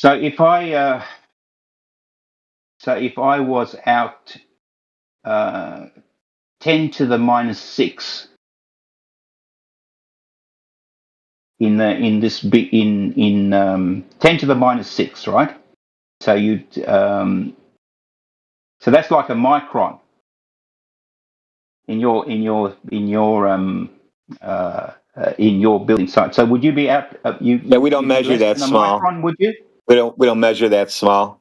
So if I was out 10 to the minus 6 in this bit in 10 to the minus 6, right? So so that's like a micron in your building site. So would you be out? Yeah, we don't You'd be measure less that than a small. micron, would you? We don't measure that small.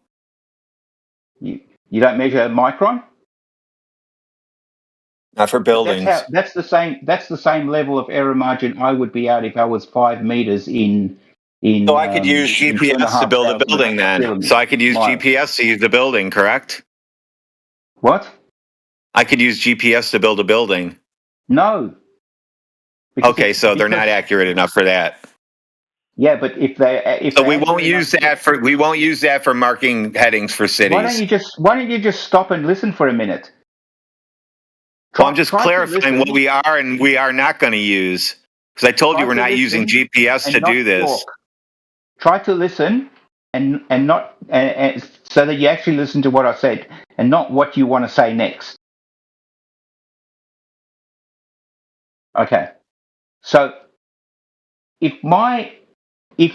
You don't measure a micron? Not for buildings. That's the same level of error margin I would be out if I was 5 meters So I could use in two and a GPS to half build a thousand building then. So I could use miles. GPS to use the building, correct? What? I could use GPS to build a building. No. Okay, so they're not accurate enough for that. Yeah, but if we won't use that for marking headings for cities. Why don't you just stop and listen for a minute? Well, I'm just clarifying what we are and we are not going to use. Because I told you we're not using GPS to do this. Talk. Try to listen and not so that you actually listen to what I said and not what you want to say next. Okay. So if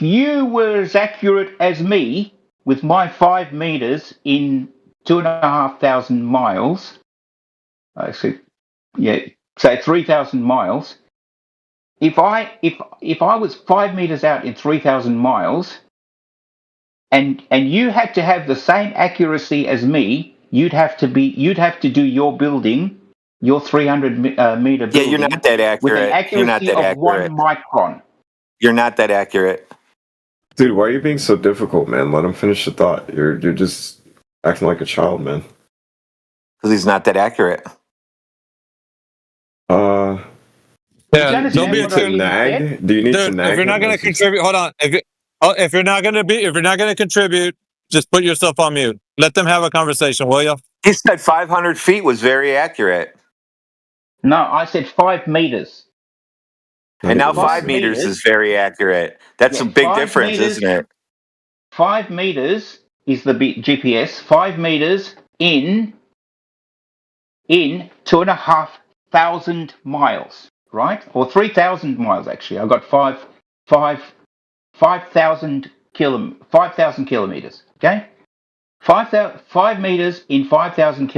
you were as accurate as me with my 5 meters in 2,500 miles, actually, yeah, say 3,000 miles. If I was 5 meters out in 3,000 miles, and you had to have the same accuracy as me, you'd have to do your building, your 300 meter building. Yeah, you're not that accurate. With an accuracy of 1 micron. You're not that accurate. Dude, why are you being so difficult, man? Let him finish the thought. You're just acting like a child, man. Because he's not that accurate. Yeah, don't be a nag. Do you need to nag? If you're not going to contribute, hold on. If you're not going to contribute, just put yourself on mute. Let them have a conversation, will you? He said 500 feet was very accurate. No, I said 5 meters. And now 5 meters is very accurate. That's a big difference, isn't it? 5 meters is the GPS. 5 meters in 2,500 miles, right? Or 3,000 miles actually. I've got 5,000 kilometers. Okay, 5 meters in 5,000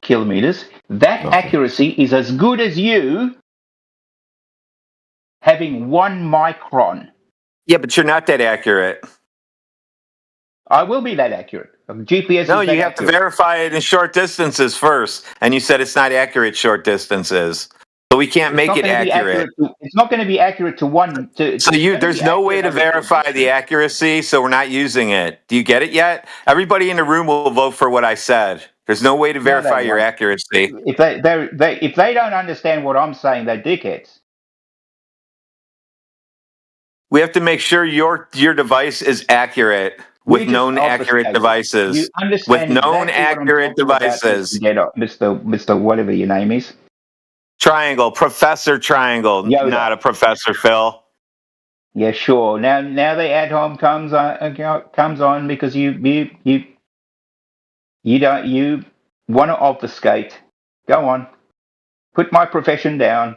kilometers. That accuracy is as good as you having 1 micron. Yeah, but you're not that accurate. I will be that accurate. GPS. No, you have to verify it in short distances first, and you said it's not accurate short distances, so we can't make it accurate. It's not going to be accurate to one. There's no way to verify the accuracy, so we're not using it. Do you get it yet? Everybody in the room will vote for what I said. There's no way to verify your accuracy. If they don't understand what I'm saying, they're dickheads. We have to make sure your device is accurate with known accurate devices. With known accurate devices. Mr. Whatever your name is. Triangle, Professor Triangle, Yoda. Not a Professor Phil. Yeah, sure. Now the ad hom comes on because you want to obfuscate. Go on, put my profession down.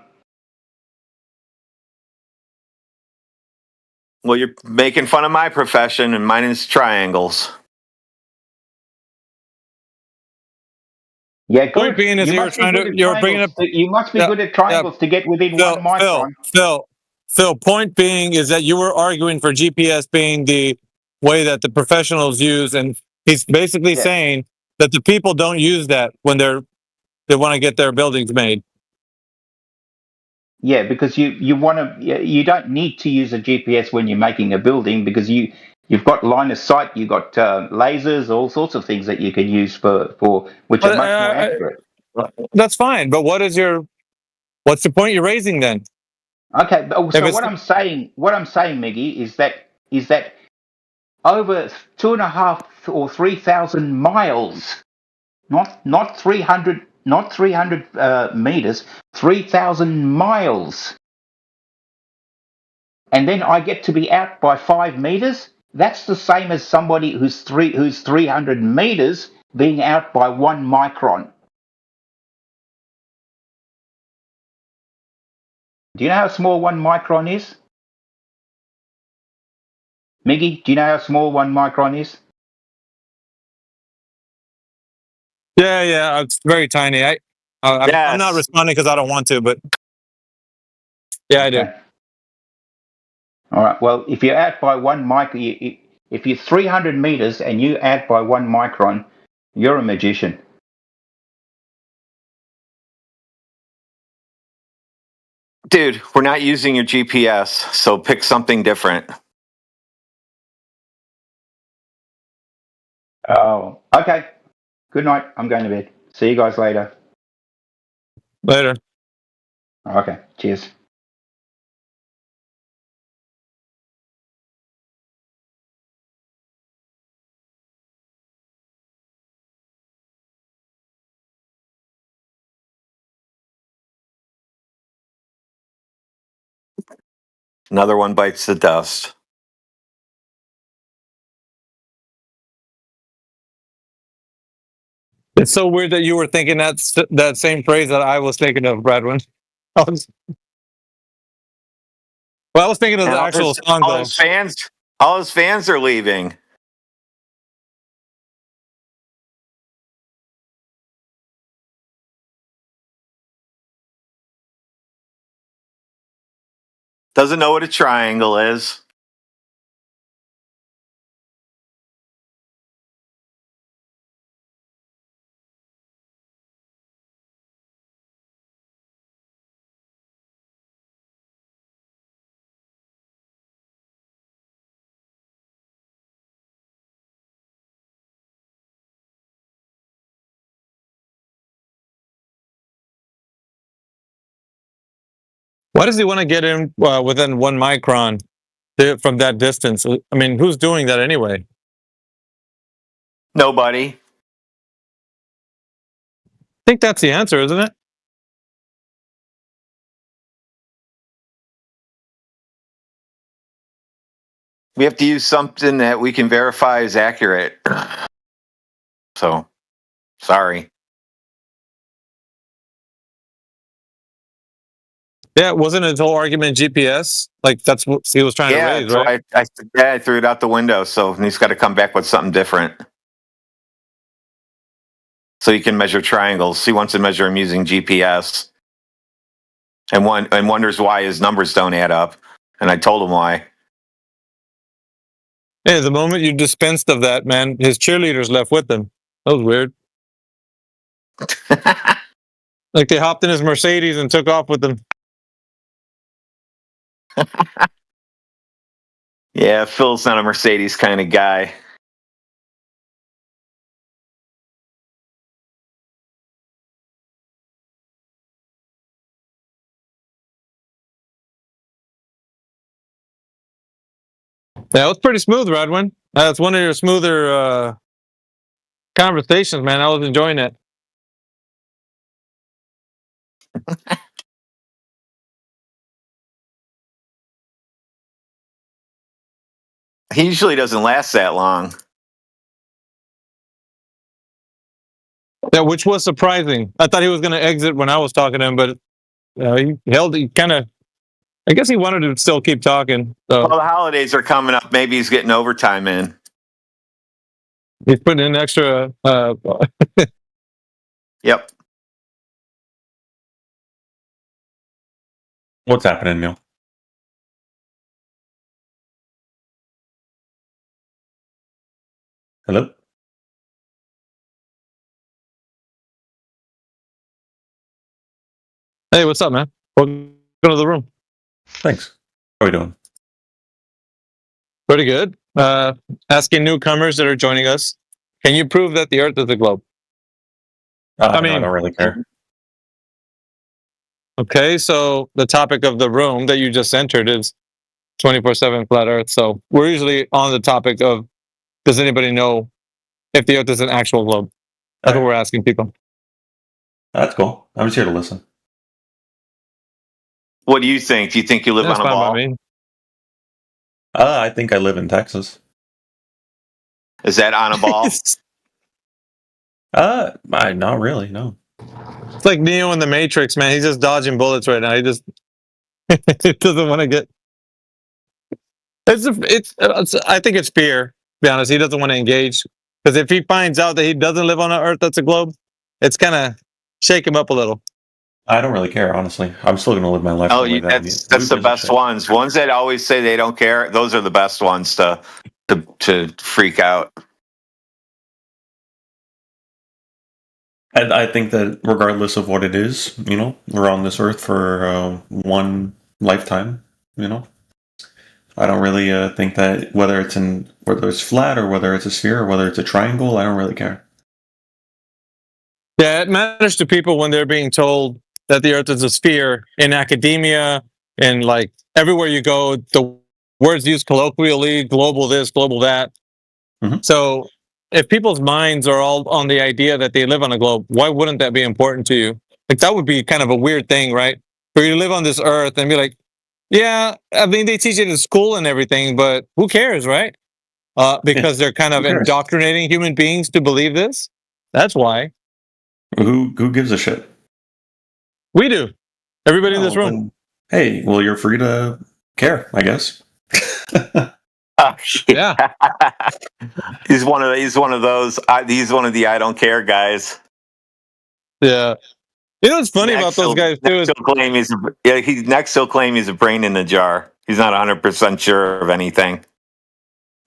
Well, you're making fun of my profession, and mine is triangles. Yeah, good. Point being is you're bringing up. You must be good at triangles to get within 1 micron. Phil, point being is that you were arguing for GPS being the way that the professionals use, and he's basically saying that the people don't use that when they want to get their buildings made. Yeah, because you don't need to use a GPS when you're making a building because you've got line of sight, you've got lasers, all sorts of things that you can use for which are much more accurate. That's fine, but what's the point you're raising then? Okay, so what I'm saying, Miggy, is that over 2,500 or 3,000 miles, not 300 meters, 3,000 miles. And then I get to be out by 5 meters. that's the same as somebody who's 300 meters being out by 1 micron. Do you know how small 1 micron is? Miggy, do you know how small 1 micron is? Yeah, it's very tiny. I'm not Yes. responding because I don't want to, but yeah, I do. Okay. All right. Well, if you're out by 1 micron, if you're 300 meters and you out by 1 micron, you're a magician. Dude, we're not using your GPS, so pick something different. Oh, okay. Good night. I'm going to bed. See you guys later. Later. Okay. Cheers. Another one bites the dust. It's so weird that you were thinking that same phrase that I was thinking of, Bradwin. I was thinking of And the actual song though. all his fans are leaving. Doesn't know what a triangle is. Why does he want to get in within 1 micron from that distance? I mean, who's doing that anyway? Nobody. I think that's the answer, isn't it? We have to use something that we can verify is accurate. So, sorry. Yeah, wasn't his whole argument GPS? Like that's what he was trying to raise, so right? I threw it out the window. So he's got to come back with something different. So he can measure triangles. He wants to measure them using GPS, and wonders why his numbers don't add up. And I told him why. Hey, the moment you dispensed of that, man, his cheerleaders left with him. That was weird. Like they hopped in his Mercedes and took off with him. Yeah, Phil's not a Mercedes kind of guy. Yeah, it was pretty smooth, Rodwin. That's one of your smoother conversations, man. I was enjoying it. He usually doesn't last that long. Yeah, which was surprising. I thought he was going to exit when I was talking to him, but he kind of, I guess he wanted to still keep talking. So Well, the holidays are coming up. Maybe he's getting overtime in. he's putting in extra. Yep. What's happening, Neil? Hello? Hey, what's up, man? Welcome to the room. Thanks. How are we doing? Pretty good. Asking newcomers that are joining us, can you prove that the Earth is a globe? I don't really care. Okay, so the topic of the room that you just entered is 24/7 flat Earth. So we're usually on the topic of, does anybody know if the Earth is an actual globe? That's what we're asking people. That's cool. I'm just here to listen. What do you think? Do you think you live That's on a fine by ball? me. I think I live in Texas. Is that on a ball? Not really. No. It's like Neo in the Matrix, man. He's just dodging bullets right now. He just he doesn't want to get. I think it's fear. To be honest, he doesn't want to engage because if he finds out that he doesn't live on an Earth that's a globe, it's kind of shake him up a little. I don't really care, honestly. I'm still going to live my life. Oh, the way that that's Who the gives a best shit? ones. Ones that always say they don't care. Those are the best ones to freak out. And I think that regardless of what it is, we're on this earth for one lifetime. I don't really think that whether it's flat or whether it's a sphere or whether it's a triangle, I don't really care. Yeah, it matters to people when they're being told that the Earth is a sphere in academia and like everywhere you go, the words used colloquially, global this, global that. Mhm. So if people's minds are all on the idea that they live on a globe, why wouldn't that be important to you? Like that would be kind of a weird thing, right? For you to live on this Earth and be like, yeah, I mean they teach it in school and everything, but who cares, right? Because they're kind of Who cares? indoctrinating human beings to believe this. That's why Who gives a shit? we do. Everybody in this Well, room. then, hey, well, you're free to care, I guess. Oh, Yeah. he's one of those. He's one of the I don't care guys. Yeah. You know what's funny about Next, those guys too is he'll claim he'll claim he's a brain in the jar. He's not 100% sure of anything.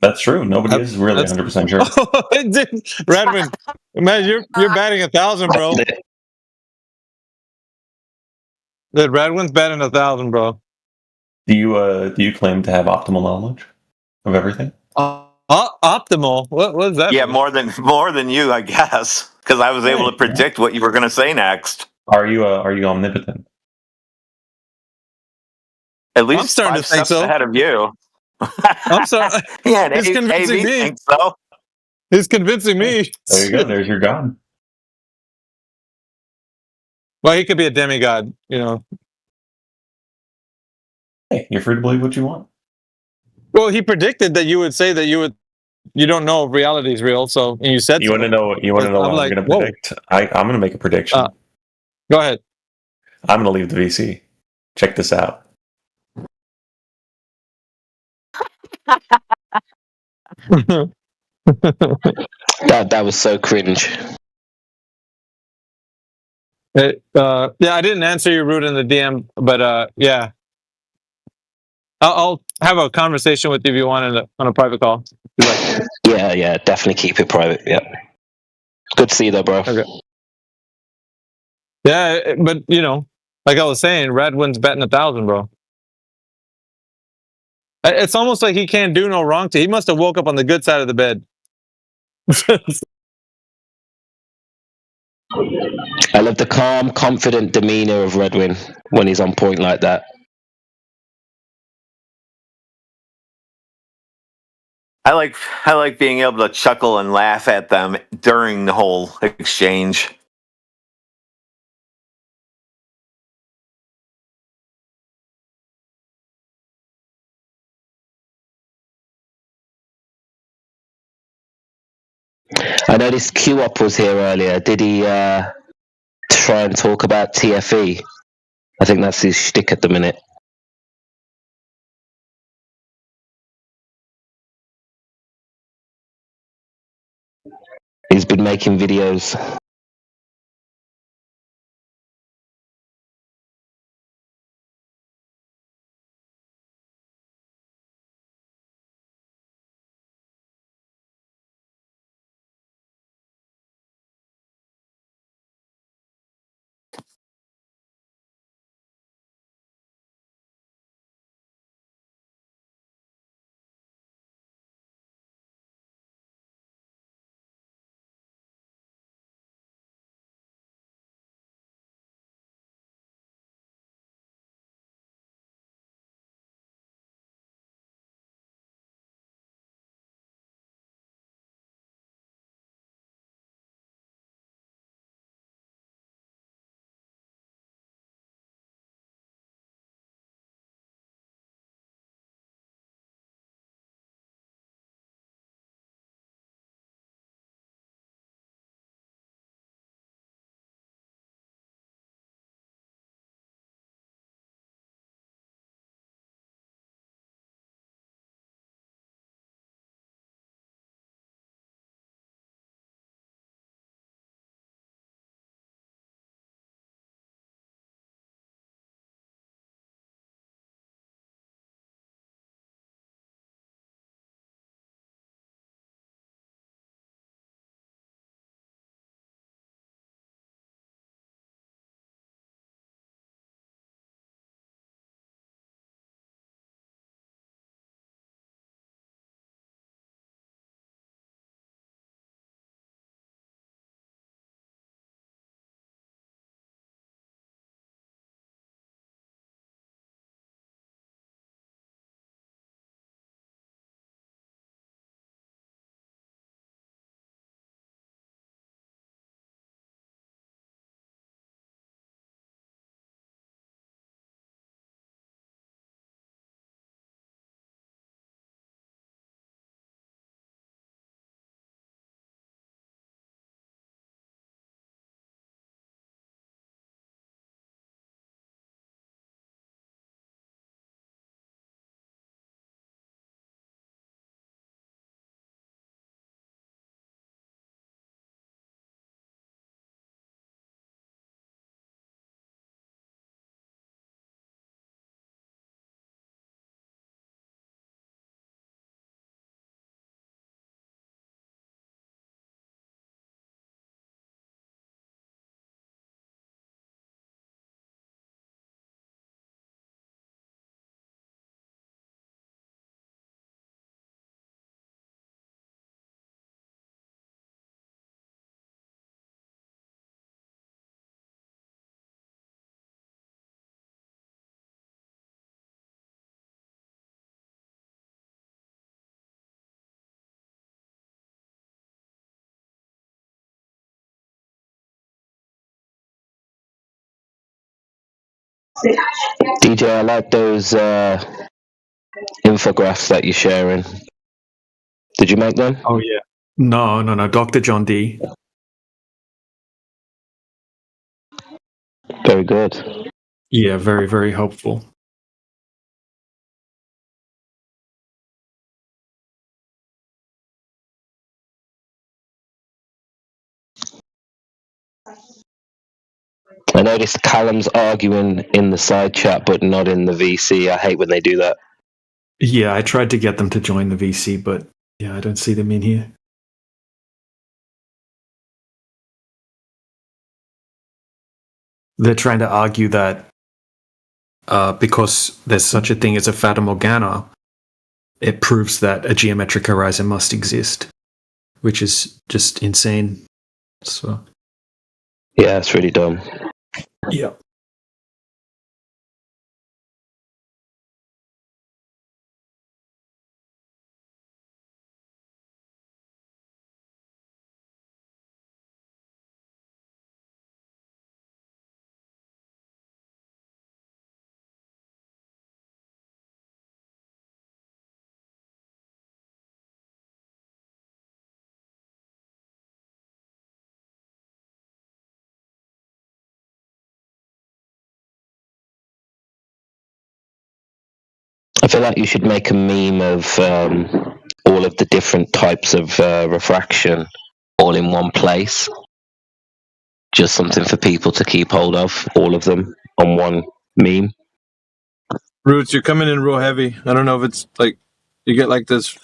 That's true. Nobody is really that's 100% sure. Radwin, man, you're batting 1,000, bro. That Radwin's batting 1,000, bro. Do you claim to have optimal knowledge of everything? Optimal. What does that Yeah, mean? more than you, I guess, because I was able to predict what you were going to say next. Are you omnipotent? At I'm least starting to 5 think steps so. ahead of you. I'm sorry. Yeah, He's convincing Abe, me. think so. He's convincing me. There you go. There's your god. Well, he could be a demigod, you know. Hey, you're free to believe what you want. Well, he predicted that you would say that you don't know if reality is real, so and you said You so. want to know? You want to know I'm what like, I'm going to whoa. predict? I'm going to make a prediction. Go ahead. I'm going to leave the VC. Check this out. That was so cringe. Yeah, I didn't answer you, Root, in the DM, but yeah, I'll have a conversation with you if you want on a private call. Yeah, definitely keep it private. Yeah, good to see you though, bro. Okay. Yeah, but you know, like I was saying, Radwin's betting 1,000, bro. It's almost like he can't do no wrong to. He must have woke up on the good side of the bed. I love the calm, confident demeanor of Redwin when he's on point like that. I like being able to chuckle and laugh at them during the whole exchange. I noticed Q-Op was here earlier. Did he try and talk about TFE? I think that's his shtick at the minute. He's been making videos. DJ, I like those infographics that you're sharing. Did you make them? Oh yeah. No, Dr. John D. Very good. Yeah, very, very helpful. I noticed Callum's arguing in the side chat, but not in the VC. I hate when they do that. Yeah, I tried to get them to join the VC, but yeah, I don't see them in here. They're trying to argue that because there's such a thing as a Fata Morgana, it proves that a geometric horizon must exist, which is just insane. So Yeah, it's really dumb. yeah. I feel like you should make a meme of all of the different types of refraction all in one place. Just something for people to keep hold of, all of them on one meme. Roots, you're coming in real heavy. I don't know if it's like you get like this,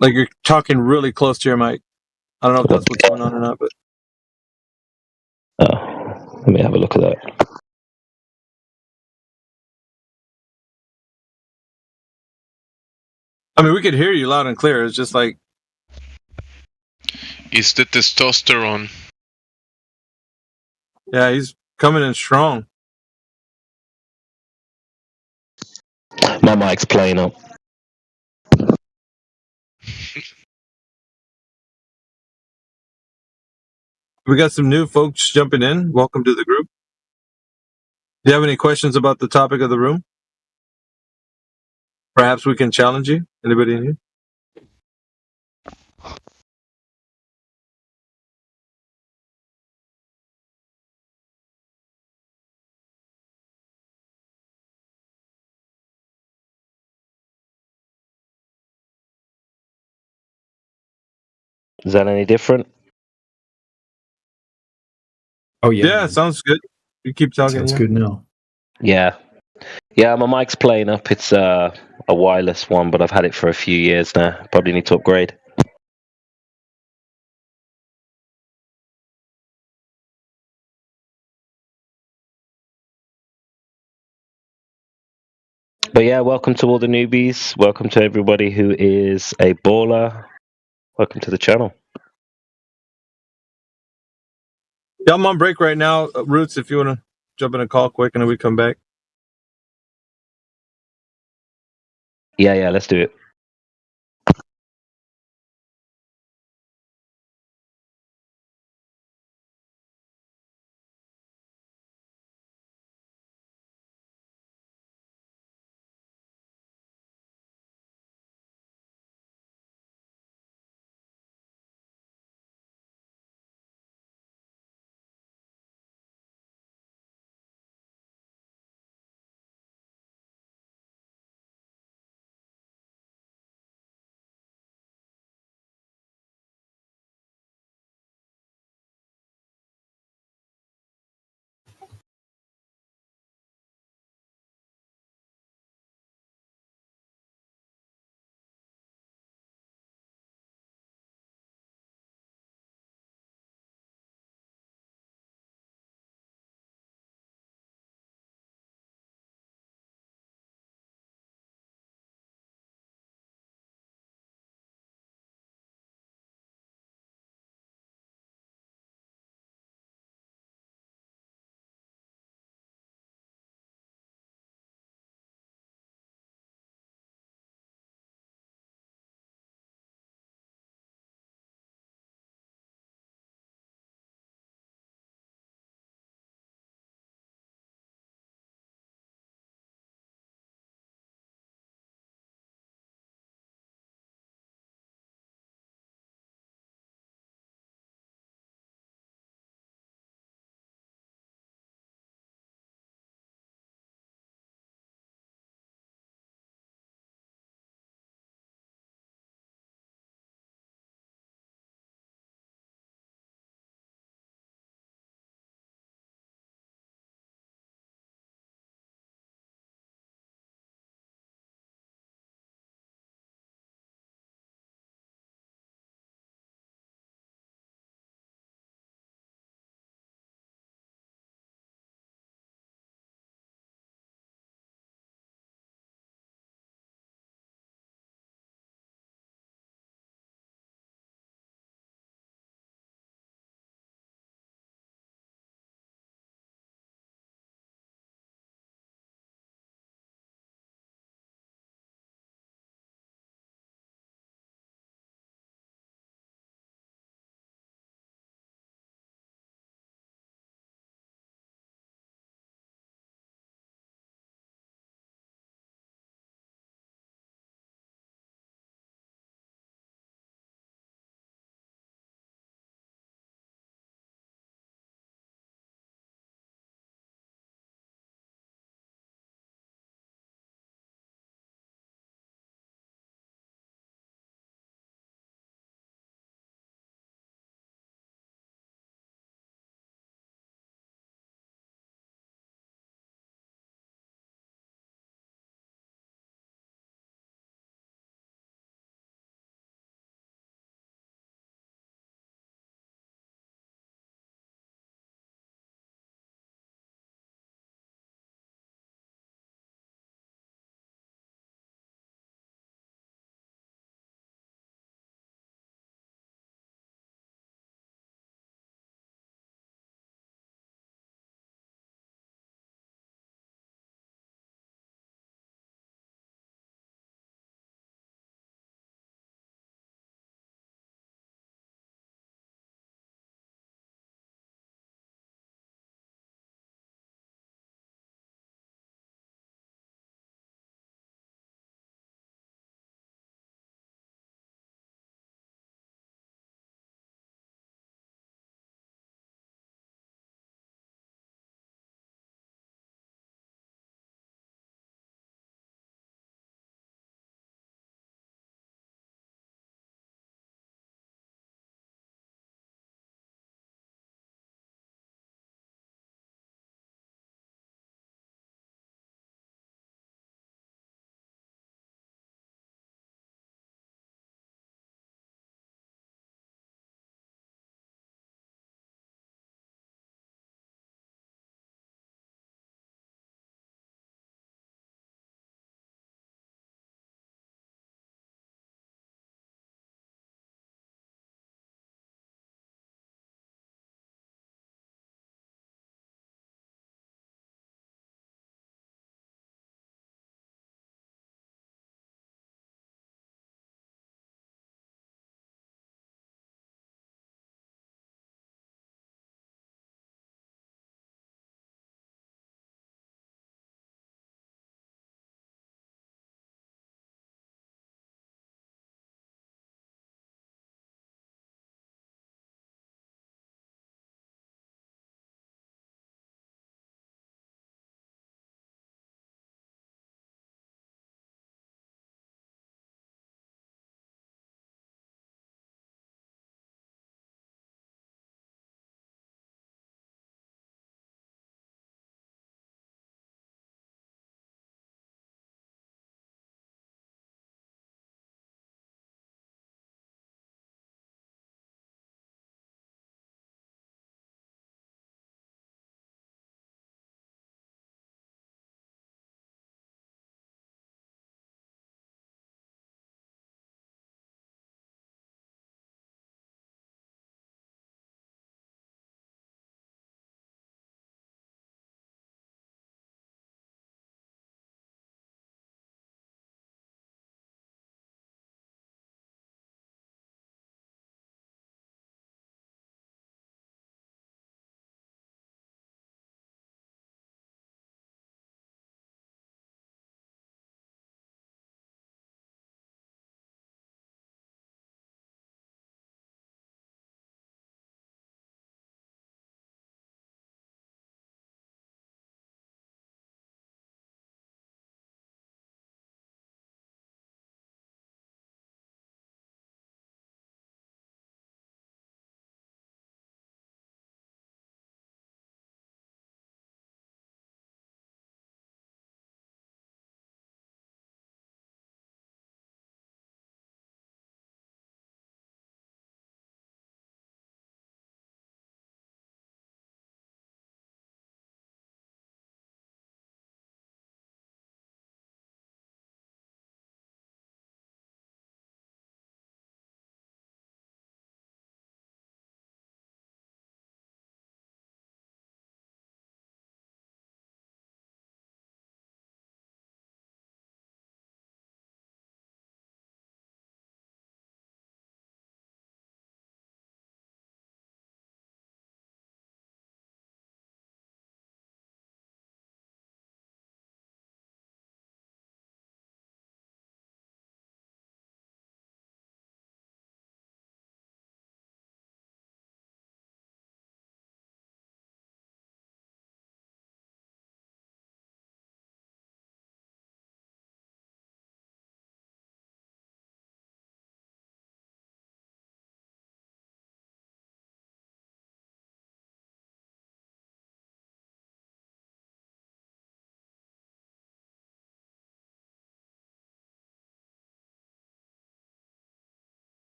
like you're talking really close to your mic. I don't know if that's what's going on or not, but Let me have a look at that. I mean, we could hear you loud and clear. It's just like, It's the testosterone. yeah, he's coming in strong. My mic's playing up. We got some new folks jumping in. Welcome to the group. Do you have any questions about the topic of the room? Perhaps we can challenge you. Anybody in here? Is that any different? Oh yeah. Yeah, sounds good. You keep talking. Sounds Yeah. good now. Yeah. Yeah, my mic's playing up. It's a wireless one, but I've had it for a few years now. Probably need to upgrade. But yeah, welcome to all the newbies. Welcome to everybody who is a baller. Welcome to the channel. Yeah, I'm on break right now. Roots, if you want to jump in a call quick and then we come back. Yeah, let's do it.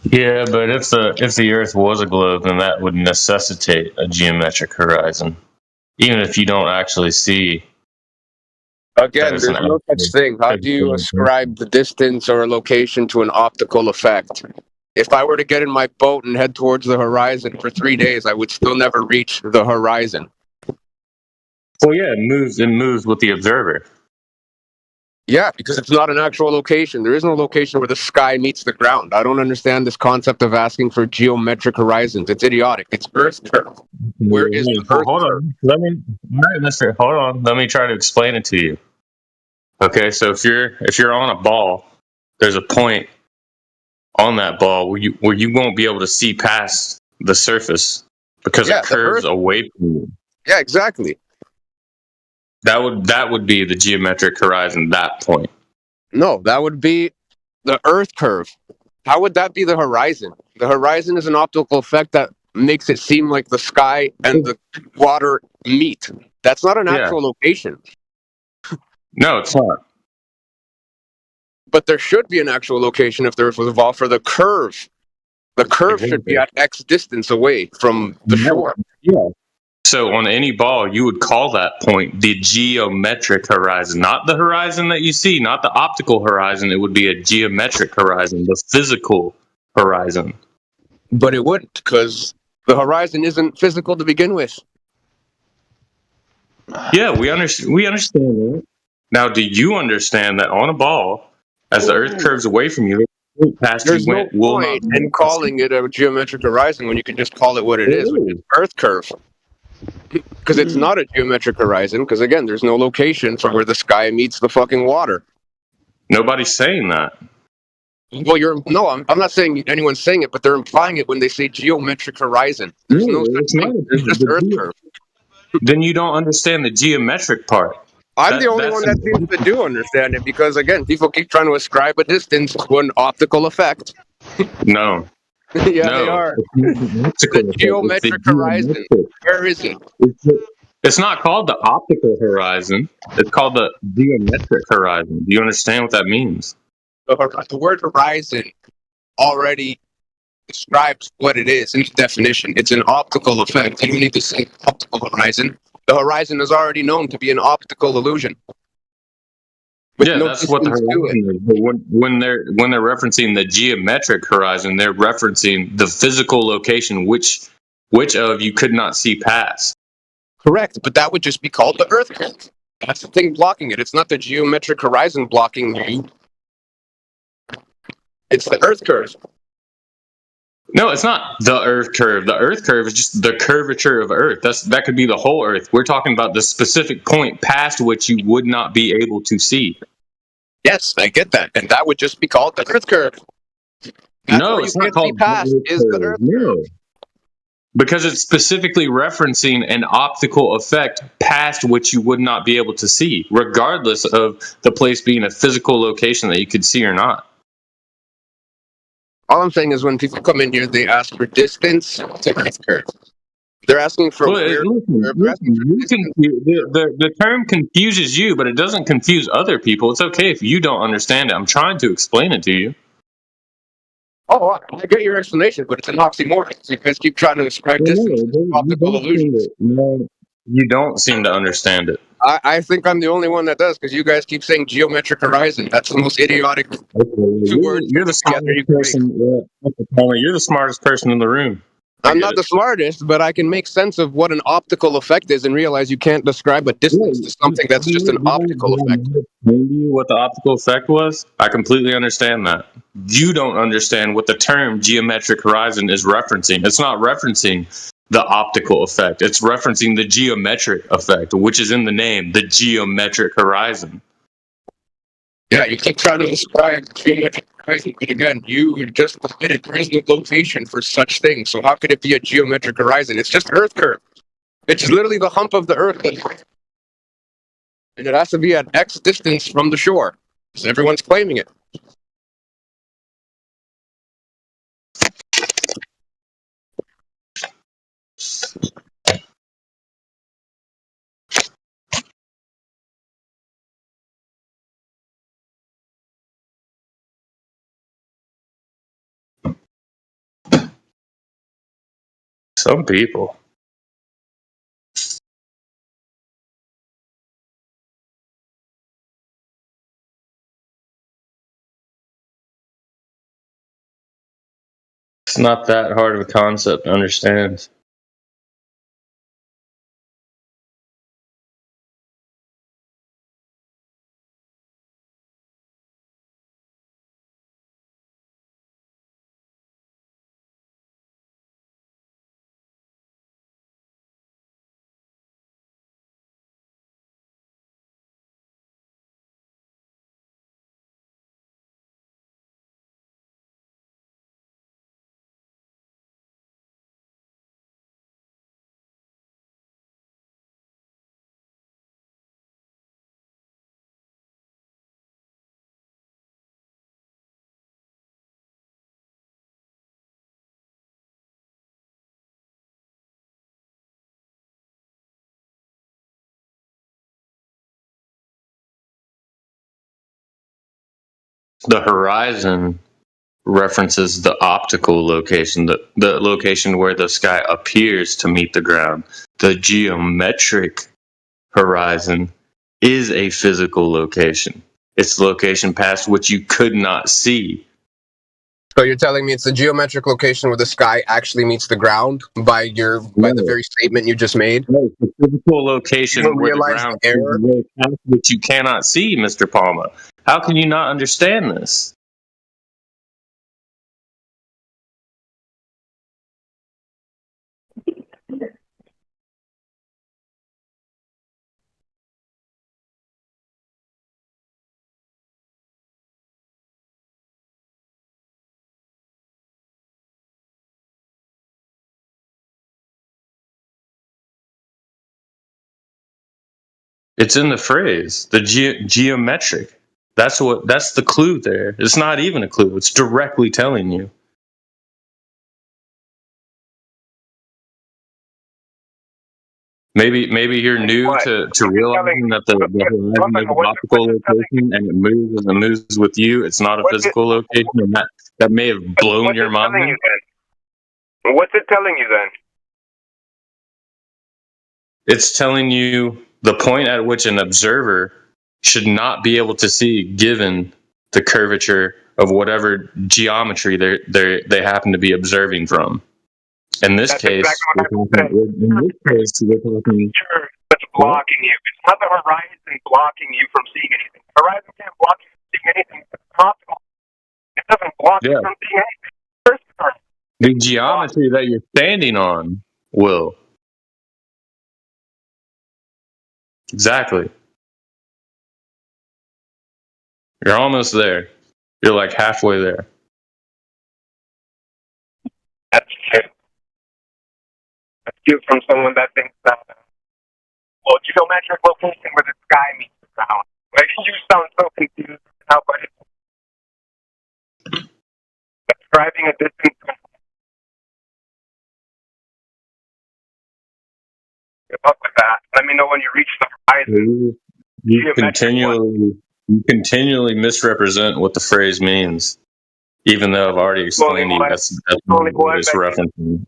Yeah, but if the Earth was a globe, then that would necessitate a geometric horizon, even if you don't actually see that Again, it's an there's no such actual thing. How do you physical ascribe the distance or a location to an optical effect? If I were to get in my boat and head towards the horizon for 3 days, I would still never reach the horizon. Well, yeah, it moves with the observer. Yeah, because it's not an actual location. There is no location where the sky meets the ground. I don't understand this concept of asking for geometric horizons. It's idiotic. It's Earth curve. Where is the Earth Hold curve? on. All right, mister, hold on. Let me try to explain it to you. Okay, so if you're on a ball, there's a point on that ball where you won't be able to see past the surface because Yeah, it the curves Earth. away from you. Yeah, exactly. That would be the geometric horizon. That point. No, that would be the Earth curve. How would that be the horizon? The horizon is an optical effect that makes it seem like the sky and the water meet. That's not an Yeah. actual location. No, it's not. But there should be an actual location if the Earth was involved for the curve. The curve should be Exactly. at X distance away from the shore. Yeah. So on any ball, you would call that point the geometric horizon, not the horizon that you see, not the optical horizon. It would be a geometric horizon, the physical horizon. But it wouldn't, because the horizon isn't physical to begin with. Yeah, we understand. We understand that. Now, do you understand that on a ball, as the Earth curves away from you, the point past you There's no will not point be in able to see. calling it a geometric horizon when you can just call it what it There is, which is is. Earth curve. Because it's not a geometric horizon, because again, there's no location for where the sky meets the fucking water. Nobody's saying that. Well, I'm not saying anyone's saying it, but they're implying it when they say geometric horizon. There's no such It's not. thing. There's just Earth curve. Then you don't understand the geometric part. I'm the only That's one that seems to do understand it because, again, people keep trying to ascribe a distance to an optical effect. no. Yeah, No, they are. it's The geometric horizon. Where is it? It's not called the optical horizon. It's called the geometric horizon. Do you understand what that means? The word horizon already describes what it is in its definition. It's an optical effect. You don't need to say optical horizon. The horizon is already known to be an optical illusion. With Yeah, no that's what the distance to it. horizon is. But when they're referencing the geometric horizon, they're referencing the physical location which of you could not see past. Correct, but that would just be called the Earth curve. That's the thing blocking it. It's not the geometric horizon blocking you. It's the Earth curve. No, it's not the Earth curve. The Earth curve is just the curvature of Earth. That could be the whole Earth. We're talking about the specific point past which you would not be able to see. Yes, I get that. And that would just be called the Earth curve. That's No, where you it's not can't see called past the is the Earth curve. Earth curve. No. Because it's specifically referencing an optical effect past which you would not be able to see, regardless of the place being a physical location that you could see or not. All I'm saying is when people come in here, they ask for distance to Earth curve. They're asking for Well, where. listen, They're asking for distance. the term confuses you, but it doesn't confuse other people. It's okay if you don't understand it. I'm trying to explain it to you. Oh, I get your explanation, but it's an oxymoron. You guys keep trying to describe Well, distance no, as optical illusions. you don't seem to understand it. I think I'm the only one that does because you guys keep saying geometric horizon. That's the most idiotic two words You're the together you smartest can make. person. You're the smartest person in the room. I I'm get not it. the smartest, but I can make sense of what an optical effect is and realize you can't describe a distance to something that's just an optical effect. Explain to you what the optical effect was? I completely understand that. You don't understand what the term geometric horizon is referencing. It's not referencing the optical effect. It's referencing the geometric effect, which is in the name, the geometric horizon. Yeah, you keep trying to describe geometric horizon, but again, you just admitted there is no location for such things. So how could it be a geometric horizon? It's just Earth curve. It's literally the hump of the Earth, and it has to be at X distance from the shore. So everyone's claiming it. Some people. It's not that hard of a concept to understand. The horizon references the optical location, the location where the sky appears to meet the ground. The geometric horizon is a physical location. It's the location past which you could not see. So you're telling me it's the geometric location where the sky actually meets the ground by the very statement you just made? No, it's the physical location You don't where the realize ground the error? is way past which you cannot see, Mr. Palma. How can you not understand this? It's in the phrase, the geometric. That's the clue there. It's not even a clue. It's directly telling you. Maybe you're new to realizing that the horizon is an optical location and it moves with you. It's not a physical location, and that may have blown your mind. What's it telling you then? It's telling you the point at which an observer should not be able to see, given the curvature of whatever geometry they happen to be observing from. In this case, we're talking. It's blocking you. It's not the horizon blocking you from seeing anything. The horizon can't block you from seeing anything. It's optical. It doesn't block you from seeing anything. The geometry that you're standing on will. Exactly. You're almost there. You're like halfway there. That's cute. That's cute from someone that thinks that, geometric location where the sky meets the ground. Like, you sound so confused now, but it's describing a distance. Good luck with that. Let me know when you reach the horizon. You continually misrepresent what the phrase means, even though I've already explained to you that's what it's referencing.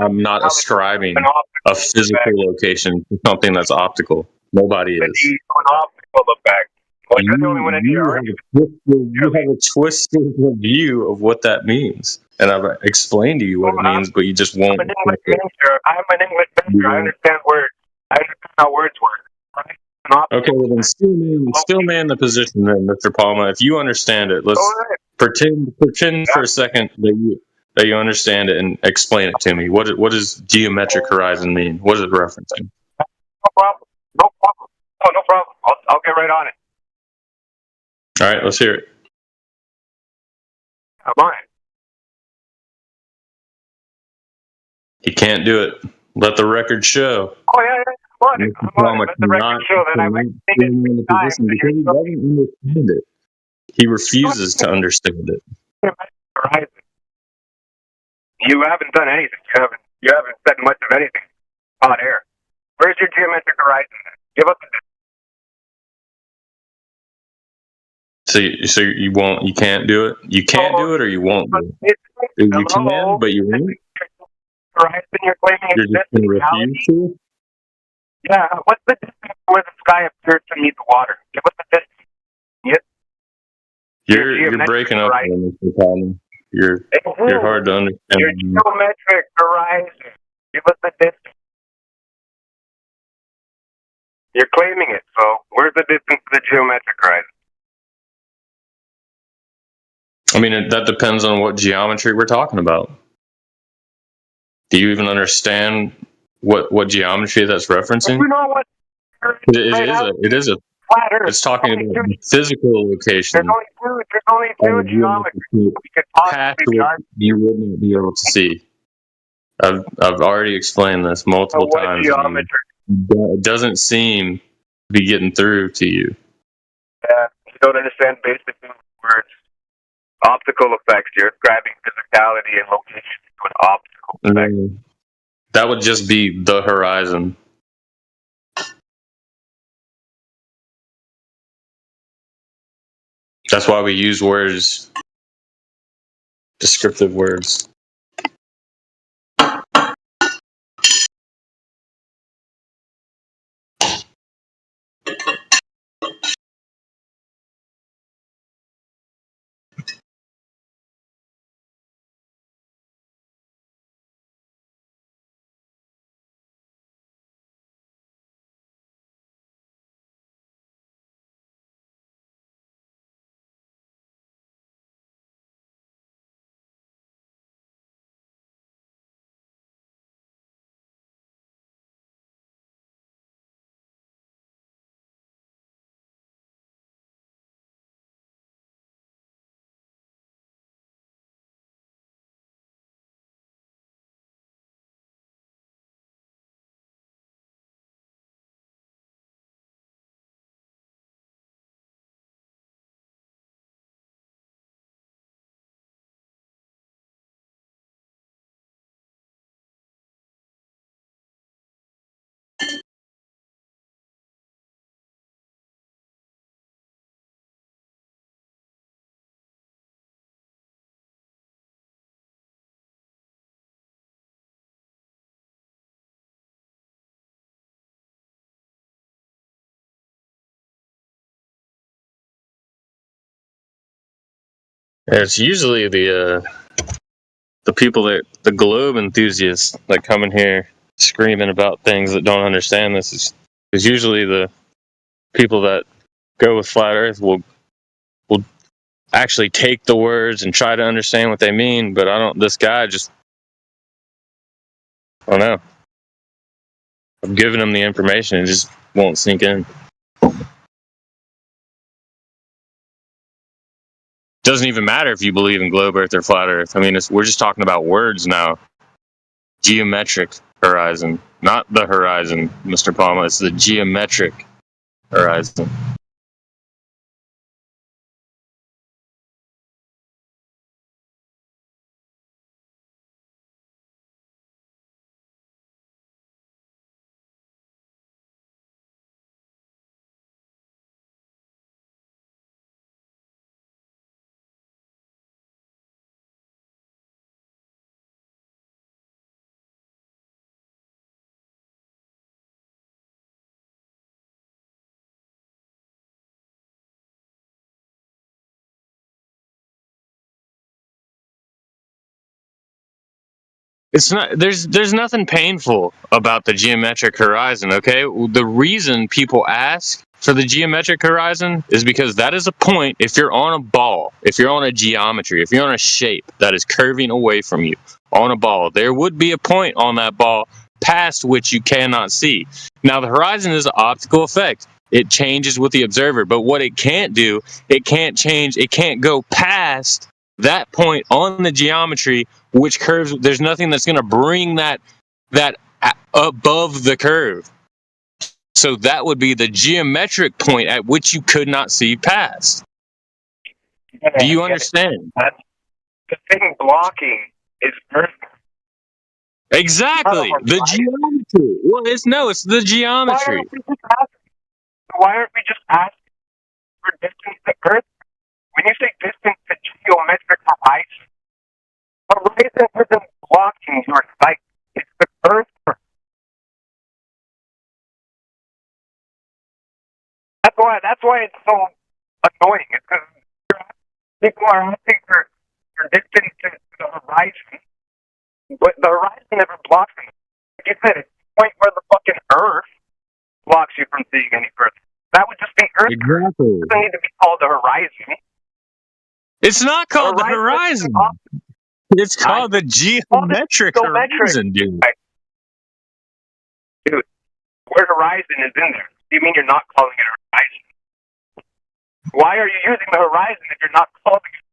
I'm not ascribing a physical location to something that's optical. Nobody is. An optical effect. Well, you're the only one in here. You have a twisted view of what that means, and I've explained to you what it means, but you just won't. I'm an English major. I understand words. I understand how words work. Right? Okay, well then still man the position then, Mr. Palma. If you understand it, let's pretend for a second that you understand it and explain it to me. What does geometric horizon mean? What is it referencing? No problem. No problem. Oh, no problem. I'll get right on it. All right, let's hear it. I'm on it. He can't do it. Let the record show. Oh yeah. I'm on it. Let the record show that I've explained it because he doesn't understand it. He refuses to understand it. Horizon. You haven't done anything. You haven't said much of anything. Hot air. Where's your geometric horizon? Give us a So you won't. You can't do it. You can't do it, or you won't do it. You can, but you won't. horizon you're claiming You're just exists in going to reality? refuse to? Yeah, what's the distance where the sky appears to meet the water? What's the distance? You're breaking up, Mr. Collins. You're hard to understand. Your geometric horizon. Give us the distance. You're claiming it, so where's the distance to the geometric horizon? I mean, that depends on what geometry we're talking about. Do you even understand what geometry that's referencing? You know what? It is a flat Earth. It's talking about the physical location. There's only two geometries we could Past possibly be what arguing. you wouldn't be able to see. I've already explained this multiple What times. geometry? It doesn't seem to be getting through to you. Yeah, you don't understand basic words. Optical effects. You're ascribing physicality and location to an optical effect. That would just be the horizon. That's why we use words, descriptive words. It's usually the people the globe enthusiasts that come in here screaming about things that don't understand this is usually the people that go with flat Earth will actually take the words and try to understand what they mean. But this guy just, I don't know. I'm giving him the information, it just won't sink in. Doesn't even matter if you believe in globe Earth or flat Earth. I mean, we're just talking about words now. Geometric horizon, not the horizon, Mr. Palma. It's the geometric horizon. It's not. There's nothing painful about the geometric horizon. Okay, the reason people ask for the geometric horizon is because that is a point. If you're on a ball, if you're on a geometry, if you're on a shape that is curving away from you on a ball, there would be a point on that ball past which you cannot see. Now, the horizon is an optical effect. It changes with the observer, but what it can't do, it can't change. It can't go past that point on the geometry which curves. There's nothing that's going to bring that above the curve. So that would be the geometric point at which you could not see past. Do you understand? The thing blocking is Earth. Exactly. The geometry. Well, it's the geometry. Why aren't we just asking for distance to Earth? When you say distance to geometric horizon isn't blocking your sight. That's why it's so annoying. It's because people are asking for distance to the horizon, but the horizon never blocks them. Like you said, it's the point where the fucking Earth blocks you from seeing any further. That would just be Earth. Exactly. It doesn't need to be called the horizon. It's not called the horizon. It's called the geometric horizon, dude. Dude, the word horizon is in there. You mean you're not calling it a horizon? Why are you using the horizon if you're not calling it?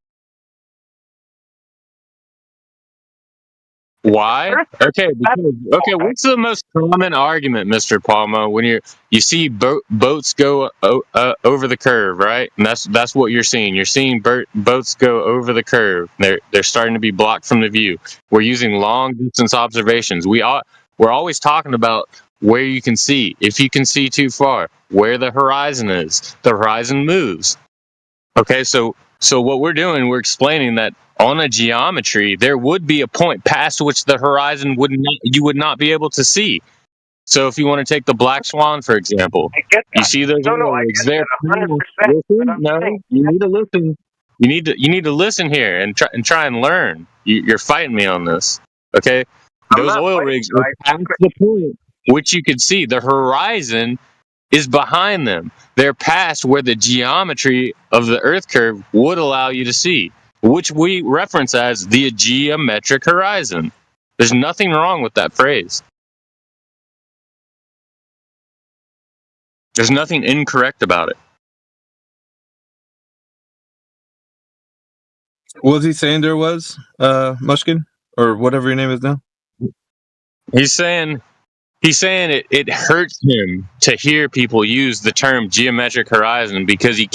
Why? Okay, what's the most common argument, Mr. Palma, when you see boats go over the curve, right? And that's what you're seeing. You're seeing boats go over the curve. They're starting to be blocked from the view. We're using long distance observations. We're always talking about where you can see, if you can see too far, where the horizon is. The horizon moves. Okay, so what we're doing, we're explaining that on a geometry, there would be a point past which the horizon you would not be able to see. So if you want to take the black swan, for example, you see those rigs there. No, you need to listen. You need to listen here and try and learn. You're fighting me on this, okay? Those oil rigs are past the point which you could see. The horizon is behind them. They're past where the geometry of the Earth curve would allow you to see, which we reference as the geometric horizon. There's nothing wrong with that phrase. There's nothing incorrect about it. What was he saying there was, Mushkin? Or whatever your name is now? He's saying it hurts him to hear people use the term geometric horizon because he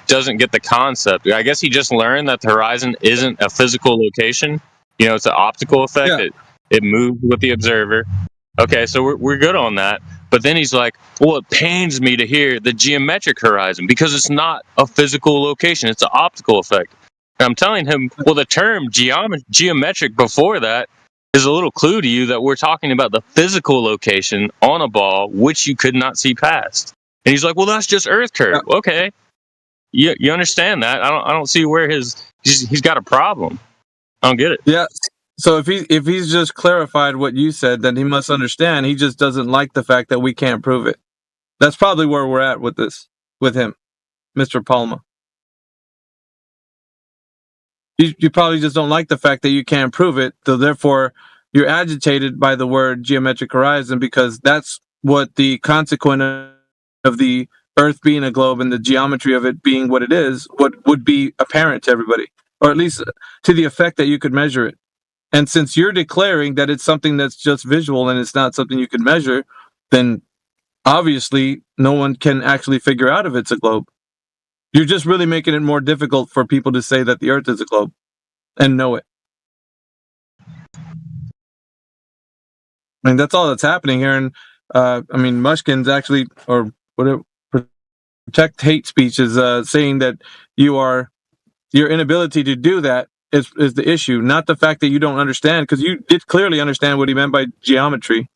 doesn't get the concept. I guess he just learned that the horizon isn't a physical location. It's an optical effect. Yeah. It moves with the observer. Okay, so we're good on that. But then he's like, well, it pains me to hear the geometric horizon because it's not a physical location. It's an optical effect. And I'm telling him, well, the term geometric before that is a little clue to you that we're talking about the physical location on a ball which you could not see past. And he's like, well, that's just Earth curve. Yeah. Okay, you understand that? I don't see where he's got a problem. I don't get it. Yeah. So if he's just clarified what you said, then he must understand. He just doesn't like the fact that we can't prove it. That's probably where we're at with him, Mr. Palma. You probably just don't like the fact that you can't prove it, so therefore you're agitated by the word geometric horizon because that's what the consequence of the Earth being a globe and the geometry of it being what it is, what would be apparent to everybody, or at least to the effect that you could measure it. And since you're declaring that it's something that's just visual and it's not something you can measure, then obviously no one can actually figure out if it's a globe. You're just really making it more difficult for people to say that the Earth is a globe and know it. I mean, that's all that's happening here. And Mushkin's actually, or whatever, Protect Hate Speech is saying that your inability to do that is the issue, not the fact that you don't understand, because you did clearly understand what he meant by geometry.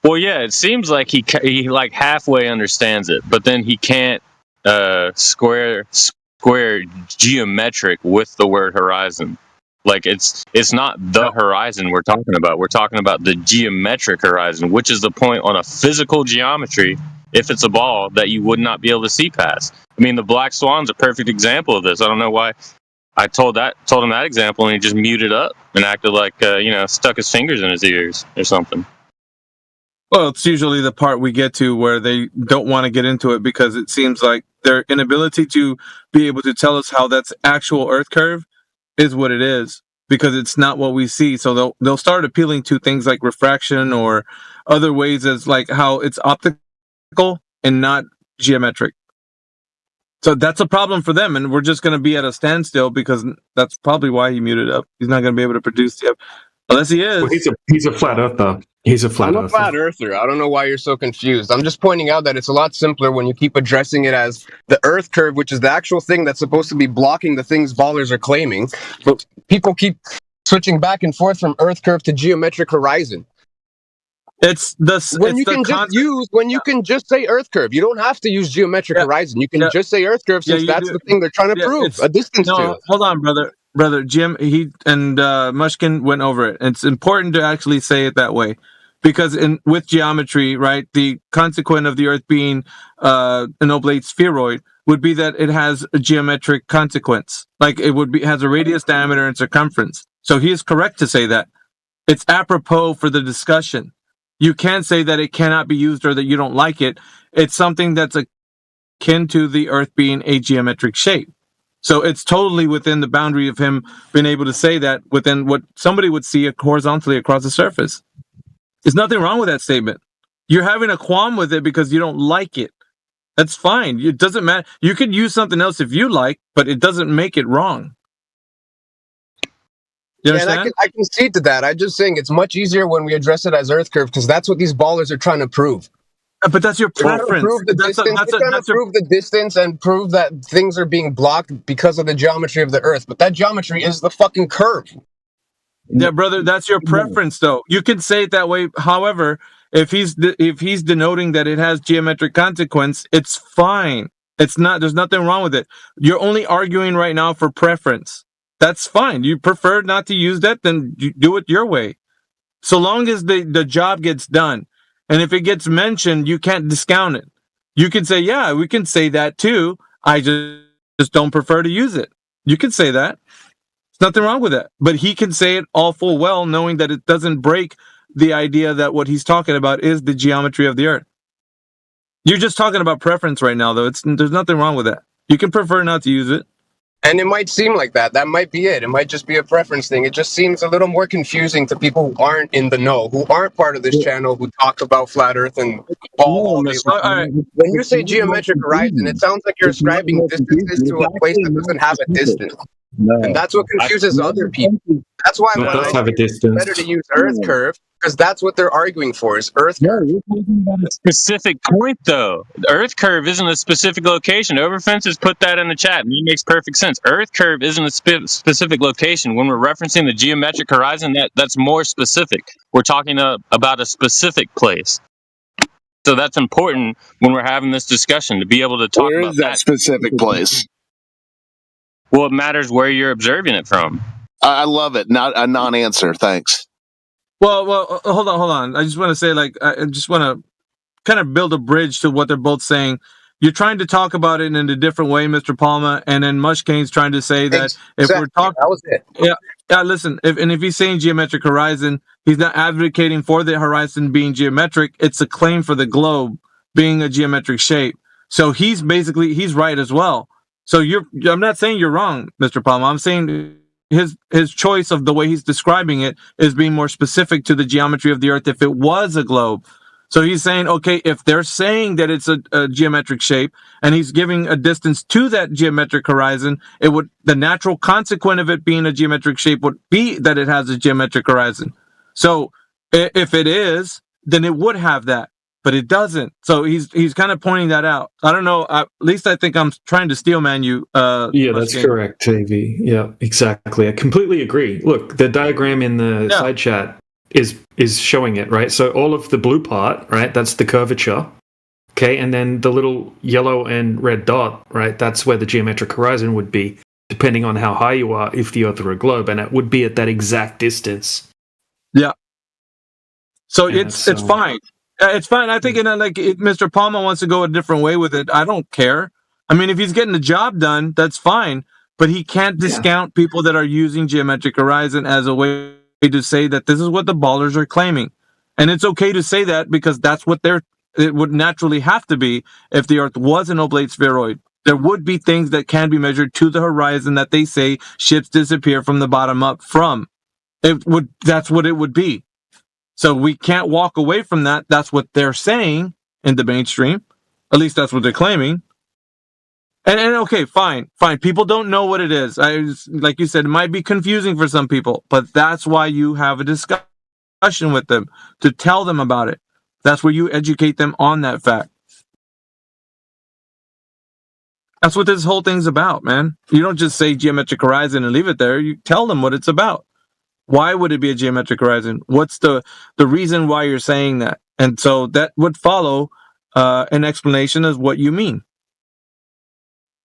Well, yeah, it seems like he like halfway understands it, but then he can't square geometric with the word horizon. Like it's not the horizon we're talking about. We're talking about the geometric horizon, which is the point on a physical geometry, if it's a ball, that you would not be able to see past. I mean, the black swan's a perfect example of this. I don't know why I told him that example and he just muted up and acted like stuck his fingers in his ears or something. Well, it's usually the part we get to where they don't want to get into it because it seems like their inability to be able to tell us how that's actual Earth curve is what it is, because it's not what we see. So they'll start appealing to things like refraction or other ways as like how it's optical and not geometric. So that's a problem for them, and we're just going to be at a standstill because that's probably why he muted up. He's not going to be able to produce the unless he is. Well, he's a flat earther. He's a flat earther. I'm a flat earther. I don't know why you're so confused. I'm just pointing out that it's a lot simpler when you keep addressing it as the Earth curve, which is the actual thing that's supposed to be blocking the things ballers are claiming. But people keep switching back and forth from Earth curve to geometric horizon. It's the When it's you the can just concept. use, when you can just say Earth curve, you don't have to use geometric Yeah, horizon. You can yeah, just say Earth curve yeah. since You that's do. the thing they're trying to Yeah, prove it's a distance no. to. Hold on, brother Jim. He and Mushkin went over it. It's important to actually say it that way, because with geometry, right, the consequent of the Earth being an oblate spheroid would be that it has a geometric consequence. Like it would be has a radius, diameter, and circumference. So he is correct to say that. It's apropos for the discussion. You can't say that it cannot be used or that you don't like it. It's something that's akin to the Earth being a geometric shape. So it's totally within the boundary of him being able to say that within what somebody would see horizontally across the surface. There's nothing wrong with that statement. You're having a qualm with it because you don't like it. That's fine. It doesn't matter. You could use something else if you like, but it doesn't make it wrong. You Yeah, and understand? I concede to that. I'm just saying it's much easier when we address it as Earth curve because that's what these ballers are trying to prove. But that's your They're trying to preference. prove the distance. They're trying to prove the distance and prove that things are being blocked because of the geometry of the Earth. But that geometry is the fucking curve. Yeah, brother, that's your preference, though. You can say it that way. However, if he's denoting that it has geometric consequence, it's fine. It's not. There's nothing wrong with it. You're only arguing right now for preference. That's fine. You prefer not to use that, then you do it your way. So long as the job gets done, and if it gets mentioned, you can't discount it. You can say, yeah, we can say that too. I just don't prefer to use it. You can say that. Nothing wrong with that. But he can say it all full well, knowing that it doesn't break the idea that what he's talking about is the geometry of the Earth. You're just talking about preference right now, though. There's nothing wrong with that. You can prefer not to use it. And it might seem like that. That might be it. It might just be a preference thing. It just seems a little more confusing to people who aren't in the know, who aren't part of this channel, who talk about flat Earth and all day long. When you say geometric horizon, it sounds like you're ascribing distances to a place that doesn't have a distance. And that's what confuses other people. That's why No, it does have a distance. it's better to use Earth curve, because that's what they're arguing for, is Earth curve. A specific point, though. The Earth curve isn't a specific location. Overfence has put that in the chat, and it makes perfect sense. Earth curve isn't a specific location. When we're referencing the geometric horizon, that's more specific. We're talking about a specific place. So that's important when we're having this discussion, to be able to talk Where about is that specific place? Well, it matters where you're observing it from. I love it. Not a non-answer. Thanks. Well, hold on. I just want to say, I just want to kind of build a bridge to what they're both saying. You're trying to talk about it in a different way, Mr. Palma, and then Mushkane's trying to say that if we're talking, that was it. Yeah. Listen, if he's saying geometric horizon, he's not advocating for the horizon being geometric. It's a claim for the globe being a geometric shape. So he's right as well. So I'm not saying you're wrong, Mr. Palma. I'm saying his choice of the way he's describing it is being more specific to the geometry of the Earth if it was a globe. So he's saying, okay, if they're saying that it's a geometric shape and he's giving a distance to that geometric horizon, the natural consequent of it being a geometric shape would be that it has a geometric horizon. So if it is, then it would have that, but it doesn't. So he's kind of pointing that out. I don't know. At least I think I'm trying to steelman you. Yeah, that's correct, TV. Yeah, exactly. I completely agree. Look, the diagram in the side chat is showing it, right? So all of the blue part, right, that's the curvature. Okay, and then the little yellow and red dot, right, that's where the geometric horizon would be, depending on how high you are if the Earth were a globe, and it would be at that exact distance. Yeah. So it's fine. It's fine. I think if Mr. Palma wants to go a different way with it, I don't care. I mean, if he's getting the job done, that's fine. But he can't discount people that are using geometric horizon as a way to say that this is what the ballers are claiming. And it's okay to say that because that's what it would naturally have to be if the Earth was an oblate spheroid. There would be things that can be measured to the horizon that they say ships disappear from the bottom up from. That's what it would be. So we can't walk away from that. That's what they're saying in the mainstream. At least that's what they're claiming. And okay, fine. People don't know what it is. Like you said, it might be confusing for some people, but that's why you have a discussion with them to tell them about it. That's where you educate them on that fact. That's what this whole thing's about, man. You don't just say geometric horizon and leave it there. You tell them what it's about. Why would it be a geometric horizon? What's the reason why you're saying that? And so that would follow an explanation of what you mean.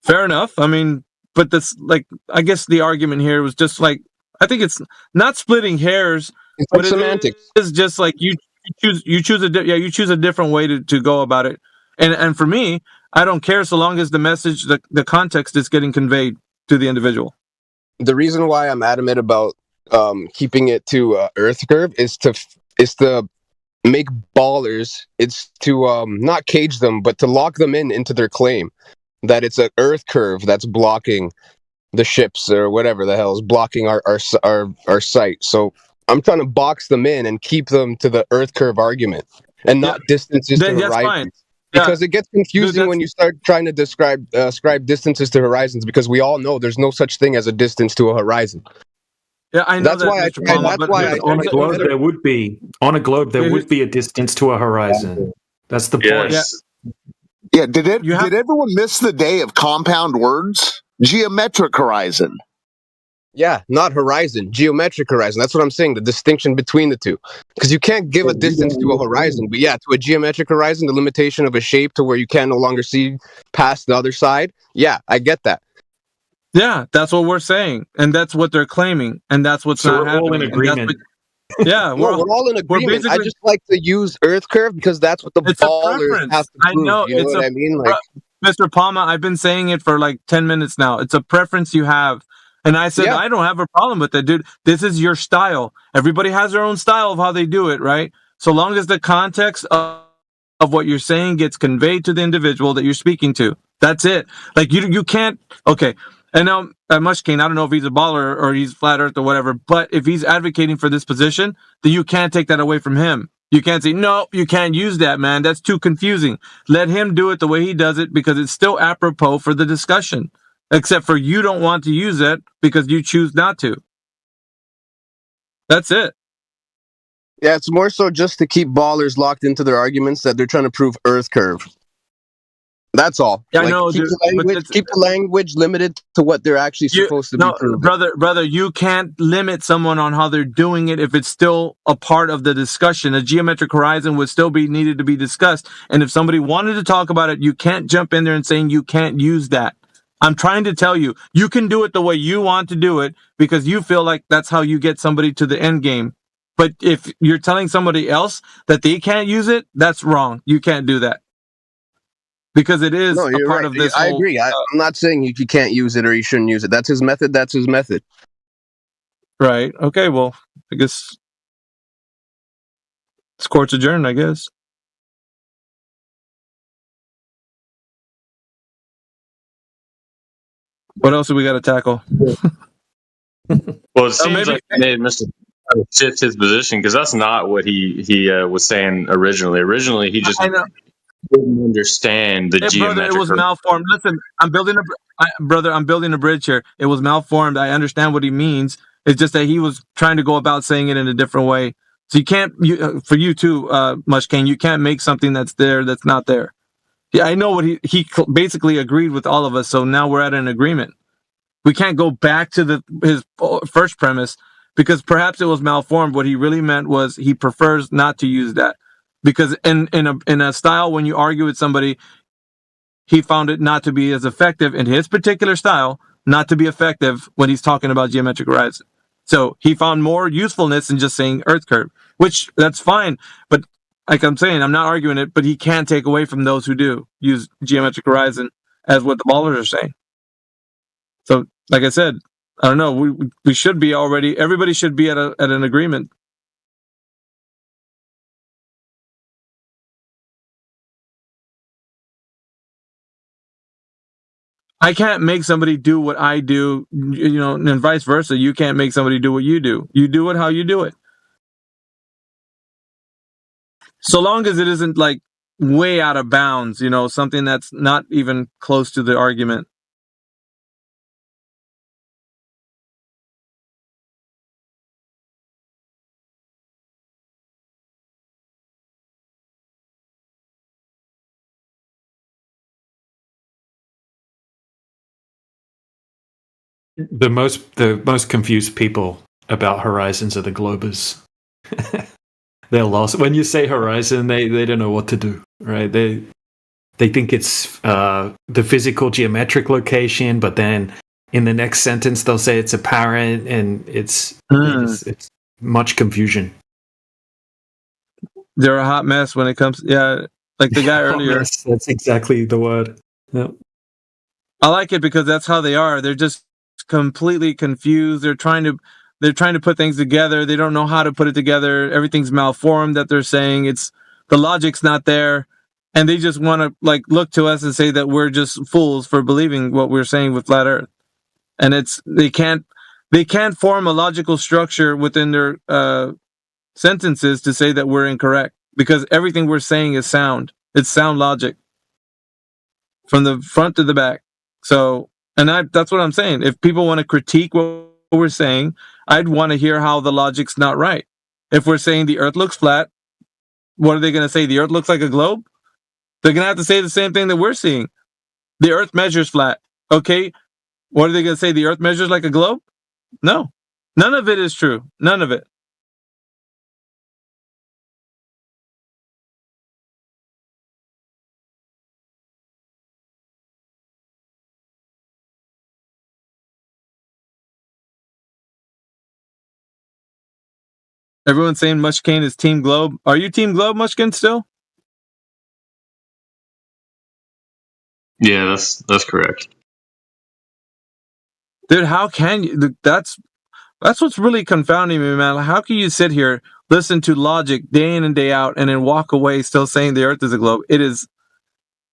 Fair enough. I mean, but that's like, I guess the argument here was just like, I think it's not splitting hairs, It's but like semantics. it is just like you choose a different way to go about it. And for me, I don't care so long as the message, the context is getting conveyed to the individual. The reason why I'm adamant about keeping it to Earth curve is to make ballers. It's to not cage them, but to lock them into their claim that it's an Earth curve that's blocking the ships or whatever the hell is blocking our sight. So I'm trying to box them in and keep them to the Earth curve argument and not distances to That's horizons. fine. Because it gets confusing when you start trying to describe distances to horizons, because we all know there's no such thing as a distance to a horizon. Yeah, I know That's that, why I Mr. tried. Palmer, That's but why I on a globe there would be a distance to a horizon. That's the point. Yes. Yeah, did everyone miss the day of compound words? Geometric horizon. Yeah, not horizon, geometric horizon. That's what I'm saying, the distinction between the two. Because you can't give a distance to a horizon, but yeah, to a geometric horizon, the limitation of a shape to where you can no longer see past the other side. Yeah, I get that. Yeah, that's what we're saying, and that's what they're claiming, and that's what's So not we're all happening. in agreement. Yeah, we're all in agreement. I just like to use Earth curve because that's what the ballers have to prove. I know, you know what I mean? Like, Mr. Palma, I've been saying it for like 10 minutes now. It's a preference you have. And I said, I don't have a problem with that, dude. This is your style. Everybody has their own style of how they do it, right? So long as the context of what you're saying gets conveyed to the individual that you're speaking to. That's it. Like, you can't, okay. And now, Mushkane, I don't know if he's a baller or he's flat earth or whatever, but if he's advocating for this position, then you can't take that away from him. You can't say, no, you can't use that, man. That's too confusing. Let him do it the way he does it because it's still apropos for the discussion. Except for you don't want to use it because you choose not to. That's it. yeah, it's more so just to keep ballers locked into their arguments that they're trying to prove Earth curve. That's all. Yeah, I know, keep dude, keep the language limited to what they're actually supposed to be proving. Brother, you can't limit someone on how they're doing it if it's still a part of the discussion. A geometric horizon would still be needed to be discussed. And if somebody wanted to talk about it, you can't jump in there and saying you can't use that. I'm trying to tell you, you can do it the way you want to do it because you feel like that's how you get somebody to the end game. But if you're telling somebody else that they can't use it, that's wrong. You can't do that. Because it is a part of this I whole... agree. I'm not saying you can't use it or you shouldn't use it. That's his method. That's his method. Right. Okay, well, I guess it's court's adjourned, I guess. What else do we got to tackle? Well, it seems like he made Mr. shift his position because that's not what he was saying originally. Originally, he just didn't understand the geometric. Brother, it was malformed. Listen, I'm building a bridge here. It was malformed. I understand what he means. It's just that he was trying to go about saying it in a different way. So you can't, for you too, Mushkane, you can't make something that's there that's not there. Yeah, I know what he basically agreed with all of us. So now we're at an agreement. We can't go back to his first premise because perhaps it was malformed. What he really meant was he prefers not to use that because in a style when you argue with somebody, he found it not to be as effective in his particular style, not to be effective when he's talking about geometric horizon. So he found more usefulness in just saying Earth curve, which that's fine. But like I'm saying, I'm not arguing it, but he can't take away from those who do use geometric horizon as what the ballers are saying. So, like I said, I don't know. We should be already. Everybody should be at an agreement. I can't make somebody do what I do, and vice versa. You can't make somebody do what you do. You do it how you do it. So long as it isn't like way out of bounds, something that's not even close to the argument. The most confused people about horizons are the globers. They're lost. When you say horizon, they don't know what to do, right? They think it's the physical geometric location, but then in the next sentence they'll say it's apparent, and it's much confusion. They're a hot mess when it comes. Yeah, like the guy earlier. Mess, that's exactly the word. Yep. I like it because that's how they are. They're just completely confused. They're trying to put things together. They don't know how to put it together. Everything's malformed that they're saying. It's the logic's not there, and they just want to like look to us and say that we're just fools for believing what we're saying with flat Earth. And they can't form a logical structure within their sentences to say that we're incorrect, because everything we're saying is sound. It's sound logic from the front to the back. So, and that's what I'm saying. If people want to critique what we're saying, I'd want to hear how the logic's not right. If we're saying the Earth looks flat, what are they going to say? The Earth looks like a globe? They're going to have to say the same thing that we're seeing. The Earth measures flat. Okay, what are they going to say? The Earth measures like a globe? No. None of it is true. None of it. Everyone's saying Mushkane is Team Globe. Are you Team Globe, Mushkane, still? Yeah, that's correct. Dude, how can you? That's what's really confounding me, man. How can you sit here, listen to logic day in and day out, and then walk away still saying the Earth is a globe? It is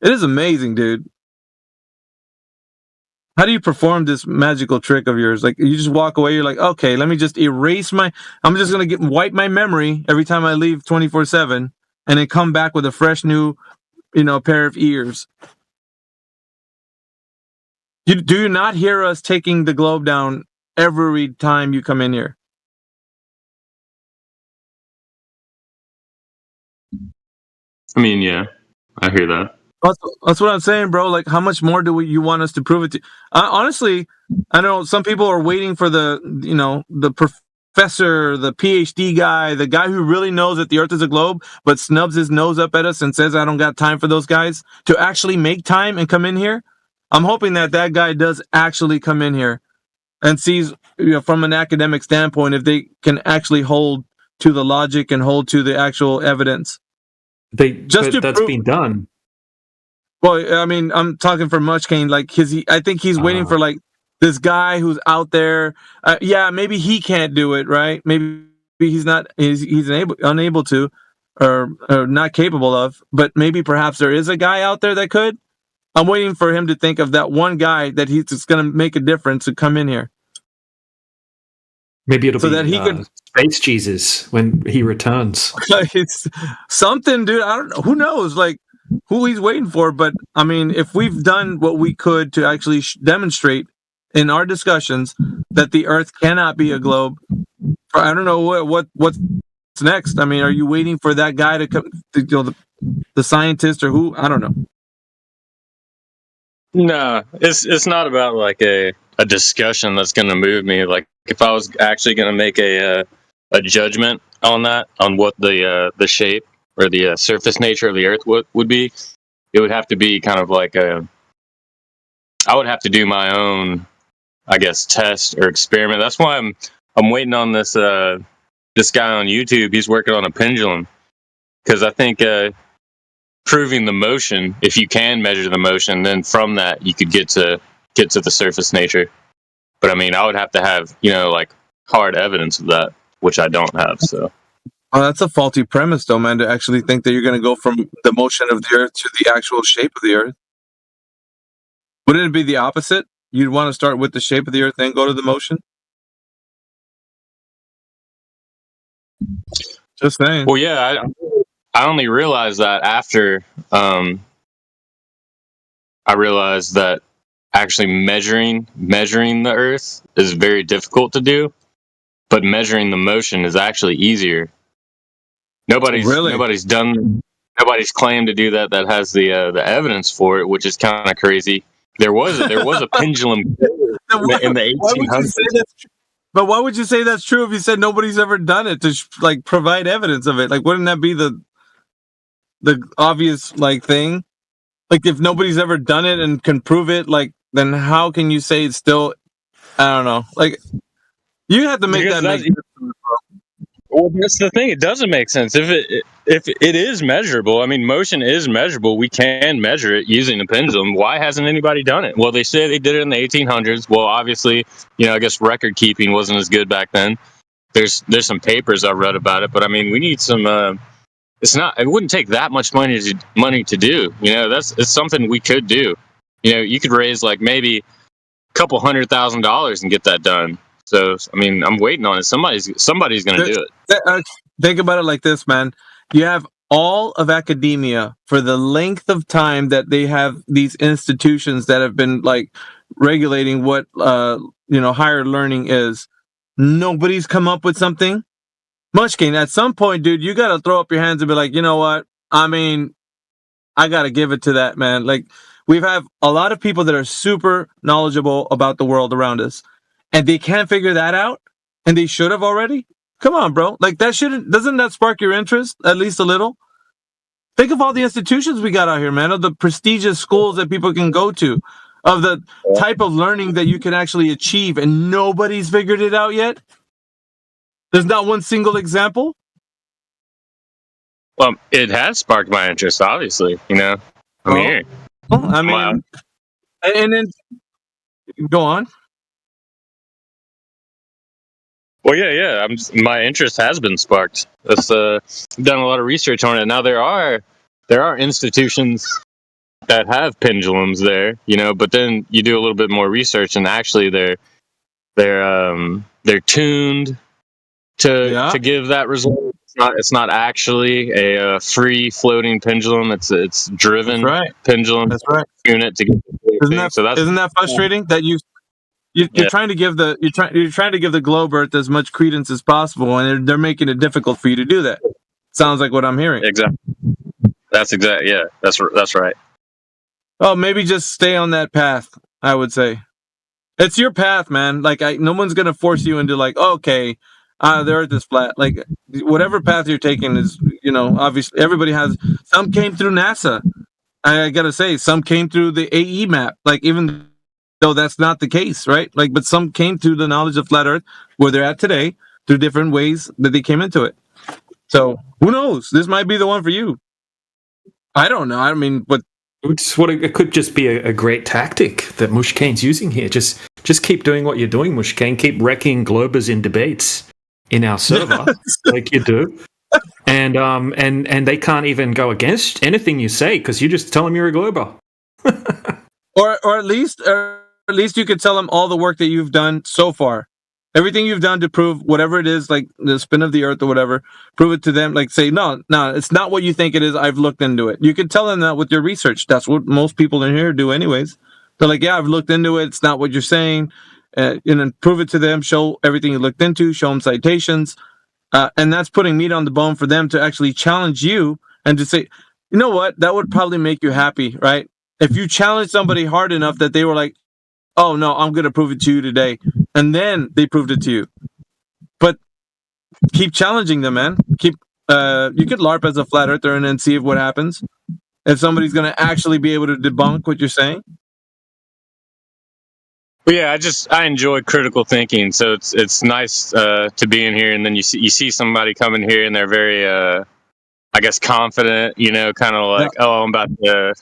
amazing, dude. How do you perform this magical trick of yours? Like, you just walk away, you're like, okay, let me just erase I'm just going to wipe my memory every time I leave 24/7, and then come back with a fresh new, pair of ears. Do you not hear us taking the globe down every time you come in here? I mean, yeah, I hear that. That's what I'm saying, bro. Like, how much more do you want us to prove it to? Honestly, I know some people are waiting for the professor, the PhD guy, the guy who really knows that the Earth is a globe, but snubs his nose up at us and says, I don't got time for those guys, to actually make time and come in here. I'm hoping that guy does actually come in here and sees, from an academic standpoint, if they can actually hold to the logic and hold to the actual evidence. That's been done. Well, I mean, I'm talking for Mushkane, like, I think he's waiting for, like, this guy who's out there. Yeah, maybe he can't do it, right? Maybe he's unable to, or not capable of, but maybe perhaps there is a guy out there that could. I'm waiting for him to think of that one guy that he's just going to make a difference to come in here. Maybe it'll so be that he could Space Jesus when he returns. It's something, dude. I don't know. Who knows? Like, who he's waiting for. But I mean, if we've done what we could to actually demonstrate in our discussions that the Earth cannot be a globe, I don't know what's next. I mean, are you waiting for that guy to come, the scientist or who? I don't know. No, it's not about like a discussion that's going to move me. Like, if I was actually going to make a judgment on that, on what the shape or the surface nature of the Earth would be, it would have to be kind of like I would have to do my own, I guess, test or experiment. That's why I'm waiting on this guy on YouTube. He's working on a pendulum, because I think proving the motion, if you can measure the motion, then from that you could get to the surface nature. But I mean, I would have to have like hard evidence of that, which I don't have. So. Oh, that's a faulty premise, though, man, to actually think that you're going to go from the motion of the Earth to the actual shape of the Earth. Wouldn't it be the opposite? You'd want to start with the shape of the Earth, then go to the motion? Just saying. Well, yeah, I only realized that after I realized that actually measuring the Earth is very difficult to do, but measuring the motion is actually easier. Nobody's claimed to do that has the evidence for it, which is kind of crazy. There was a pendulum in the 1800s. But why would you say that's true if you said nobody's ever done it to like provide evidence of it? Like, wouldn't that be the obvious like thing? Like, if nobody's ever done it and can prove it, like, then how can you say it's still? I don't know. Like, you have to make Because that that's- make. Well, that's the thing. It doesn't make sense if it is measurable. I mean, motion is measurable. We can measure it using a pendulum. Why hasn't anybody done it? Well, they say they did it in the 1800s. Well, obviously, I guess record keeping wasn't as good back then. There's some papers I've read about it, but I mean, we need some. It wouldn't take that much money to do. It's something we could do. You could raise like maybe a couple $100,000 and get that done. So, I mean, I'm waiting on it. Somebody's going to do it. Think about it like this, man. You have all of academia for the length of time that they have these institutions that have been like regulating what higher learning is. Nobody's come up with something. Mushkin, at some point, dude, you got to throw up your hands and be like, you know what? I mean, I got to give it to that, man. Like, we have a lot of people that are super knowledgeable about the world around us, and they can't figure that out, and they should have already. Come on, bro. Like, doesn't that spark your interest at least a little? Think of all the institutions we got out here, man, of the prestigious schools that people can go to, of the type of learning that you can actually achieve, and nobody's figured it out yet. There's not one single example. Well, it has sparked my interest, obviously. I'm here. Well, I mean, and then go on. Well, yeah. My interest has been sparked. I've done a lot of research on it. Now there are institutions that have pendulums there, but then you do a little bit more research, and actually they're tuned to give that result. It's not actually a free floating pendulum. It's driven pendulum. That's right. Unit to get the Isn't that frustrating that you're trying to give the globe Earth as much credence as possible, and they're making it difficult for you to do that. Sounds like what I'm hearing. Exactly. Yeah. That's right. Oh, maybe just stay on that path. I would say it's your path, man. Like, no one's gonna force you into like, okay, the Earth is flat. Like, whatever path you're taking is, obviously everybody has. Some came through NASA. I gotta say, some came through the AE map. Like, even though that's not the case, right? Like, but some came through the knowledge of flat Earth where they're at today through different ways that they came into it. So who knows? This might be the one for you. I don't know. I mean, but it could just be a great tactic that Mushkane's using here. Just keep doing what you're doing, Mushkane. Keep wrecking Globers in debates in our server, like you do. And they can't even go against anything you say because you just tell them you're a Glober. or at least you could tell them all the work that you've done so far. Everything you've done to prove whatever it is, like the spin of the Earth or whatever, prove it to them. Like, say, no, it's not what you think it is. I've looked into it. You could tell them that with your research. That's what most people in here do anyways. They're like, yeah, I've looked into it. It's not what you're saying. And then prove it to them. Show everything you looked into. Show them citations. And that's putting meat on the bone for them to actually challenge you and to say, you know what? That would probably make you happy, right? If you challenge somebody hard enough that they were like, oh, no, I'm going to prove it to you today. And then they proved it to you. But keep challenging them, man. You could LARP as a flat earther and then see what happens. If somebody's going to actually be able to debunk what you're saying. Well, yeah, I enjoy critical thinking. So it's nice to be in here, and then you see somebody come in here and they're very, I guess, confident, kind of like, oh, I'm about to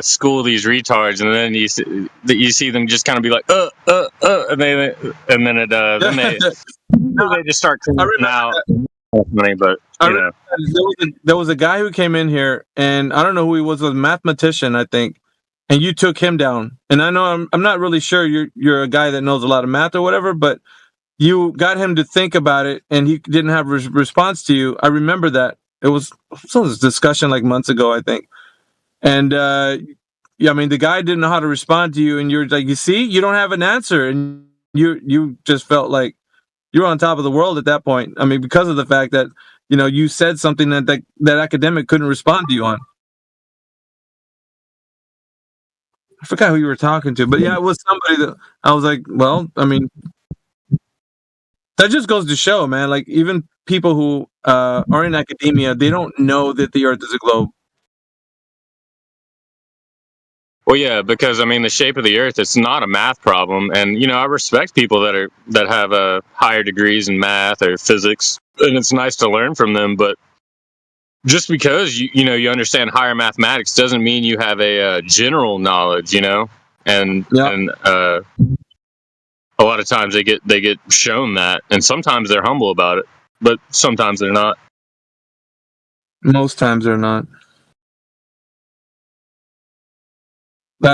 school these retards, and then you see them just kind of be like, and then they just start cleaning out. Money, but there was a guy who came in here, and I don't know who he was, a mathematician, I think, and you took him down. And I know I'm not really sure you're a guy that knows a lot of math or whatever, but you got him to think about it, and he didn't have a response to you. I remember that. It was some discussion like months ago, I think. And I mean, the guy didn't know how to respond to you, and you're like, you see, you don't have an answer, and you just felt like you were on top of the world at that point. I mean, because of the fact that you said something that academic couldn't respond to you on. I forgot who you were talking to, but yeah, it was somebody that I was like, well, I mean, That just goes to show, man. Like even people who are in academia, they don't know that the Earth is a globe. Well, yeah, because I mean, the shape of the Earth, it's not a math problem, and you know, I respect people that have higher degrees in math or physics, and it's nice to learn from them. But just because you know you understand higher mathematics doesn't mean you have a general knowledge, you know. And a lot of times they get shown that, and sometimes they're humble about it, but sometimes they're not. Most times they're not.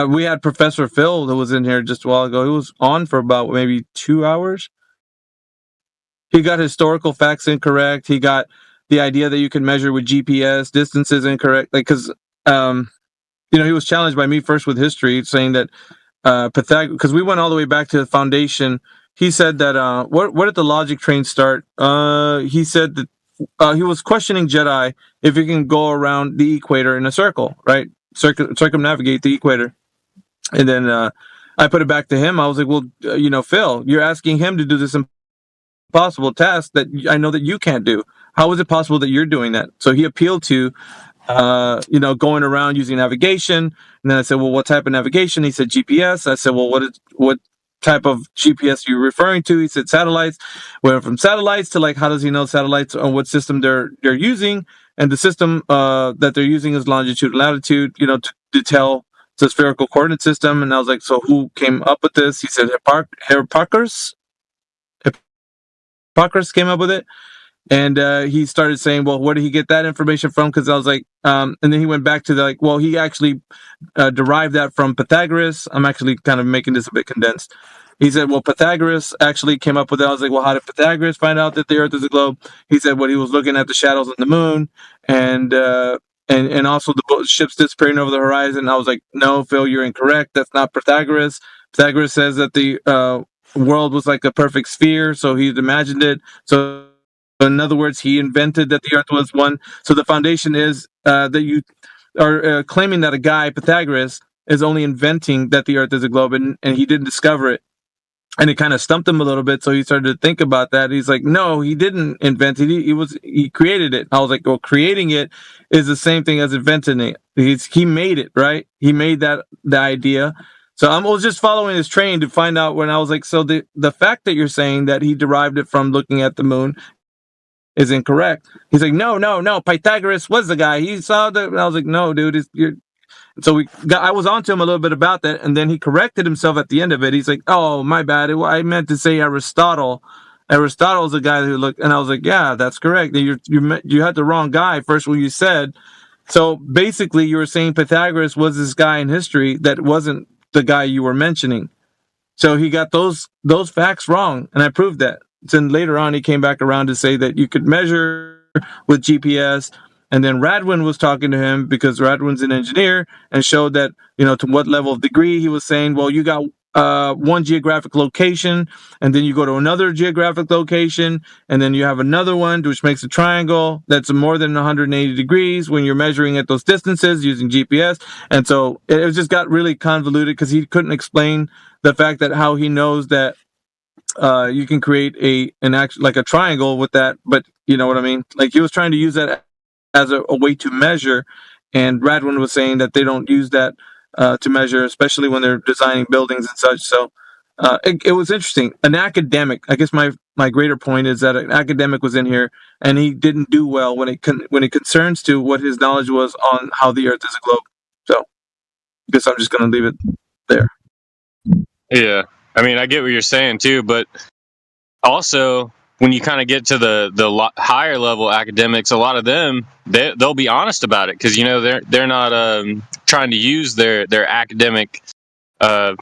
We had Professor Phil that was in here just a while ago. He was on for about maybe 2 hours. He got historical facts incorrect. He got the idea that you can measure with GPS distances incorrect. Like, because you know, he was challenged by me first with history, saying that Pythagoras, because we went all the way back to the foundation. He said that where did the logic train start? He said that he was questioning Jedi if you can go around the equator in a circle, right? Circumnavigate the equator. And then I put it back to him. I was like, well, you know, Phil, you're asking him to do this impossible task that I know that you can't do. How is it possible that you're doing that? So he appealed to, you know, going around using navigation. And then I said, well, what type of navigation? He said GPS. I said, well, what type of GPS are you referring to? He said satellites. We went from satellites to like, how does he know satellites or what system they're using? And the system that they're using is longitude, latitude, you know, to tell it's a spherical coordinate system. And I was like, so who came up with this? He said Hipparchus came up with it. And he started saying, well, where did he get that information from? Because I was like, and then he went back to the, like, well, he actually derived that from Pythagoras. I'm actually kind of making this a bit condensed. He said, well, Pythagoras actually came up with that. I was like, well, how did Pythagoras find out that the Earth is a globe? He said, well, he was looking at the shadows on the moon and also the ships disappearing over the horizon. I was like, no, Phil, you're incorrect. That's not Pythagoras. Pythagoras says that the world was like a perfect sphere, so he imagined it. So in other words, he invented that the Earth was one. So the foundation is that you are claiming that a guy, Pythagoras, is only inventing that the Earth is a globe, and he didn't discover it. And it kind of stumped him a little bit, so he started to think about that. He's like, no, he didn't invent it. He created it. I was like, well, creating it is the same thing as inventing it. He made it, right? He made the idea. So I was just following his train to find out when I was like, so the fact that you're saying that he derived it from looking at the moon is incorrect. He's like, no, Pythagoras was the guy. He saw the. I was like, no, dude, so I was on to him a little bit about that, and then he corrected himself at the end of it. He's like, oh, my bad. I meant to say Aristotle. Aristotle's the guy who looked, and I was like, yeah, that's correct. You had the wrong guy first when you said. So basically, you were saying Pythagoras was this guy in history that wasn't the guy you were mentioning. So he got those facts wrong, and I proved that. Then later on, he came back around to say that you could measure with GPS. And then Radwin was talking to him because Radwin's an engineer and showed that, you know, to what level of degree. He was saying, well, you got one geographic location, and then you go to another geographic location, and then you have another one, which makes a triangle that's more than 180 degrees when you're measuring at those distances using GPS. And so it just got really convoluted because he couldn't explain the fact that how he knows that you can create like a triangle with that, but you know what I mean? Like he was trying to use that as a way to measure, and Radwin was saying that they don't use that to measure, especially when they're designing buildings and such. So it was interesting. An academic, I guess my greater point is that an academic was in here and he didn't do well when it concerns to what his knowledge was on how the Earth is a globe. So I guess I'm just going to leave it there. Yeah, I mean, I get what you're saying too, but also when you kind of get to the higher level academics, a lot of them they'll be honest about it because you know they're not trying to use their academic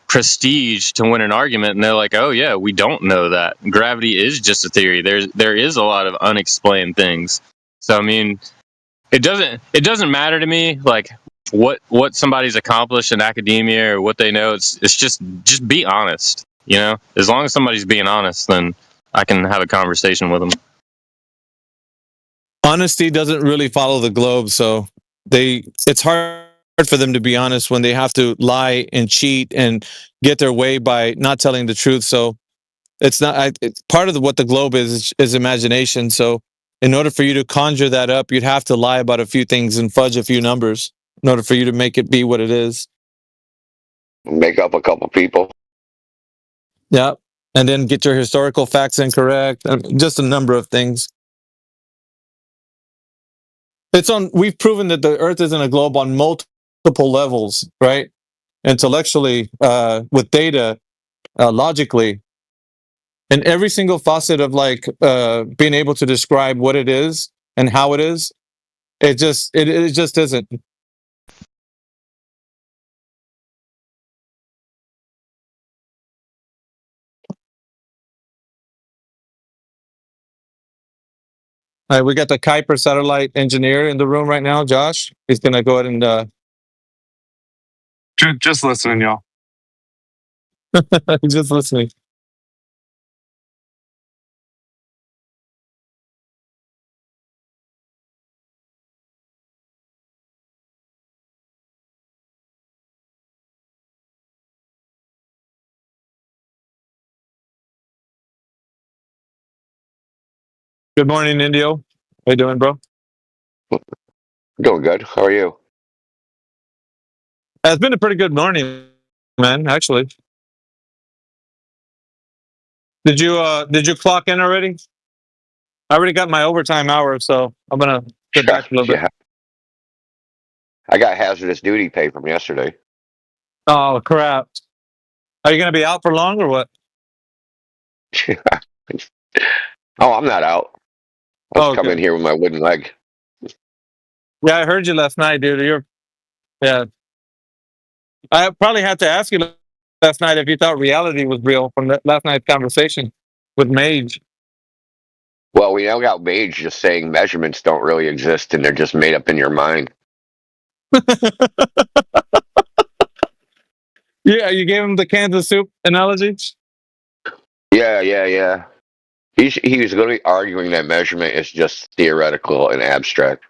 prestige to win an argument, and they're like, oh yeah, we don't know that gravity is just a theory. There is a lot of unexplained things. So I mean, it doesn't matter to me like what somebody's accomplished in academia or what they know. It's just be honest. You know, as long as somebody's being honest, then I can have a conversation with them. Honesty doesn't really follow the globe, so it's hard for them to be honest when they have to lie and cheat and get their way by not telling the truth. So It's not. It's part of what the globe is imagination. So, in order for you to conjure that up, you'd have to lie about a few things and fudge a few numbers in order for you to make it be what it is. Make up a couple people. Yeah, and then get your historical facts incorrect. Just a number of things. We've proven that the Earth isn't a globe on multiple levels, right? Intellectually, with data, logically, in every single facet of being able to describe what it is and how it is. It just isn't. All right, we got the Kuiper satellite engineer in the room right now, Josh. He's gonna go ahead and just listening, y'all. just listening. Good morning, Indio. How you doing, bro? Doing good. How are you? It's been a pretty good morning, man. Actually, did you clock in already? I already got my overtime hour, so I'm gonna get back a little bit. I got hazardous duty pay from yesterday. Oh crap! Are you gonna be out for long or what? Oh, I'm not out. I'll come in here with my wooden leg. Yeah, I heard you last night, dude. Yeah. I probably had to ask you last night if you thought reality was real from last night's conversation with Mage. Well, we now got Mage just saying measurements don't really exist and they're just made up in your mind. Yeah, you gave him the Kansas soup analogy? Yeah. He was literally arguing that measurement is just theoretical and abstract.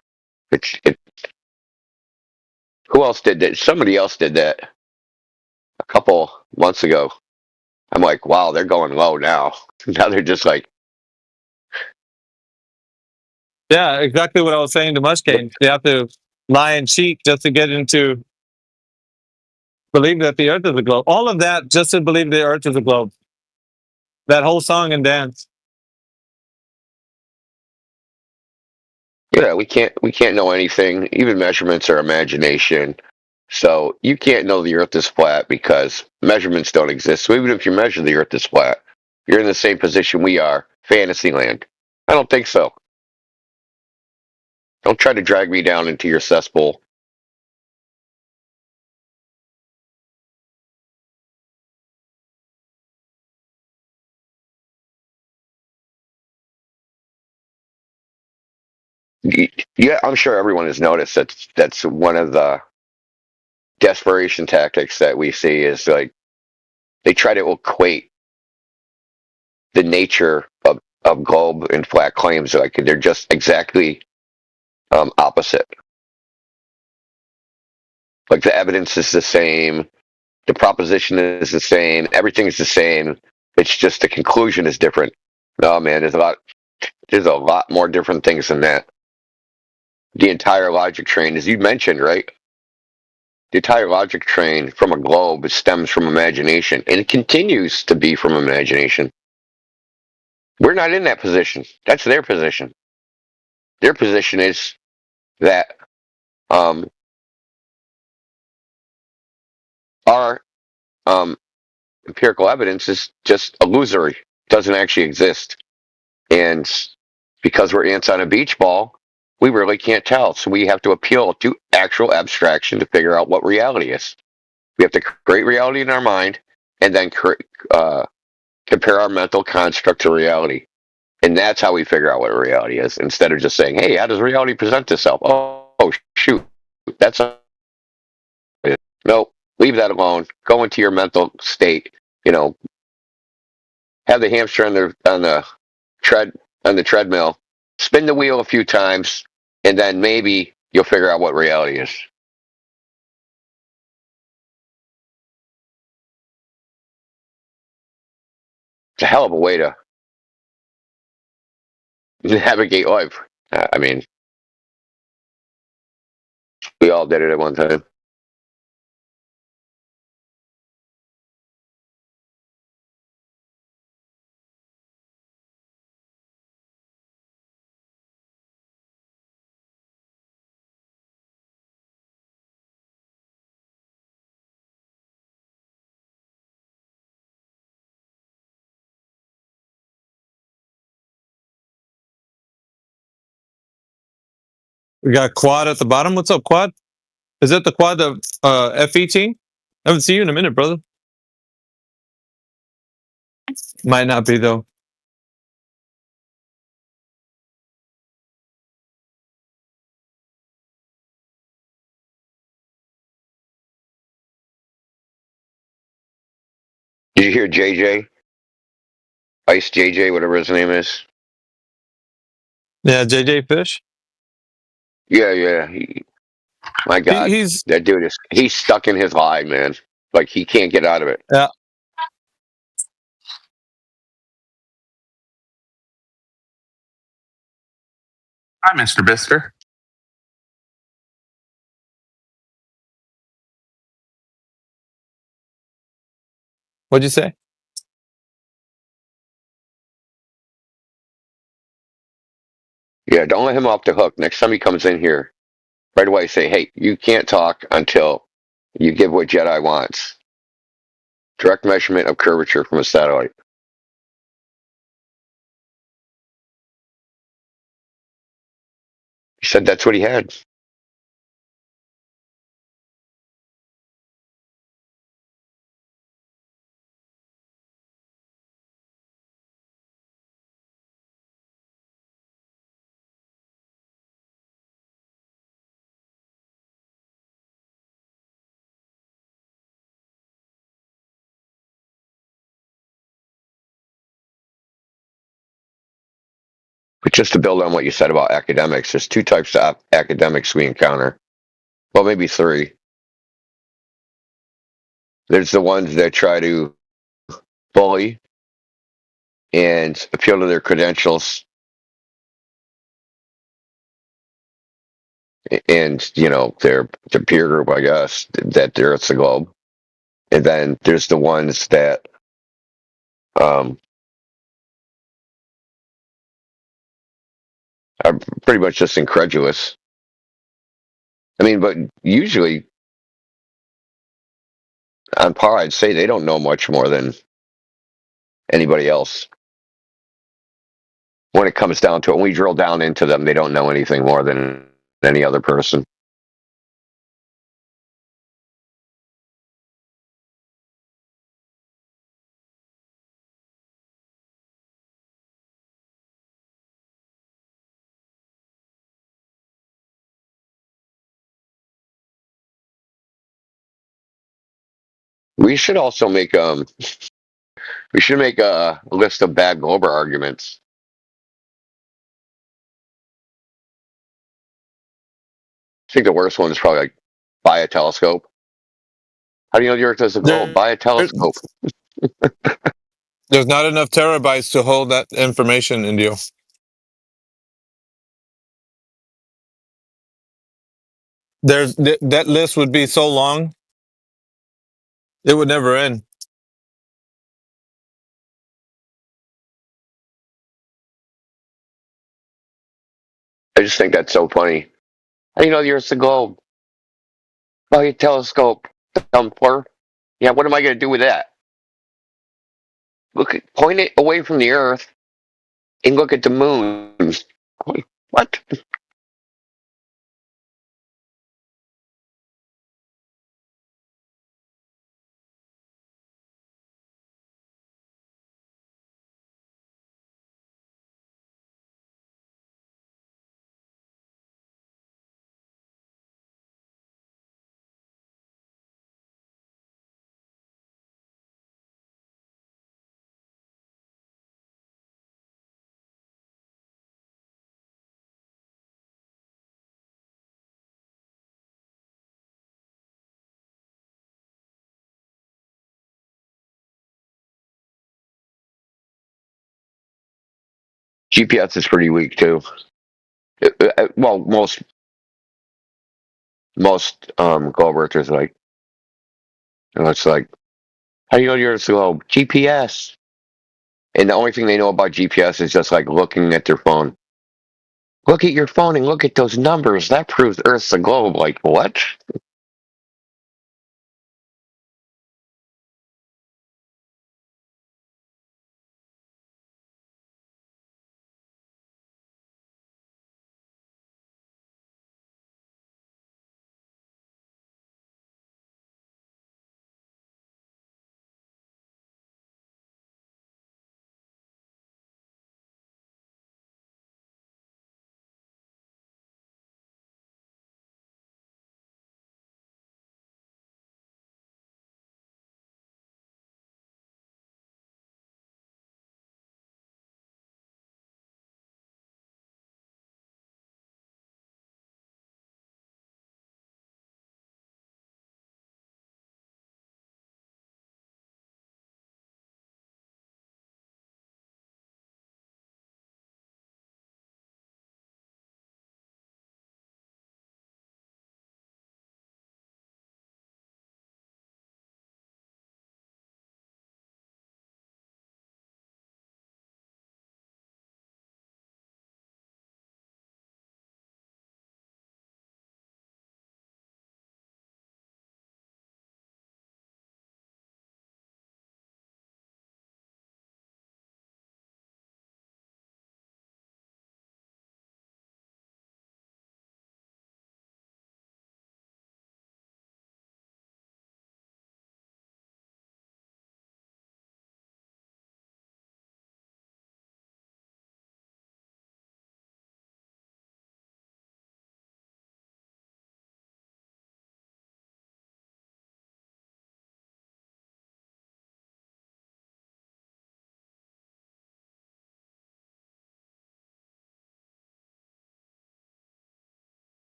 Who else did that? Somebody else did that a couple months ago. I'm like, wow, they're going low now. Now they're just like, Yeah, exactly what I was saying to Mushkane. You have to lie and cheat just to get into believe that the Earth is a globe. All of that just to believe the Earth is a globe. That whole song and dance. yeah, we can't know anything. Even measurements are imagination. So you can't know the Earth is flat because measurements don't exist. So even if you measure the Earth is flat, you're in the same position we are, Fantasyland. I don't think so. Don't try to drag me down into your cesspool. Yeah, I'm sure everyone has noticed that's one of the desperation tactics that we see is like they try to equate the nature of globe and flat claims like they're just exactly opposite. Like the evidence is the same, the proposition is the same, everything's the same. It's just the conclusion is different. No, man, there's a lot more different things than that. The entire logic train, as you mentioned, right? The entire logic train from a globe stems from imagination, and it continues to be from imagination. We're not in that position. That's their position. Their position is that our empirical evidence is just illusory, doesn't actually exist. And because we're ants on a beach ball, we really can't tell. So we have to appeal to actual abstraction to figure out what reality is. We have to create reality in our mind and then compare our mental construct to reality. And that's how we figure out what reality is, instead of just saying, hey, how does reality present itself? Oh shoot. That's no, leave that alone. Go into your mental state, have the hamster on the treadmill, spin the wheel a few times, and then maybe you'll figure out what reality is. It's a hell of a way to navigate life. I mean, we all did it at one time. We got Quad at the bottom. What's up, Quad? Is that the Quad of FE team? I haven't seen you in a minute, brother. Might not be though. Did you hear JJ? Ice JJ, whatever his name is. Yeah, JJ Fish. Yeah. My God, He's that dude he's stuck in his lie, man. Like he can't get out of it. yeah. Hi, Mr. Bister. What'd you say? Yeah, don't let him off the hook. Next time he comes in here, right away say, hey, you can't talk until you give what Jedi wants. Direct measurement of curvature from a satellite. He said that's what he had. But just to build on what you said about academics, there's two types of academics we encounter. Well, maybe three. There's the ones that try to bully and appeal to their credentials and, their peer group, I guess, that they're at the globe. And then there's the ones that are pretty much just incredulous. I mean, but usually on par, I'd say they don't know much more than anybody else. When it comes down to it, when we drill down into them, they don't know anything more than any other person. We should also make a list of bad Glober arguments. I think the worst one is probably like buy a telescope. How do you know the Earth is a globe? Buy a telescope. There's not enough terabytes to hold that information, Indio. That list would be so long, it would never end. I just think that's so funny. How do you know the Earth's a globe? Buy a telescope, dumpler. Yeah, what am I going to do with that? Point it away from the Earth and look at the moon. What? GPS is pretty weak too. Well, most globe earthers like, it's like, how do you know you're the globe? GPS. And the only thing they know about GPS is just like looking at their phone. Look at your phone and look at those numbers. That proves Earth's a globe. Like, what?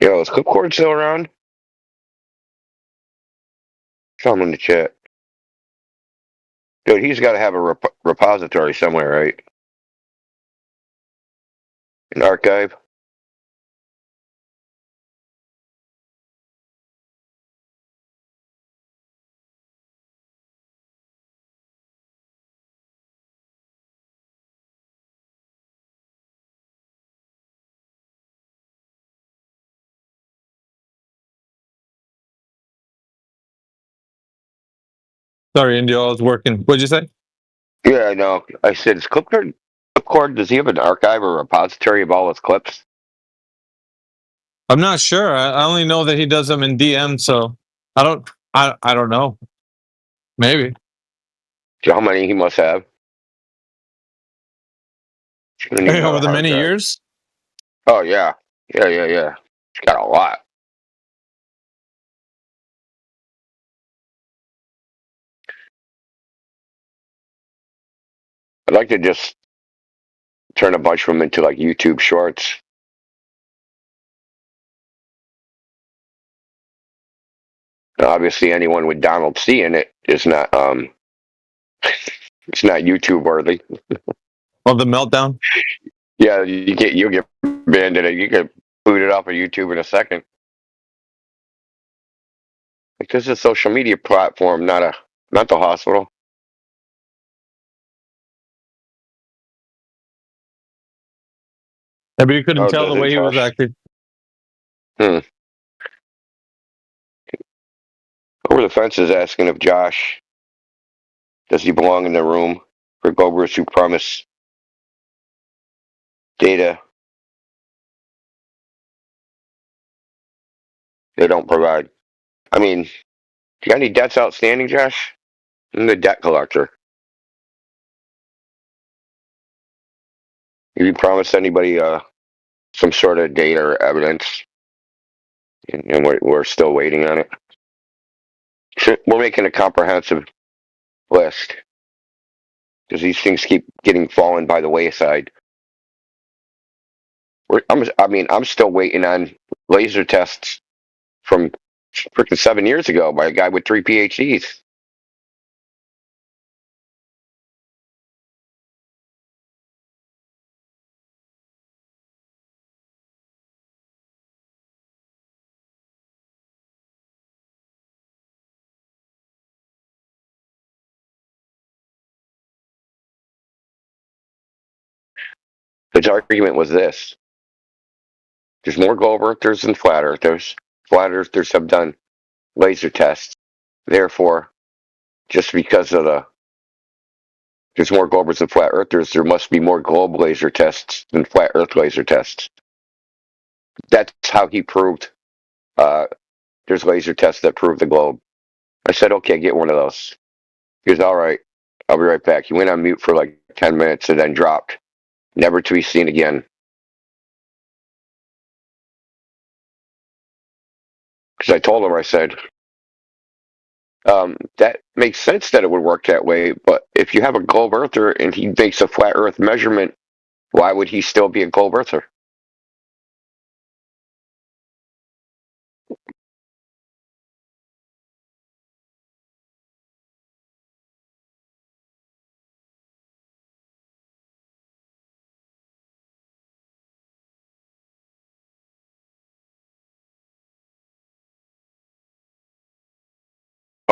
Yo, is Clipcord still around? Show him in the chat. Dude, he's got to have a repository somewhere, right? An archive. Sorry, India, I was working. What'd you say? Yeah, I know. I said, is Clipcord, does he have an archive or repository of all his clips? I'm not sure. I only know that he does them in DM, so I don't know. Maybe. Do you know how many he must have? Hey, over the many years? Oh, yeah. Yeah. He's got a lot. I'd like to just turn a bunch of them into like YouTube shorts. Now, obviously, anyone with Donald C in it is not it's not YouTube worthy. Oh, the meltdown. Yeah, you'll get banned in it. You get booted off of YouTube in a second. Like, this is a social media platform, not the hospital. Maybe you couldn't Oh, tell does the it, way he was Josh? acting. Over the fence is asking if Josh does he belong in the room for Goldberg who promised data they don't provide. I mean, you got any debts outstanding, Josh? I'm the debt collector. If you promised anybody some sort of data or evidence, and we're still waiting on it. We're making a comprehensive list because these things keep getting fallen by the wayside. I'm still waiting on laser tests from freaking 7 years ago by a guy with 3 PhDs. His argument was this: there's more globe earthers than flat earthers. Flat earthers have done laser tests. Therefore, just because of there's more globers than flat earthers, there must be more globe laser tests than flat earth laser tests. That's how he proved there's laser tests that prove the globe. I said, okay, get one of those. He goes, all right, I'll be right back. He went on mute for like 10 minutes and then dropped, never to be seen again. Because I told him, I said, that makes sense that it would work that way, but if you have a globe earther and he makes a flat earth measurement, why would he still be a globe earther?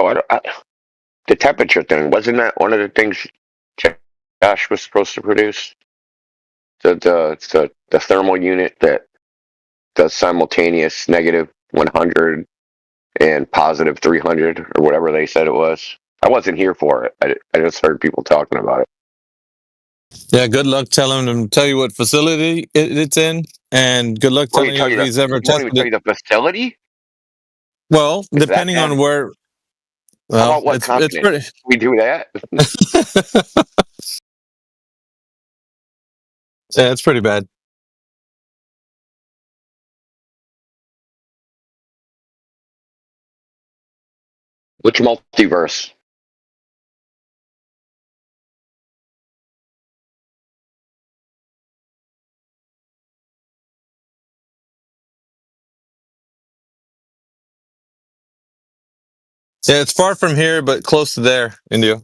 Oh, the temperature thing, wasn't that one of the things Josh was supposed to produce? The thermal unit that does simultaneous negative 100 and positive 300 or whatever they said it was. I wasn't here for it. I just heard people talking about it. Yeah, good luck telling him to tell you what facility it's in, and good luck telling you if he's ever He won't even tested tell it. you the facility? Well, Is that depending bad? on where. How Well, about what it's continent? pretty. We do that? Yeah, it's pretty bad. Which multiverse? Yeah, it's far from here, but close to there, India.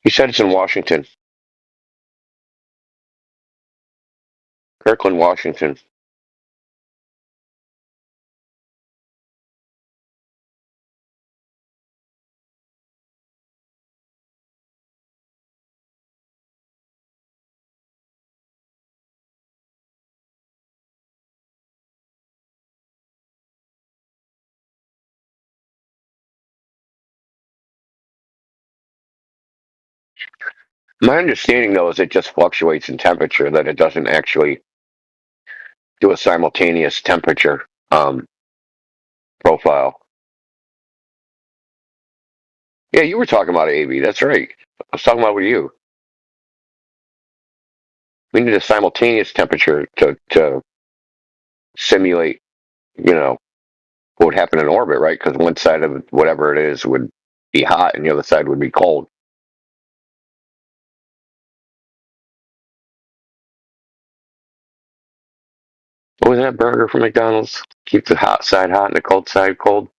He said it's in Washington. Kirkland, Washington. My understanding, though, is it just fluctuates in temperature, that it doesn't actually do a simultaneous temperature profile. Yeah, you were talking about AB. That's right. I was talking about with you. We need a simultaneous temperature to simulate, what would happen in orbit, right? Because one side of whatever it is would be hot and the other side would be cold. What was that burger from McDonald's? Keep the hot side hot and the cold side cold.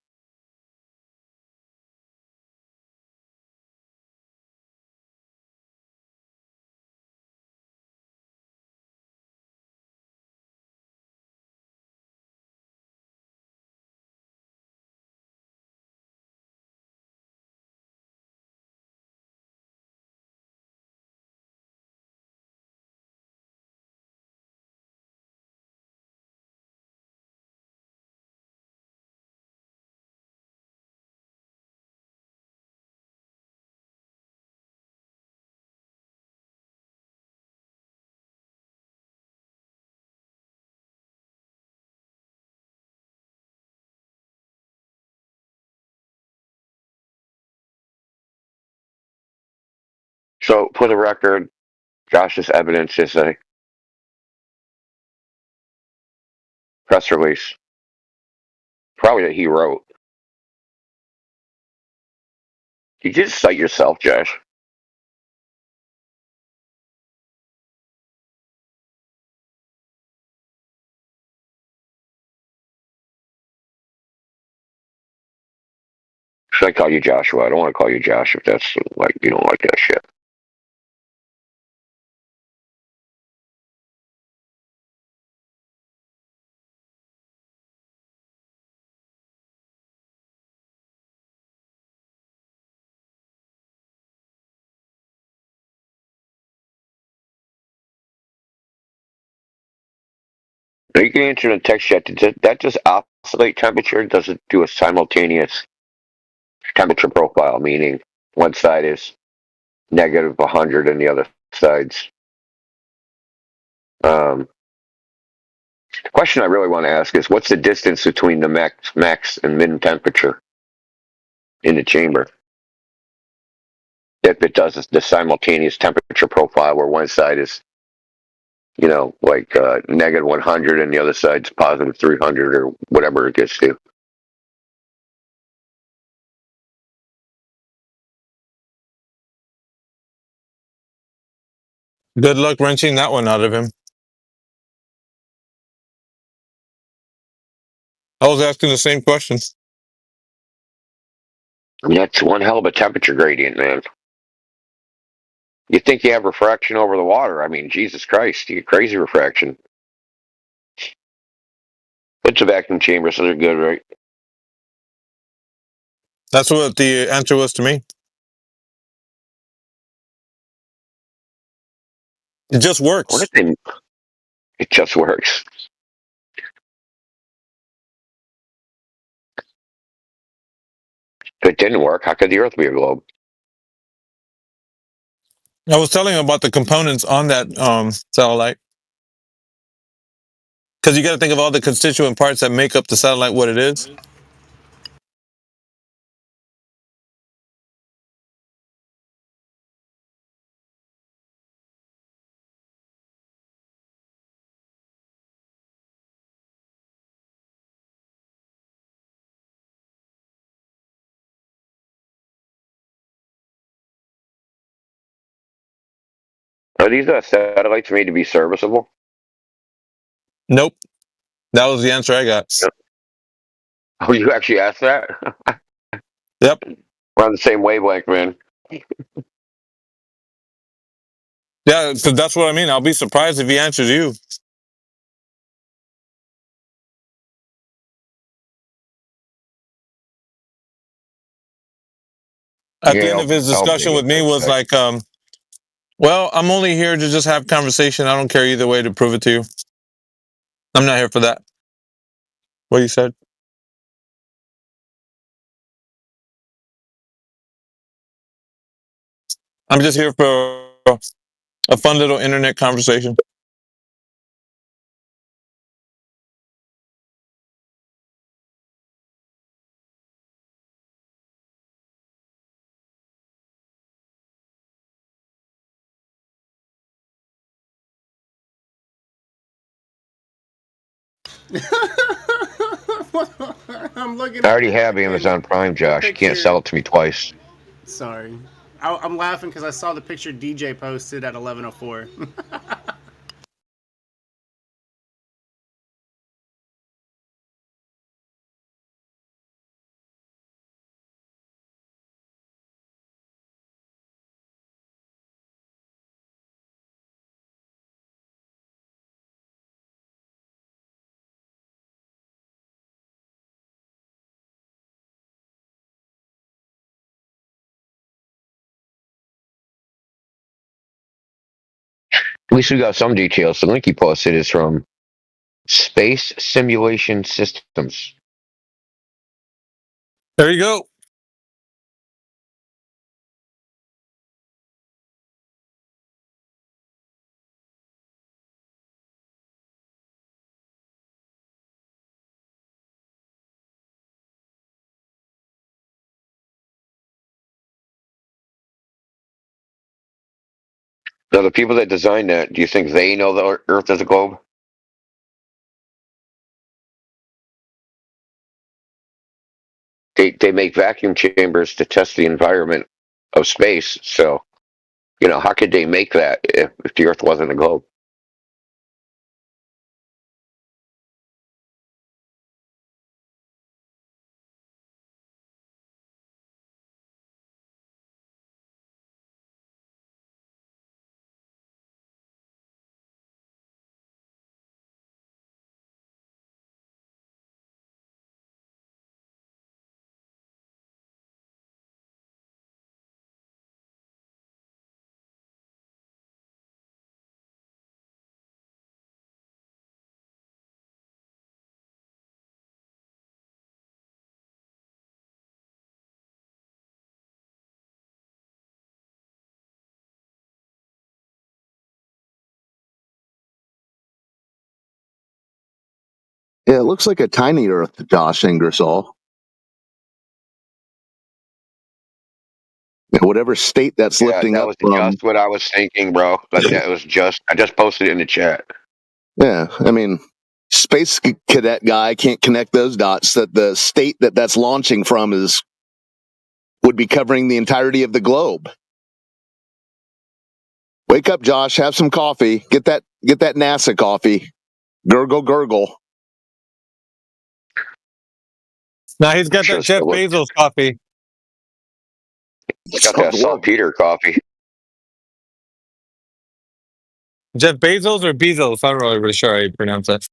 So, for the record, Josh's evidence is a press release, probably that he wrote. Did you just cite yourself, Josh? Should I call you Joshua? I don't want to call you Josh if that's like you don't like that shit. Now you can answer in the text chat. Does that just oscillate temperature? Does it do a simultaneous temperature profile, meaning one side is negative 100 and the other side's the question I really want to ask is what's the distance between the max and min temperature in the chamber? If it does the simultaneous temperature profile where one side is, like negative 100 and the other side's positive 300 or whatever it gets to. Good luck wrenching that one out of him. I was asking the same question. I mean, that's one hell of a temperature gradient, man. You think you have refraction over the water. I mean, Jesus Christ, you get crazy refraction. It's a vacuum chamber, so they're good, right? That's what the answer was to me. It just works. It just works. If it didn't work, how could the Earth be a globe? I was telling him about the components on that satellite. Because you got to think of all the constituent parts that make up the satellite what it is. Are these satellites made to be serviceable? Nope. That was the answer I got. Oh, you actually asked that? Yep. We're on the same wavelength, man. Yeah, because that's what I mean. I'll be surprised if he answers you. At the end of his discussion with me was like, well, I'm only here to just have conversation. I don't care either way to prove it to you. I'm not here for that. What you said? I'm just here for a fun little internet conversation. I'm looking. I already have Amazon Prime, Josh. You can't sell it to me twice. Sorry. I'm laughing because I saw the picture DJ posted at 11:04. At least we got some details. The link he posted is from Space Simulation Systems. There you go. Now, the people that designed that, do you think they know the Earth is a globe? They make vacuum chambers to test the environment of space. So, how could they make that if the Earth wasn't a globe? Yeah, it looks like a tiny Earth, Josh Ingersoll. Whatever state that's lifting that up was from. just what I was thinking, bro. That was just. I just posted it in the chat. Yeah, I mean, space cadet guy can't connect those dots. That the state that's launching from would be covering the entirety of the globe. Wake up, Josh. Have some coffee. Get that NASA coffee. Gurgle, gurgle. Now he's got that Jeff Bezos coffee. He's got that saltpeter coffee. Jeff Bezos or Bezos? I'm not really sure how you pronounce it.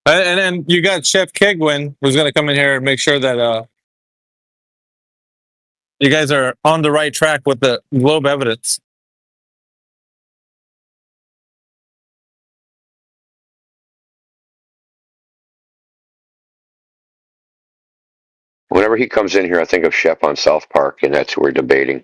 And then you got Chef Kegwin, who's going to come in here and make sure that you guys are on the right track with the globe evidence. Whenever he comes in here, I think of Shep on South Park, and that's who we're debating.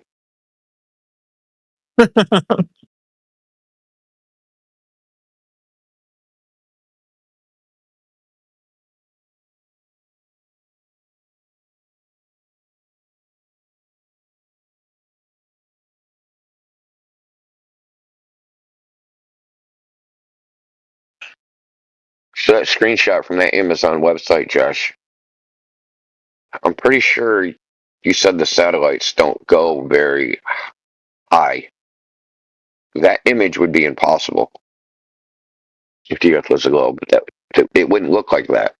So that screenshot from that Amazon website, Josh, I'm pretty sure you said the satellites don't go very high. that image would be impossible if the Earth was a globe. It wouldn't look like that.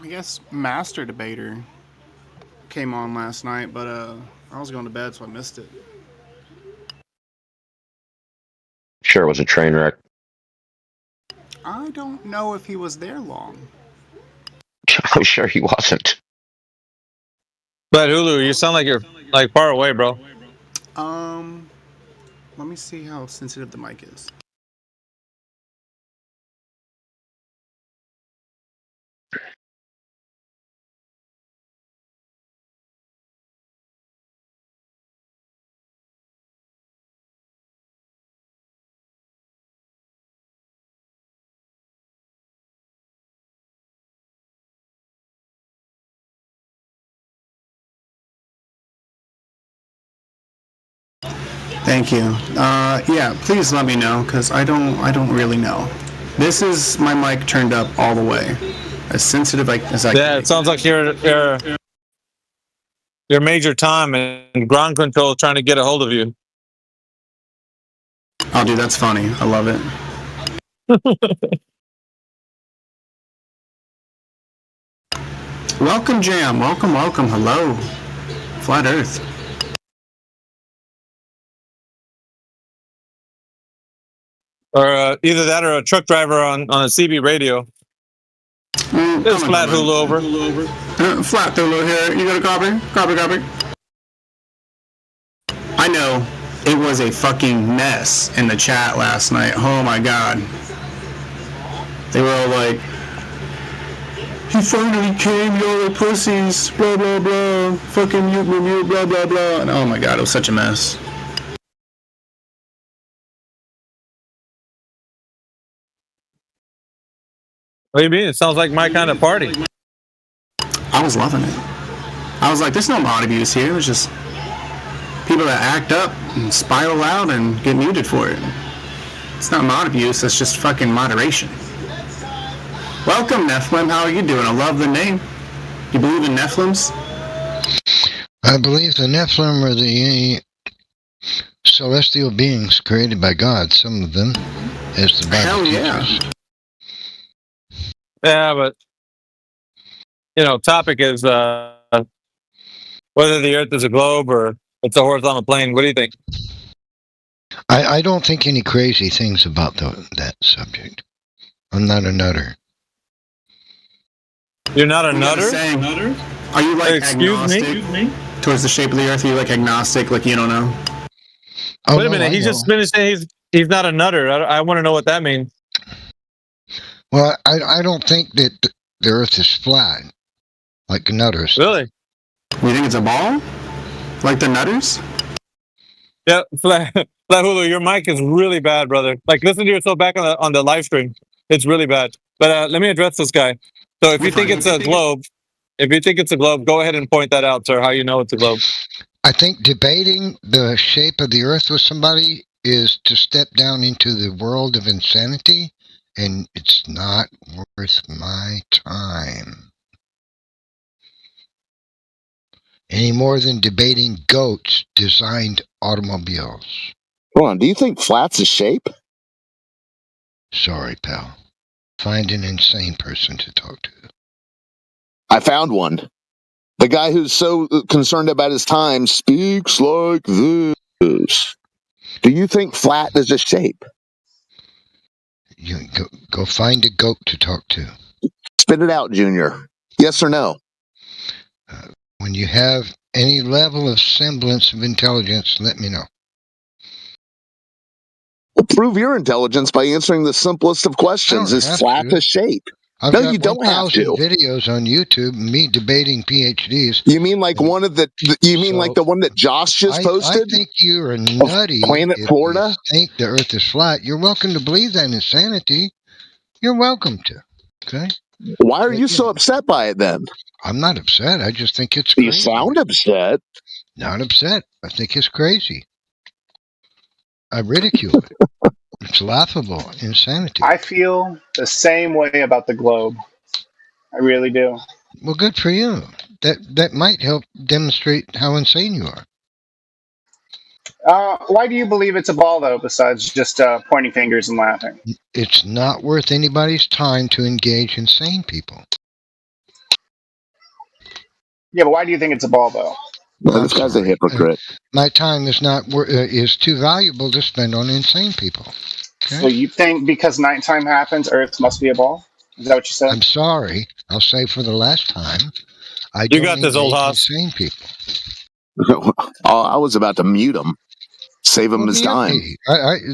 I guess Master Debater came on last night, but I was going to bed, so I missed it. Sure, it was a train wreck. I don't know if he was there long. I'm sure he wasn't. But Hulu, you sound like you're like far away, bro. Let me see how sensitive the mic is. Thank you. Yeah, please let me know, because I don't really know. This is my mic turned up all the way, as sensitive as I can. Yeah, it sounds like you're Major Tom and ground control trying to get a hold of you. Oh, dude, that's funny. I love it. Welcome, Jam. Welcome. Hello. Flat Earth. Or either that or a truck driver on a CB radio. There's Flat Hulu over. Flat Hulu here. You got a copy? Copy. I know. It was a fucking mess in the chat last night. Oh my god. They were all like, he finally came, y'all are pussies, blah blah blah, fucking mute, blah blah blah. And oh my god, it was such a mess. What do you mean? It sounds like my kind of party. I was loving it. I was like, there's no mod abuse here. There's just people that act up and spiral out and get muted for it. It's not mod abuse, it's just fucking moderation. Welcome, Nephilim. How are you doing? I love the name. You believe in Nephilims? I believe the Nephilim are the celestial beings created by God, some of them, as the Bible Hell yeah. teaches. Yeah, but topic is whether the Earth is a globe or it's a horizontal plane. What do you think? I don't think any crazy things about that subject. I'm not a nutter. You're not a nutter? Are you like Excuse agnostic me? towards the shape of the Earth? Are you like agnostic, like you don't know? Oh, Wait a minute. I He know. just finished saying he's not a nutter. I want to know what that means. Well, I don't think that the Earth is flat, like nutters. Really? You think it's a ball? Like the Nutters? Yeah, Flat Hulu, your mic is really bad, brother. Like, listen to yourself back on the live stream. It's really bad. But let me address this guy. So if you think it's a globe, go ahead and point that out, sir. How you know it's a globe? I think debating the shape of the Earth with somebody is to step down into the world of insanity, and it's not worth my time. Any more than debating goats designed automobiles. Hold on, do you think flat's a shape? Sorry, pal. Find an insane person to talk to. I found one. The guy who's so concerned about his time speaks like this. Do you think flat is a shape? You go find a goat to talk to. Spit it out, Junior. Yes or no? When you have any level of semblance of intelligence, let me know. Well, prove your intelligence by answering the simplest of questions. Is flat a shape? I've No, got you don't have 1,000 to. videos on YouTube, me debating PhDs. You mean like one of the? You mean like the one that Josh just I posted? think you are nutty. Planet if Florida? You think the Earth is flat. You're welcome to believe that insanity. You're welcome to. Okay. Why are you so upset by it then? I'm not upset. I just think it's You crazy. sound upset. Not upset. I think it's crazy. I ridicule it. It's laughable. Insanity. I feel the same way about the globe. I really do. Well, good for you. That might help demonstrate how insane you are. Why do you believe it's a ball, though, besides just pointing fingers and laughing? It's not worth anybody's time to engage insane people. Yeah, but why do you think it's a ball, though? Well, this guy's a hypocrite. My time is not is too valuable to spend on insane people. Okay? So you think because nighttime happens, Earth must be a ball? Is that what you said? I'm sorry. I'll say for the last time. I You got this, old hoss. insane people. I was about to mute him. Save him his time.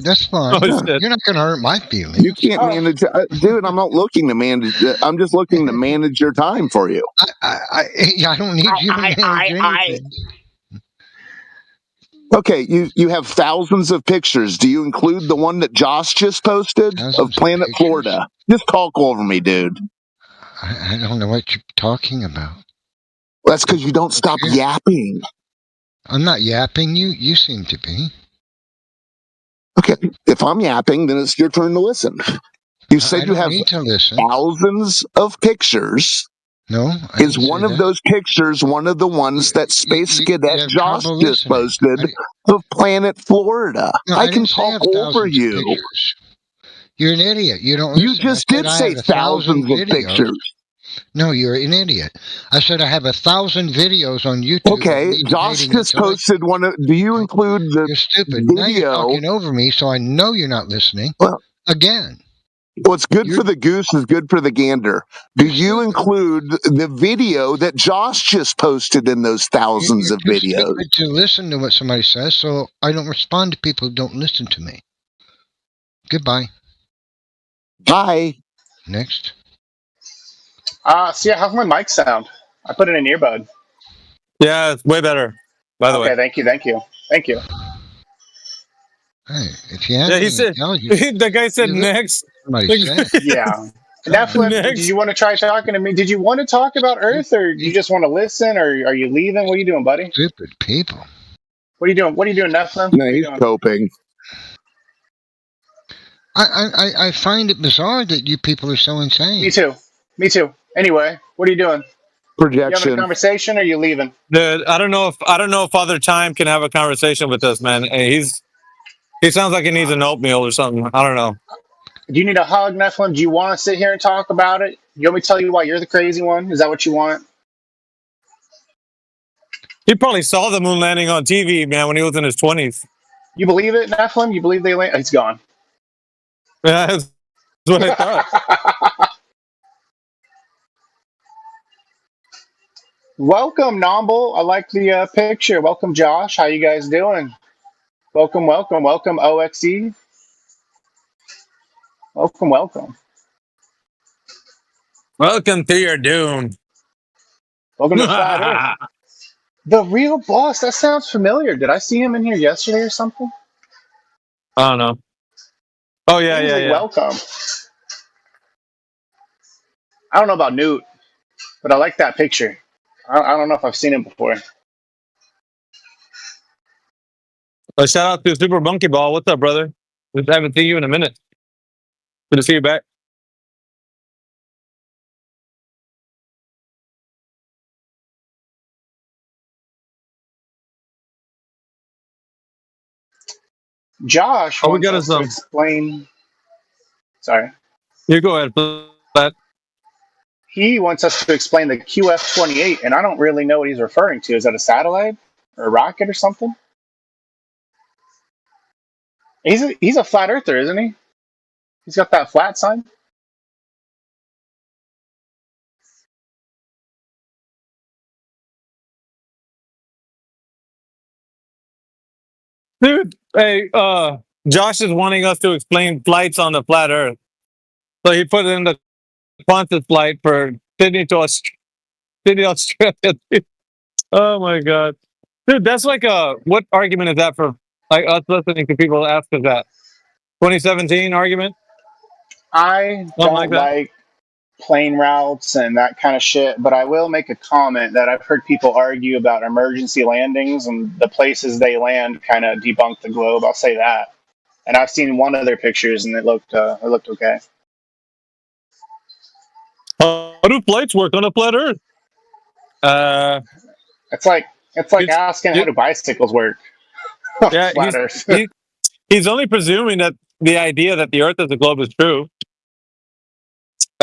That's fine. Oh, shit. You're not going to hurt my feelings. You can't manage, dude. I'm not looking to manage. I'm just looking to manage your time for you. I don't need you to manage anything. Okay, you have thousands of pictures. Do you include the one that Josh just posted of Planet Florida? Just talk over me, dude. I don't know what you're talking about. That's because you don't stop yapping. I'm not yapping. You seem to be. Okay, if I'm yapping, then it's your turn to listen. You said you have thousands of pictures. No, is one of those pictures one of the ones that Space Cadet Josh just posted of Planet Florida? No, I I can didn't say talk have over thousands of you. pictures. You're an idiot. You don't. You listen. just I said did I say have 1,000 thousands of videos. pictures. No, you're an idiot. I said I have 1,000 videos on YouTube. Okay, Josh just posted one. Do you include the You're stupid. video? Now you're talking over me, so I know you're not listening. Well, again. What's good for the goose is good for the gander. Do you include the video that Josh just posted in those thousands of You're too videos? stupid to listen to what somebody says, so I don't respond to people who don't listen to me. Goodbye. Bye. Next. So yeah, how's my mic sound? I put in an earbud. Yeah, it's way better. By the way. Okay, thank you. Hey, if you have Yeah, any he said. intelligence, The guy said next. somebody said. Yeah. Nephilim, did you want to try talking to me? Did you want to talk about Earth, or do you just want to listen, or are you leaving? What are you doing, buddy? Stupid people. What are you doing? What are you doing, Nephilim? No, he's coping. I find it bizarre that you people are so insane. Me too. Anyway, what are you doing? You having Projection. a conversation, or are you leaving? Dude, I don't know if Father Time can have a conversation with us, man. He sounds like he needs an oatmeal or something. I don't know. Do you need a hug, Nephilim? Do you want to sit here and talk about it? You want me to tell you why you're the crazy one? Is that what you want? He probably saw the moon landing on TV, man, when he was in his 20s. You believe it, Nephilim? You believe they land? It's gone. Yeah, that's what I thought. Welcome, Nomble. I like the picture. Welcome, Josh. How you guys doing? Welcome, OXE. Welcome. Welcome to your doom. Welcome to Flat Earth. The real boss. That sounds familiar. Did I see him in here yesterday or something? I don't know. Oh, yeah, Ainsley, yeah. Welcome. I don't know about Newt, but I like that picture. I don't know if I've seen him before. Shout out to Super Monkey Ball. What's up, brother? Just haven't seen you in a minute. Good to see you back. Josh we wants got us his, to explain. Sorry. You go ahead, Flat. He wants us to explain the QF-28, and I don't really know what he's referring to. Is that a satellite or a rocket or something? He's a flat earther, isn't he? He's got that flat sign. Dude, hey, Josh is wanting us to explain flights on the flat Earth. So he put in the Qantas flight for Sydney to Sydney, Australia. Oh my god, dude, that's like what argument is that for? Like us listening to people ask us that 2017 argument? I Something don't like that. like plane routes and that kind of shit, but I will make a comment that I've heard people argue about emergency landings and the places they land kind of debunk the globe. I'll say that. And I've seen one of their pictures and it looked okay. How do flights work on a flat Earth? It's like asking how do bicycles work. Yeah, Flat Earth. he's only presuming that the idea that the Earth is a globe is true.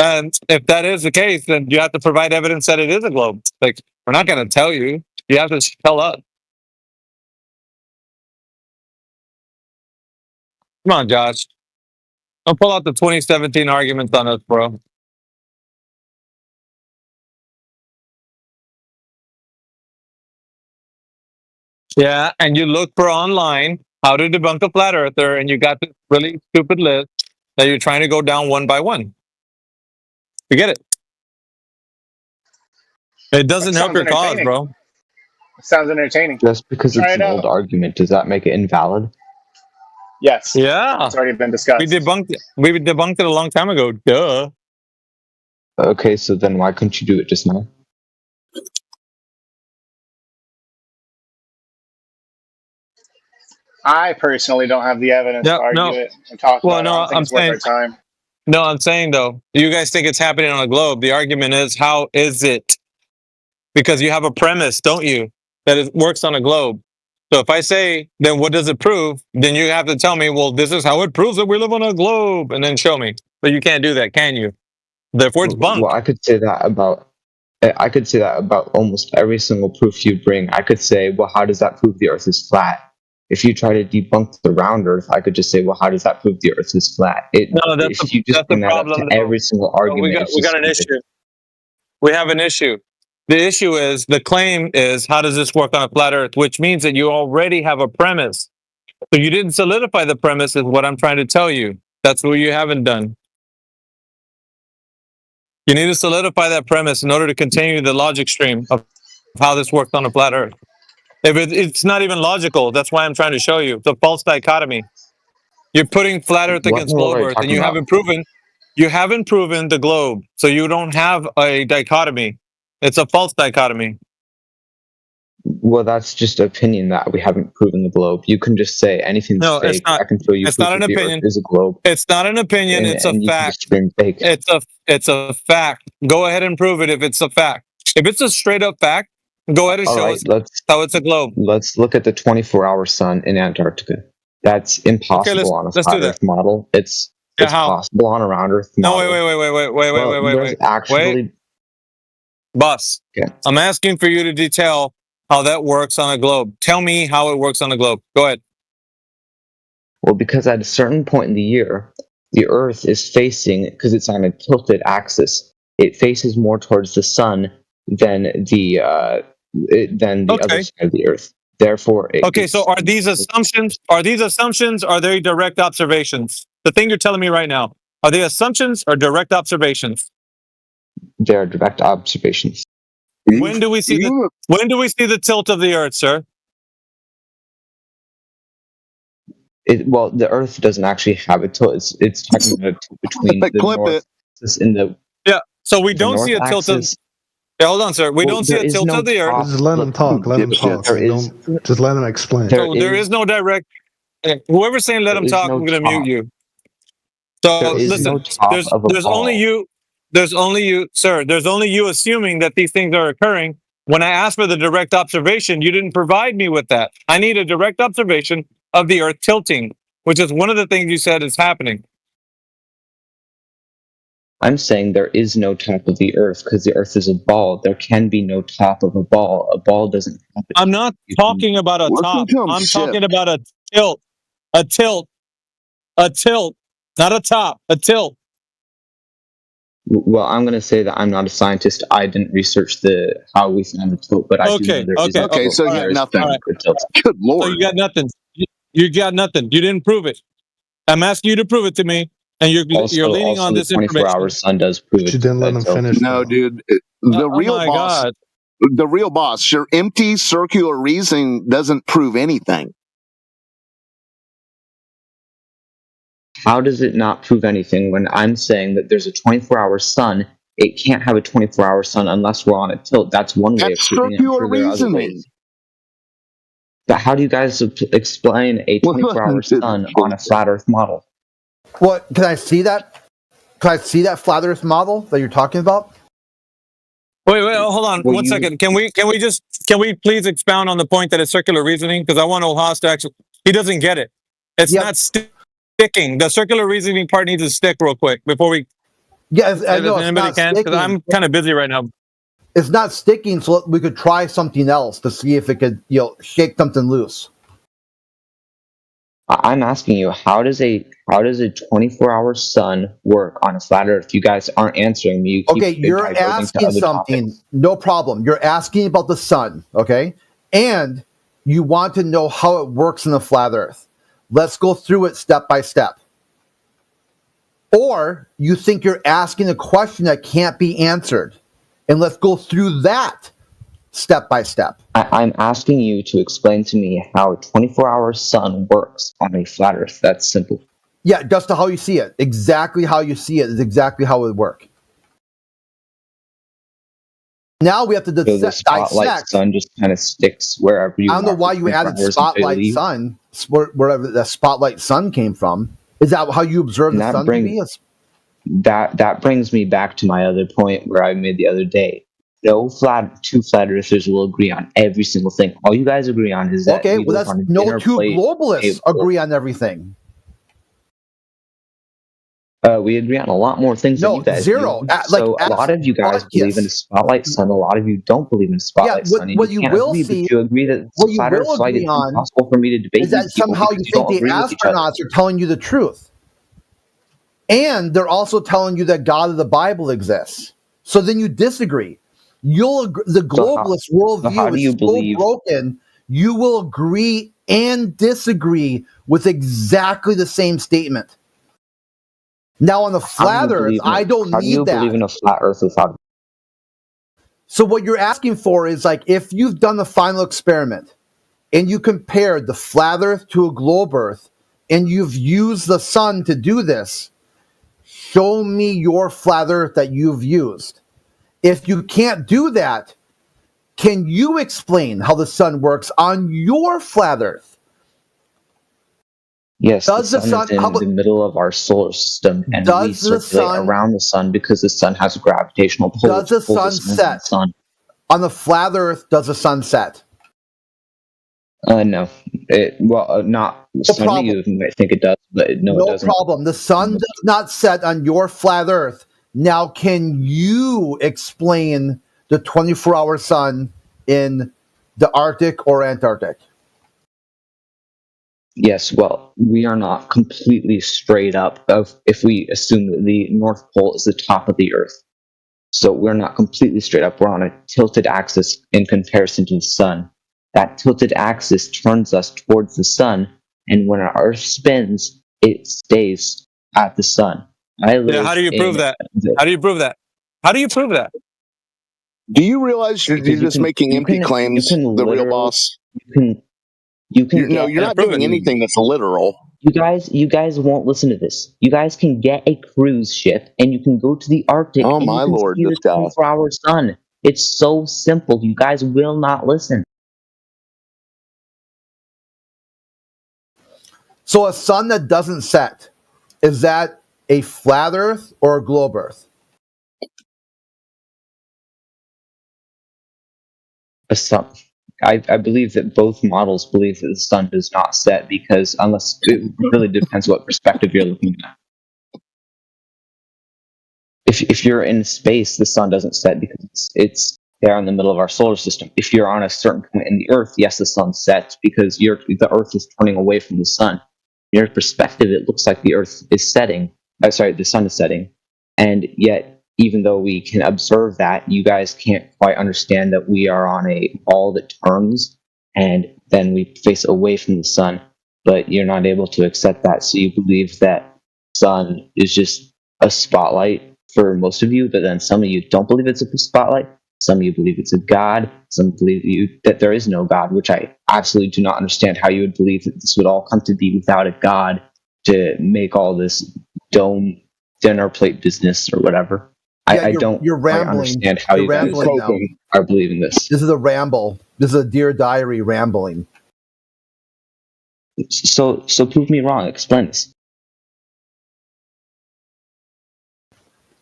And if that is the case, then you have to provide evidence that it is a globe. Like, we're not going to tell you. You have to tell us. Come on, Josh. Don't pull out the 2017 arguments on us, bro. Yeah, and you look for online how to debunk a flat earther, and you got this really stupid list that you're trying to go down one by one. Forget it. It doesn't help your cause, bro. Sounds entertaining. Just because Try it's it an out. old argument, does that make it invalid? Yes. Yeah. It's already been discussed. We debunked it a long time ago. Duh. Okay, so then why couldn't you do it just now? I personally don't have the evidence to argue it and talk about it. I don't think it's worth our time. No, I'm saying though, you guys think it's happening on a globe. The argument is, how is it? Because you have a premise, don't you, that it works on a globe. So if I say, then what does it prove? Then you have to tell me, well, this is how it proves that we live on a globe, and then show me. But you can't do that, can you? Therefore, it's bunk. Well, I could say that about almost every single proof you bring. I could say, well, how does that prove the Earth is flat? If you try to debunk the round Earth, I could just say, well, how does that prove the Earth is flat? If you just bring that up to every single argument, We got an issue. We have an issue. The issue is, the claim is, how does this work on a flat Earth? Which means that you already have a premise. So you didn't solidify the premise, is what I'm trying to tell you. That's what you haven't done. You need to solidify that premise in order to continue the logic stream of how this works on a flat Earth. If it's not even logical, that's why I'm trying to show you. It's a false dichotomy. You're putting flat Earth against globe Earth, and you haven't proven the globe. So you don't have a dichotomy. It's a false dichotomy. Well, that's just opinion that we haven't proven the globe. You can just say anything's No, fake. it's not. I can show you It's proof not an that the opinion. Earth is a globe. It's not an opinion. It's a and you can fact. just scream fake. It's a fact. Go ahead and prove it if it's a fact. If it's a straight up fact, go ahead and show us how it's a globe. Let's look at the 24-hour sun in Antarctica. That's impossible on a let's do flat that. Earth model. It's how? possible on a round Earth No, model. wait. Actually, Boss, okay. I'm asking for you to detail how that works on a globe. Tell me how it works on a globe. Go ahead. Well, because at a certain point in the year, the Earth is facing, because it's on a tilted axis, it faces more towards the sun than the other side of the Earth. Therefore, So are these assumptions? Are they direct observations? The thing you're telling me right now, are they assumptions or direct observations? They are direct observations. When do we see the tilt of the Earth, sir? Well, the Earth doesn't actually have a tilt. It's talking about a tilt between the north axis and the So we don't see a tilt of. Yeah, hold on, sir. We don't see a tilt of the Earth. Just let him talk. Let him talk. Just let him explain. So there is no direct. Whoever's saying let him talk, I'm going to mute you. So listen, there's only you. There's only you, sir. There's only you assuming that these things are occurring. When I asked for the direct observation, you didn't provide me with that. I need a direct observation of the Earth tilting, which is one of the things you said is happening. I'm saying there is no top of the Earth because the Earth is a ball. There can be no top of a ball. A ball doesn't have a I'm not talking about a top. I'm talking about a tilt. A tilt. A tilt. Not a top. A tilt. Well, I'm going to say that I'm not a scientist. I didn't research how we found the tilt, but I do know there is a tilt. So you got nothing. Good lord. So you got nothing. You got nothing. You didn't prove it. I'm asking you to prove it to me, and you're leaning on the this 24-hour information. sun does prove it. She didn't let him finish. No, though. dude. The real my boss. God. The real boss. Your empty circular reasoning doesn't prove anything. How does it not prove anything when I'm saying that there's a 24-hour sun? It can't have a 24-hour sun unless we're on a tilt. That's one way of That's proving it. I'm circular sure there are other reasoning. ways. But how do you guys explain a 24-hour sun on a flat Earth model? What? Can I see that? Can I see that flat Earth model that you're talking about? Wait, hold on one second. Can we please expound on the point that it's circular reasoning? Because I want Olhas to actually, he doesn't get it. It's not sticking. The circular reasoning part needs to stick real quick before we. Yeah, I know anybody can, because I'm kind of busy right now. It's not sticking, so we could try something else to see if it could, shake something loose. I'm asking you, how does a 24-hour sun work on a flat Earth? You guys aren't answering me. You're asking something. Topics. No problem. You're asking about the sun, okay? And you want to know how it works in the flat Earth. Let's go through it step by step. Or you think you're asking a question that can't be answered. And let's go through that step by step. I'm asking you to explain to me how a 24-hour sun works on a flat Earth. That's simple. Yeah, just how you see it. Exactly how you see it is exactly how it would work. Now we have to So the spotlight dissect. sun just kind of sticks wherever you. I don't know why you added spotlight sun, wherever the spotlight sun came from. Is that how you observe the sun to be? That brings me back to my other point where I made the other day. No two flat earthers will agree on every single thing. All you guys agree on is that no two globalists agree on everything. We agree on a lot more things than you guys zero. do. So a lot of you guys believe in a spotlight sun. A lot of you don't believe in a spotlight sun. What you will see, you agree that what you flat will Earth flight agree is on impossible for me to debate is that these people somehow you because think don't the agree with each other. astronauts are telling you the truth. And they're also telling you that God of the Bible exists. So then you disagree. The globalist worldview is so broken, you will agree and disagree with exactly the same statement. Now on the flat Earth, I don't need that. How do you believe in a flat Earth without? So what you're asking for is like if you've done the final experiment and you compared the flat Earth to a globe Earth and you've used the sun to do this, show me your flat Earth that you've used. If you can't do that, can you explain how the sun works on your flat Earth? Yes, the sun is in the middle of our solar system, and we circulate around the sun because the sun has a gravitational pull. Does the sun set? On the flat Earth, does the sun set? No. Not some of you might think it does, but it doesn't. No problem. The sun does not set on your flat Earth. Now, can you explain the 24-hour sun in the Arctic or Antarctic? Yes, well, we are not completely straight up if we assume that the North Pole is the top of the Earth. So we're not completely straight up. We're on a tilted axis in comparison to the sun. That tilted axis turns us towards the sun, and when our Earth spins, it stays at the sun. How do you prove that? How do you prove that? How do you prove that? Do you realize you're just making empty claims, the real boss? You're not doing anything that's literal. You guys won't listen to this. You guys can get a cruise ship and you can go to the Arctic and you can see the 24-hour sun. It's so simple. You guys will not listen. So a sun that doesn't set, is that a flat Earth or a globe Earth? A sun. I believe that both models believe that the sun does not set because unless it really depends what perspective you're looking at. If you're in space, the sun doesn't set because it's there in the middle of our solar system. If you're on a certain point in the Earth, yes, the sun sets because the Earth is turning away from the sun. In your perspective, it looks like the Earth is setting. The sun is setting, and yet. Even though we can observe that, you guys can't quite understand that we are on a ball that turns and then we face away from the sun. but you're not able to accept that. So you believe that sun is just a spotlight for most of you, but then some of you don't believe it's a spotlight. Some of you believe it's a god. Some believe that there is no god, which I absolutely do not understand how you would believe that this would all come to be without a god to make all this dome dinner plate business or whatever. I don't You're rambling. understand how You're you guys rambling now. are believing this. This is a ramble. This is a Dear Diary rambling. So prove me wrong. Explain this.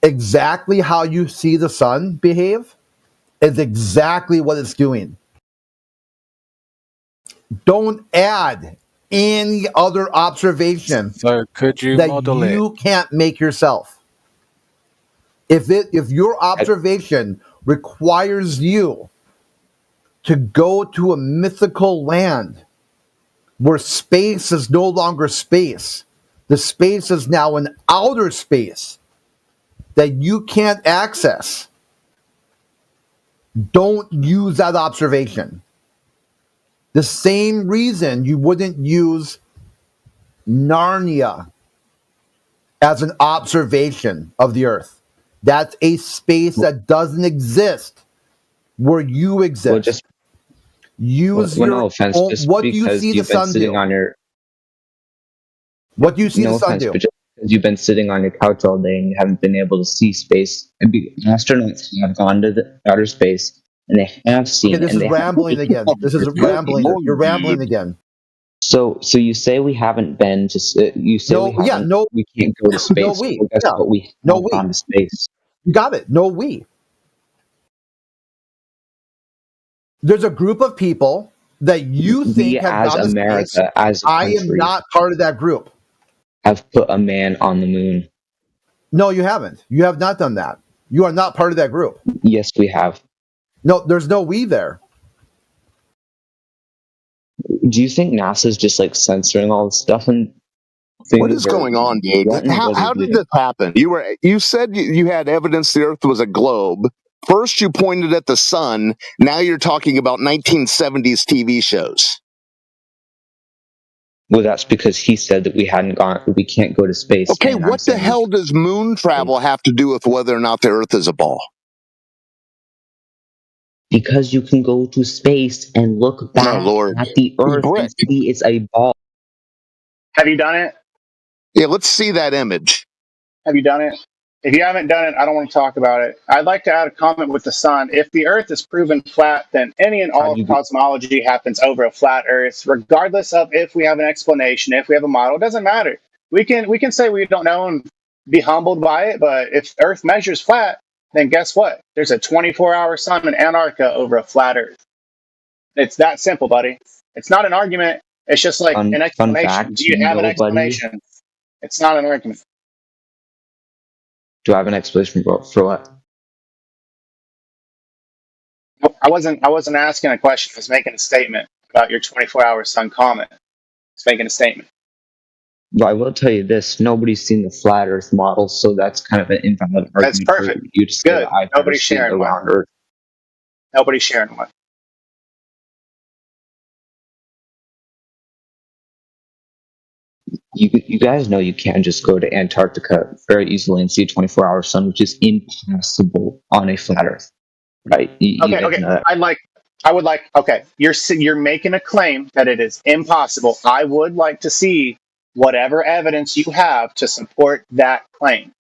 Exactly how you see the sun behave is exactly what it's doing. Don't add any other observation could you that model you it? can't make yourself. If your observation requires you to go to a mythical land where space is no longer space, the space is now an outer space that you can't access, don't use that observation. The same reason you wouldn't use Narnia as an observation of the Earth. That's a space that doesn't exist where you exist. Well, just use well, your no offense, own, just what do you because see the you've been sun sitting do? on your What do you see no the sun offense, do? but just because you've been sitting on your couch all day and you haven't been able to see space, astronauts have gone to the outer space and they have seen. Okay, this and is they rambling again. This is rambling. You're rambling again. So you say we haven't been to? You say we haven't? We can't go to space. No, we. Well, guess Yeah. what? We No, have we. gone to space. You got it. No, we. There's a group of people that you think We, have as gone to America, space. as a I am country, not part of that group. have put a man on the moon. No, you haven't. You have not done that. You are not part of that group. Yes, we have. No, there's no we there. Do you think NASA's just like censoring all this stuff and things? What is going on, dude? How did this happen? You said you had evidence the Earth was a globe. First, you pointed at the sun. Now you're talking about 1970s TV shows. Well, that's because he said that we can't go to space. Okay, and what the hell does moon travel have to do with whether or not the Earth is a ball? Because you can go to space and look back at the Earth and see it's a ball. Have you done it? Yeah, let's see that image. Have you done it? If you haven't done it, I don't want to talk about it. I'd like to add a comment with the sun. If the Earth is proven flat, then any and all of cosmology happens over a flat Earth, regardless of if we have an explanation, if we have a model. It doesn't matter. We can say we don't know and be humbled by it, but if Earth measures flat, then guess what? There's a 24-hour sun in Antarctica over a flat Earth. It's that simple, buddy. It's not an argument. It's just like an explanation. Fact, Do you have an explanation? It's not an argument. Do I have an explanation for what? I wasn't asking a question. I was making a statement about your 24-hour sun comment. I was making a statement. But I will tell you this: nobody's seen the flat Earth model, so that's kind of an invalid argument. That's perfect. For you to say Good. that I've Nobody's never seen sharing the one. round Earth. Nobody's sharing one. You guys know you can't just go to Antarctica very easily and see a 24-hour sun, which is impossible on a flat Earth, right? You Okay. guys Okay. know that. I would like. Okay. You're making a claim that it is impossible. I would like to see whatever evidence you have to support that claim.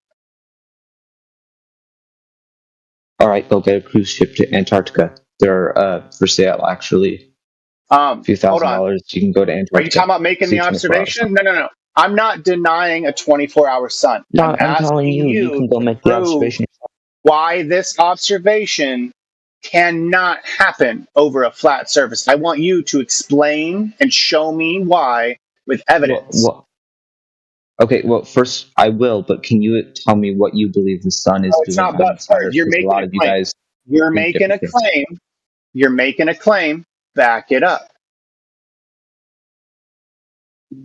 All right, go get a cruise ship to Antarctica. They're for sale, actually. A few Hold on. $1,000. You can go to Antarctica. Are you talking about making see the 24 hours. observation? No. I'm not denying a 24-hour sun. No, I'm I'm telling asking you, you can go make the prove observation. why this observation cannot happen over a flat surface. I want you to explain and show me why with evidence. Okay, well, first I will, but can you tell me what you believe the sun is No, it's doing? not but first. You're making a claim. You're making a claim. You're making a claim. Back it up.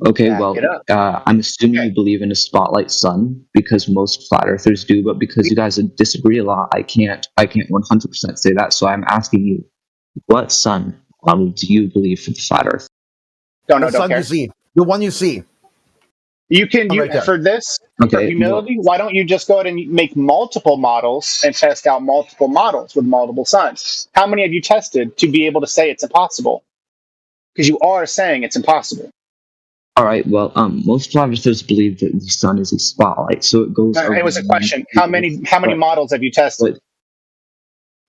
Okay, Back well, it up. I'm assuming you believe in a spotlight sun because most flat earthers do, but because you guys disagree a lot, I can't 100% say that. So I'm asking you, what sun do you believe for the flat Earth? Don't What sun do you see? The one you see. You can Right there. for this for Okay, humility. Why don't you just go ahead and make multiple models and test out multiple models with multiple suns? How many have you tested to be able to say it's impossible? Because you are saying it's impossible. All right. Well, most philosophers believe that the sun is a spotlight, so it goes. It was a around question. the How many Earth. models have you tested? But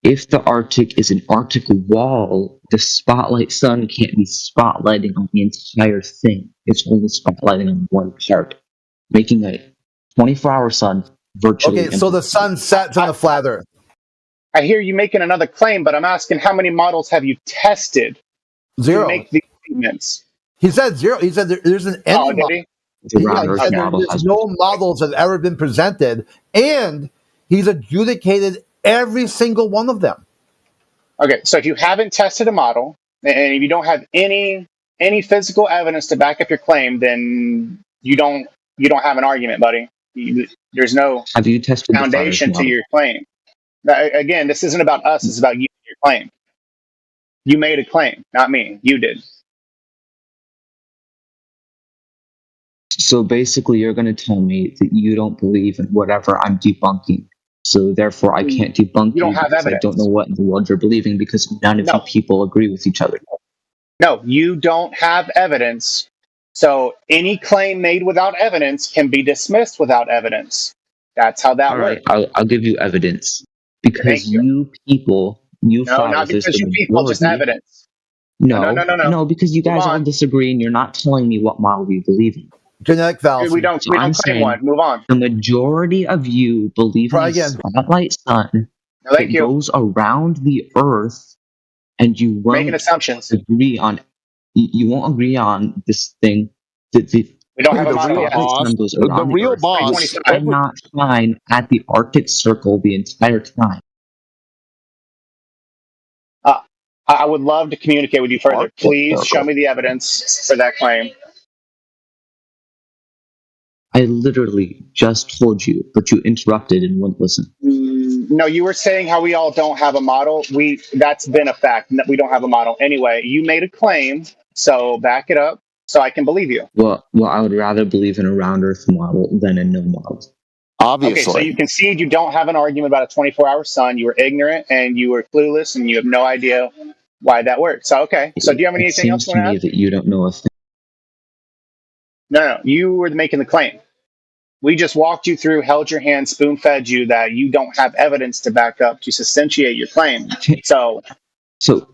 if the Arctic is an Arctic wall, the spotlight sun can't be spotlighting on the entire thing. It's only spotlighting on one part, making a 24-hour sun virtually. Okay, so the sun sets on the flat Earth. I hear you making another claim, but I'm asking how many models have you tested 0. to make these statements? He said 0. He said there's an any Oh, did he? Yeah, he said there's no models have ever been presented, and he's adjudicated every single one of them. Okay, so if you haven't tested a model, and if you don't have any physical evidence to back up your claim, then you don't have an argument, buddy. There's no Have you tested foundation the to your claim. Again, this isn't about us. It's about you and your claim. You made a claim, not me. You did. So basically, you're going to tell me that you don't believe in whatever I'm debunking. So therefore, I can't debunk You don't have because I don't know what in the world you're believing because none of you people agree with each other. No, you don't have evidence. So any claim made without evidence can be dismissed without evidence. That's how that All works. right, I'll give you evidence because Thank you. you people, you No, not philosophers, because the you people, just majority- evidence. No, No. because you guys all disagree and you're not telling me what model you believe in. Genetic fallacy. We don't I'm claim saying one. Move on. the majority of you believe in a spotlight sun that goes around the Earth, and you won't Making assumptions. agree on. You won't agree on this thing. That the We don't have a The model real yet. boss, goes the around real Earth. boss, You cannot shine at the Arctic Circle the entire time. I would love to communicate with you further. Arctic Please show Circle. me the evidence for that claim. I literally just told you, but you interrupted and wouldn't listen. No, you were saying how we all don't have a model. That's been a fact. We don't have a model. Anyway, you made a claim, so back it up so I can believe you. Well, I would rather believe in a round Earth model than a no model. Obviously. Okay, so you concede you don't have an argument about a 24-hour sun. You were ignorant and you were clueless and you have no idea why that works. So, okay. So do you have anything else Seems you to want me to add? that you don't know a thing. No. You were making the claim. We just walked you through, held your hand, spoon-fed you that you don't have evidence to back up to substantiate your claim. So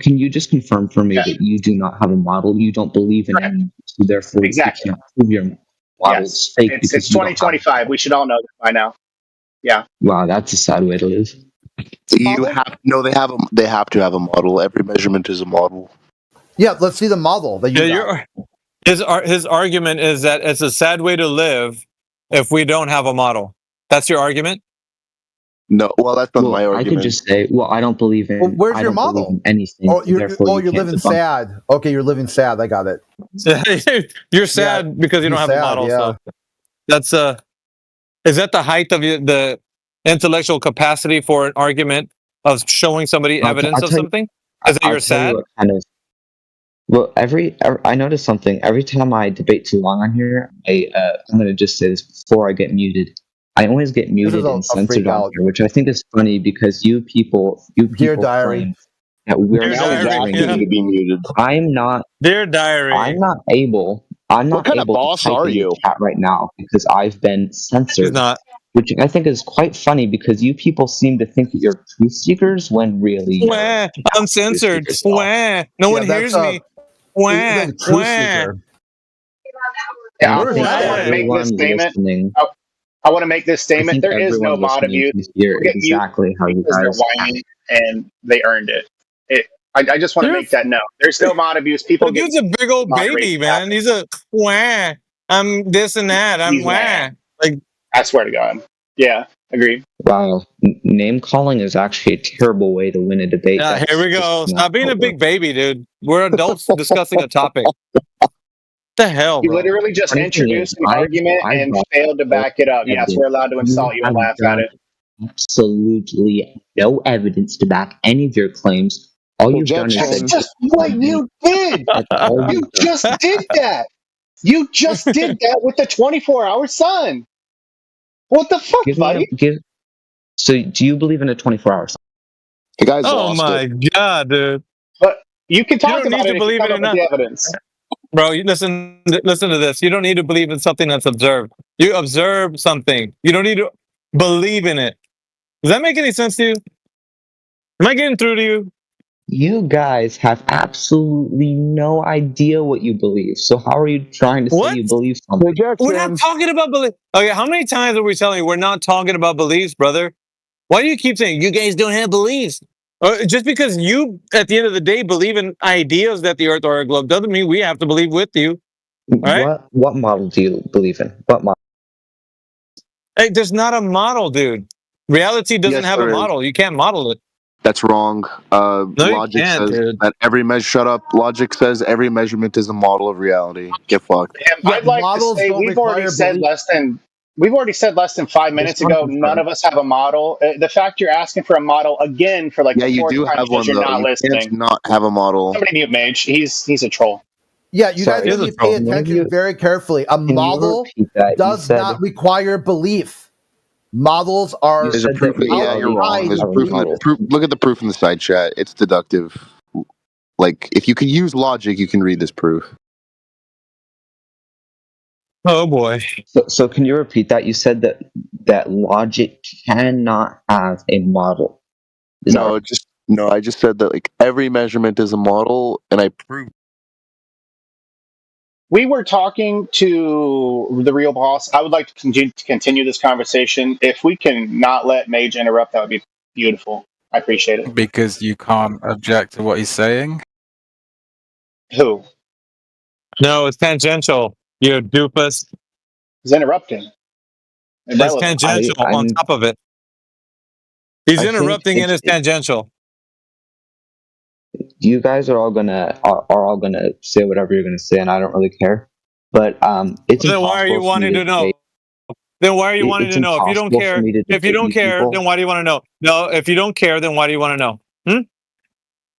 can you just confirm for me that you do not have a model? You don't believe in any, so therefore Exactly. you can't prove your model is fake It's because you don't have 2025. We should all know that by now. Yeah. Wow, that's a sad way to live. You have they have to have a model. Every measurement is a model. Yeah, let's see the model that you got. His argument is that it's a sad way to live if we don't have a model. That's your argument? No, well, that's not my I argument. could just say, well, I don't believe in. Well, where's I your don't believe model? in anything. Oh, you're therefore you can't living debunk it. sad. Okay, you're living sad. I got it. You're sad because you don't have a model. So that's is that the height of the intellectual capacity for an argument of showing somebody evidence of something? Is that you're sad? Well, I noticed something. Every time I debate too long on here, I'm going to just say this before I get muted. I always get muted and censored on here, which I think is funny because you people claim that we're to be muted. I'm not. Dear Diary. I'm not able. I'm not What kind of able boss to type are in you? the chat right now because I've been censored. He's not. Which I think is quite funny because you people seem to think that you're truth seekers when really Wah, I'm censored. Wah, no one hears me. Wah, wah. Yeah, I want to make this statement. I want to make this statement. There is no mod abuse. Exactly how you They're guys whining and they earned it. I just want to make that known. There's no mod abuse. People The dude's a big old baby, man. He's a wah. I'm this and that. I'm wah. Like, I swear to God. Yeah, agreed. Wow, name calling is actually a terrible way to win a debate. yeah, here we go. Stop being a big baby, dude. We're adults discussing a topic. What the hell, You bro? literally just introduced an argument and failed to back it up. Yes, we're allowed to insult you and laugh at it. Absolutely no evidence to back any of your claims. All you've done is That's just what you did. You just did that. You just did that with the 24-hour sun. What the fuck, buddy? So, do you believe in a 24-hour sun? The guy's Oh lost my it. God, dude. But you can You talk don't need about to it if you believe come it up or with not. the evidence. Bro, you listen to this. You don't need to believe in something that's observed. You observe something. You don't need to believe in it. Does that make any sense to you? Am I getting through to you? You guys have absolutely no idea what you believe. So how are you trying to say What? you believe something? We're not talking about belief. Okay, how many times are we telling you we're not talking about beliefs, brother? Why do you keep saying you guys don't have beliefs? Just because you, at the end of the day, believe in ideas that the Earth or a globe doesn't mean we have to believe with you. Right? What model do you believe in? What model? Hey, there's not a model, dude. Reality doesn't Yes, have a there is. model. You can't model it. That's wrong. No, you Logic can't, says dude. that every measure. Shut up. Logic says every measurement is a model of reality. Get fucked. And I'd like to say we've already said less than 5 minutes ago. None of us have a model. The fact you're asking for a model again for like Yeah, the you fourth do time have shows one you're though. not You listening. can't not have a model. Somebody mute Mage. He's a troll. Yeah, you Sorry, guys need to pay attention very carefully. A you model repeat that? You does said- not require belief. Models are There's a proof. Yeah, you're wrong. There's a proof. In the, proof. Look at the proof in the side chat. It's deductive. Like if you can use logic, you can read this proof. Oh boy. So can you repeat that? You said that logic cannot have a model. No, I just said that like every measurement is a model, and I proved. We were talking to the real boss. I would like to continue this conversation. If we can not let Mage interrupt, that would be beautiful. I appreciate it. Because you can't object to what he's saying? Who? No, it's tangential. You doofus. He's interrupting. It's tangential on top of it. He's interrupting and it's tangential. You guys are all gonna say whatever you're gonna say, and I don't really care. But it's Then why are you wanting to know? Then why are you wanting to know? If you don't care, then why do you want to know? No, if you don't care, then why do you want to know?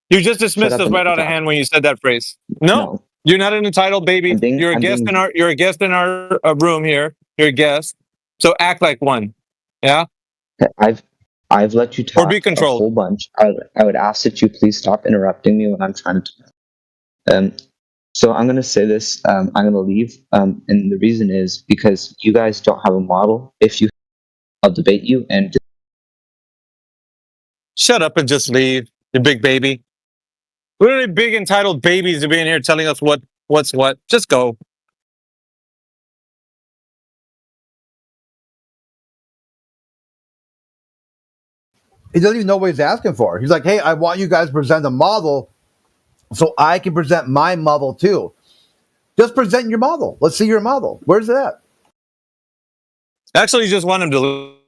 You just dismissed Shut up us and right let out me of talk. hand when you said that phrase. No, you're not an entitled baby. You're a guest in our room here. You're a guest, so act like one. Yeah. I've let you talk Or be controlled. a whole bunch. I would ask that you please stop interrupting me when I'm trying to talk. So I'm going to say this. I'm going to leave. And the reason is because you guys don't have a model. If you, I'll debate you and. Shut up and just leave, you big baby. We don't need big entitled babies to be in here telling us what's what. Just go. He doesn't even know what he's asking for. He's like, hey, I want you guys to present a model so I can present my model too. Just present your model. Let's see your model. Where's it at? Actually, you just want him to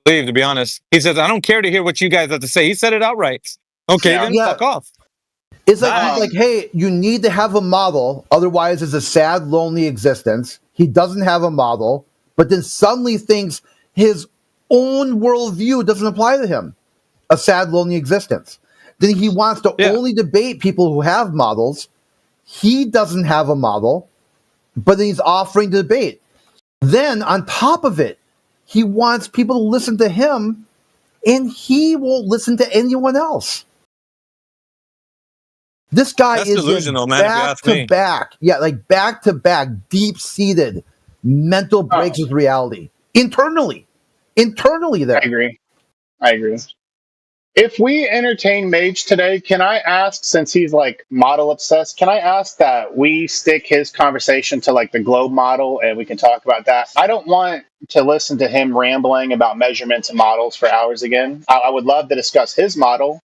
leave, to be honest. He says, I don't care to hear what you guys have to say. He said it outright. Okay, then fuck off. It's like, he's like, hey, you need to have a model. Otherwise, it's a sad, lonely existence. He doesn't have a model, but then suddenly thinks his own worldview doesn't apply to him. A sad, lonely existence. Then he wants to only debate people who have models. He doesn't have a model, but then he's offering to debate. Then, on top of it, he wants people to listen to him, and he won't listen to anyone else. This guy That's is delusional, man, if you ask me. back to back, deep-seated mental breaks with reality. Internally there. I agree. If we entertain Mage today, can I ask, since he's like model obsessed, can I ask that we stick his conversation to like the globe model and we can talk about that? I don't want to listen to him rambling about measurements and models for hours again. I would love to discuss his model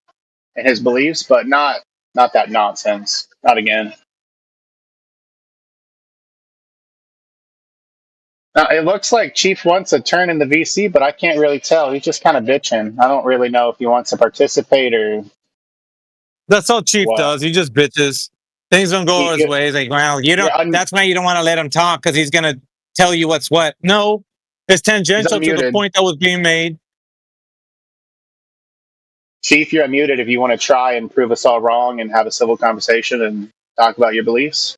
and his beliefs, but not that nonsense. Not again. Now, it looks like Chief wants a turn in the VC, but I can't really tell. He's just kind of bitching. I don't really know if he wants to participate or. That's all Chief does. He just bitches. Things don't go his way. He's like, well, you don't. That's why you don't want to let him talk, because he's gonna tell you what's what. No, it's tangential to the point that was being made. Chief, you're unmuted if you want to try and prove us all wrong and have a civil conversation and talk about your beliefs.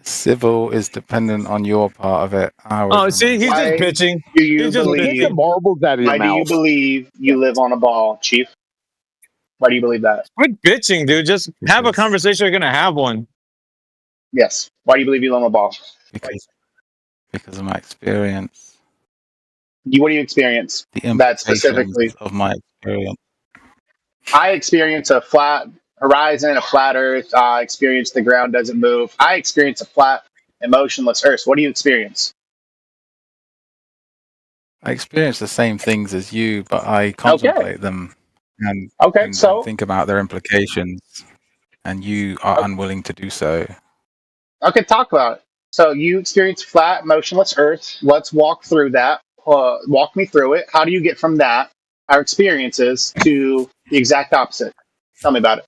Civil is dependent on your part of it. Oh, see, he's just bitching. Do you He's just believe? bitching. marbles out of your Why do you mouth. believe you live on a ball, Chief? Why do you believe that? Quit bitching, dude. Just have a conversation. You're gonna have one. Yes. Why do you believe you live on a ball? Because of my experience. What do you experience? The That implications specifically. of my experience. I experience a flat horizon, a flat Earth. I experience the ground doesn't move. I experience a flat and motionless Earth. What do you experience? I experience the same things as you, but I contemplate them and, and think about their implications, and you are unwilling to do so. Okay, talk about it. So you experience flat, motionless Earth. Let's walk through that. Walk me through it. How do you get from that, our experiences, to the exact opposite? Tell me about it.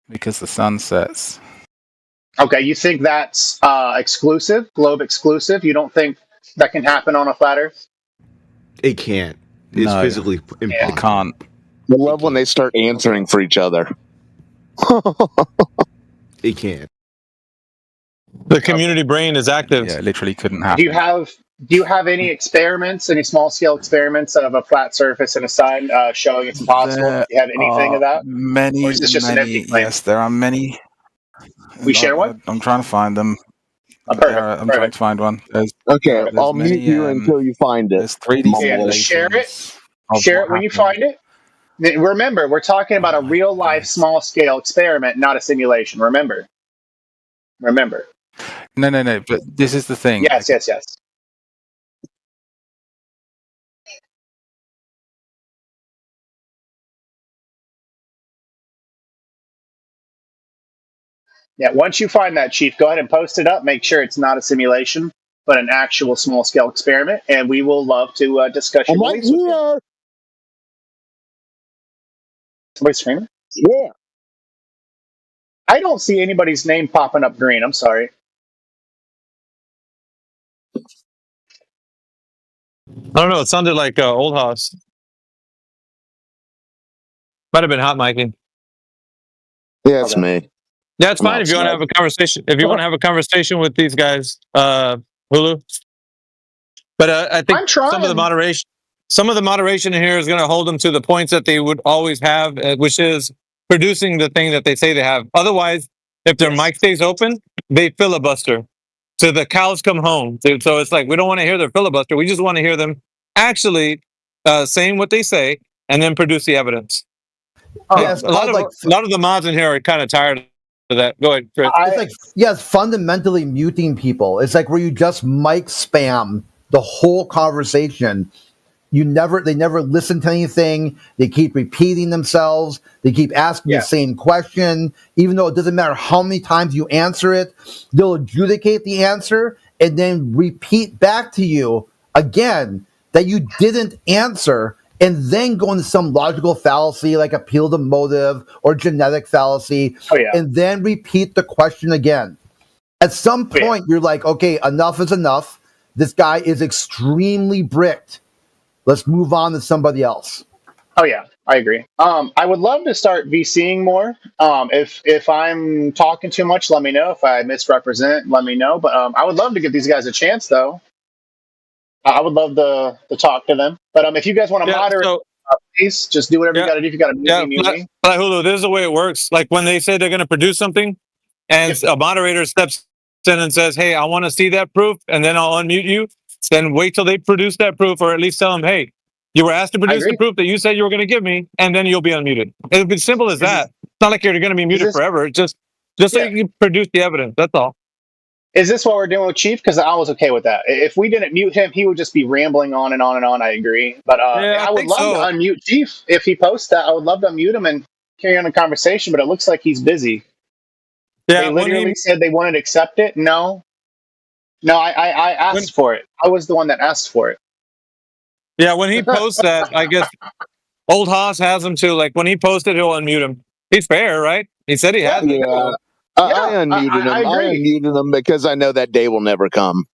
Because the sun sets. Okay, you think that's exclusive, globe exclusive? You don't think that can happen on a flat Earth? It can't. It's physically impossible. It can't. I love when they start answering for each other. It can't. The community brain is active. Yeah, it literally couldn't happen. Do you have any experiments, any small scale experiments of a flat surface and a sun showing it's impossible? Do you have anything of that? Many, or is this just an empty claim? yes, there are many. We share one? I'm trying to find them. I'm trying to find one. Okay, I'll mute you until you find it. There's 3D Yeah, share it. Share it when you find it. Remember, we're talking about a real life, small scale experiment, not a simulation. Remember. No. But this is the thing. Yes. Yeah, once you find that, Chief, go ahead and post it up. Make sure it's not a simulation, but an actual small scale experiment, and we will love to discuss your beliefs with you. Somebody screaming? Yeah. I don't see anybody's name popping up green. I'm sorry. I don't know. It sounded like Old House. Might have been hot micing. Yeah, it's me. Yeah, it's fine if you want to have a conversation. If you want to have a conversation with these guys, Hulu. But I think some of the moderation in here is going to hold them to the points that they would always have, which is producing the thing that they say they have. Otherwise, if their mic stays open, they filibuster. So the cows come home. So it's like we don't want to hear their filibuster. We just want to hear them actually saying what they say and then produce the evidence. Yes, a lot of the mods in here are kind of tired of that. Go ahead, Chris. It's fundamentally muting people. It's like where you just mic spam the whole conversation. They never listen to anything. They keep repeating themselves. They keep asking the same question, even though it doesn't matter how many times you answer it. They'll adjudicate the answer and then repeat back to you again that you didn't answer, and then go into some logical fallacy like appeal to motive or genetic fallacy, and then repeat the question again. At some point, you're like, okay, enough is enough. This guy is extremely bricked. Let's move on to somebody else. Oh yeah, I agree. I would love to start VCing more. If I'm talking too much, let me know. If I misrepresent, let me know. But I would love to give these guys a chance, though. I would love to talk to them. But if you guys want to moderate, please just do whatever you got to do. If you got to mute me. But Hulu, this is the way it works. Like when they say they're going to produce something, and a moderator steps in and says, "Hey, I want to see that proof," and then I'll unmute you. Then wait till they produce that proof, or at least tell them, "Hey, you were asked to produce the proof that you said you were going to give me," and then you'll be unmuted. It'll be simple as that. It's not like you're going to be muted forever. Just so you can produce the evidence. That's all. Is this what we're doing with Chief? Because I was okay with that. If we didn't mute him, he would just be rambling on and on and on. I agree. But I would love to unmute Chief. If he posts that, I would love to unmute him and carry on the conversation, but it looks like he's busy. Yeah, they literally said they wanted to accept it. No, I asked for it. I was the one that asked for it. Yeah, when he posts that, I guess Old Haas has him too. Like when he posted, he'll unmute him. He's fair, right? He said he had it. Yeah. I unmuted him. I unmuted him because I know that day will never come.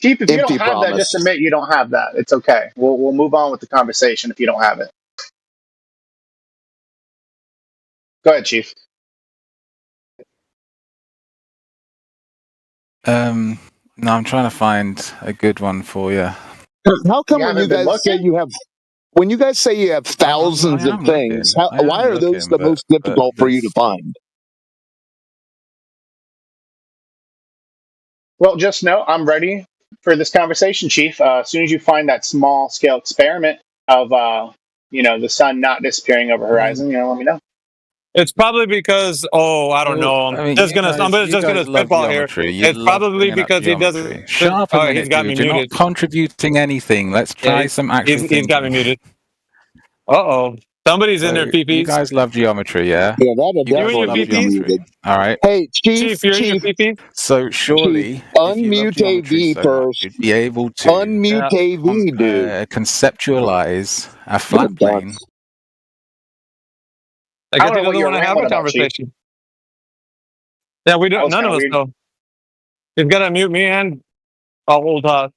Chief, if you don't have that, just admit you don't have that. It's okay. We'll move on with the conversation if you don't have it. Go ahead, Chief. No, I'm trying to find a good one for you. How come when you guys say you have, when you guys say you have thousands of things, why are those the most difficult for you to find? Well, just know I'm ready for this conversation, Chief. As soon as you find that small scale experiment of, the sun not disappearing over horizon, let me know. It's probably because I don't know. I'm just gonna spitball here. It's probably because he doesn't. Shut up a minute, he's got me dude. You're not muted. contributing anything. Let's try some actual thinking. He's got me muted. Somebody's in their PPs. You guys love geometry, yeah? Yeah, that'll You in your PPs? All right. Hey, Chief, you're in your PPs? So surely, Chief, unmute AV first. You'd be able to unmute AV, dude. Conceptualize a flat plane. I guess he doesn't want to have a conversation. Yeah, we don't. None of us know. He's got to mute me and old Todd.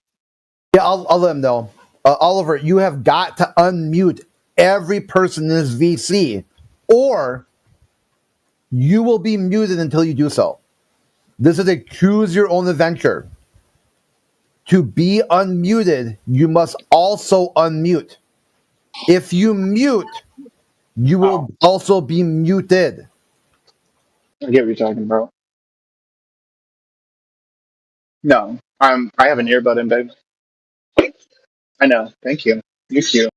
Yeah, I'll let him know. Oliver, you have got to unmute every person in this VC, or you will be muted until you do so. This is a choose your own adventure. To be unmuted, you must also unmute. If you mute, you will also be muted. I get what you're talking about. No, I have an earbud in, babe. I know. Thank you. Thank you.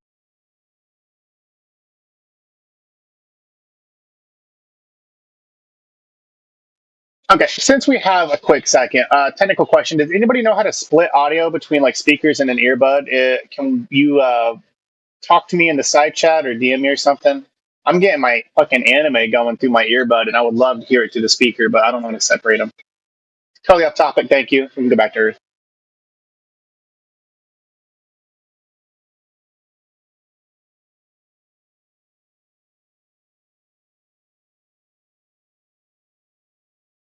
Okay, since we have a quick second, technical question: does anybody know how to split audio between like speakers and an earbud? Can you talk to me in the side chat or DM me or something? I'm getting my fucking anime going through my earbud, and I would love to hear it to the speaker, but I don't know how to separate them. Totally off topic. Thank you. We can go back to Earth.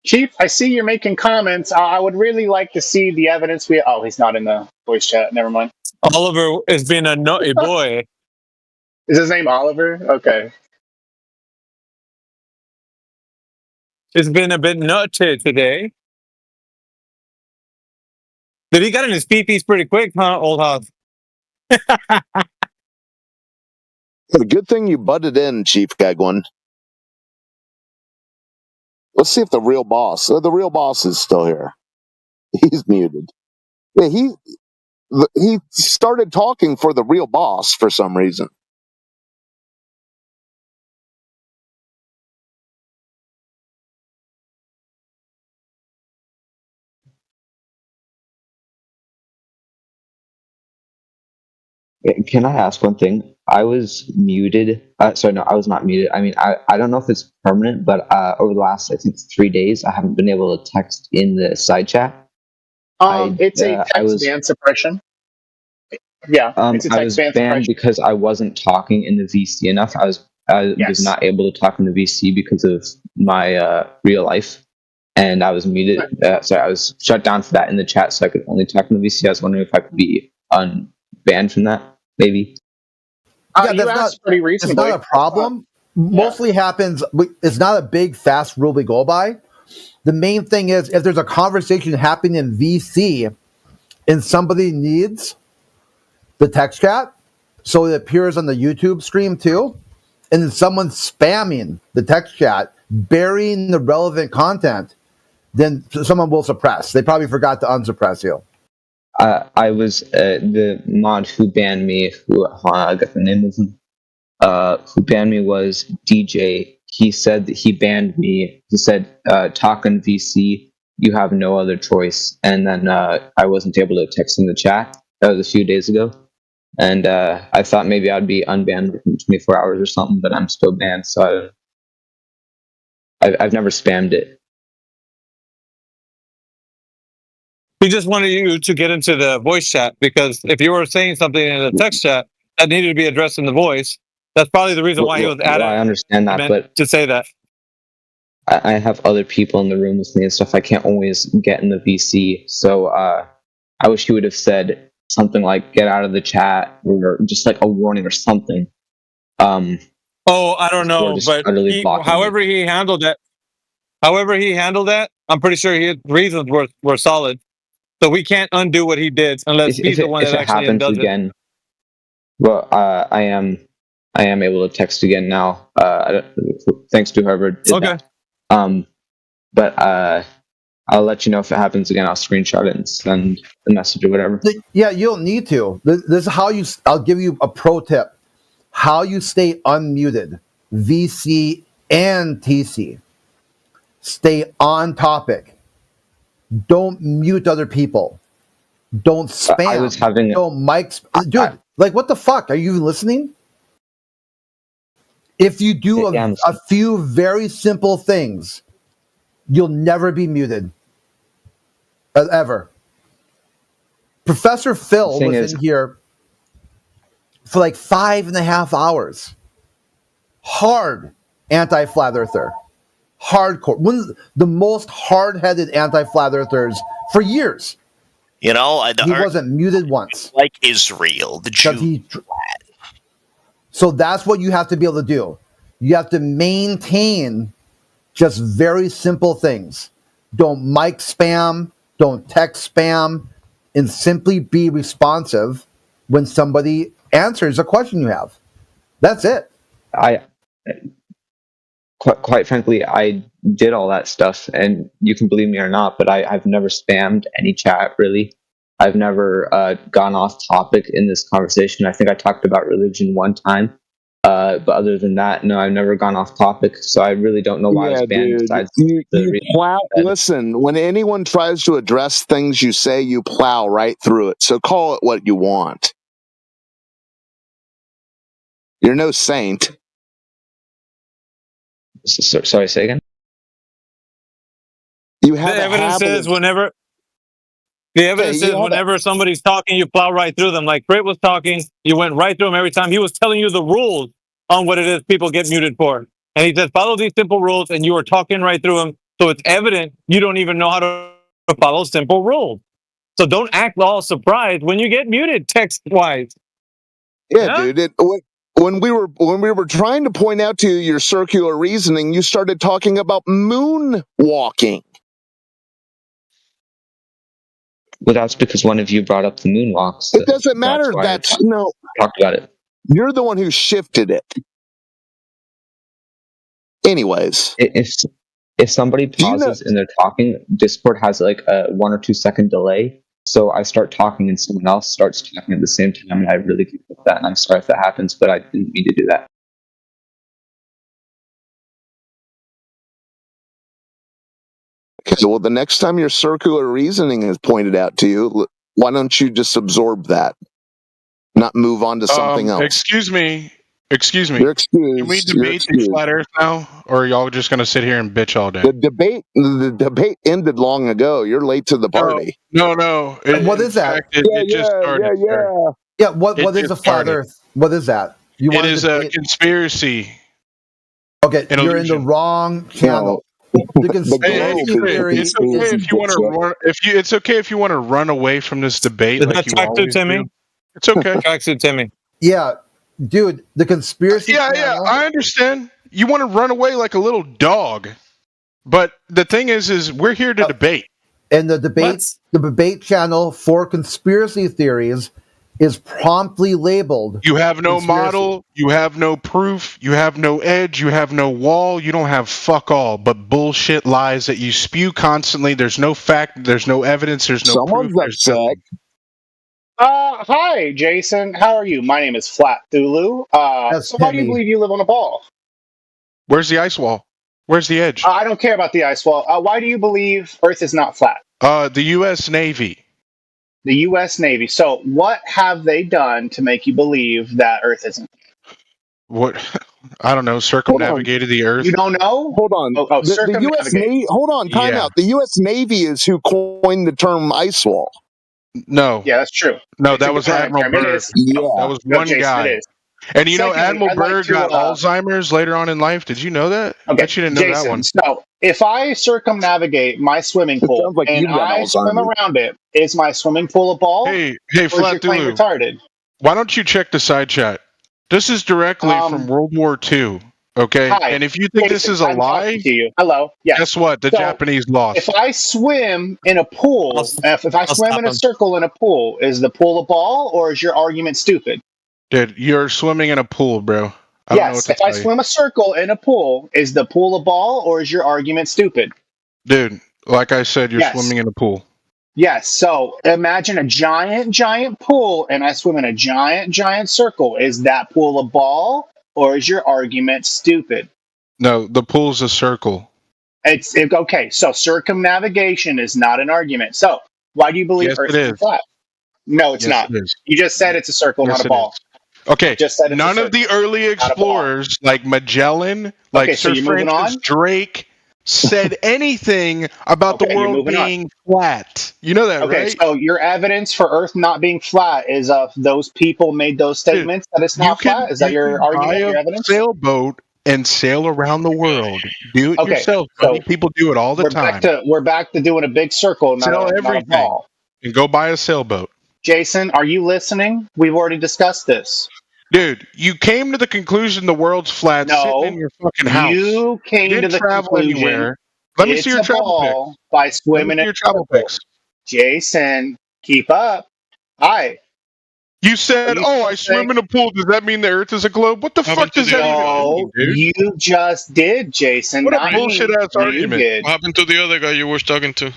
Chief, I see you're making comments. I would really like to see the evidence. He's not in the voice chat. Never mind. Oliver is being a naughty boy. Is his name Oliver? Okay. He's been a bit nutty today. But he got in his PPs pretty quick, huh, old house? A good thing you butted in, Chief Gagwin. Let's see if the real boss is still here. He's muted. Yeah, he started talking for the real boss for some reason. Can I ask one thing? I was muted. Sorry, no, I was not muted. I mean, I don't know if it's permanent, but over the last, I think, 3 days, I haven't been able to text in the side chat. It's a text ban suppression. Yeah, it's a text ban banned because I wasn't talking in the VC enough. I was not able to talk in the VC because of my real life, and I was muted. I was shut down for that in the chat, so I could only talk in the VC. I was wondering if I could be banned from that, maybe. Yeah, that's pretty reasonable. It's not a problem. Mostly happens. It's not a big, fast rule we go by. The main thing is if there's a conversation happening in VC and somebody needs the text chat, so it appears on the YouTube stream too, and then someone's spamming the text chat, burying the relevant content, then someone will suppress. They probably forgot to unsuppress you. I was the mod who banned me. I got the name of him. Who banned me was DJ. He said that he banned me. He said, "Talk on VC. You have no other choice." And then I wasn't able to text in the chat. That was a few days ago, and I thought maybe I'd be unbanned within 24 hours or something, but I'm still banned. So I've never spammed it. He just wanted you to get into the voice chat because if you were saying something in the text chat that needed to be addressed in the voice, that's probably the reason why he was added. I understand that, but to say that I have other people in the room with me and stuff. I can't always get in the VC, so I wish he would have said something like "get out of the chat" or just like a warning or something. I don't know, but however he handled that, I'm pretty sure his reasons were solid. So we can't undo what he did unless he's the one that actually happens does again, well, I am able to text again now. Thanks to whoever did that. But I'll let you know if it happens again. I'll screenshot it and send the message or whatever. Yeah, you don't need to. This is how you. I'll give you a pro tip: how you stay unmuted, VC and TC. Stay on topic. Don't mute other people. Don't spam. I was having don't mic. Dude, like what the fuck? Are you even listening? If you do a few very simple things, you'll never be muted. Ever. Professor Phil was in here for like 5.5 hours. Hard anti-flat earther. Hardcore. One of the most hard-headed anti-flat earthers for years. You know, he wasn't muted once. Like Israel, the Jew. So that's what you have to be able to do. You have to maintain just very simple things. Don't mic spam, don't text spam, and simply be responsive when somebody answers a question you have. That's it. Quite frankly, I did all that stuff, and you can believe me or not, but I've never spammed any chat, really. I've never gone off topic in this conversation. I think I talked about religion one time, but other than that, no, I've never gone off topic, so I really don't know why I was banned. Besides listen, when anyone tries to address things you say, you plow right through it, so call it what you want. You're no saint. Sorry, say again? You have the evidence is whenever somebody's talking, you plow right through them. Like Britt was talking, you went right through him every time. He was telling you the rules on what it is people get muted for. And he said, follow these simple rules, and you were talking right through him. So it's evident you don't even know how to follow simple rules. So don't act all surprised when you get muted text-wise. Yeah, dude. When we were trying to point out to you your circular reasoning, you started talking about moonwalking. Well, that's because one of you brought up the moonwalks. It doesn't matter. That's no. Talked about it. You're the one who shifted it. Anyways, if somebody pauses and they're talking, Discord has like a 1 or 2 second delay. So I start talking and someone else starts talking at the same time, and I really keep with that. And I'm sorry if that happens, but I didn't mean to do that. Okay, well, the next time your circular reasoning is pointed out to you, why don't you just absorb that, not move on to something else? Excuse me. You're excused. Can we debate the flat Earth now, or are y'all just going to sit here and bitch all day? The debate ended long ago. You're late to the party. No. What is that? It just started. Yeah. What is a flat Earth? What is that? It is a conspiracy. Okay, you're in the wrong channel. It's okay if you want to run. It's okay if you want to run away from this debate. Did like that track to Timmy? It's okay. Tracksuit Timmy. Yeah, dude, the conspiracy. Yeah, I understand. You want to run away like a little dog, but the thing is we're here to debate. And the debate channel for conspiracy theories is promptly labeled. You have no conspiracy. model, you have no proof, you have no edge, you have no wall, you don't have fuck all but bullshit lies that you spew constantly. There's no fact, there's no evidence, there's no Someone's proof. upset. Hi, Jason. How are you? My name is Flat Thulu. So why do you believe you live on a ball? Where's the ice wall? Where's the edge? I don't care about the ice wall. Why do you believe Earth is not flat? The U.S. Navy. The U.S. Navy. So what have they done to make you believe that Earth isn't? What? I don't know. Circumnavigated the Earth. You don't know? Hold on. The U.S. Navy. Hold on. Time out. The U.S. Navy is who coined the term ice wall. No. Yeah, that's true. No, that was Admiral Byrd. Yeah. That was one Jason, guy. it is. And you know, Secondly, Admiral Byrd got Alzheimer's later on in life. Did you know that? I bet you didn't know Jason, that one. So if I circumnavigate my swimming pool like and I swim around it, is my swimming pool a ball? Hey, claim Flat Thulu. retarded? Why don't you check the side chat? This is directly from World War II. Okay, Hi, and if you think this Jason, is a I'm lie, talking to you. Hello. Yes. guess what? The So, Japanese lost. if I swim in a pool, if I swim in a him. circle in a pool, is the pool a ball or is your argument stupid? Dude, you're swimming in a pool, bro. I don't know what Yes. to If I tell you. swim a circle in a pool, is the pool a ball or is your argument stupid? Dude, like I said, you're Yes. swimming in a pool. Yes. So imagine a giant pool and I swim in a giant circle. Is that pool a ball or is your argument stupid? No, the pool's a circle. Okay. So circumnavigation is not an argument. So why do you believe Yes, Earth it is is. flat? No, it's Yes, not. it is. You just said it's a circle, Yes, not a it ball. Okay, Just said it's none a of the circle, early not a ball. explorers like Magellan, like Okay, so Sir you're moving Francis on? Drake, said anything about the Okay, you're world moving on. being flat. You know that, Okay, right? so your evidence for Earth not being flat is those people made those statements that it's not flat? Is that your buy argument, your a evidence? sailboat and sail around the world. Do it Okay, yourself, so buddy. People do it all the time. we're back to doing a big circle, not Sell a everything ball. and go buy a sailboat. Jason, are you listening? We've already discussed this. Dude, you came to the conclusion the world's flat sitting in No, your fucking house. you came You to didn't the travel conclusion anywhere. Let me it's see your a travel pics. ball by Let me swimming see in your a travel circle. pics. Jason, keep up. Hi. You said, you "Oh, I swim in a pool. Does that mean the Earth is a globe?" What the fuck does that even mean, dude? You just did, Jason. What a not bullshit me. ass You argument. did. What happened to the other guy you were talking to?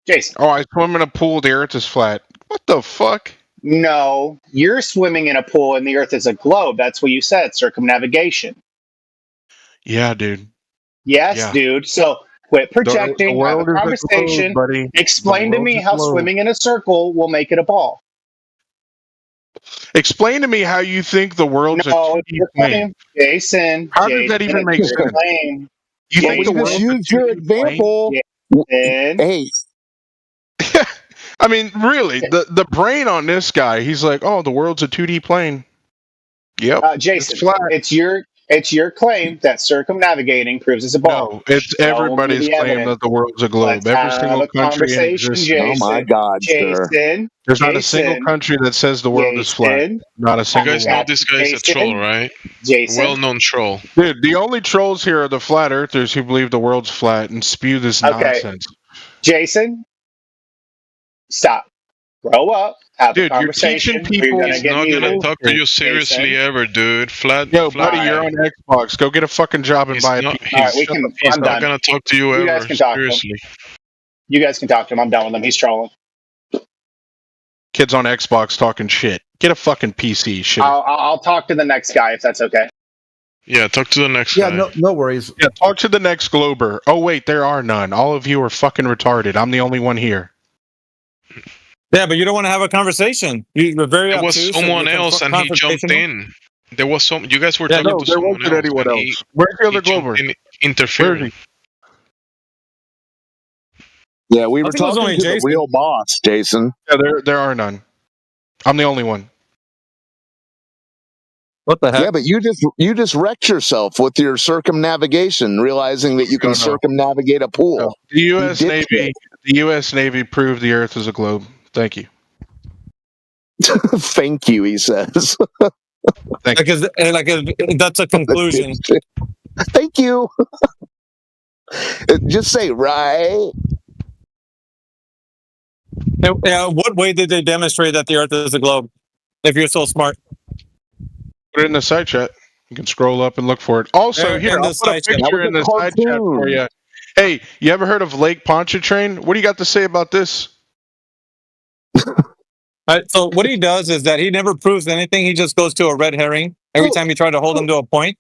Jason. Oh, I swim in a pool. The Earth is flat. What the fuck? No, you're swimming in a pool and the Earth is a globe. That's what you said. Circumnavigation. Yeah, dude. Yes, Yeah. dude. So quit projecting. the Have a world is a globe, conversation. buddy. Explain The to me world's a how globe. swimming in a circle will make it a ball. Explain to me how you think the world's a 2D your plane. claim, Jason. How does that even make your sense? claim. You think the Just world's use a your 2D plane? example. Hey, I mean, really, the brain on this guy, he's like, "Oh, the world's a 2D plane." Yep. Jason, it's flat. it's your claim that circumnavigating proves it's a ball. No, it's Show me everybody's the claim evidence. that the world's a globe. Let's Every have single a country in conversation, existence. Jason. oh my God, sir. Jason, There's not a single country that says the world is flat. Jason, Not a You single guys one. know this guy is a troll, right? Jason. Well-known troll. Dude, the only trolls here are the flat earthers who believe the world's flat and spew this Okay. nonsense. Jason, stop. Grow up. Have Dude, a you're conversation. teaching people. You're He's gonna not get gonna muted. talk to you seriously Jason. ever, dude. Yo, buddy, Flat. you're on Xbox. Go get a fucking job and He's buy a not, PC. All right, we he's, can. he's I'm not done. gonna talk to you You ever. guys can talk to him. Seriously. You guys can talk to him. I'm done with him. He's trolling. Kids on Xbox talking shit. Get a fucking PC, shit. I'll talk to the next guy if that's okay. Yeah, talk to the next Yeah, guy. no worries. Yeah, talk to the next Glober. Oh wait, there are none. All of you are fucking retarded. I'm the only one here. Yeah, but you don't want to have a conversation. You're very There was obtuse someone and else, and he jumped confrontational. in. There was some. You guys were Yeah, talking no, to there someone wasn't else, anyone and else. Where's the he other jumped Glober? in, Where interfering. is Yeah, we I were think it was talking only to the Jason. real boss, Jason. Yeah, there are none. I'm the only one. What the heck? Yeah, but you just wrecked yourself with your circumnavigation, realizing that you can No. circumnavigate a pool. The U.S. You Navy, dipshit. the U.S. Navy proved the Earth is a globe. Thank you. Thank you, he says. That's a conclusion. Thank you. Just say right. What way did they demonstrate that the Earth is a globe? If you're so smart. Put it in the side chat. You can scroll up and look for it. Also, There, here, in I'll the put a side chat. picture That in the was a side chat for cartoon. you. Hey, you ever heard of Lake Pontchartrain? What do you got to say about this? So what he does is that he never proves anything. He just goes to a red herring every time you try to hold him to a point.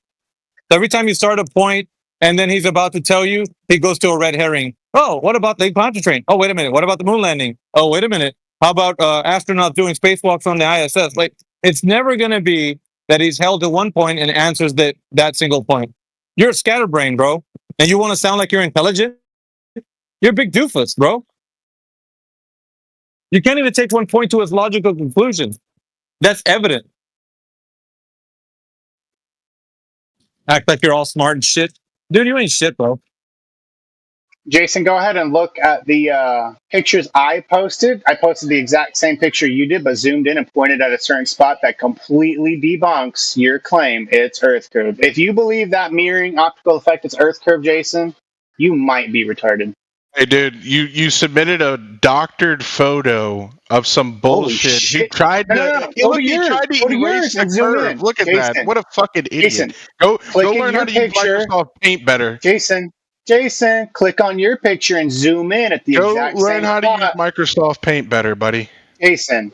So every time you start a point and then he's about to tell you, he goes to a red herring. Oh, what about Lake Pontchartrain? Oh, wait a minute. What about the moon landing? Oh, wait a minute. How about astronauts doing spacewalks on the ISS? Like, it's never going to be that he's held to one point and answers that single point. You're a scatterbrain, bro. And you want to sound like you're intelligent? You're a big doofus, bro. You can't even take one point to its logical conclusion. That's evident. Act like you're all smart and shit. Dude, you ain't shit, bro. Jason, go ahead and look at the pictures I posted. I posted the exact same picture you did, but zoomed in and pointed at a certain spot that completely debunks your claim it's Earth curve. If you believe that mirroring optical effect is Earth curve, Jason, you might be retarded. Hey, dude, you submitted a doctored photo of some bullshit. He tried to, tried to erase the curve. Look at Jason, that. What a fucking idiot. Jason, Go click in learn how your to use picture. Microsoft Paint better. Jason, click on your picture and zoom in at the exact same spot. Go learn how to use Microsoft Paint better, buddy. Jason,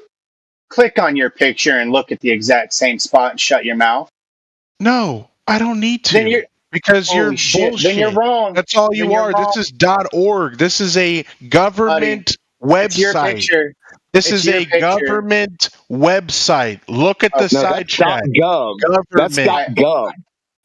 click on your picture and look at the exact same spot and shut your mouth. No, I don't need to. Because you're bullshit. Then you're wrong. That's all you are. This is .org. This is a government website. It's your picture. This is a government website. Look at the side chat. .gov. That's .gov.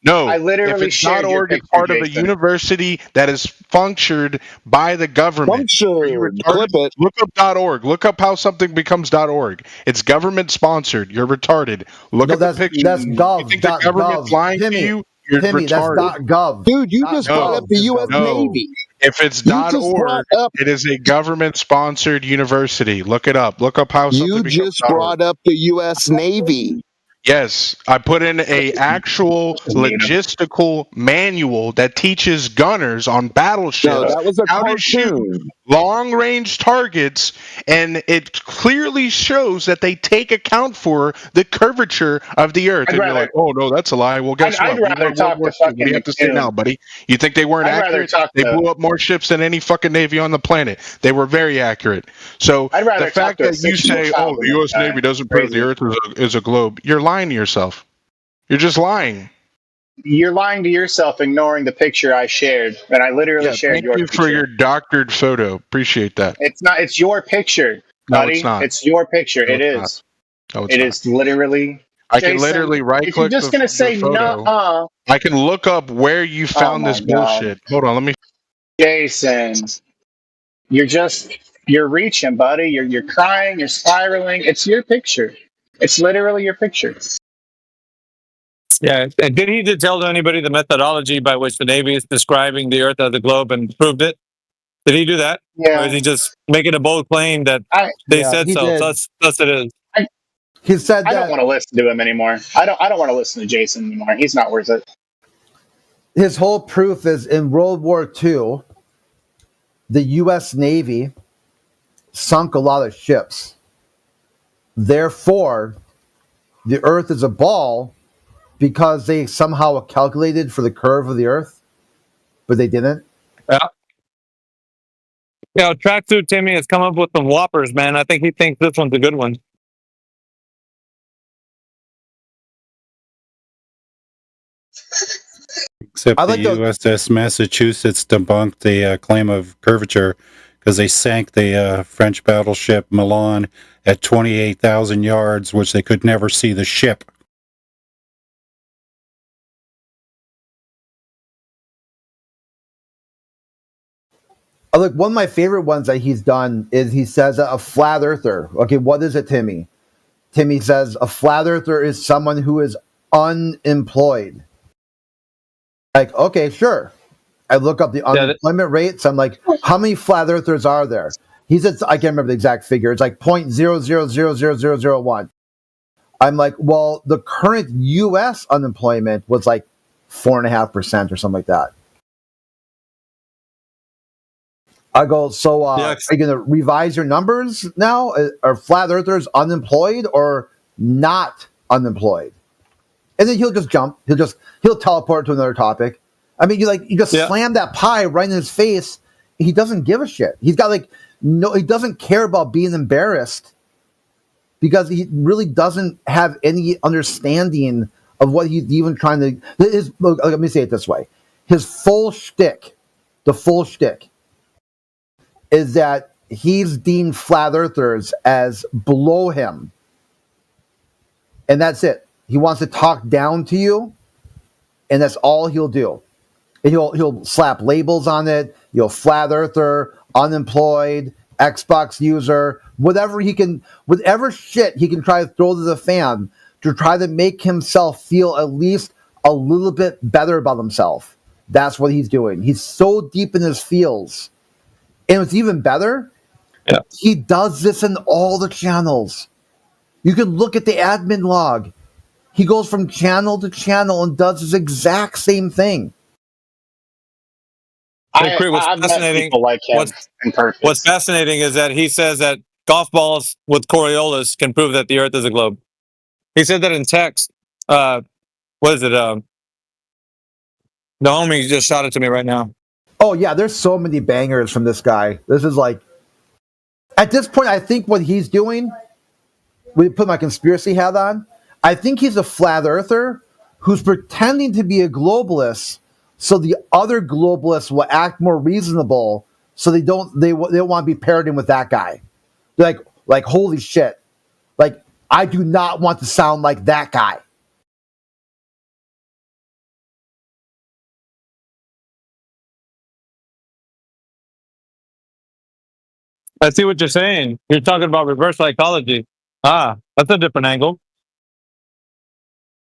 No, I literally if it's shared your .org, it's picture, part of a Jason. university that is functioned by the government. Clip it. Look up .org. Look up how something becomes .org. It's government sponsored. You're retarded. Look at the picture. That's gov. You think the government's lying to you? You're Timmy, retarded. that's .gov. Dude, you just brought up the U.S. Navy. If it's .org, it is a government-sponsored university. Look it up. Look up how something You becomes just brought up the U.S. Navy. Yes, I put in a actual logistical manual that teaches gunners on battleships No, that was a how to shoot long-range targets, and it clearly shows that they take account for the curvature of the Earth. And you're like, oh no, that's a lie. Well, guess what? I'd rather talk to What do you have to say now, buddy? You think they weren't accurate? They blew up more ships than any fucking navy on the planet. They were very accurate. So the fact that you say, oh, the U.S. Navy doesn't prove the Earth is a globe, you're lying to yourself. You're just lying. You're lying to yourself, ignoring the picture I shared, and I literally shared your Thank you picture. for your doctored photo. Appreciate that. It's not. It's your picture, No, buddy. it's not. It's your picture. No, It it's is. not. No, it's It not. is literally. I can Jason, literally if right-click you're just gonna say photo. I can look up where you found this bullshit. Hold on, let me. Jason, you're reaching, buddy. You're crying. You're spiraling. It's your picture. It's literally your picture. Yeah, and did he tell anybody the methodology by which the Navy is describing the Earth as a globe and proved it? Did he do that? Yeah. Or is he just making a bold claim that they said he so? did. Thus it is. He said I that don't want to listen to him anymore. I don't want to listen to Jason anymore. He's not worth it. his whole proof is in World War II, the U.S. Navy sunk a lot of ships. Therefore, the Earth is a ball because they somehow calculated for the curve of the Earth, but they didn't. Yeah. You know, Tracksuit Timmy has come up with some whoppers, man. I think he thinks this one's a good one. Except the USS Massachusetts debunked the claim of curvature because they sank the French battleship Milan at 28,000 yards, which they could never see the ship. Look, one of my favorite ones that he's done is he says a flat earther. Okay, what is it, Timmy? Timmy says a flat earther is someone who is unemployed. Like, okay, sure. I look up the unemployment rates. I'm like, how many flat earthers are there? He says, I can't remember the exact figure. It's like 0.000001. I'm like, well, the current U.S. unemployment was like 4.5% or something like that. I go, so are you going to revise your numbers now? Are flat earthers unemployed or not unemployed? And then he'll just jump. He'll teleport to another topic. I mean, you just slam that pie right in his face. He doesn't give a shit. He's got he doesn't care about being embarrassed because he really doesn't have any understanding of what he's even trying to. Let me say it this way: his full shtick, the full shtick, is that he's deemed flat earthers as below him, and that's it. He wants to talk down to you, and that's all he'll do. And he'll slap labels on it. Flat earther, unemployed, Xbox user, whatever shit he can try to throw to the fan to try to make himself feel at least a little bit better about himself. That's what he's doing. He's so deep in his feels. And what's even better, he does this in all the channels. You can look at the admin log. He goes from channel to channel and does this exact same thing. What's fascinating, like him what's fascinating is that he says that golf balls with Coriolis can prove that the Earth is a globe. He said that in text. What is it? The homie just shot it to me right now. Oh, yeah, there's so many bangers from this guy. This is like... At this point, I think what he's doing... We put my conspiracy hat on. I think he's a flat earther who's pretending to be a globalist, so the other globalists will act more reasonable, so they don't want to be paired in with that guy. They're like holy shit! Like I do not want to sound like that guy. I see what you're saying. You're talking about reverse psychology. Ah, that's a different angle.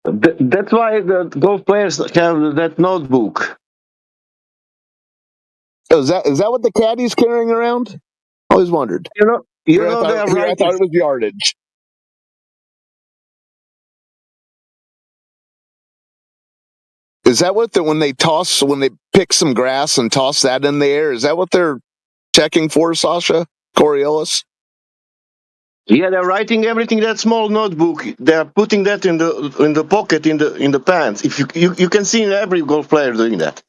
That's why the golf players have that notebook. Oh, is that what the caddy's carrying around? I always wondered. You know they are I thought it was yardage. Is that what when they pick some grass and toss that in the air? Is that what they're checking for, Sasha Coriolis? Yeah, they're writing everything in that small notebook. They're putting that in the pocket in the pants. If you can see every golf player doing that.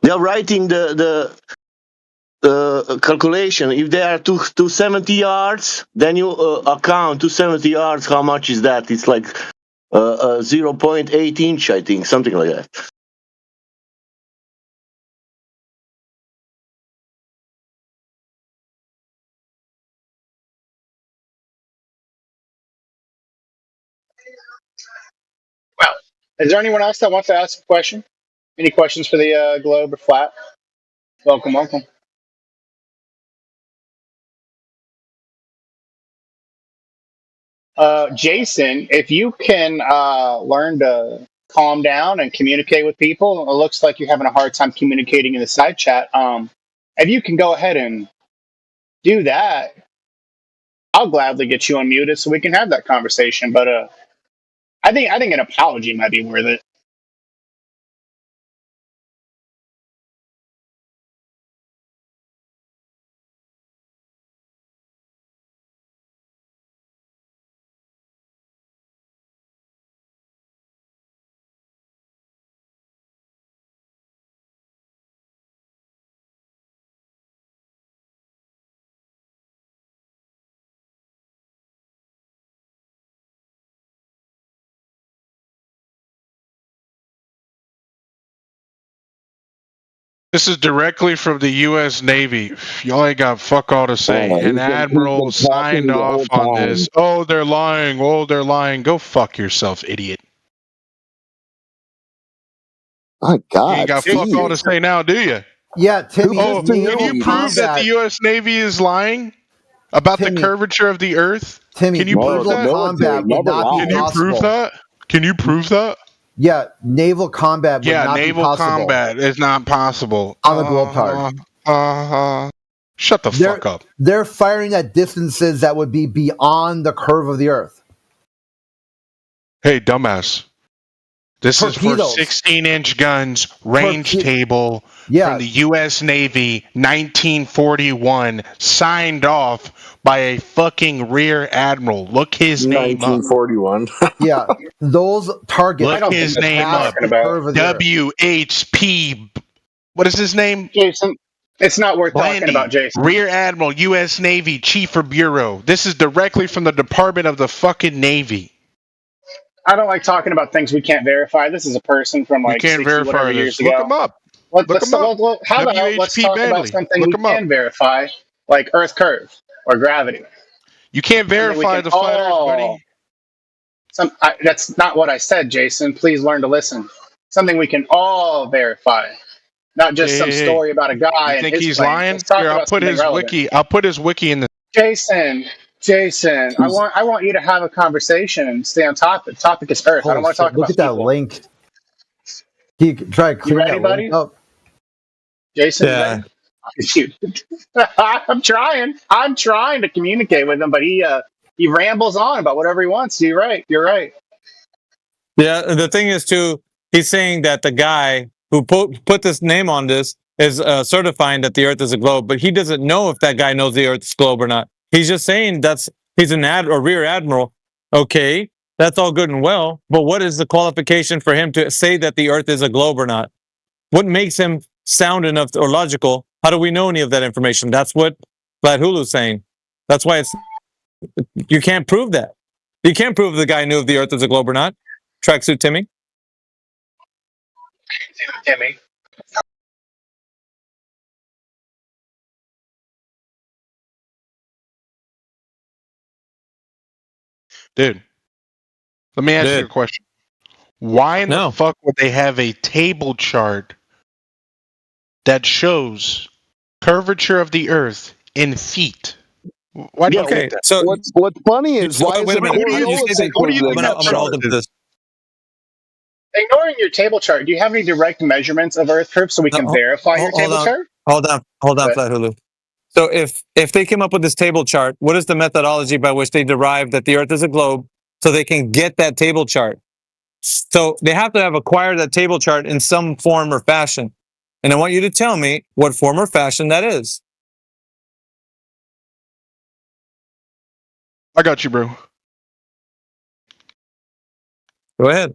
They're writing the calculation. If they are 270 yards, then you account 270 yards. How much is that? It's like 0.8 inch, I think, something like that. Well, is there anyone else that wants to ask a question? Any questions for the globe or flat? Welcome. Jason, if you can learn to calm down and communicate with people, it looks like you're having a hard time communicating in the side chat. If you can go ahead and do that, I'll gladly get you unmuted so we can have that conversation. But I think an apology might be worth it. This is directly from the U.S. Navy. Y'all ain't got fuck all to say. An admiral signed off on this. Oh, they're lying. Oh, they're lying. Go fuck yourself, idiot. My God. You ain't got fuck all to say now, do you? Yeah, Timmy. Oh, can you prove that the U.S. Navy is lying about the curvature of the Earth? Timmy, can you prove that? Can you prove that? Can you prove that? Yeah, naval combat would not be possible. Naval combat is not possible. On the globe card. Shut the fuck up. They're firing at distances that would be beyond the curve of the Earth. Hey, dumbass. This Torpedoes. Is for 16-inch guns, range table from the U.S. Navy, 1941, signed off by a fucking rear admiral. Look his name up. 1941. Yeah, those targets. Look his name up. WHP. What is his name? Jason. It's not worth talking about, Jason. Rear Admiral, U.S. Navy, Chief of Bureau. This is directly from the Department of the fucking Navy. I don't like talking about things we can't verify. This is a person from like 60 whatever years ago. Look him up. Let's talk about something we can verify, like Earth curve or gravity. You can't verify the flat Earth, buddy. That's not what I said, Jason. Please learn to listen. Something we can all verify, not just some story about a guy. You think he's lying? Here, I'll put his wiki. I'll put his wiki in the. Jason, I want you to have a conversation and stay on topic. Topic is Earth. I don't want to talk about Look at that link. He try to clear that link up. Jason, Yeah. I'm trying to communicate with him, but he rambles on about whatever he wants. You're right. Yeah, the thing is too, he's saying that the guy who put this name on this is certifying that the Earth is a globe, but he doesn't know if that guy knows the Earth's globe or not. He's just saying he's an rear admiral. Okay, that's all good and well, but what is the qualification for him to say that the Earth is a globe or not? What makes him sound enough or logical? How do we know any of that information? That's what Vlad Hulu's saying. That's why you can't prove that. You can't prove the guy knew if the Earth is a globe or not. Tracksuit Timmy. Timmy. Dude, let me ask you a question. Why in the fuck would they have a table chart that shows curvature of the Earth in feet? Why do you think that? So what's funny is why is it I'm gonna hold him to this. Ignoring your table chart, do you have any direct measurements of Earth proof so we can verify your table chart? Hold on, Flat Hulu. So if they came up with this table chart, what is the methodology by which they derived that the Earth is a globe so they can get that table chart? So they have to have acquired that table chart in some form or fashion. And I want you to tell me what form or fashion that is. I got you, bro. Go ahead.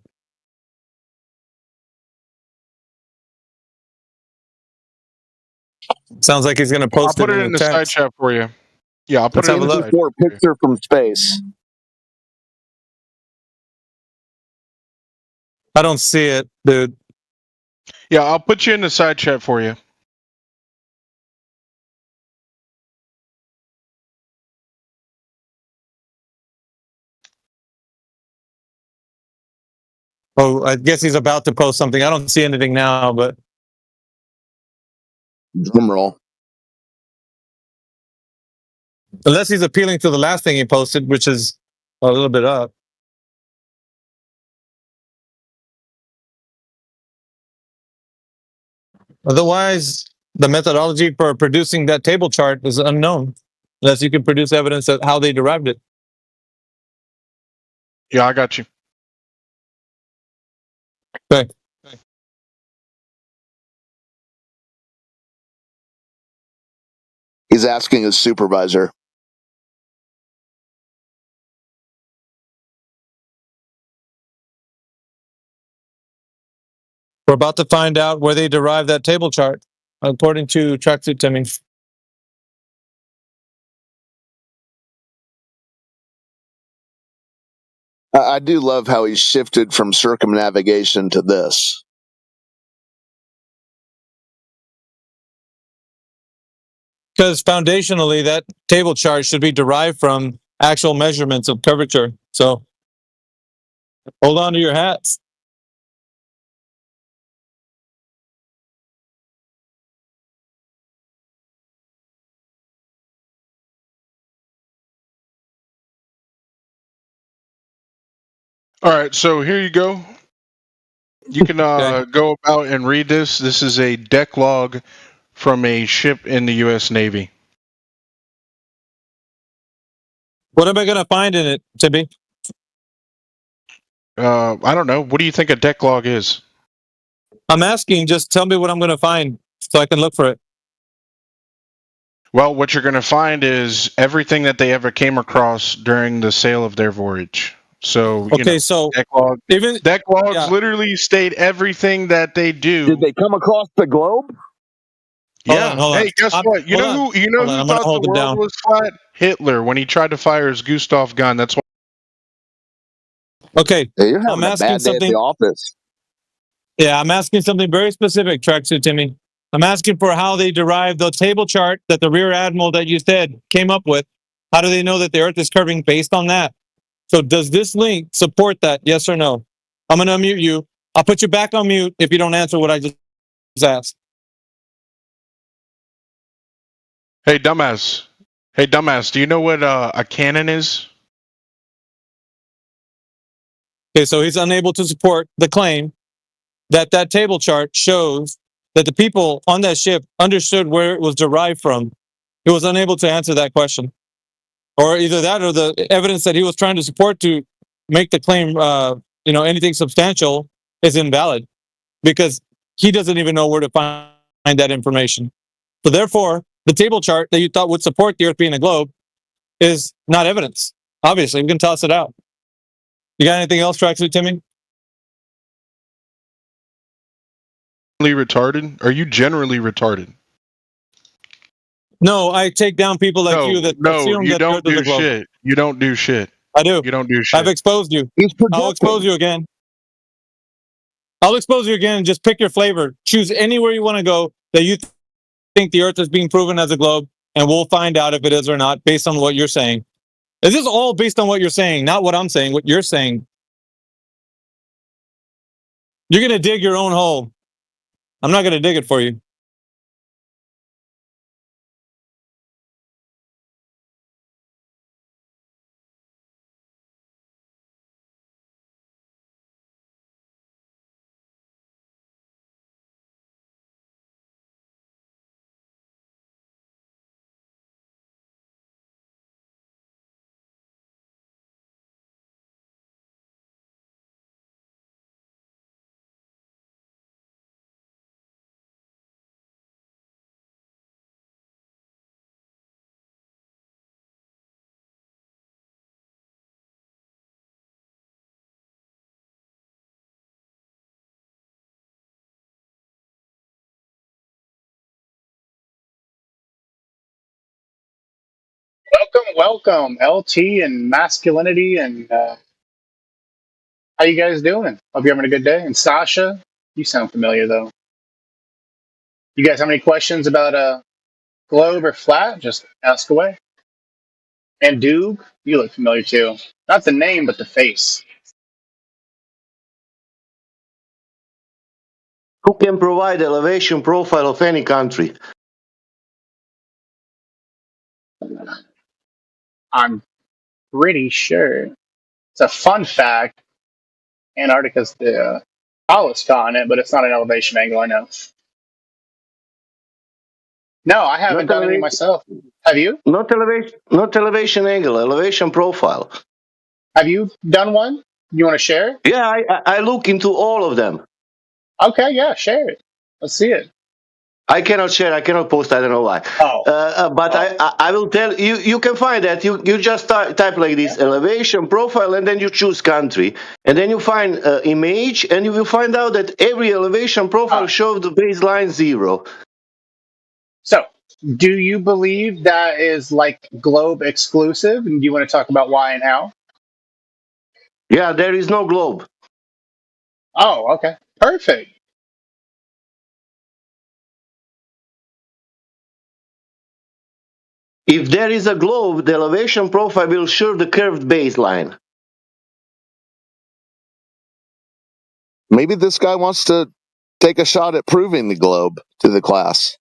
Sounds like he's going to post I'll put it in the side chat for you. Yeah, I'll put Let's it in have a the look. side chat. Picture from space. I don't see it, dude. Yeah, I'll put you in the side chat for you. Oh, I guess he's about to post something. I don't see anything now, but drum roll. Unless he's appealing to the last thing he posted, which is a little bit up. Otherwise, the methodology for producing that table chart is unknown, unless you can produce evidence of how they derived it. Yeah, I got you. Okay. He's asking his supervisor. We're about to find out where they derived that table chart, according to Tracksuit Timmy. I do love how he shifted from circumnavigation to this. Because foundationally, that table chart should be derived from actual measurements of curvature. So hold on to your hats. All right, so here you go. You can go about and read this. This is a deck log from a ship in the U.S. Navy. What am I going to find in it, Timmy? I don't know. What do you think a deck log is? I'm asking, just tell me what I'm going to find so I can look for it. Well, what you're going to find is everything that they ever came across during the sail of their voyage. So, so deck logs literally state everything that they do. Did they come across the globe? Yeah. Hold on. Hey, guess what? You know who thought the world was flat? Hitler, when he tried to fire his Gustav gun. That's why. Okay. Yeah, you're having I'm a asking bad day something. at the office. Yeah, I'm asking something very specific, Tracksuit Timmy. I'm asking for how they derived the table chart that the Rear Admiral that you said came up with. How do they know that the Earth is curving based on that? So does this link support that? Yes or no? I'm going to unmute you. I'll put you back on mute if you don't answer what I just asked. Hey, dumbass. Do you know what a cannon is? Okay, so he's unable to support the claim that that table chart shows that the people on that ship understood where it was derived from, he was unable to answer that question. Or either that or the evidence that he was trying to support to make the claim, anything substantial is invalid because he doesn't even know where to find that information. So therefore, the table chart that you thought would support the Earth being a globe is not evidence. Obviously, we can toss it out. You got anything else, Tracksuit Timmy? Retarded? Are you generally retarded? No, I take down people like you that assume you that don't the do globe. shit. You don't do shit. I do. You don't do shit. I've exposed you. He's I'll expose you again. I'll expose you again. Just pick your flavor. Choose anywhere you want to go that you think the Earth is being proven as a globe, and we'll find out if it is or not based on what you're saying. This is all based on what you're saying, not what I'm saying, what you're saying. You're going to dig your own hole. I'm not going to dig it for you. Welcome, LT and masculinity, and how you guys doing? Hope you're having a good day. And Sasha, you sound familiar though. You guys have any questions about globe or flat? Just ask away. And Doog, you look familiar too. Not the name, but the face. Who can provide elevation profile of any country? I'm pretty sure. It's a fun fact. Antarctica's the tallest continent, but it's not an elevation angle, I know. No, I haven't done any myself. Have you? Not elevation angle, elevation profile. Have you done one? You want to share? Yeah, I look into all of them. Okay, yeah, share it. Let's see it. I cannot share. I cannot post. I don't know why. But I will tell you. You can find that. You just type like this elevation profile, and then you choose country, and then you find image, and you will find out that every elevation profile shows the baseline 0. So, do you believe that is like globe exclusive? And do you want to talk about why and how? Yeah, there is no globe. Oh, okay, perfect. If there is a globe, the elevation profile will show the curved baseline. Maybe this guy wants to take a shot at proving the globe to the class.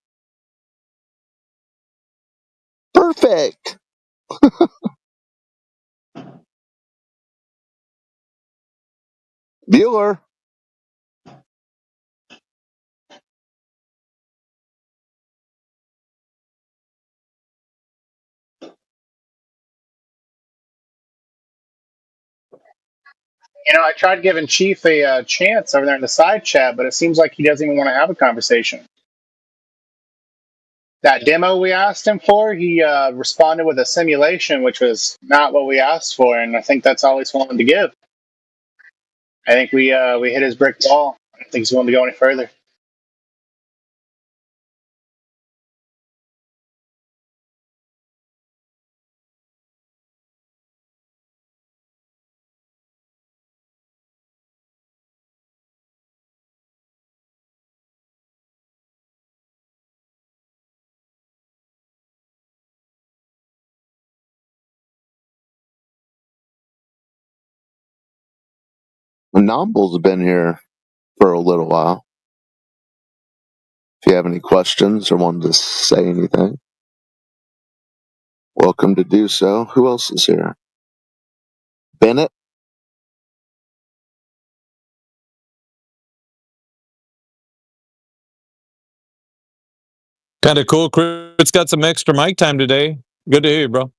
Perfect. Bueller. You know, I tried giving Chief a chance over there in the side chat, but it seems like he doesn't even want to have a conversation. That demo we asked him for, he responded with a simulation, which was not what we asked for, and I think that's all he's willing to give. I think we hit his brick wall. I don't think he's willing to go any further. Nomble's been here for a little while. If you have any questions or wanted to say anything, welcome to do so. Who else is here? Bennett? Kind of cool. Chris got some extra mic time today. Good to hear you, bro.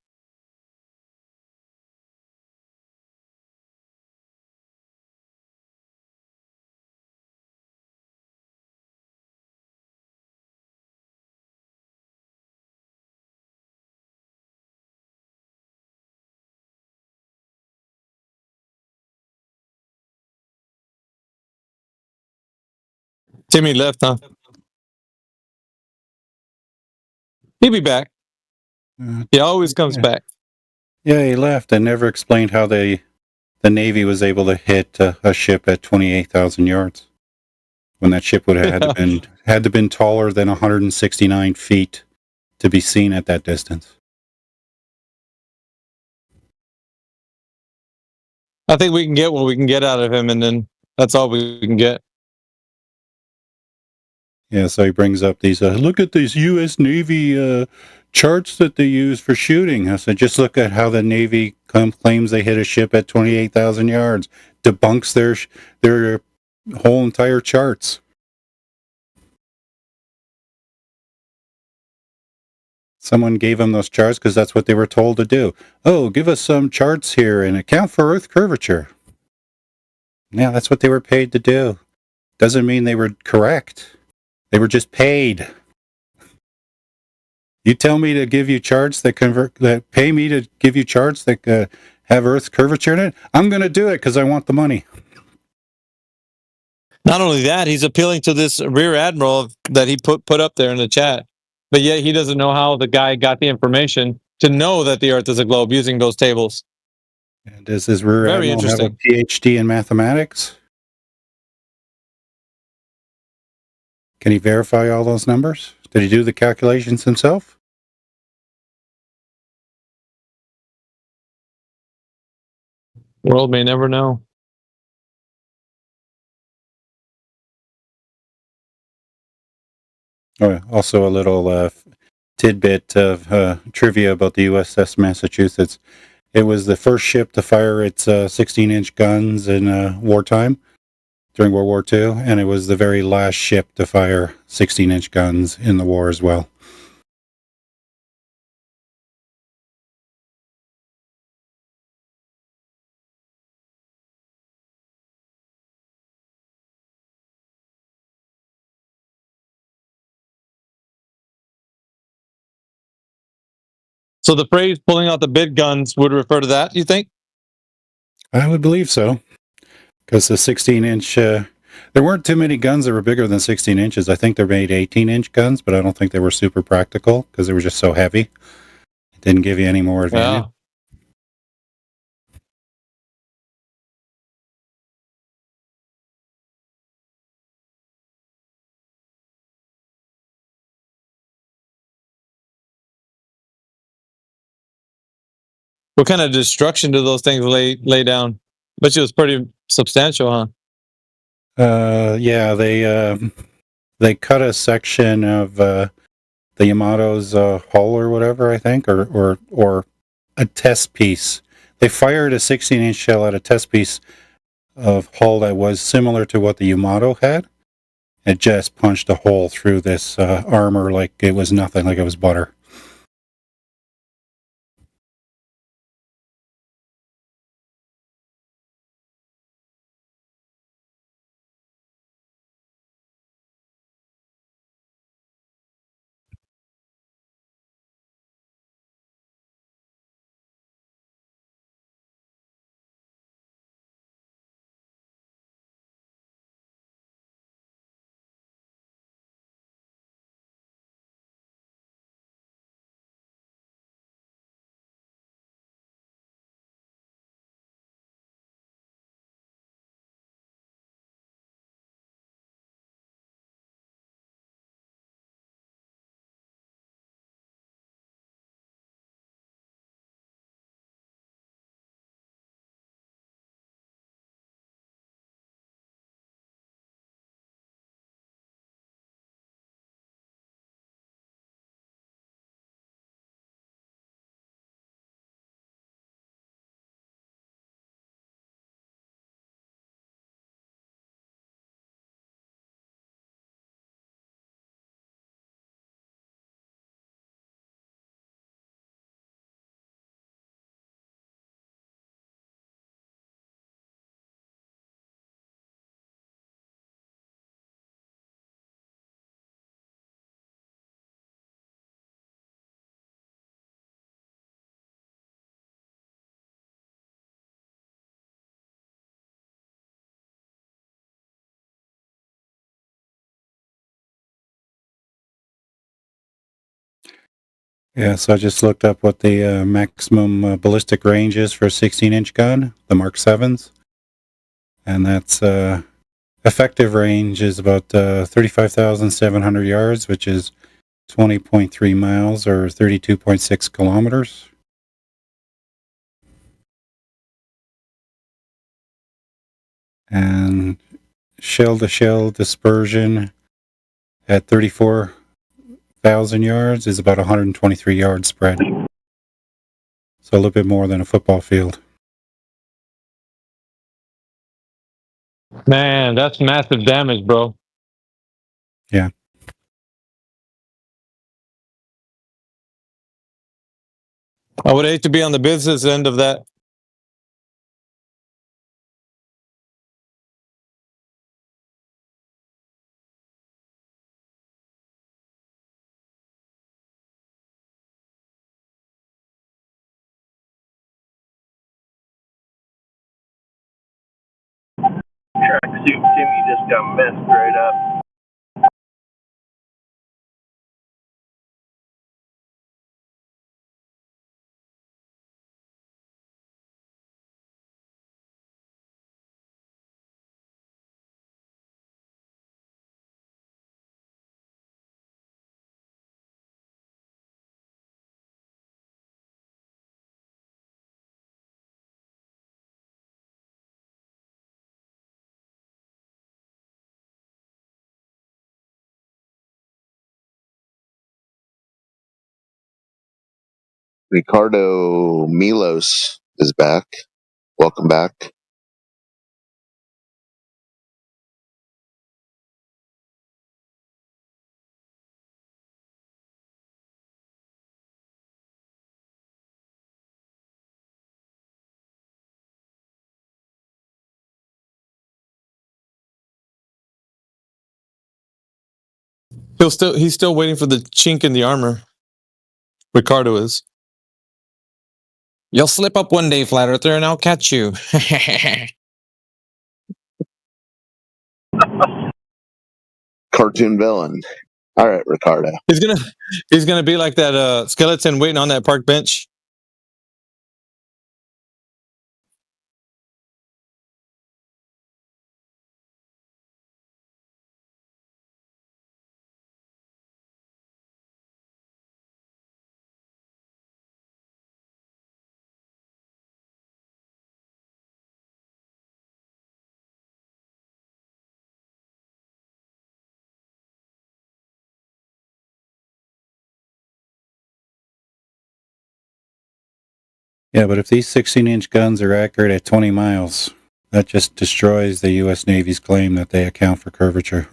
Timmy left, huh? He'll be back. He always comes back. Yeah, he left and never explained how the Navy was able to hit a ship at 28,000 yards when that ship would have had to been taller than 169 feet to be seen at that distance. I think we can get what we can get out of him, and then that's all we can get. Yeah, so he brings up these, look at these U.S. Navy charts that they use for shooting. I said, just look at how the Navy claims they hit a ship at 28,000 yards. Debunks their whole entire charts. Someone gave them those charts because that's what they were told to do. Oh, give us some charts here and account for Earth curvature. Yeah, that's what they were paid to do. Doesn't mean they were correct. They were just paid. You tell me to give you charts that pay me to give you charts that have Earth curvature in it. I'm going to do it because I want the money. Not only that, he's appealing to this rear admiral that he put up there in the chat, but yet he doesn't know how the guy got the information to know that the Earth is a globe using those tables. And does his rear admiral have a PhD in mathematics? Can he verify all those numbers? Did he do the calculations himself? World may never know. Oh, also a little tidbit of trivia about the USS Massachusetts. It was the first ship to fire its 16-inch guns in wartime during World War II, and it was the very last ship to fire 16-inch guns in the war as well. So the phrase pulling out the big guns would refer to that, you think? I would believe so. Because the 16-inch, there weren't too many guns that were bigger than 16 inches. I think they made 18-inch guns, but I don't think they were super practical because they were just so heavy. It didn't give you any more advantage. Yeah. What kind of destruction do those things lay down? Bet you it was pretty substantial, huh? Yeah, they cut a section of the Yamato's hull or whatever, I think, or a test piece. They fired a 16-inch shell at a test piece of hull that was similar to what the Yamato had. It just punched a hole through this armor like it was nothing, like it was butter. Yeah, so I just looked up what the maximum ballistic range is for a 16-inch gun, the Mark 7s. And that's effective range is about 35,700 yards, which is 20.3 miles or 32.6 kilometers. And shell-to-shell dispersion at 34,000 yards is about 123 yards spread. So a little bit more than a football field. Man, that's massive damage, bro. Yeah. I would hate to be on the business end of that. Tracksuit Timmy just got messed right up. Ricardo Milos is back. Welcome back. He's still waiting for the chink in the armor. Ricardo is. You'll slip up one day, Flat Earther, and I'll catch you. Cartoon villain. All right, Ricardo. He's gonna be like that skeleton waiting on that park bench. Yeah, but if these 16-inch guns are accurate at 20 miles, that just destroys the U.S. Navy's claim that they account for curvature.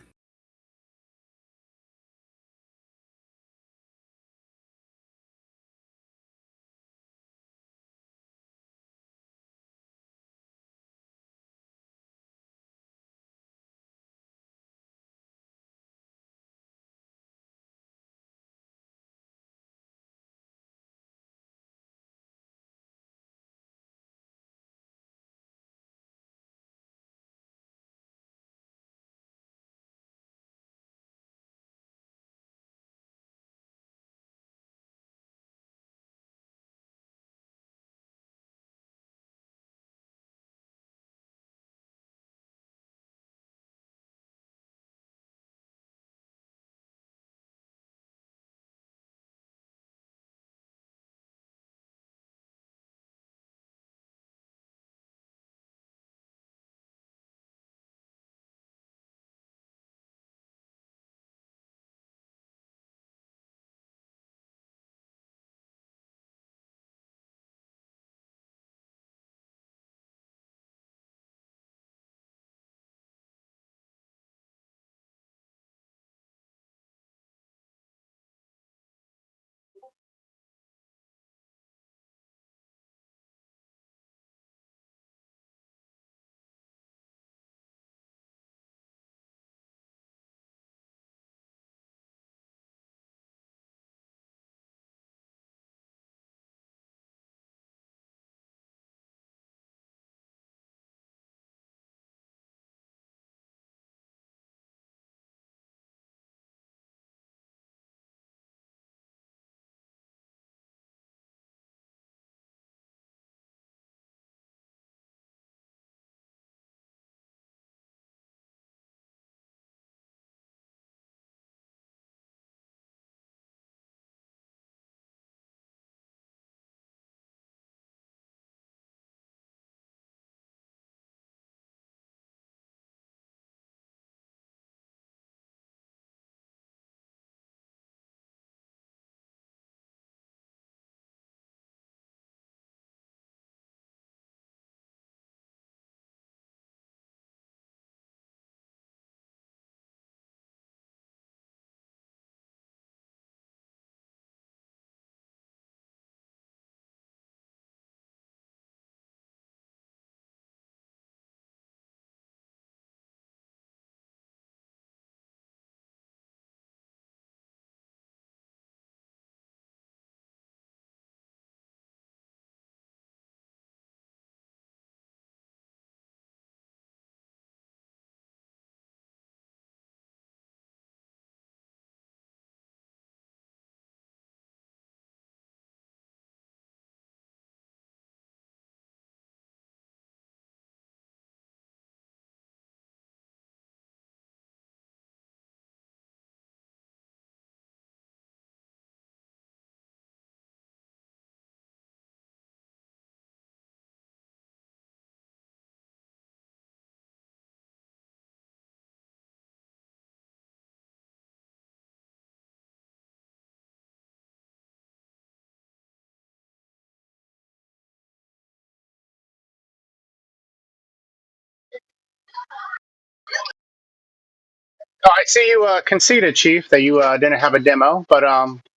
Oh, I see you conceded, Chief, that you didn't have a demo. But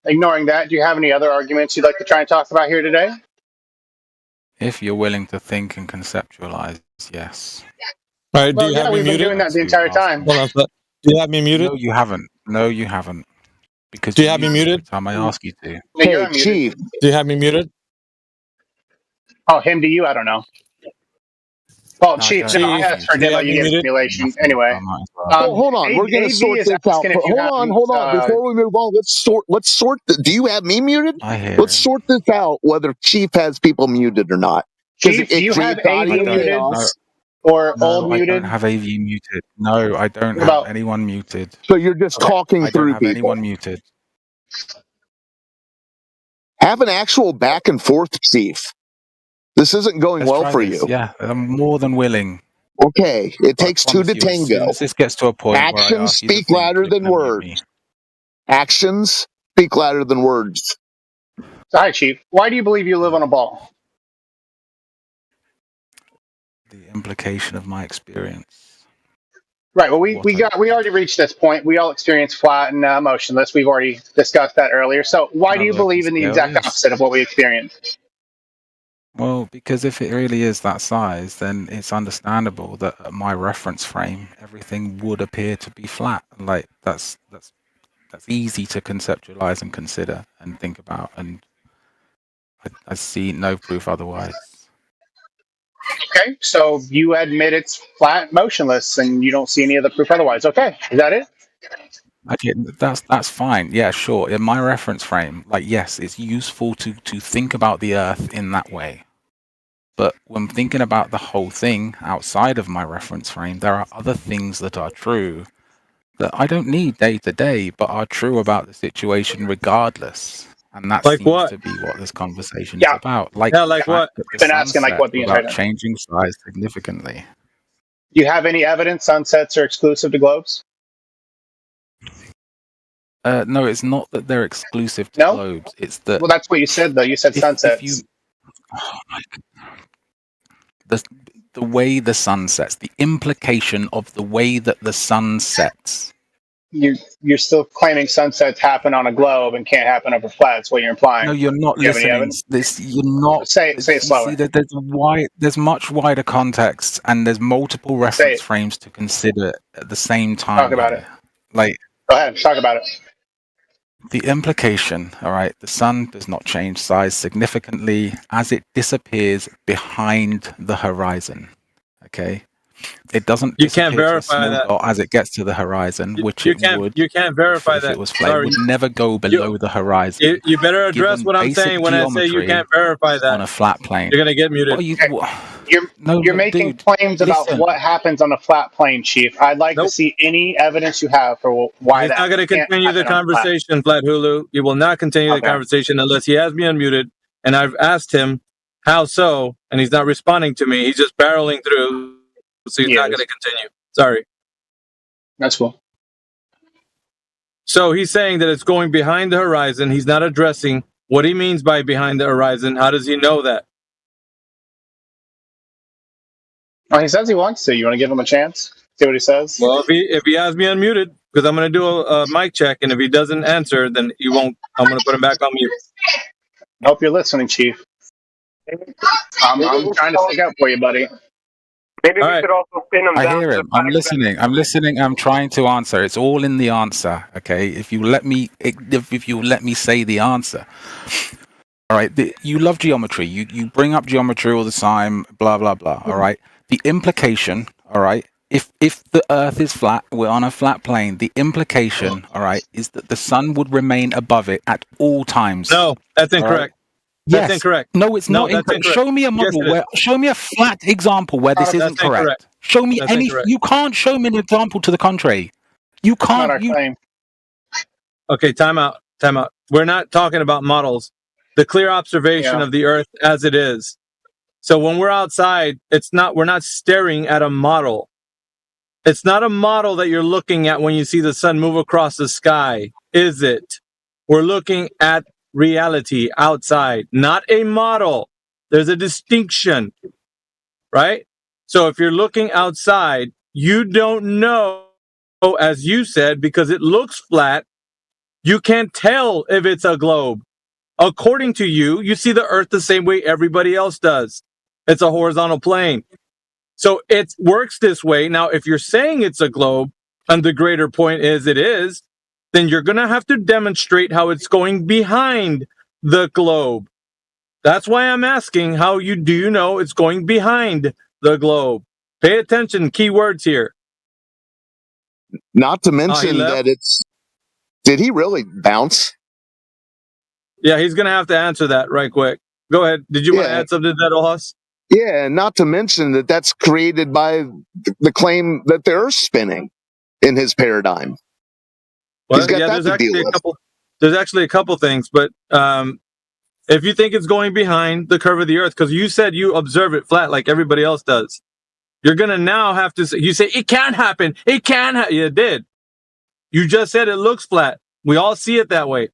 ignoring that, do you have any other arguments you'd like to try and talk about here today? If you're willing to think and conceptualize, yes. All right, Well, yeah, we've been doing that the entire time. Hold on, do you have me muted? No, you haven't. No, you haven't. Because do you have me every muted? time I ask you to. Hey, Chief. Do you have me muted? Oh, him to you? I don't know. Well, No, Chief, I don't no, I have asked for a Do you demo, have you me get muted? simulation. Anyway. Hold on, we're going to sort this out. Hold on. Before we move on, let's sort. Do you have me muted? I hear Let's him. sort this out. Whether Chief has people muted or not. Chief, do you have AV muted or old I muted? don't have AV muted. No, I don't have anyone muted. So you're just talking I through don't have people. anyone muted. Have an actual back and forth, Chief. This isn't going Let's well try for this. you. Yeah, I'm more than willing. Okay, it takes two to As soon tango. as this gets to a point where I Actions ask you to speak think, louder you're than gonna mute me. words. Actions speak louder than words. So, hi, Chief. Why do you believe you live on a ball? The implication of my experience. Right. Well, we already reached this point. We all experience flat and motionless. We've already discussed that earlier. So, why do you believe in the exact opposite of what we experienced? Well, because if it really is that size, then it's understandable that at my reference frame, everything would appear to be flat. Like that's easy to conceptualize and consider and think about, and I see no proof otherwise. Okay, so you admit it's flat, motionless, and you don't see any other proof otherwise. Okay, is that it? Okay, that's fine. Yeah, sure. In my reference frame, like yes, it's useful to think about the Earth in that way. But when thinking about the whole thing outside of my reference frame, there are other things that are true that I don't need day to day, but are true about the situation regardless. And that Like seems what? to be what this conversation is about. Like, like what? I've been asking like what the entire without time. changing size significantly. Do you have any evidence sunsets are exclusive to globes? No, it's not that they're exclusive to globes. It's that. Well, that's what you said though. You said sunsets. The way the sun sets, the implication of the way that the sun sets. You're still claiming sunsets happen on a globe and can't happen over flat. That's what you're implying. No, you're not listening. You're not. Say it slower. See, there's much wider context, and there's multiple reference frames to consider at the same time. Talk about it. Like, go ahead, talk about it. The implication, all right, the sun does not change size significantly as it disappears behind the horizon. Okay, it doesn't. You can't verify that as it gets to the horizon, which you it can't. would. You can't verify if that. it was flat, it would never go below the horizon. You better address Given what I'm basic saying when I say you can't verify that on a flat plane. You're gonna get muted. You're making claims about what happens on a flat plane, Chief. I'd like to see any evidence you have for why He's that. not going to continue the happen on a flat. conversation, Flat Hulu. You will not continue the conversation unless he has me unmuted. And I've asked him how so, and he's not responding to me. He's just barreling through, so he's not going to continue. Sorry. That's cool. So he's saying that it's going behind the horizon. He's not addressing what he means by behind the horizon. How does he know that? Well, he says he wants to. You want to give him a chance? See what he says? Well, if he has me unmuted, because I'm going to do a mic check, and if he doesn't answer, then he won't. I'm going to put him back on mute. I hope you're listening, Chief. I'm trying to stick up for you, buddy. Maybe we should also pin him down. I hear him. I'm listening. I'm trying to answer. It's all in the answer. Okay. If you let me say the answer. All right. You love geometry. You bring up geometry all the time. Blah blah blah. All right. The implication. All right. If the Earth is flat, we're on a flat plane. The implication. All right, is that the sun would remain above it at all times. No, that's incorrect. Right? That's yes. incorrect. No, it's not incorrect. Show me a model show me a flat example where this isn't correct. Incorrect. Show me that's any. Incorrect. You can't show me an example to the contrary. You can't. Claim. Okay, time out. We're not talking about models. The clear observation of the Earth as it is. So when we're outside, we're not staring at a model. It's not a model that you're looking at when you see the sun move across the sky, is it? We're looking at reality outside, not a model. There's a distinction, right? So if you're looking outside, you don't know, as you said, because it looks flat. You can't tell if it's a globe. According to you, you see the Earth the same way everybody else does. It's a horizontal plane. So it works this way. Now, if you're saying it's a globe, and the greater point is it is, then you're going to have to demonstrate how it's going behind the globe. That's why I'm asking, how do you know it's going behind the globe? Pay attention, key words here. Not to mention that it's... Did he really bounce? Yeah, he's going to have to answer that right quick. Go ahead. Did you want to add something to that, Ohas? Yeah, not to mention that that's created by the claim that the Earth's spinning in his paradigm. Well, yeah, there's actually a couple things, but if you think it's going behind the curve of the Earth, because you said you observe it flat like everybody else does, you're going to now have to say, you say, it can't happen. It can happen. You did. You just said it looks flat. We all see it that way.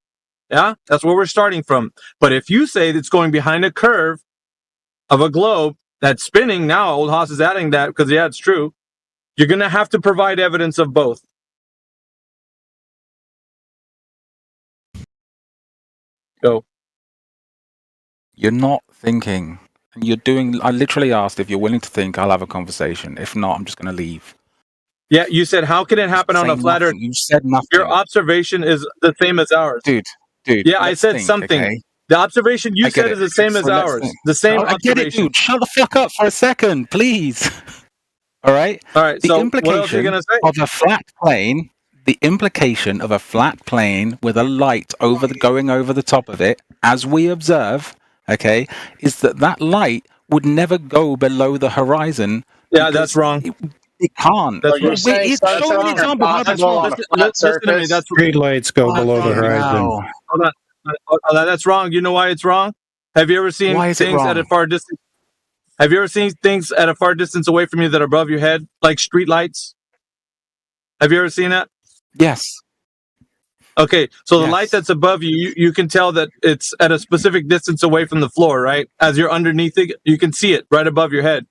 Yeah, that's where we're starting from. But if you say that it's going behind a curve of a globe that's spinning, now Old Haas is adding that because, yeah, it's true. You're going to have to provide evidence of both. Go. You're not thinking. You're doing. I literally asked if you're willing to think. I'll have a conversation. If not, I'm just going to leave. Yeah, you said, how can it happen on a flat Earth? You said nothing. Your observation is the same as ours. Dude. Yeah, I said something. Okay? The observation you said is the same as ours. The same observation. I get it, dude. Shut the fuck up for a second, please. All right? All right, the so implication what else are you going to say? Of a flat plane, the implication of a flat plane with a light going over the top of it, as we observe, okay, is that light would never go below the horizon. Yeah, that's wrong. It can't. That's you're saying show an example how that's wrong. Listen to me. That's street lights go below the horizon. Hold on. That's wrong. You know why it's wrong? Have you ever seen things at a far distance? Have you ever seen things at a far distance away from you that are above your head, like street lights? Have you ever seen that? Yes. Okay, so the light that's above you, you can tell that it's at a specific distance away from the floor, right? As you're underneath it, you can see it right above your head.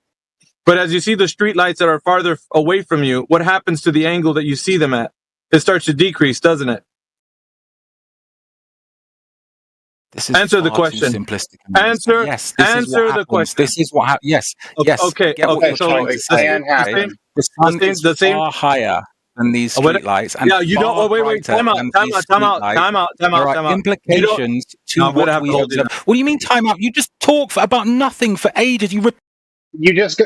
But as you see the street lights that are farther away from you, what happens to the angle that you see them at? It starts to decrease, doesn't it? Answer the question. Simplistic. Answer. Yes. Answer the question. This is what happens. Yes. Okay. Yes. Okay. So it can happen. The sun is far higher than these street lights. Yeah, you don't. Oh, wait. Time out. There are implications to what we observe. What do you mean time out? You just talk about nothing for ages.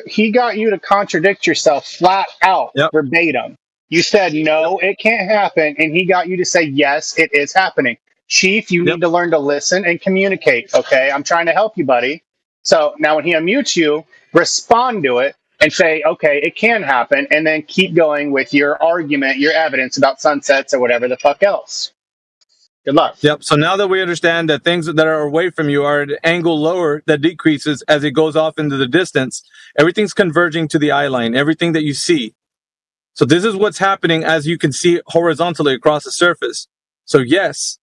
He got you to contradict yourself flat out, verbatim. You said, no, it can't happen. And he got you to say, yes, it is happening. Chief, you need to learn to listen and communicate. Okay. I'm trying to help you, buddy. So now when he unmutes you, respond to it and say, okay, it can happen. And then keep going with your argument, your evidence about sunsets or whatever the fuck else. Good luck. Yep. So now that we understand that things that are away from you are at an angle lower that decreases as it goes off into the distance, everything's converging to the eye line, everything that you see. So this is what's happening as you can see horizontally across the surface. So yes,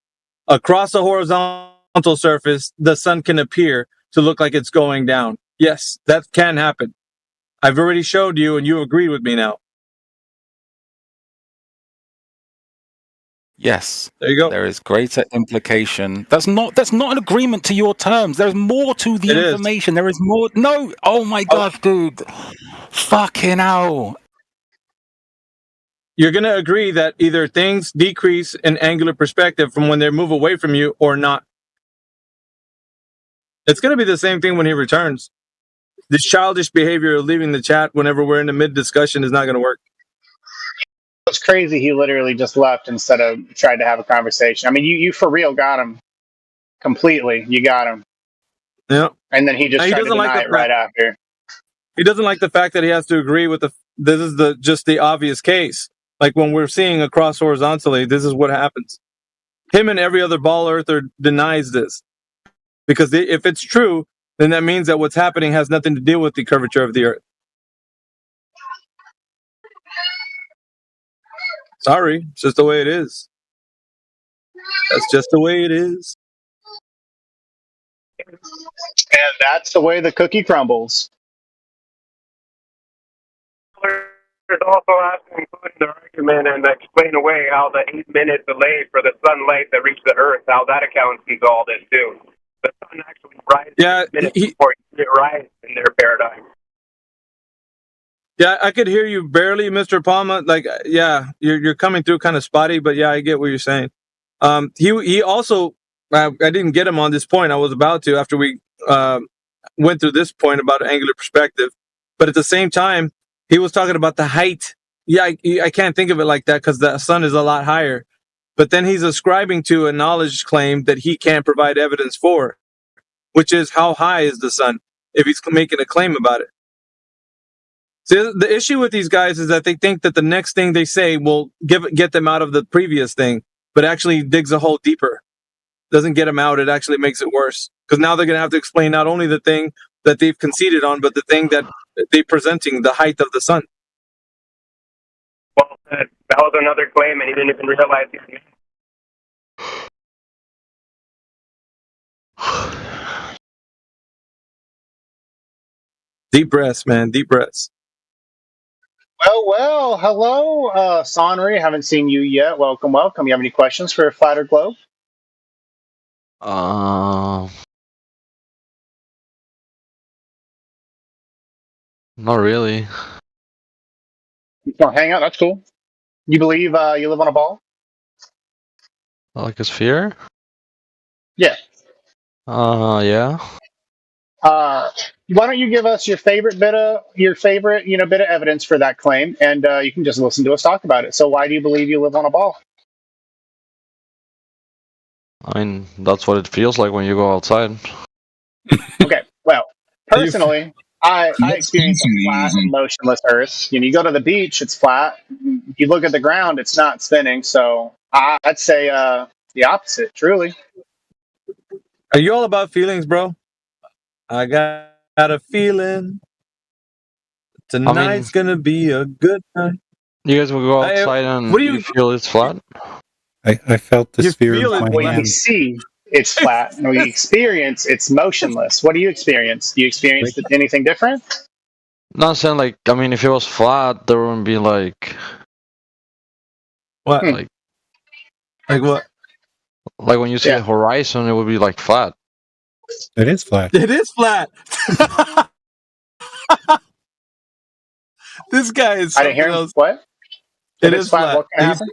across a horizontal surface, the sun can appear to look like it's going down. Yes, that can happen. I've already showed you and you agree with me now. Yes. There you go. There is greater implication. That's not an agreement to your terms. There's more to the information. There is more. No. Oh my gosh, dude. Fucking hell. You're going to agree that either things decrease in angular perspective from when they move away from you or not. It's going to be the same thing when he returns. This childish behavior of leaving the chat whenever we're in a mid-discussion is not going to work. It's crazy he literally just left instead of tried to have a conversation. I mean, you for real got him completely. You got him. Yeah. And then he just tried to deny it right after. He doesn't like the fact that he has to agree with this is just the obvious case. Like when we're seeing across horizontally, this is what happens. Him and every other ball earther denies this. Because if it's true, then that means that what's happening has nothing to do with the curvature of the Earth. Sorry, it's just the way it is. That's just the way it is. And that's the way the cookie crumbles. There's also asked to include in the argument and explain away how the 8-minute delay for the sunlight that reached the Earth, how that accounts into all this too. The sun actually rises 8 minutes before it rises in their paradigm. Yeah, I could hear you barely, Mr. Palma. Like, yeah, you're coming through kind of spotty, but yeah, I get what you're saying. He also, I didn't get him on this point. I was about to after we went through this point about angular perspective, but at the same time, he was talking about the height. Yeah, I can't think of it like that because the sun is a lot higher. But then he's ascribing to a knowledge claim that he can't provide evidence for, which is how high is the sun if he's making a claim about it. So the issue with these guys is that they think that the next thing they say will get them out of the previous thing, but actually digs a hole deeper. Doesn't get them out, it actually makes it worse. Because now they're going to have to explain not only the thing that they've conceded on, but the thing that they're presenting, the height of the sun. Well, that was another claim, and he didn't even realize he made it. Deep breaths, man. Deep breaths. Well, hello, Sonri. Haven't seen you yet. Welcome. You have any questions for Flat Earth Globe? Not really. No, hang out. That's cool. You believe you live on a ball? Like a sphere? Yeah. Yeah. Why don't you give us your favorite bit of evidence for that claim, and you can just listen to us talk about it. So, why do you believe you live on a ball? I mean, that's what it feels like when you go outside. Okay. Well, personally, I experience a flat and motionless Earth. You go to the beach, it's flat. If you look at the ground, it's not spinning. So, I'd say the opposite. Truly. Are you all about feelings, bro? I got a feeling tonight's gonna be a good night. You guys will go outside and you feel it's flat? I felt the sphere feel in it my when hand. you see it's flat. And when you experience, it's motionless. What do you experience? Do you experience anything different? No, I'm saying like, I mean, if it was flat, there wouldn't be like... What? Like what? Like when you see the horizon, it would be like flat. It is flat. It is flat. This guy is I didn't hear else. What? It is flat. What can happen?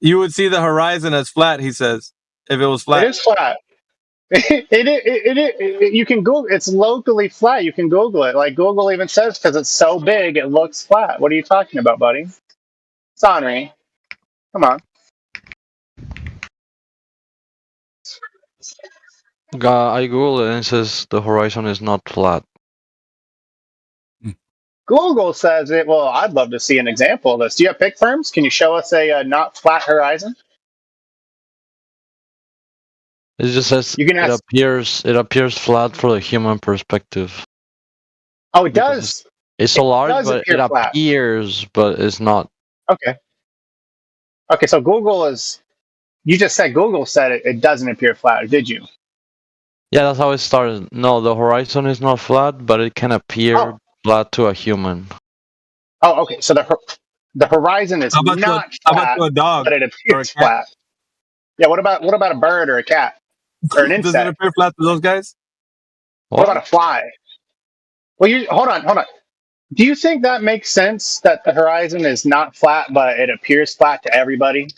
You would see the horizon as flat, he says, if it was flat. It is flat. You can Google. It's locally flat. You can Google it. Like Google even says, because it's so big, it looks flat. What are you talking about, buddy? Sonri, come on. I Google it and it says the horizon is not flat. Google says it. Well, I'd love to see an example of this. Do you have pic firms? Can you show us a not flat horizon? It just says it appears flat for the human perspective. Oh, it does. It's so large, but it flat. appears, but it's not. Okay. Okay, so Google is. You just said Google said it doesn't appear flat, did you? Yeah, that's how it started. No, the horizon is not flat, but it can appear flat to a human. Oh, okay. So the horizon is not flat, to a dog but it appears flat. Yeah. What about a bird or a cat or an insect? Does it appear flat to those guys? What about a fly? Well, hold on. Do you think that makes sense that the horizon is not flat, but it appears flat to everybody?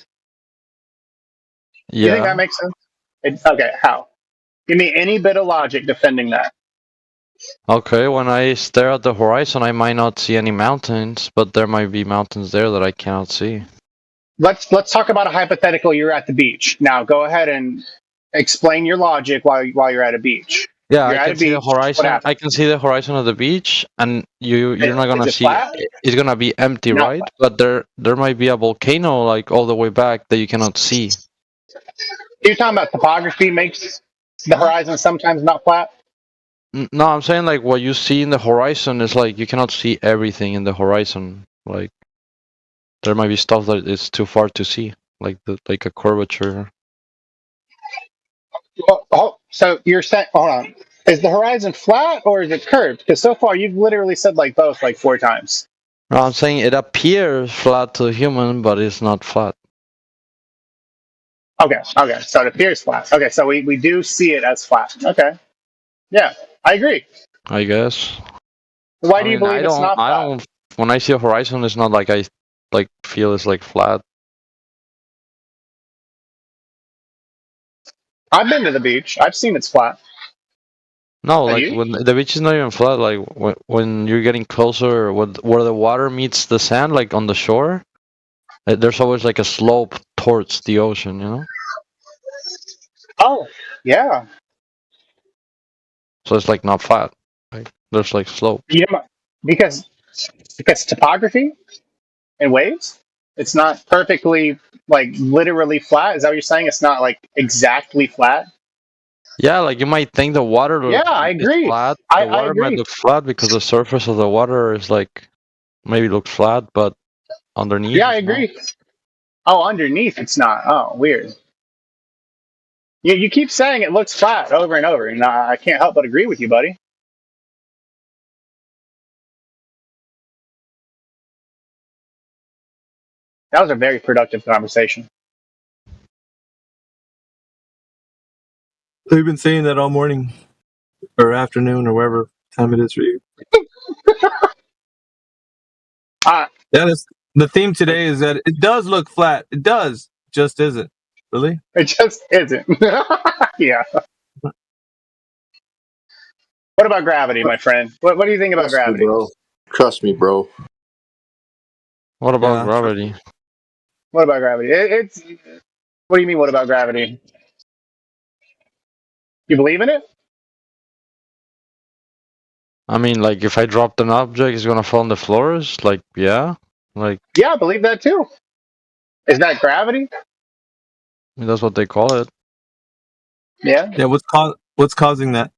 Yeah. Do you think that makes sense? Okay. How? Give me any bit of logic defending that. Okay, when I stare at the horizon, I might not see any mountains, but there might be mountains there that I cannot see. Let's talk about a hypothetical. You're at the beach. Now, go ahead and explain your logic while you're at a beach. Yeah, You're I can see the horizon. I can see the horizon of the beach, and you're not gonna see. It's gonna be empty, right? But there might be a volcano like all the way back that you cannot see. You're talking about topography makes the horizon sometimes not flat? No, I'm saying like what you see in the horizon is like you cannot see everything in the horizon. Like there might be stuff that is too far to see, like a curvature. So you're saying, hold on, is the horizon flat or is it curved? Because so far you've literally said like both like 4 times. No, I'm saying it appears flat to a human, but it's not flat. Okay, so it appears flat. Okay, so we do see it as flat. Okay. Yeah, I agree. I guess. Why do you believe it's not flat? I don't. When I see a horizon, it's not like I feel it's like flat. I've been to the beach. I've seen it's flat. No, Have like you? when the beach is not even flat. Like when you're getting closer, where the water meets the sand, like on the shore, there's always like a slope towards the ocean. You know. Oh, yeah. So it's like not flat. Like there's like slope. Because topography and waves, it's not perfectly like literally flat. Is that what you're saying? It's not like exactly flat. Yeah, like you might think the water looks I agree. flat. I The water might agree. look flat because the surface of the water is like maybe looks flat, but underneath. Yeah, I it's not. agree. Oh, underneath it's not. Oh, weird. You keep saying it looks flat over and over, and I can't help but agree with you, buddy. That was a very productive conversation. They've been saying that all morning or afternoon or wherever time it is for you. Yeah, the theme today is that it does look flat. It does, just isn't. Really? It just isn't. Yeah. What about gravity, my friend? What do you think about gravity? bro. Trust me, bro. What about gravity? What about gravity? It's. What do you mean? What about gravity? You believe in it? I mean, like if I dropped an object, it's gonna fall on the floors. Like, yeah, like Yeah, I believe that too. Is that gravity? I mean, that's what they call it. Yeah. Yeah. What's causing that?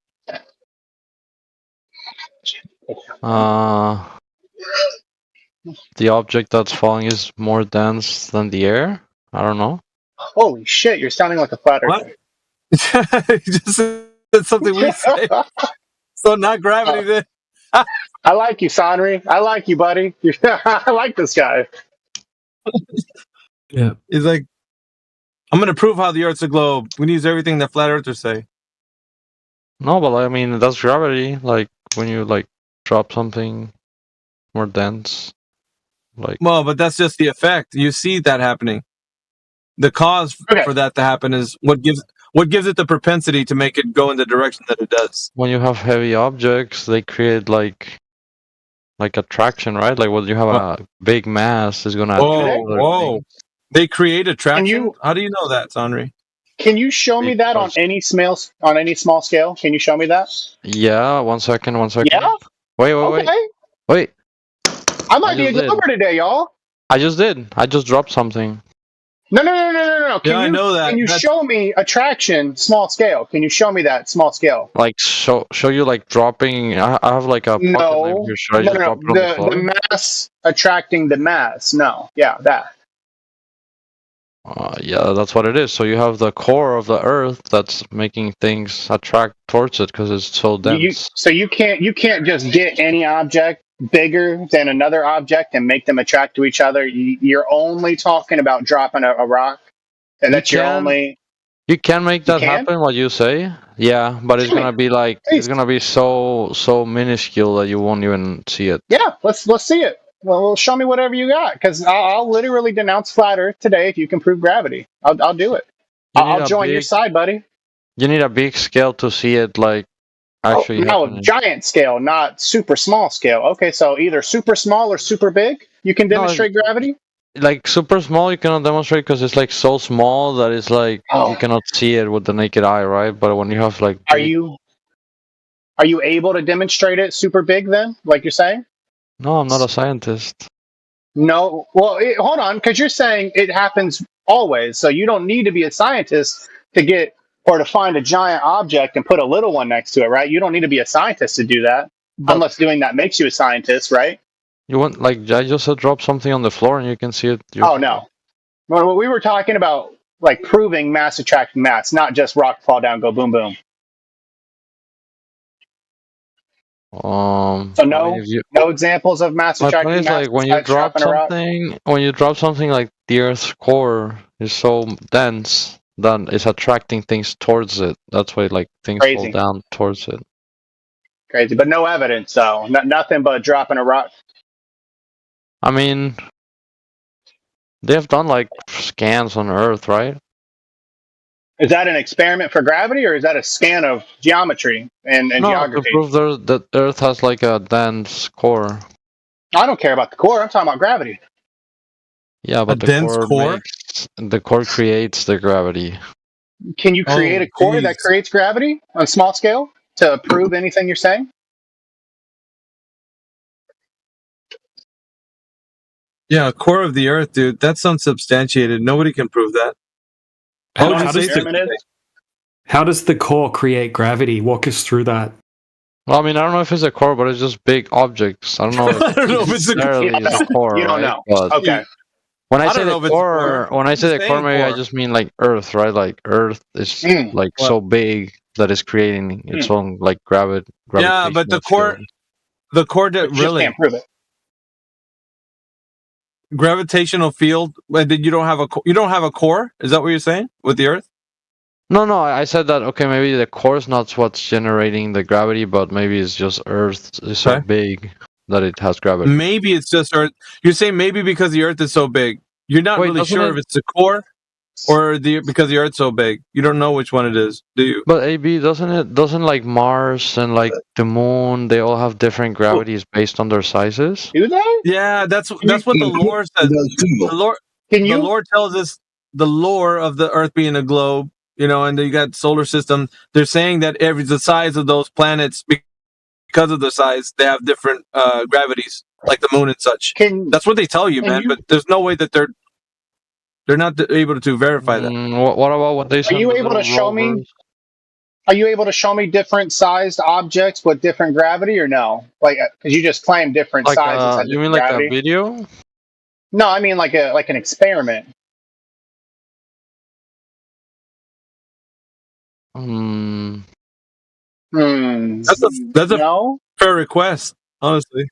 The object that's falling is more dense than the air. I don't know. Holy shit! You're sounding like a flat earther. You just said something we say. So not gravity then. I like you, Sanri. I like you, buddy. I like this guy. Yeah. It's like, I'm going to prove how the Earth's a globe. We use everything that flat earthers say. No, but I mean that's gravity. Like when you like drop something more dense. Like Well, but that's just the effect. You see that happening. The cause for that to happen is what gives it the propensity to make it go in the direction that it does. when you have heavy objects, they create like attraction, right? Like when you have a big mass, is gonna attract other Whoa. things. They create attraction? How do you know that, Sanri? Can you show me that on any small scale? Can you show me that? Yeah, 1 second. Yeah. Wait. I might I be a just did. glober today, y'all. I just did. I just dropped something. No. Can Yeah, I know that. Can you show me attraction small scale? Can you show me that small scale? Like show you like dropping. I have like a pocket knife here. Should I just drop it on the floor? The mass attracting the mass. No. Yeah, that. Yeah, that's what it is. So you have the core of the Earth that's making things attract towards it because it's so dense. So you can't just get any object bigger than another object and make them attract to each other. You're only talking about dropping a rock, and that's your only. You can make that happen. What you say, yeah, but it's gonna be like it's gonna be so minuscule that you won't even see it. Yeah, let's see it. Well, show me whatever you got, because I'll literally denounce flat Earth today if you can prove gravity. I'll do it. I'll join your side, buddy. You need a big scale to see it, like actually. No, giant scale, not super small scale. Okay, so either super small or super big. You can demonstrate gravity. Like super small, you cannot demonstrate because it's like so small that it's like you cannot see it with the naked eye, right? But when you have like, are you able to demonstrate it super big then, like you're saying? No, I'm not a scientist. No, well, hold on, because you're saying it happens always, so you don't need to be a scientist to get or to find a giant object and put a little one next to it, right? You don't need to be a scientist to do that, unless doing that makes you a scientist, right? You want like I just said, drop something on the floor and you can see it. Oh no, well, we were talking about like proving mass attracting mass, not just rock fall down, go boom boom. So no, no examples of mass My point attracting is mass like when you besides drop dropping a rock. something like the Earth's core is so dense that it's attracting things towards it. That's why like things fall Crazy. down towards it. Crazy, but no evidence. So nothing but dropping a rock. I mean, they have done like scans on Earth, right? Is that an experiment for gravity, or is that a scan of geometry and No, to geography? prove that Earth has like a dense core. I don't care about the core. I'm talking about gravity. Yeah, but the core creates the gravity. Can you create a core that creates gravity on a small scale to prove anything you're saying? Yeah, core of the Earth, dude. That's unsubstantiated. Nobody can prove that. How does the core create gravity? Walk us through that. Well, I mean, I don't know if it's a core, but it's just big objects. I don't know. I don't know if it's a core. You don't right? know. But Okay. When I I say don't know the if it's a core, core. when I say You're the core, saying maybe I core. just mean like Earth, right? Like Earth is like so big that it's creating its own like gravitational. Yeah, but the core that You just really can't prove it. gravitational field. And then you don't have a core. Is that what you're saying with the Earth? No, I said that. Okay, maybe the core is not what's generating the gravity, but maybe it's just Earth is so big that it has gravity. Maybe it's just Earth. You're saying maybe because the Earth is so big. You're not really doesn't sure it- if it's the core or because the Earth's so big. You don't know which one it is, do you? But AB doesn't like Mars and like the Moon, they all have different gravities based on their sizes? Do they? Yeah, that's what the lore says. The lore tells us the lore of the Earth being a globe, and then you got solar system. They're saying that the size of those planets, because of their size, they have different gravities, like the moon and such. That's what they tell you, man. But there's no way that they're not able to verify that. What about what they Are send you the able to little show me? rovers? Are you able to show me different sized objects with different gravity, or no? Like, because you just claimed different Like sizes had you different mean like gravity. a video? No, I mean like an experiment. Hmm. That's a fair request, honestly.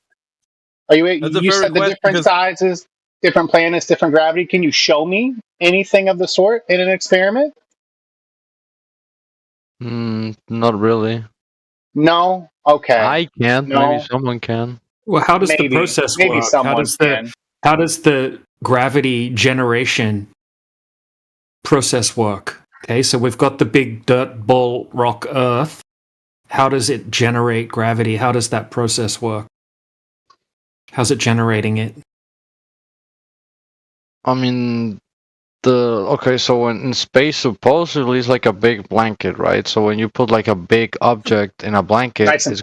Are you? That's a You fair said the request different because- sizes, different planets, different gravity. Can you show me anything of the sort in an experiment? Not really. No. Okay. I can't. No. Maybe someone can. Well, how does Maybe. the process Maybe work? someone can. How does the gravity generation process work? Okay, so we've got the big dirt ball rock Earth. How does it generate gravity? How does that process work? How's it generating it? I mean, so in space supposedly it's like a big blanket, right? So when you put like a big object in a blanket, Nice and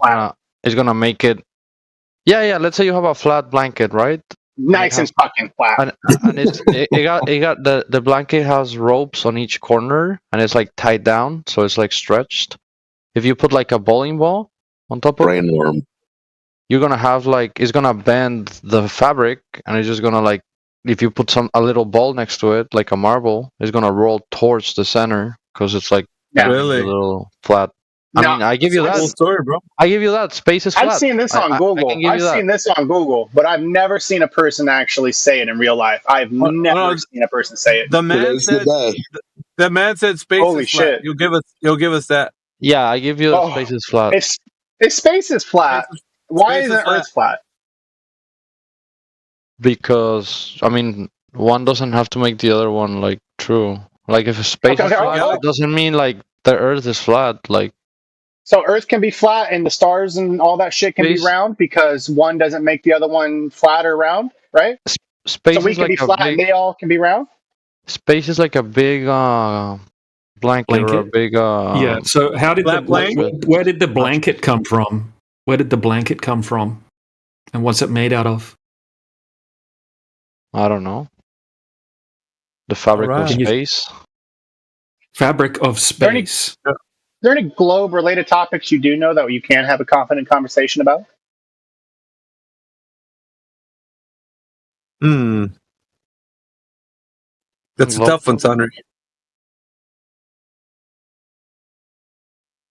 it's gonna make it. Yeah. Let's say you have a flat blanket, right? Nice and fucking flat. And it got the blanket has ropes on each corner and it's like tied down, so it's like stretched. If you put like a bowling ball on top of it, you're gonna have like it's gonna bend the fabric and it's just gonna like if you put a little ball next to it, like a marble, it's gonna roll towards the center because it's like a little flat. I mean, I give you that. Cool story, bro. I give you that. Space is flat. I've seen this on Google. I've seen this on Google, but I've never seen a person actually say it in real life. I've never seen a person say it. The man said space Holy is flat. shit. You'll give us that. Yeah, I give you that. Space is flat. If space is flat, why space is isn't flat. Earth flat? Because I mean, one doesn't have to make the other one like true. Like if a space is flat, it doesn't mean like the Earth is flat. Like So Earth can be flat and the stars and all that shit can be round because one doesn't make the other one flat or round, right? space So we is can like be a flat and big they all can be round? space is like a big blanket or a big yeah. So how did flat plane? where did the blanket come from? Where did the blanket come from? And what's it made out of? I don't know. The fabric of Alright. space. Fabric of space. Are there any globe related topics you do know that you can have a confident conversation about? That's a tough one, Thunder.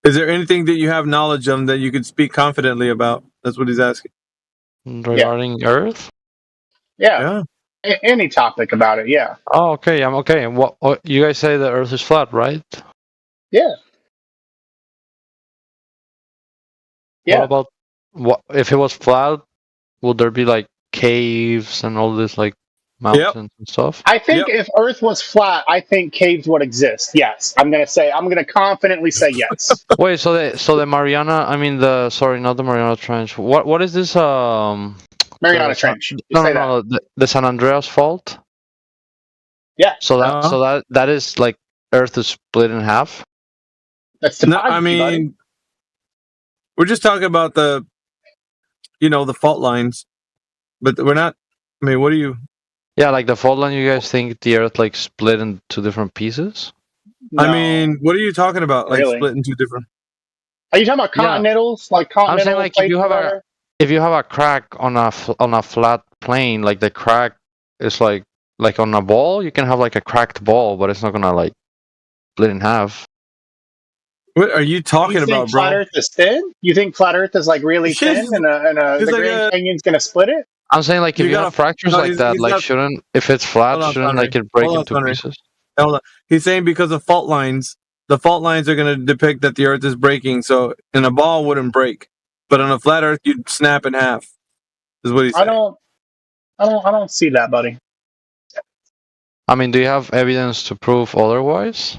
Is there anything that you have knowledge of that you could speak confidently about? That's what he's asking. Regarding Earth? Yeah. Any topic about it, yeah. Oh, okay. I'm okay. And what you guys say the Earth is flat, right? Yeah. What about what if it was flat? Would there be like caves and all this like mountains and stuff? I think if Earth was flat, I think caves would exist. Yes, I'm gonna confidently say yes. Wait, so the Mariana, I mean not the Mariana Trench. What is this? Mariana Trench. No, the San Andreas Fault. Yeah. So that is like Earth is split in half. That's no, I mean, we're just talking about the fault lines, but we're not. I mean, what do you? Yeah, like the fault line. You guys think the Earth like split into different pieces? No. I mean, what are you talking about? Like Really? split into different? Are you talking about continentals? Like continental? I'm saying like if you have a crack on a flat plane, like the crack is like on a ball, you can have like a cracked ball, but it's not gonna like split in half. What are you talking about, bro? Flat Earth is thin? You think flat Earth is like really thin, and the Grand Canyon's gonna split it? I'm saying like if you have fractures like that, like shouldn't if it's flat, shouldn't like it break into pieces? Hold on. He's saying because of fault lines, the fault lines are going to depict that the Earth is breaking. So, in a ball wouldn't break, but on a flat Earth, you'd snap in half. Is what he's saying. I don't see that, buddy. I mean, do you have evidence to prove otherwise?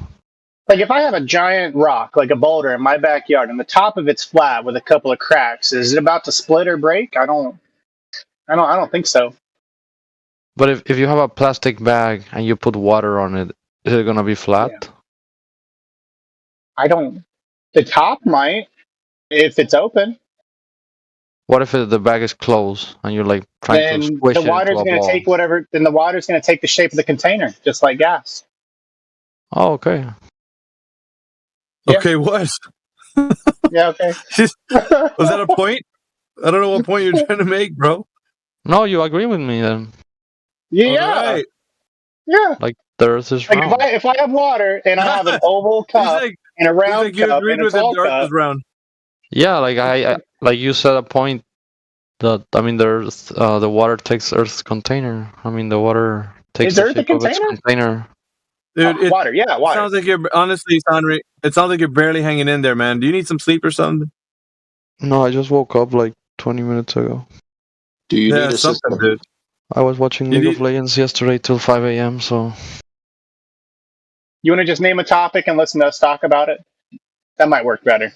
Like if I have a giant rock, like a boulder in my backyard, and the top of it's flat with a couple of cracks, is it about to split or break? I don't think so. But if you have a plastic bag and you put water on it, is it gonna be flat? Yeah. The top might, if it's open. What if the bag is closed and you're like trying to squish it into a ball? Then the water's gonna take the shape of the container, just like gas. Oh, okay. Yeah. Okay, what? Yeah, okay. Was that a point? I don't know what point you're trying to make, bro. No, you agree with me then. Yeah. Right. Yeah. Like the Earth is like round. if I have water and I have an oval cup and a round cup and a tall cup. Yeah, like I like you said a point that I mean there's the water takes Earth's container. I mean the water takes Is the Earth a shape of its container? container. Dude, water, yeah, water. Sounds like you're honestly, Sandri, it sounds like you're barely hanging in there, man. Do you need some sleep or something? No, I just woke up like 20 minutes ago. Do you need something, dude? I was watching League of Legends yesterday till 5 a.m. So you want to just name a topic and listen to us talk about it? That might work better.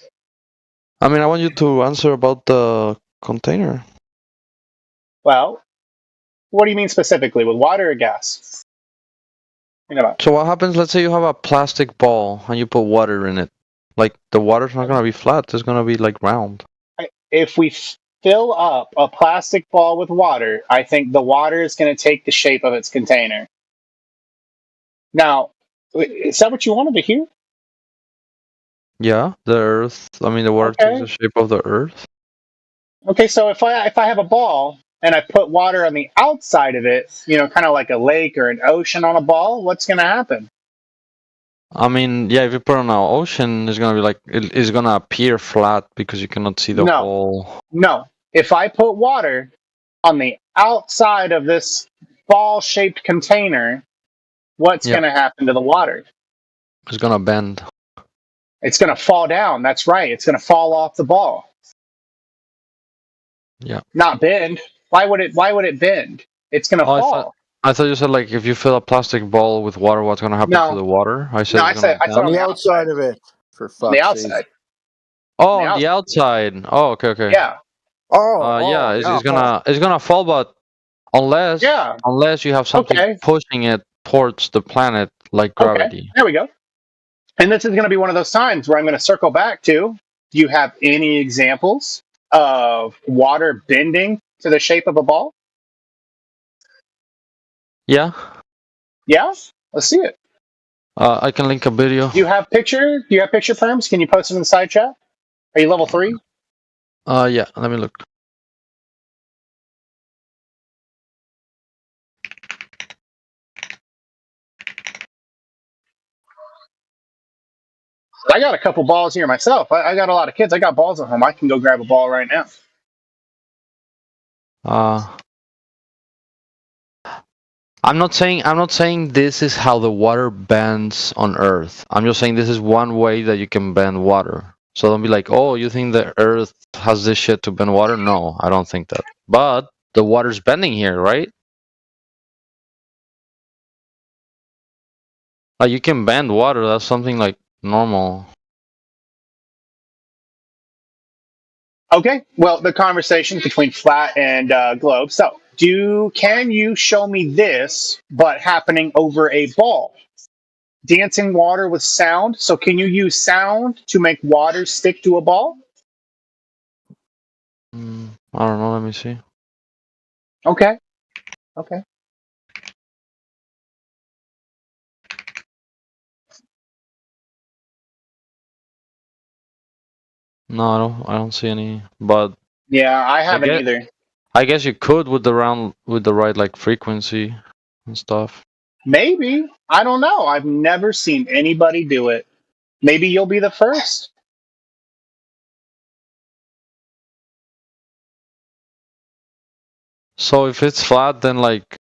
I mean, I want you to answer about the container. Well, what do you mean specifically, with water or gas? So what happens? Let's say you have a plastic ball and you put water in it. Like the water's not gonna be flat; it's gonna be like round. If we fill up a plastic ball with water, I think the water is going to take the shape of its container. Now, is that what you wanted to hear? Yeah, the Earth. I mean, the water takes the shape of the Earth. Okay, so if I have a ball and I put water on the outside of it, kind of like a lake or an ocean on a ball, what's going to happen? I mean, yeah, if you put it on an ocean, it's gonna be like it's gonna appear flat because you cannot see the ball. No, if I put water on the outside of this ball-shaped container, what's going to happen to the water? It's gonna bend. It's going to fall down. That's right. It's going to fall off the ball. Yeah. Not bend. Why would it bend? It's going to fall. I thought you said like if you fill a plastic ball with water, what's gonna happen to the water? I said I said on the outside of it. For fuck's on the outside. Oh, on the outside. Oh, okay. Yeah. Yeah, it's gonna fall, but unless you have something pushing it towards the planet like gravity. Okay. There we go. And this is going to be one of those times where I'm going to circle back to: do you have any examples of water bending to the shape of a ball? Yeah. Yeah? Let's see it. I can link a video. Do you have picture perms? Can you post it in the side chat? Are you level 3? Yeah, let me look. I got a couple balls here myself. I got a lot of kids. I got balls at home. I can go grab a ball right now. I'm not saying this is how the water bends on Earth. I'm just saying this is one way that you can bend water. So don't be like, oh, you think the Earth has this shit to bend water? No, I don't think that. But the water's bending here, right? Like you can bend water. That's something like normal. Okay, well, the conversation between flat and globe. So, can you show me this, but happening over a ball? Dancing water with sound. So, can you use sound to make water stick to a ball? I don't know. Let me see. Okay. No, I don't see any. But yeah, I haven't either. I guess you could with the right like frequency and stuff. Maybe. I don't know. I've never seen anybody do it. Maybe you'll be the first. So if it's flat, then like,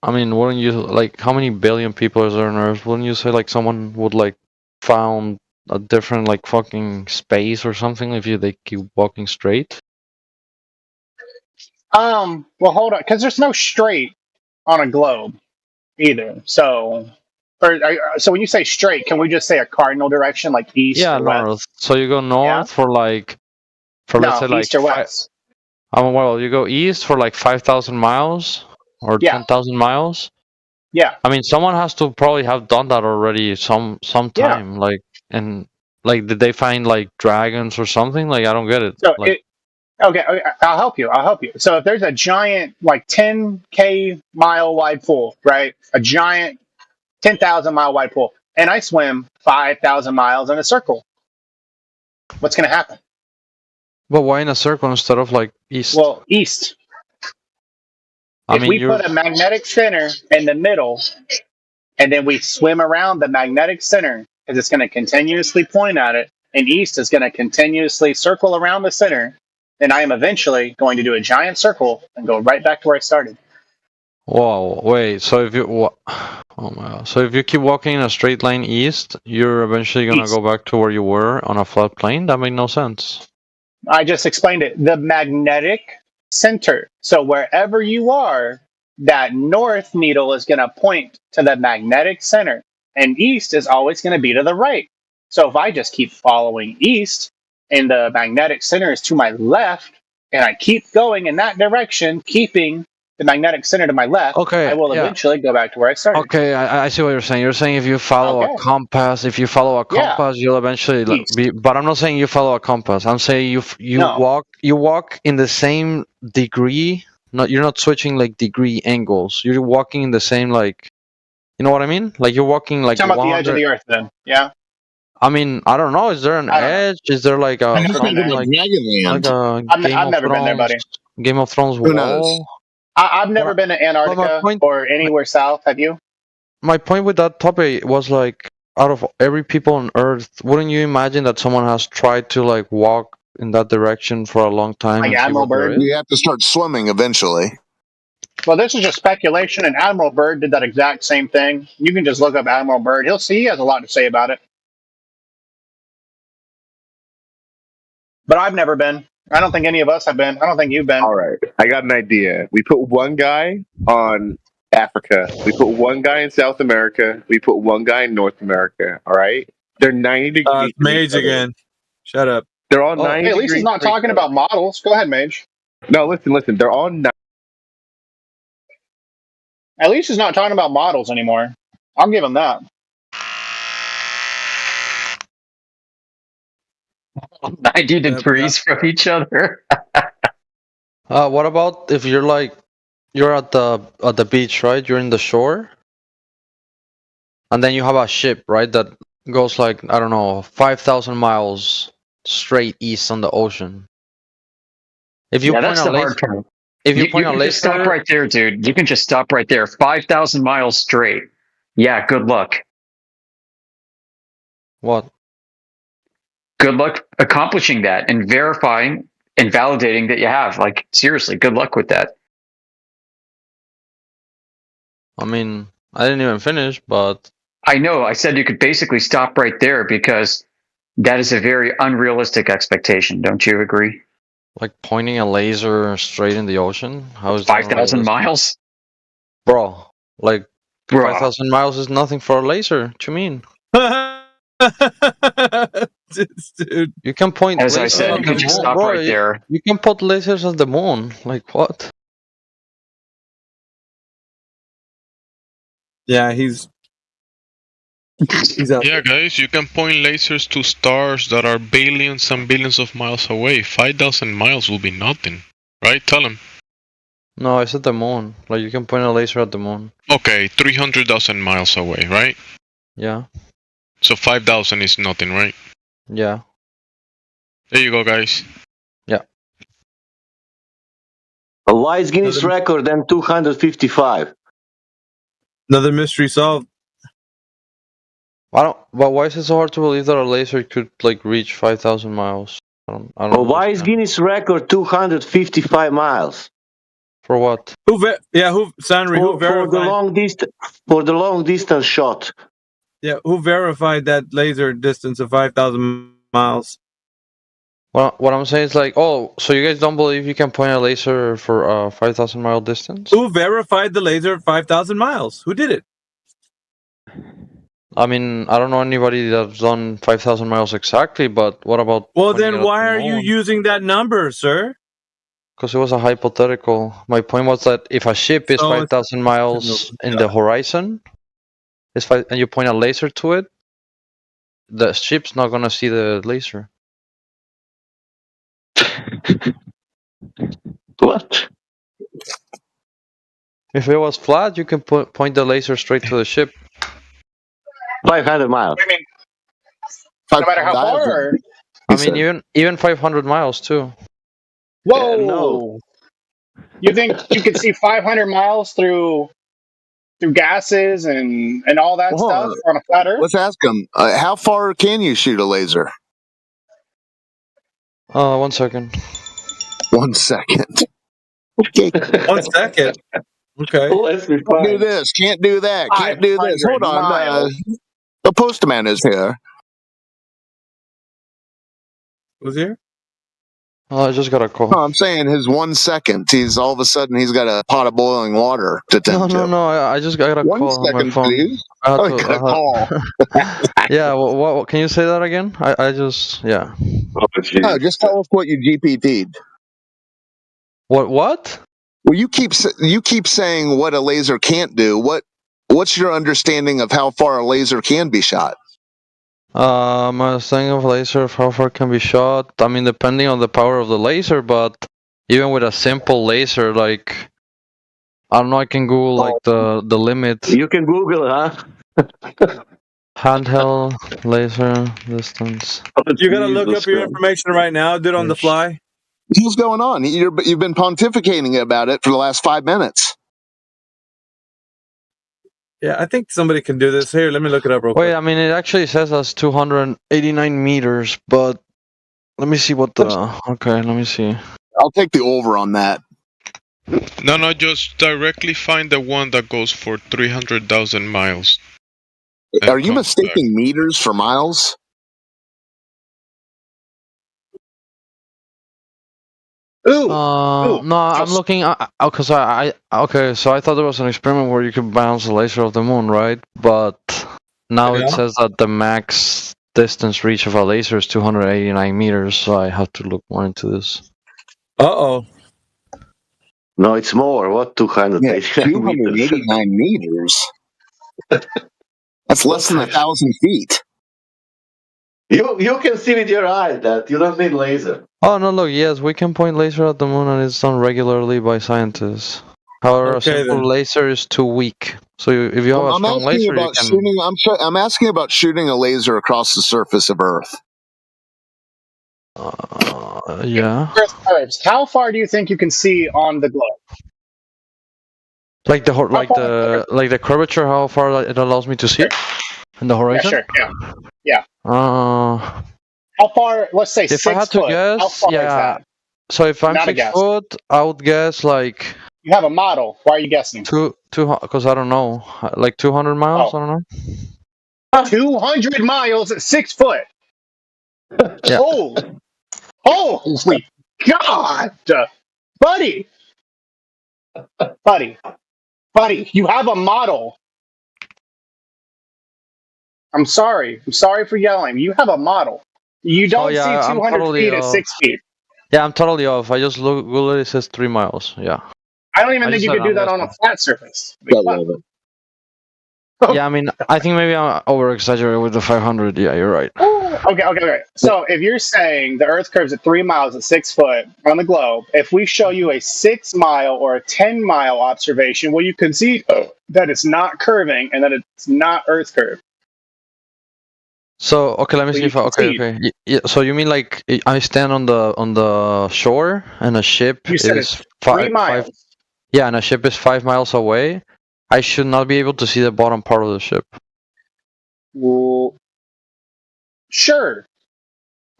I mean, wouldn't you like how many billion people is there on Earth? Wouldn't you say like someone would like found a different like fucking space or something if they keep walking straight? Well, hold on, because there's no straight on a globe either. So, so when you say straight, can we just say a cardinal direction, like east or north. west? So you go north for let's say like east or west. Well, you go east for like 5,000 miles or 10,000 miles. Yeah. I mean, someone has to probably have done that already some time. Like, and like, did they find like dragons or something? Like, I don't get it. So like, okay, I'll help you. So if there's a giant, like 10K mile wide pool, right? A giant 10,000 mile wide pool, and I swim 5,000 miles in a circle, what's going to happen? But why in a circle instead of like east? Well, east. If we put a magnetic center in the middle, and then we swim around the magnetic center, because it's going to continuously point at it, and east is going to continuously circle around the center, then I am eventually going to do a giant circle and go right back to where I started. Whoa, wait, so if you... Oh my god. So if you keep walking in a straight line east, you're eventually going to go back to where you were on a flat plane? That made no sense. I just explained it. The magnetic center. So wherever you are, that north needle is going to point to the magnetic center, and east is always going to be to the right. So if I just keep following east and the magnetic center is to my left, and I keep going in that direction, keeping the magnetic center to my left, I will eventually go back to where I started. Okay, I see what you're saying. You're saying if you follow a compass, you'll eventually be. But I'm not saying you follow a compass. I'm saying you walk in the same degree. You're not switching like degree angles. You're walking in the same like, you know what I mean? Like you're walking like. Talking about the edge of the earth, then, yeah. I mean, I don't know. Is there an edge? Is there like a I've never been there, buddy. Game of Thrones wall? I've never been to Antarctica or anywhere south. Have you? My point with that topic was like, out of every people on Earth, wouldn't you imagine that someone has tried to like walk in that direction for a long time? Like Admiral Byrd? You have to start swimming eventually. Well, this is just speculation, and Admiral Byrd did that exact same thing. You can just look up Admiral Byrd. He has a lot to say about it. But I've never been. I don't think any of us have been. I don't think you've been. All right. I got an idea. We put one guy on Africa. We put one guy in South America. We put one guy in North America. All right? They're 90 degrees. Mage again. Shut up. They're all 90 Hey, at least he's not talking about models. Go ahead, Mage. No, listen. They're all 90. At least he's not talking about models anymore. I'll give him that. 90 degrees from each other. What about if you're at the beach, right? You're in the shore, and then you have a ship, right, that goes like, I don't know, 5,000 miles straight east on the ocean. If you point a laser, you can just stop right there, dude. You can just stop right there. 5,000 miles straight. Yeah, good luck. What? Good luck accomplishing that and verifying and validating that you have. Like, seriously, good luck with that. I mean, I didn't even finish, but... I know, I said you could basically stop right there because that is a very unrealistic expectation. Don't you agree? Like pointing a laser straight in the ocean? How is 5,000 miles? Bro, like 5,000 miles is nothing for a laser. What you mean? Dude. You can point As I lasers said, at you the could just moon. stop Bro, right there. You can put lasers at the moon. Like what? Yeah, he's out. Yeah, guys, you can point lasers to stars that are billions and billions of miles away. 5,000 miles will be nothing, right? Tell him. No, I said the moon. Like you can point a laser at the moon. Okay, 300,000 miles away, right? Yeah. So 5,000 is nothing, right? Yeah. There you go, guys. Yeah. Why is Guinness record then 255? Another mystery solved. But why is it so hard to believe that a laser could like reach 5,000 miles? I don't Why is Guinness record 255 miles? For what? Sanri, who verified? For the long distance shot. Yeah, who verified that laser distance of 5,000 miles? Well, what I'm saying is like, oh, so you guys don't believe you can point a laser for 5,000 mile distance? Who verified the laser at 5,000 miles? Who did it? I mean, I don't know anybody that's done 5,000 miles exactly, but what about... Well, then why are you using that number, sir? Because it was a hypothetical. My point was that if a ship is 5,000 miles in the horizon, and you point a laser to it, the ship's not going to see the laser. What? If it was flat, you can point the laser straight to the ship. 500 miles. I mean, no matter how far. I mean, even 500 miles too. Whoa! No. You think you could see 500 miles through gases and all that stuff on a flat Earth? Let's ask him. How far can you shoot a laser? 1 second. 1 second. Okay. 1 second. Okay. Can't do this. Can't do that. Can't do this. Hold on. The postman is here. Was here? Oh, I just got a call. No, I'm saying his 1 second. He's all of a sudden he's got a pot of boiling water to tend to. No. I just got a call 1 second, on my phone. please. I got a call. Yeah. What? Can you say that again? I just yeah. No, just tell us what you GPT'd. What? Well, you keep saying what a laser can't do. What's your understanding of how far a laser can be shot? My thing of laser, how far it can be shot. I mean, depending on the power of the laser, but even with a simple laser, like I don't know, I can Google like the limit. You can Google, huh? Handheld laser distance. You gotta look up your information right now. Do it on the fly. What's going on? You've been pontificating about it for the last 5 minutes. Yeah, I think somebody can do this. Here, let me look it up real quick. Wait, I mean, it actually says that's 289 meters, but let me see what the... Okay, let me see. I'll take the over on that. No, just directly find the one that goes for 300,000 miles. Are you mistaking meters for miles? No, I'm looking because okay, so I thought there was an experiment where you could bounce the laser off the moon, right? But now it says that the max distance reach of a laser is 289 meters, so I have to look more into this. Uh-oh. No, it's more. What 289 meters? That's less than 1,000 feet. You can see with your eyes that you don't need laser. Oh no! Look, yes, we can point laser at the moon, and it's done regularly by scientists. However, a simple laser is too weak. So if you have a strong laser, you can... I'm asking about shooting a laser across the surface of Earth. Yeah. How far do you think you can see on the globe? Like the curvature, how far it allows me to see in the horizon? Yeah, sure. Yeah. How far? Let's say If 6 I had to foot. How guess, far is yeah. that? So if I'm Not a 6 guess. foot, I would guess like You have a model. Why are you guessing? two, because I don't know, like 200 miles. I don't know. 200 miles at 6 foot. Yeah. Holy God, buddy, you have a model. I'm sorry for yelling. You have a model. You don't see I'm 200 totally feet at off. 6 feet. Yeah, I'm totally off. I just Google it says 3 miles. Yeah. I don't even I think just you said could do I'm that on a guessing. flat surface. Yeah, I mean, I think maybe I'm over exaggerating with the 500. Yeah, you're right. Okay. So if you're saying the Earth curves at 3 miles at 6 foot on the globe, if we show you a 6 mile or a 10 mile observation, will you concede that it's not curving and that it's not Earth curve? So okay, let me Will see you if okay. Yeah, so you mean like I stand on the shore and a ship You said is it's 3 five. miles. Yeah, and a ship is 5 miles away. I should not be able to see the bottom part of the ship. Well, sure.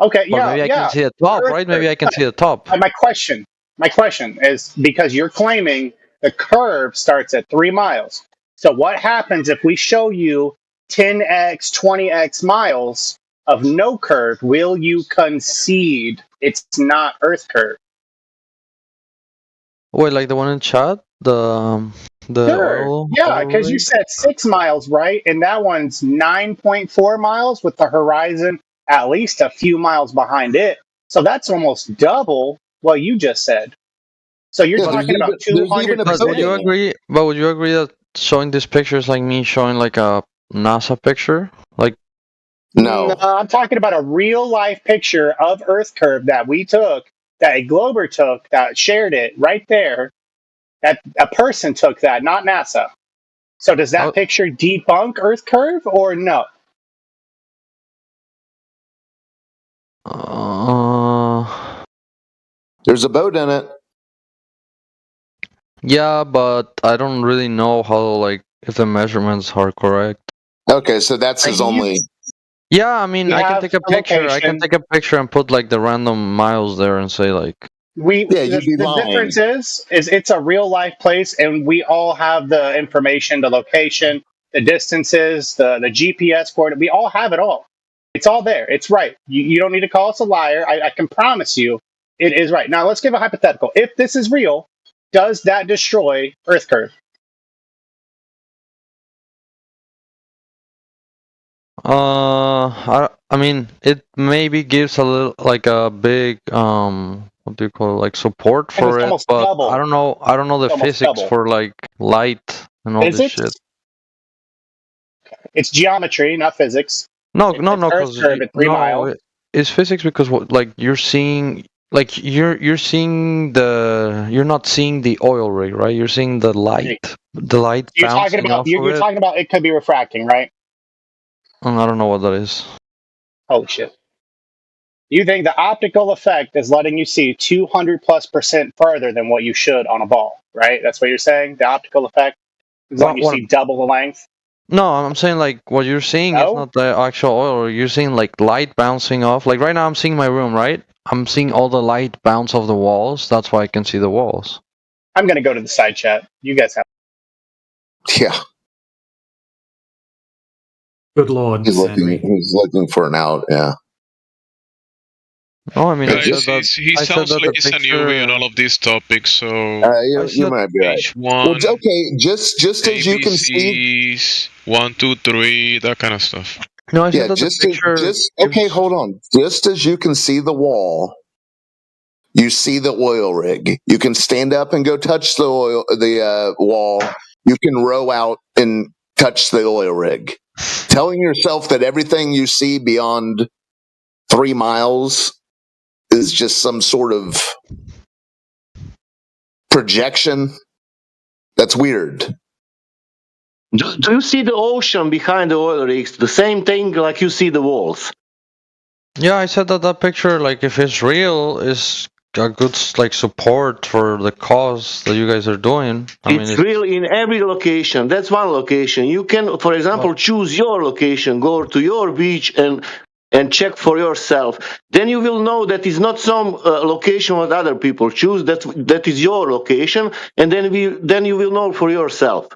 Okay, Or maybe I can see the top, Earth right? Maybe curve. I can see the top. My question is because you're claiming the curve starts at 3 miles. So what happens if we show you 10x, 20x miles of no curve? Will you concede it's not Earth curve? Wait, like the one in chat, the Sure. oil. Yeah, because you said 6 miles, right? And that one's 9.4 miles with the horizon at least a few miles behind it. So that's almost double what you just said. So you're talking about 200. But would you agree? But would you agree that showing this picture is like me showing like a NASA picture? Like No, I'm talking about a real life picture of Earth curve that we took, that a Glober took, that shared it right there. That a person took that, not NASA. So does that picture debunk Earth curve or no? There's a boat in it. Yeah, but I don't really know how like if the measurements are correct. Okay, so that's his only. Yeah, I mean, We I can have take a a picture. I can location. take a picture and put like the random miles there and say like. The difference is it's a real life place, and we all have the information, the location, the distances, the GPS coordinate. We all have it all. It's all there. It's right. You don't need to call us a liar. I can promise you, it is right. Now let's give a hypothetical. If this is real, does that destroy Earth curve? I mean, it maybe gives a little like a big what do you call it, like support And for it's it, almost but double. I don't know the It's almost physics double. for like light and all this Physics? shit. It's geometry, not physics. No, It's Earth Earth curve at 3 miles. it's physics because what like you're seeing like you're seeing you're not seeing the oil rig, right? You're seeing the light You're talking bouncing about off you're of it. talking about it could be refracting, right? I don't know what that is. Holy shit. You think the optical effect is letting you see 200+% further than what you should on a ball, right? That's what you're saying? The optical effect is letting you see double the length? No, I'm saying like what you're seeing is not the actual oil. You're seeing like light bouncing off. Like right now, I'm seeing my room, right? I'm seeing all the light bounce off the walls. That's why I can see the walls. I'm going to go to the side chat. You guys have. Yeah. Good lord. He's looking for an out. Yeah. Oh, I mean, Guys, he sounds like he's a newbie on all of these topics, so you might be right. Well, okay, just as you can see, 1, 2, 3, that kind of stuff. No, okay, hold on. Just as you can see the wall, you see the oil rig. You can stand up and go touch the wall. You can row out and touch the oil rig. Telling yourself that everything you see beyond 3 miles is just some sort of projection. That's weird. Do you see the ocean behind the oil rigs? The same thing like you see the walls. Yeah, I said that picture, like if it's real, is a good like support for the cause that you guys are doing. It's real in every location. That's one location. You can, for example, choose your location, go to your beach and and check for yourself. Then you will know that it's not some location what other people choose. That is your location, and then you will know for yourself.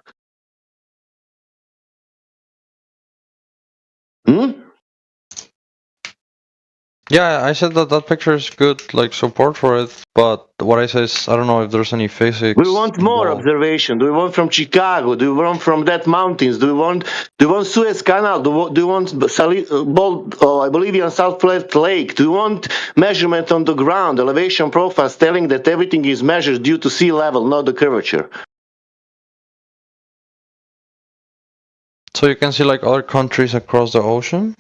Yeah, I said that picture is good, like support for it, but what I say is I don't know if there's any physics. We want more observation. Do we want from Chicago? Do we want from that mountains? Do we want Suez Canal? Do you want Bolivian South Platte Lake? Do you want measurement on the ground, elevation profiles telling that everything is measured due to sea level, not the curvature? So you can see like other countries across the ocean?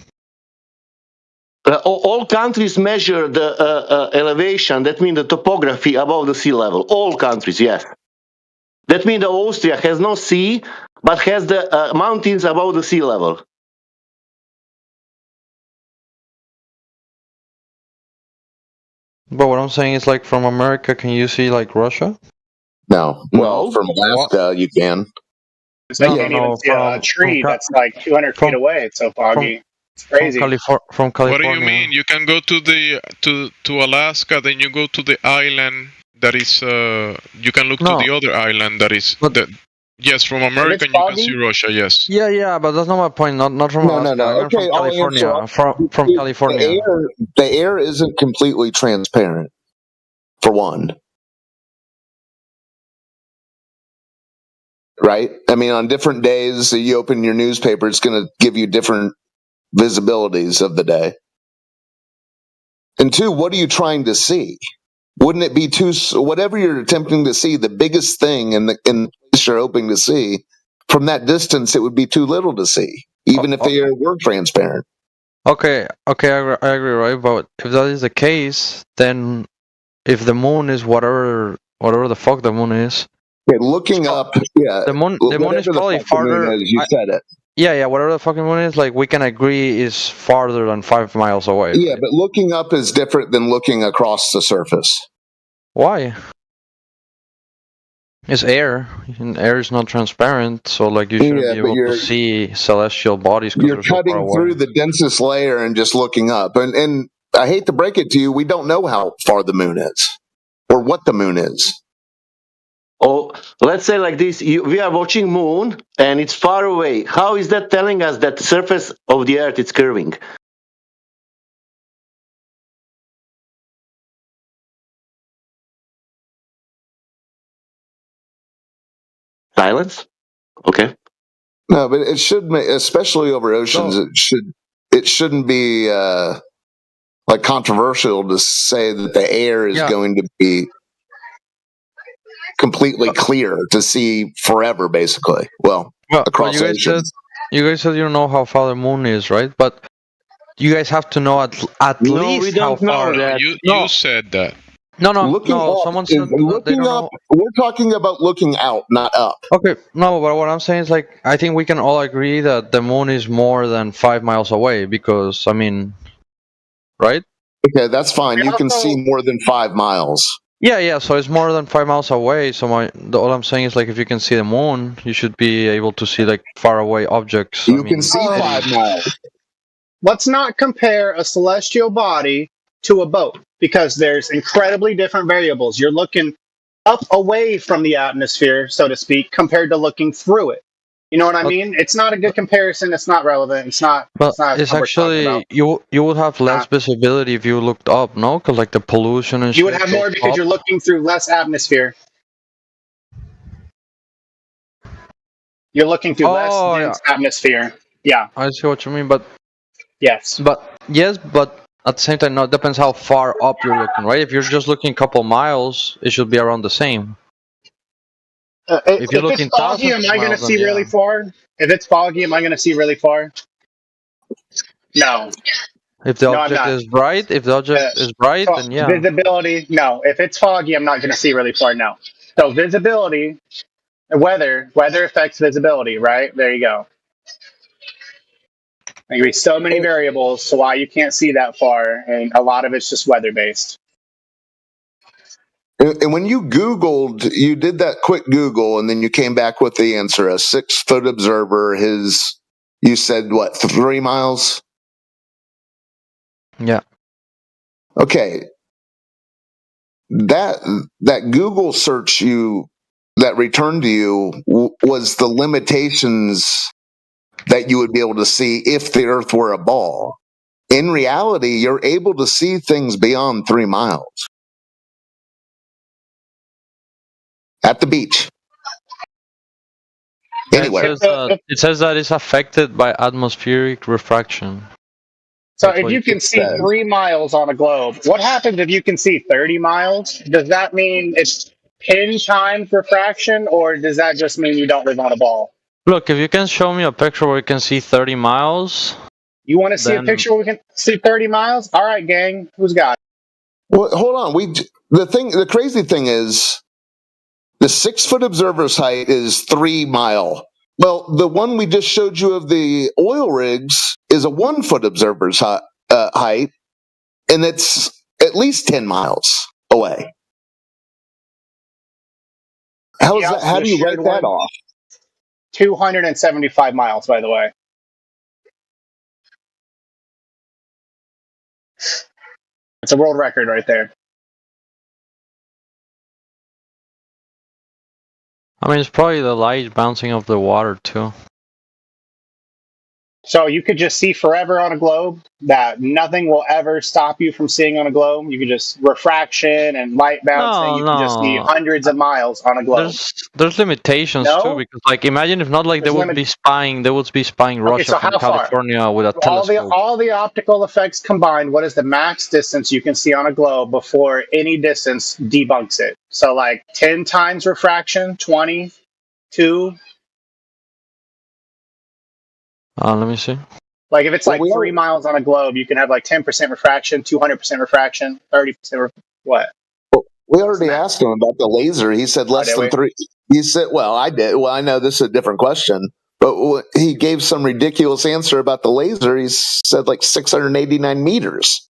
All countries measure the elevation, that means the topography above the sea level. All countries, yes. That means that Austria has no sea, but has the mountains above the sea level. But what I'm saying is like from America, can you see like Russia? No. Well, from Alaska, you can. They can't even see a tree that's like 200 feet away. It's so foggy. It's crazy. From California. What do you mean? You can go to Alaska, then you go to the island that is. You can look to the other island that is. Yes, from America you can see Russia. Yes. Yeah, but that's not my point. Not from Alaska. No. Okay, from California. From California. The air isn't completely transparent. For one. Right? I mean, on different days, you open your newspaper, it's going to give you different visibilities of the day. And two, what are you trying to see? Wouldn't it be whatever you're attempting to see, the biggest thing in the place you're hoping to see, from that distance, it would be too little to see, even if the air were transparent. Okay, I agree, right? But if that is the case, then if the moon is whatever the fuck the moon is. Okay, looking up, yeah. The moon is probably farther. You said it. Yeah, whatever the fucking moon is, like we can agree is farther than 5 miles away. Yeah, but looking up is different than looking across the surface. Why? It's air, and air is not transparent, so like you shouldn't be able to see celestial bodies. You're cutting through the densest layer and just looking up. And I hate to break it to you, we don't know how far the moon is or what the moon is. Oh, let's say like this, we are watching moon and it's far away. How is that telling us that the surface of the earth is curving? Silence? Okay. No, but it should, especially over oceans, it shouldn't be like controversial to say that the air is going to be completely clear to see forever, basically. Well across oceans. You guys said you don't know how far the moon is, right? But you guys have to know at least how far. You said that. No. Someone said looking up. We're talking about looking out, not up. Okay, no, but what I'm saying is like I think we can all agree that the moon is more than 5 miles away because I mean, right? Okay, that's fine. You can see more than 5 miles. Yeah. So it's more than 5 miles away. So all I'm saying is like if you can see the moon, you should be able to see like far away objects. You can see 5 miles. Let's not compare a celestial body to a boat because there's incredibly different variables. You're looking up away from the atmosphere, so to speak, compared to looking through it. You know what I mean? It's not a good comparison. It's not relevant. It's not. It's actually you would have less visibility if you looked up, no? Because like the pollution and you would have more because you're looking through less atmosphere. You're looking through less dense atmosphere. Yeah. I see what you mean, but yes, but at the same time, no. It depends how far up you're looking, right? If you're just looking a couple miles, it should be around the same. If it's foggy, am I going to see really far? If it's foggy, am I going to see really far? No. If the object is bright, then yeah. Visibility, no. If it's foggy, I'm not going to see really far. No. So visibility, weather affects visibility, right? There you go. There can be so many variables, so why you can't see that far, and a lot of it's just weather based. And when you Googled, you did that quick Google, and then you came back with the answer: a 6-foot observer. You said what? 3 miles? Yeah. Okay. That Google search that returned to you was the limitations that you would be able to see if the Earth were a ball. In reality, you're able to see things beyond 3 miles at the beach. Anywhere. It says that it's affected by atmospheric refraction. So if you can see 3 miles on a globe, what happens if you can see 30 miles? Does that mean it's 10 times refraction, or does that just mean you don't live on a ball? Look, if you can show me a picture where you can see 30 miles. You want to see a picture where we can see 30 miles? All right, gang. Who's got it? Well, hold on. The crazy thing is the 6-foot observer's height is 3 mile. Well, the one we just showed you of the oil rigs is a 1-foot observer's height, and it's at least 10 miles away. How do you write that off? 275 miles, by the way. It's a world record right there. I mean, it's probably the light bouncing off the water, too. So you could just see forever on a globe, that nothing will ever stop you from seeing on a globe. You could just refraction and light bouncing. You can just see hundreds of miles on a globe. There's limitations too, because like imagine if not like they would be spying Russia from California with a telescope. All the optical effects combined, what is the max distance you can see on a globe before any distance debunks it? So like 10 times refraction, 20, 2. Let me see. Like if it's like 3 miles on a globe, you can have like 10% refraction, 200% refraction, 30% what? We already asked him about the laser. He said less than 3. He said, well, I did. Well, I know this is a different question, but he gave some ridiculous answer about the laser. He said like 689 meters.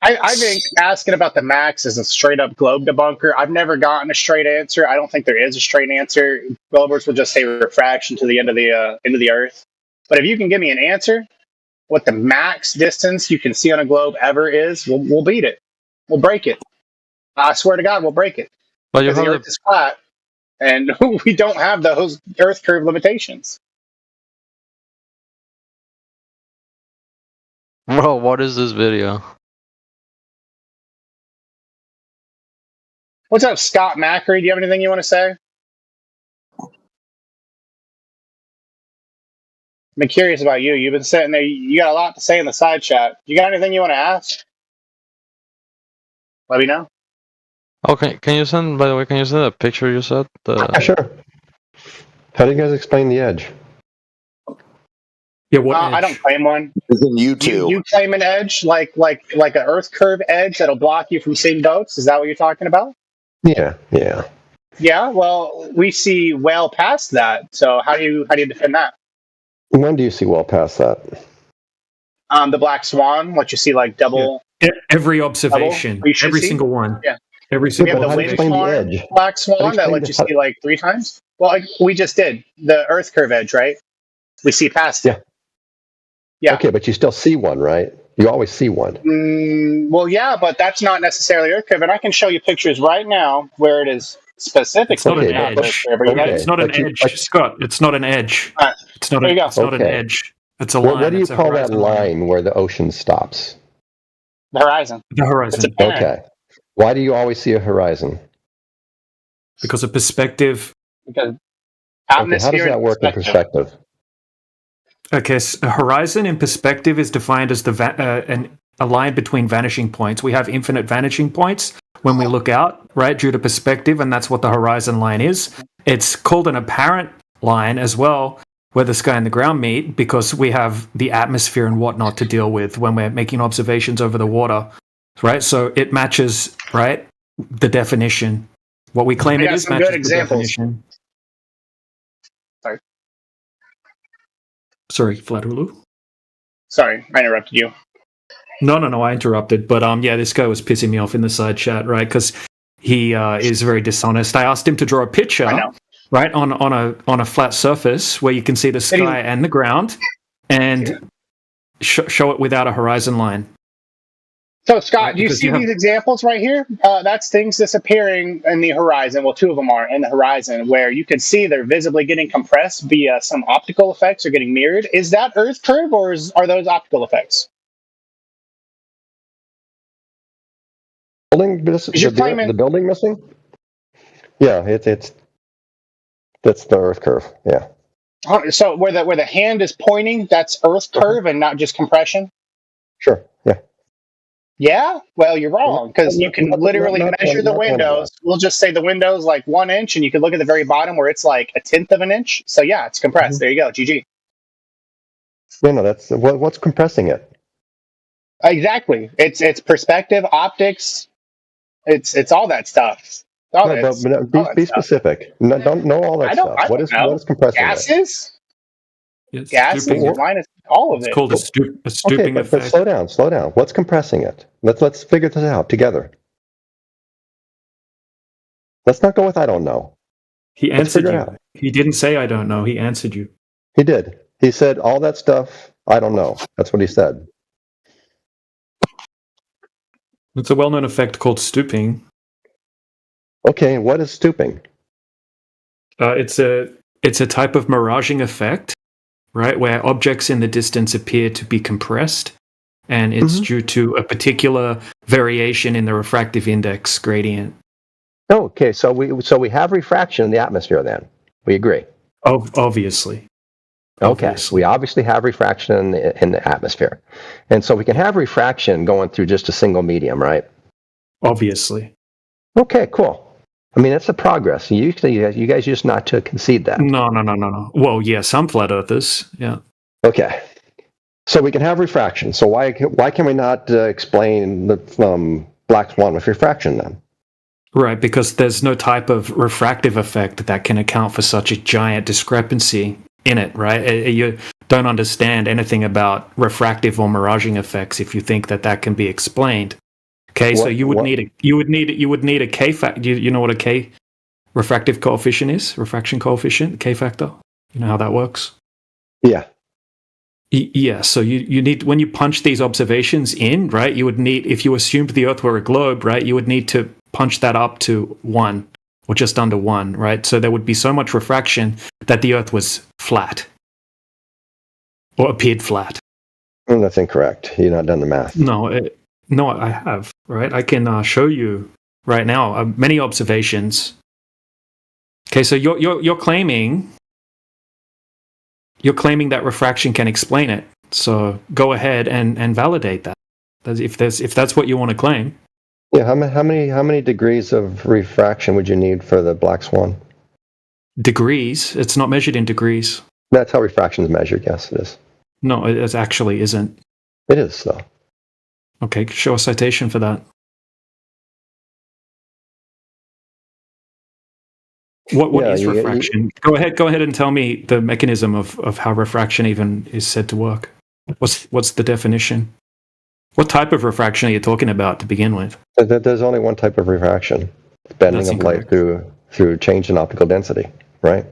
I think asking about the max is a straight up globe debunker. I've never gotten a straight answer. I don't think there is a straight answer. Globers will just say refraction to the end of the Earth. But if you can give me an answer, what the max distance you can see on a globe ever is, we'll beat it. We'll break it. I swear to God, we'll break it. Because the Earth is flat, and we don't have those Earth curve limitations. Bro, what is this video? What's up, Scott Macri? Do you have anything you want to say? I've been curious about you. You've been sitting there. You got a lot to say in the side chat. You got anything you want to ask? Let me know. Okay, can you send a picture you said? Sure. How do you guys explain the edge? Yeah, what I don't claim one. You too. You claim an edge, like an Earth curve edge that'll block you from seeing boats? Is that what you're talking about? Yeah. Yeah, well, we see well past that. So how do you defend that? When do you see well past that? The black swan, what you see like double. Yeah. Every observation, every single one. Yeah. Every single one. We have the wind black swan that lets you see like 3 times. Well, we just did the Earth curve edge, right? We see past it. Yeah. Okay, but you still see one, right? You always see one. Well, yeah, but that's not necessarily Earth curve, and I can show you pictures right now where it is specifically. It's not an edge. It's not an edge, Scott. It's not an edge. It's not an edge. It's a line. What do you call that line where the ocean stops? The horizon. The horizon. Okay. Why do you always see a horizon? Because of perspective. Because how does that work in perspective? Okay, so a horizon in perspective is defined as a line between vanishing points. We have infinite vanishing points when we look out, right, due to perspective, and that's what the horizon line is. It's called an apparent line as well, where the sky and the ground meet, because we have the atmosphere and whatnot to deal with when we're making observations over the water, right? So it matches, right, the definition. What we claim it is matches the definition. Sorry, Flathulu? Sorry, I interrupted you. No, I interrupted. But yeah, this guy was pissing me off in the side chat, right? Because he is very dishonest. I asked him to draw a picture, right, on a flat surface where you can see the sky and the ground. And show it without a horizon line. So, Scott, do you see these examples right here? That's things disappearing in the horizon. Well, two of them are in the horizon, where you can see they're visibly getting compressed via some optical effects or getting mirrored. Is that Earth curve, or are those optical effects? The building missing? Yeah, it's that's the Earth curve. Yeah. So where the hand is pointing, that's Earth curve and not just compression? Sure. Yeah. Yeah? Well, you're wrong, because you can literally measure the windows. We'll just say the window's like 1 inch, and you can look at the very bottom where it's like 1/10 of an inch. So yeah, it's compressed. There you go. GG. No, that's what's compressing it. Exactly. It's perspective, optics. It's all that stuff. Be specific. No, don't know all that stuff. What is compressing gases? It? Gases minus all of it. It's called a stooping but effect. slow down. What's compressing it? Let's figure this out together. Let's not go with I don't know. He answered you. He didn't say I don't know. He answered you. He did. He said all that stuff. I don't know. That's what he said. It's a well-known effect called stooping. Okay, what is stooping? It's a type of miraging effect, right, where objects in the distance appear to be compressed, and it's due to a particular variation in the refractive index gradient. Okay, so we have refraction in the atmosphere then. We agree. Obviously. Okay, we obviously have refraction in the atmosphere. And so we can have refraction going through just a single medium, right? Obviously. Okay, cool. I mean, that's a progress. You guys just not to concede that. No. Well, yeah, some flat earthers, yeah. Okay. So we can have refraction. So why can we not explain the black swan with refraction then? Right, because there's no type of refractive effect that can account for such a giant discrepancy in it, right? You don't understand anything about refractive or miraging effects if you think that can be explained. Okay, so you would need a K factor. You know what a K refractive coefficient is? Refraction coefficient, K factor. You know how that works? Yeah. Yeah, so you need, when you punch these observations in, right, you would need, if you assumed the Earth were a globe, right, you would need to punch that up to 1 or just under 1, right? So there would be so much refraction that the Earth was flat or appeared flat. That's incorrect. You've not done the math. No, I have, right? I can show you right now many observations. Okay, so you're claiming that refraction can explain it. So go ahead and validate that. If that's what you want to claim. Yeah, how many degrees of refraction would you need for the black swan? Degrees? It's not measured in degrees. That's how refraction is measured. Yes, it is. No, it actually isn't. It is, though. Okay, show a citation for that. What is refraction? Go ahead and tell me the mechanism of how refraction even is said to work. What's the definition? What type of refraction are you talking about to begin with? There's only one type of refraction. Bending of light through change in optical density, right?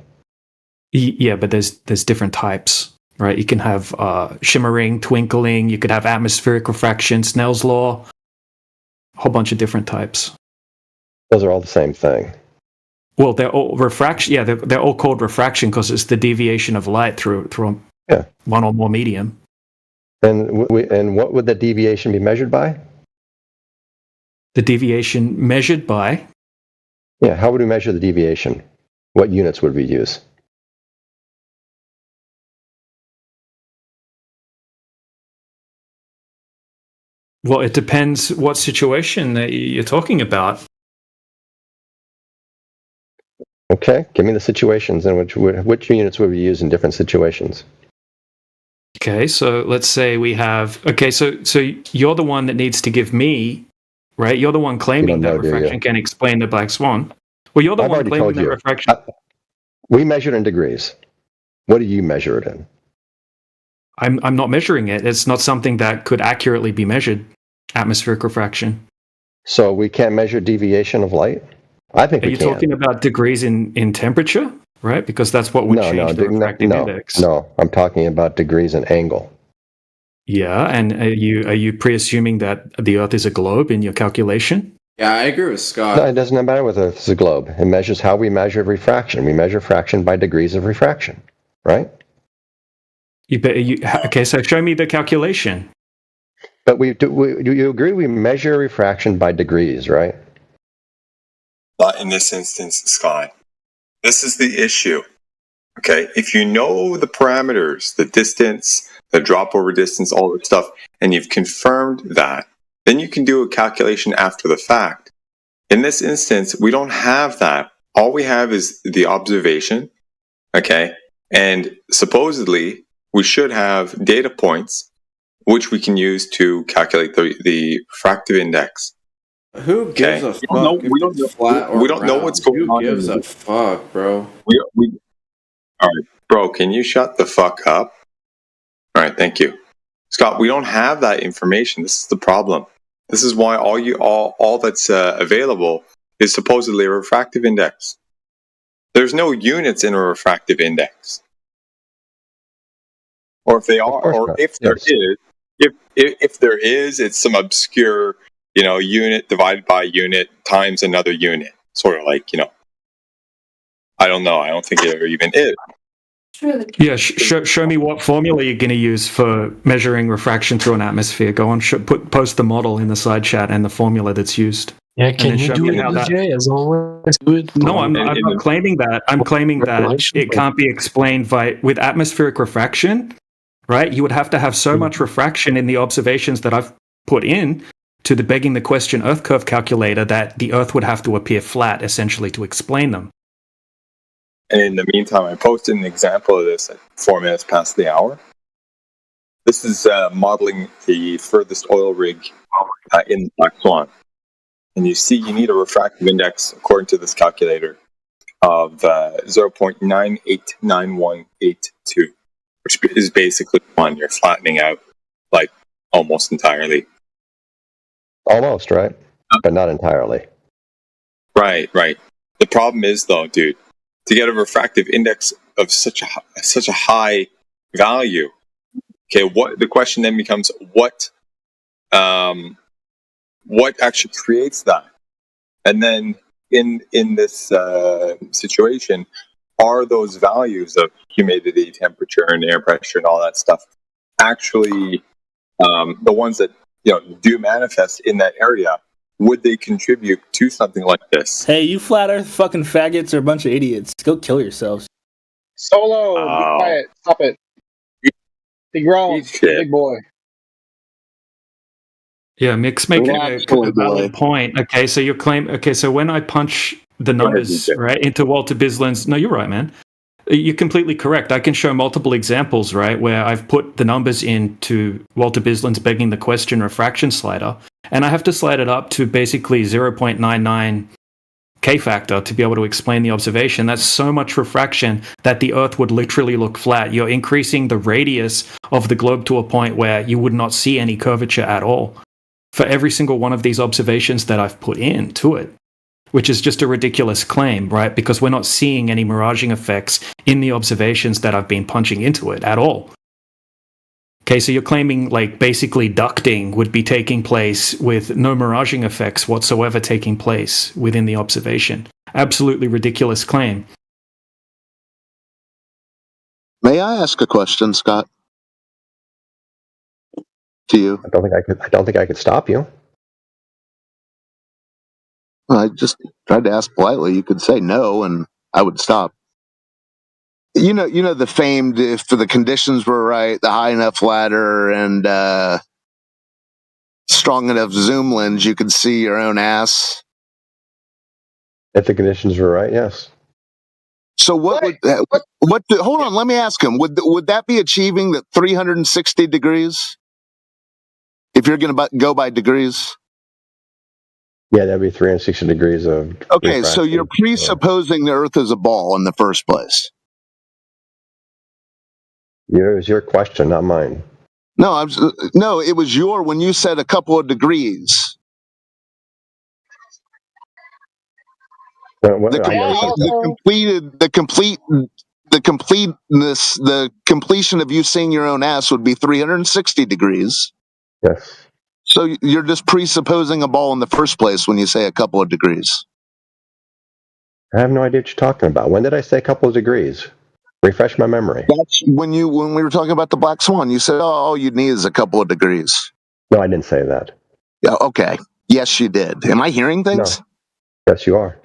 Yeah, but there's different types, right? You can have shimmering, twinkling, you could have atmospheric refraction, Snell's law, a whole bunch of different types. Those are all the same thing. Well, they're all refraction. Yeah, they're all called refraction because it's the deviation of light through one or more medium. And what would the deviation be measured by? The deviation measured by? Yeah, how would we measure the deviation? What units would we use? Well, it depends what situation that you're talking about. Okay, give me the situations in which units would we use in different situations. Okay, so let's say we have. Okay, so you're the one that needs to give me, right? You're the one claiming that refraction can explain the black swan. Well, you're the one claiming that refraction. We measured in degrees. What do you measure it in? I'm not measuring it. It's not something that could accurately be measured. Atmospheric refraction. So we can't measure deviation of light? I think we can. Are you talking about degrees in temperature? Right, because that's what would change the refractive index. No, I'm talking about degrees in angle. Yeah, and are you pre-assuming that the Earth is a globe in your calculation? Yeah, I agree with Scott. No, it doesn't matter whether it's a globe. It measures how we measure refraction. We measure fraction by degrees of refraction, right? Okay, so show me the calculation. But do you agree we measure refraction by degrees, right? Not in this instance, Scott. This is the issue. Okay, if you know the parameters, the distance, the drop over distance, all that stuff, and you've confirmed that, then you can do a calculation after the fact. In this instance, we don't have that. All we have is the observation, okay? And supposedly, we should have data points which we can use to calculate the refractive index. Who gives a fuck? We don't know what's going on. Who gives a fuck, bro? All right, bro, can you shut the fuck up? All right, thank you. Scott, we don't have that information. This is the problem. This is why all that's available is supposedly a refractive index. There's no units in a refractive index. Or if they are, or if there is, if there is, it's some obscure, unit divided by unit times another unit. Sort of like, I don't know. I don't think there even is. Yeah, show me what formula you're going to use for measuring refraction through an atmosphere. Go on, post the model in the side chat and the formula that's used. Yeah, can you do it, DJ, as always? No, I'm not claiming that. I'm claiming that it can't be explained with atmospheric refraction, right? You would have to have so much refraction in the observations that I've put in to the begging the question Earth curve calculator that the Earth would have to appear flat, essentially, to explain them. And in the meantime, I posted an example of this at 4 minutes past the hour. This is modeling the furthest oil rig in the Black Swan. And you see you need a refractive index, according to this calculator, of 0.989182, which is basically one. You're flattening out, like, almost entirely. Almost, right? But not entirely. Right. The problem is, though, dude, to get a refractive index of such a high value, okay, the question then becomes what actually creates that? And then in this situation, are those values of humidity, temperature, and air pressure and all that stuff actually the ones that do manifest in that area? Would they contribute to something like this? Hey, you flat earth fucking faggots are a bunch of idiots. Go kill yourselves. Solo, be quiet. Stop it. Be grown. Big boy. Yeah, Mick's making a valid point. Okay, so your claim. Okay, so when I punch the numbers right into Walter Bisland's, no, you're right, man. You're completely correct. I can show multiple examples, right, where I've put the numbers into Walter Bisland's begging the question refraction slider, and I have to slide it up to basically 0.99 K factor to be able to explain the observation. That's so much refraction that the Earth would literally look flat. You're increasing the radius of the globe to a point where you would not see any curvature at all for every single one of these observations that I've put into it, which is just a ridiculous claim, right? Because we're not seeing any miraging effects in the observations that I've been punching into it at all. Okay, so you're claiming like basically ducting would be taking place with no miraging effects whatsoever taking place within the observation. Absolutely ridiculous claim. May I ask a question, Scott? To you? I don't think I could stop you. I just tried to ask politely. You could say no, and I would stop. You know the famed, if the conditions were right, the high enough ladder and strong enough zoom lens, you could see your own ass. If the conditions were right, yes. So hold on, let me ask him. Would that be achieving the 360 degrees? If you're going to go by degrees? Yeah, that'd be 360 degrees of Okay, refraction. so you're presupposing the Earth is a ball in the first place. It was your question, not mine. No, it was when you said a couple of degrees. The complete the completion of you seeing your own ass would be 360 degrees. Yes. So you're just presupposing a ball in the first place when you say a couple of degrees. I have no idea what you're talking about. When did I say a couple of degrees? Refresh my memory. That's when we were talking about the black swan. You said, "Oh, all you need is a couple of degrees." No, I didn't say that. Yeah. Okay. Yes, you did. Am I hearing things? No. Yes, you are.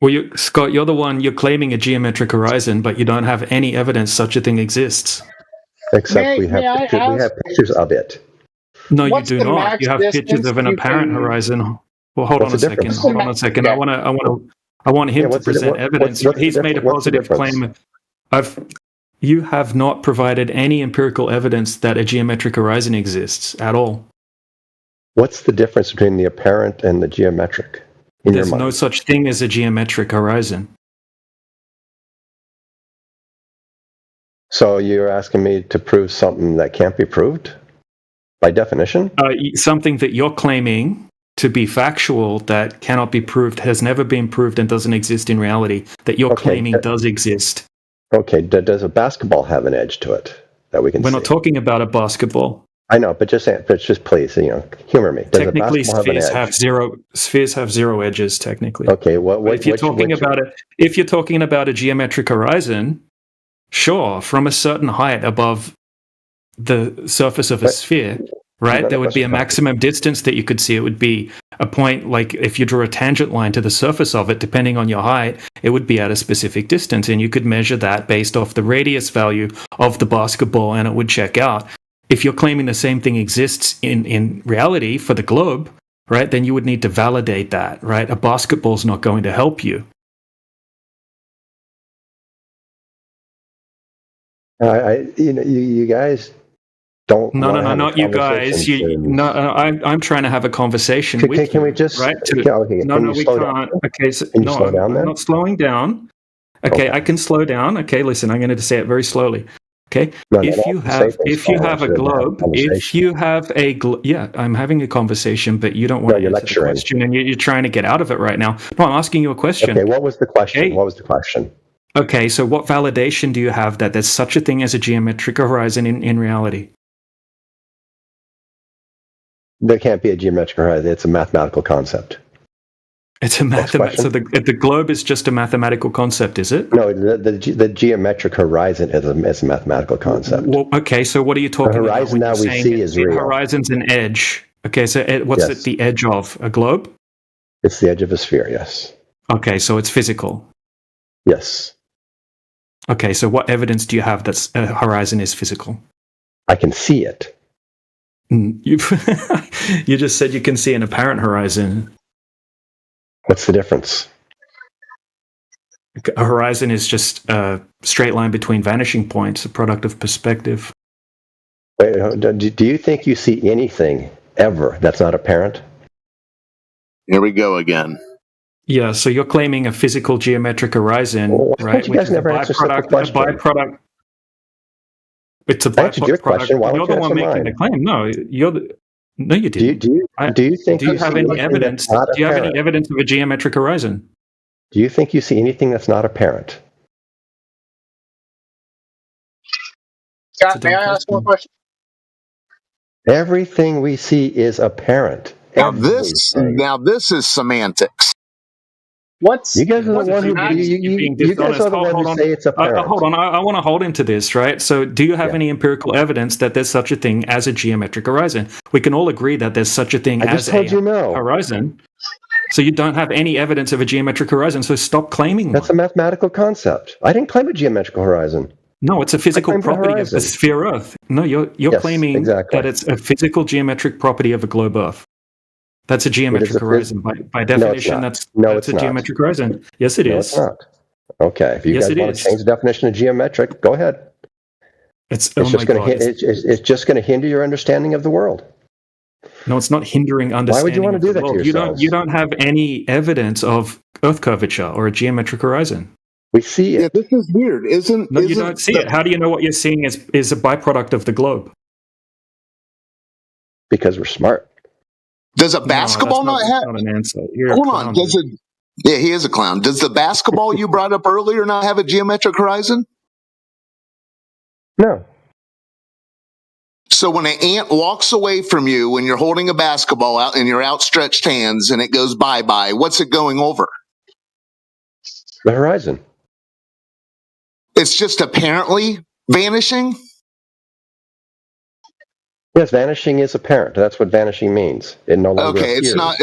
Well, Scott, you're the one, you're claiming a geometric horizon, but you don't have any evidence such a thing exists. Except we have pictures of it. No, you do not. You have pictures of an apparent horizon. Well, hold on a second. Hold on a second. Yeah. I want him to present evidence. He's made a positive claim. You have not provided any empirical evidence that a geometric horizon exists at all. What's the difference between the apparent and the geometric? There's no such thing as a geometric horizon. So you're asking me to prove something that can't be proved by definition? Something that you're claiming to be factual that cannot be proved, has never been proved, and doesn't exist in reality, that you're claiming does exist. Okay, does a basketball have an edge to it that we can see? We're not talking about a basketball. I know, but just please, humor me. Does Technically, spheres have zero edges. Technically, okay. If you're talking about a geometric horizon, sure, from a certain height above the surface of a sphere, right? There would be a maximum distance that you could see. It would be a point, like if you drew a tangent line to the surface of it, depending on your height, it would be at a specific distance, and you could measure that based off the radius value of the basketball, and it would check out. If you're claiming the same thing exists in reality for the globe, right, then you would need to validate that, right? A basketball's not going to help you. You guys don't. No, not you guys. I'm trying to have a conversation with you. Can we just? Right? We can't. Okay, so, can you slow down then? I'm not slowing down. Okay, I can slow down. Okay, listen, I'm going to say it very slowly. Okay, if you have a globe, yeah, I'm having a conversation, but you don't want to answer the question, and you're trying to get out of it right now. No, I'm asking you a question. Okay, what was the question? Okay. What was the question? Okay, so what validation do you have that there's such a thing as a geometric horizon in reality? There can't be a geometric horizon. It's a mathematical concept. It's a mathematical. So the globe is just a mathematical concept, is it? No, the geometric horizon is a mathematical concept. Well, okay. So what are you talking about? The horizon that we see is real. Horizon's an edge. Okay, so what's it the edge of? A globe? It's the edge of a sphere. Yes. Okay, so it's physical. Yes. Okay, so what evidence do you have that a horizon is physical? I can see it. You just said you can see an apparent horizon. What's the difference? A horizon is just a straight line between vanishing points, a product of perspective. Wait, do you think you see anything ever that's not apparent? Here we go again. Yeah, so you're claiming a physical geometric horizon, right? You guys never answered the question. A byproduct. It's a byproduct. Your question. Why you're the one making the claim. No, no, you didn't. Do you think? Do you have any evidence? Do you have any evidence of a geometric horizon? Do you think you see anything that's not apparent? Scott, may I ask one question? Everything we see is apparent. Now this is semantics. You guys are the one who say it's apparent. Hold on, I want to hold into this, right? So do you have any empirical evidence that there's such a thing as a geometric horizon? We can all agree that there's such a thing as a horizon. So you don't have any evidence of a geometric horizon, so stop claiming That's a mathematical concept. I didn't claim a geometrical horizon. No, it's a physical property of the sphere Earth. No, you're claiming that it's a physical geometric property of a globe Earth. That's a geometric horizon. By definition, that's a geometric horizon. Yes, it is. It's not. Okay, if you guys want to change the definition of geometric, go ahead. It's just going to hinder your understanding of the world. No, it's not hindering understanding. Why would you want to do that to yourselves? You don't have any evidence of Earth curvature or a geometric horizon. We see it. Yeah, this is weird, isn't? No, you don't see it. How do you know what you're seeing is a byproduct of the globe? Because we're smart. Does a basketball not have? Not an answer. Hold on. Yeah, he is a clown. Does the basketball you brought up earlier not have a geometric horizon? No. So when an ant walks away from you when you're holding a basketball out in your outstretched hands and it goes bye-bye, what's it going over? The horizon. It's just apparently vanishing? Yes, vanishing is apparent. That's what vanishing means. It no longer appears. It's not.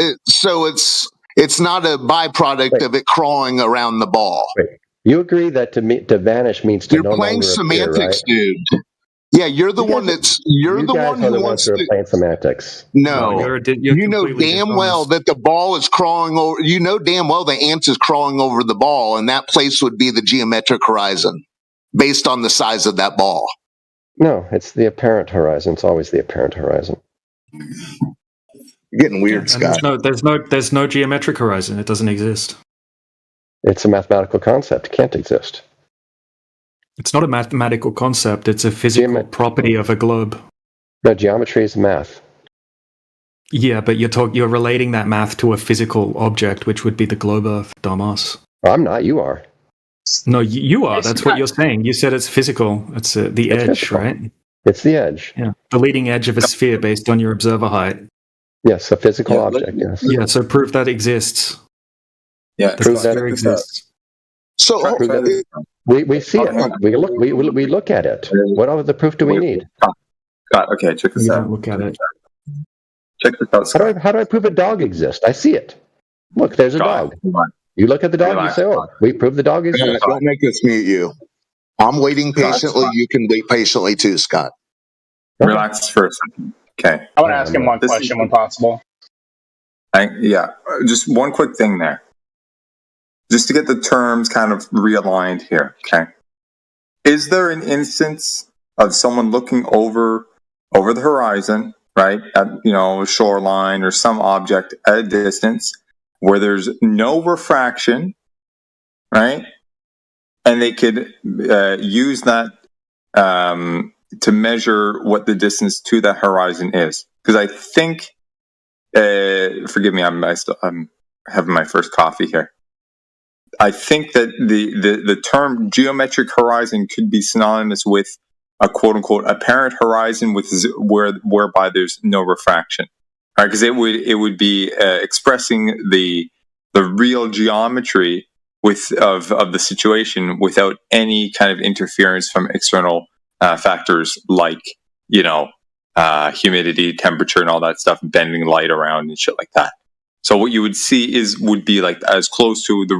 It's not a byproduct of it crawling around the ball. Wait. You agree that to vanish means to no longer appear, right? You're playing semantics, dude. Yeah, you're the one that's. You're the one who wants to play semantics. No, you know damn well that the ball is crawling over. You know damn well the ant is crawling over the ball, and that place would be the geometric horizon, based on the size of that ball. No, it's the apparent horizon. It's always the apparent horizon. You're getting weird, Scott. There's no geometric horizon. It doesn't exist. It's a mathematical concept. It can't exist. It's not a mathematical concept. It's a physical property of a globe. No, geometry is math. Yeah, but you're relating that math to a physical object, which would be the globe Earth, dumbass. I'm not. You are. No, you are. That's what you're saying. You said it's physical. It's the edge, physical. Right? It's the edge. Yeah, the leading edge of a sphere based on your observer height. Yes, a physical object. Yes. Yeah. So prove that exists. Yeah, prove that exists. So we see it. We look at it. What other proof do we need? Scott, okay, check this out. Look at it. Check this out, Scott. How do I prove a dog exists? I see it. Look, there's a dog. You look at the dog, you say, "Oh, we prove the dog exists." Don't make us mute you. I'm waiting patiently. You can wait patiently too, Scott. Relax for a second. Okay. I want to ask him one question when possible. Just one quick thing there. Just to get the terms kind of realigned here, okay? Is there an instance of someone looking over the horizon, right, at a shoreline or some object at a distance where there's no refraction, right, and they could use that to measure what the distance to that horizon is? Because I think, forgive me, I'm having my first coffee here. I think that the term geometric horizon could be synonymous with a quote unquote apparent horizon whereby there's no refraction, right? Because it would be expressing the real geometry of the situation without any kind of interference from external factors like humidity, temperature, and all that stuff, bending light around and shit like that. So what you would see would be like as close to the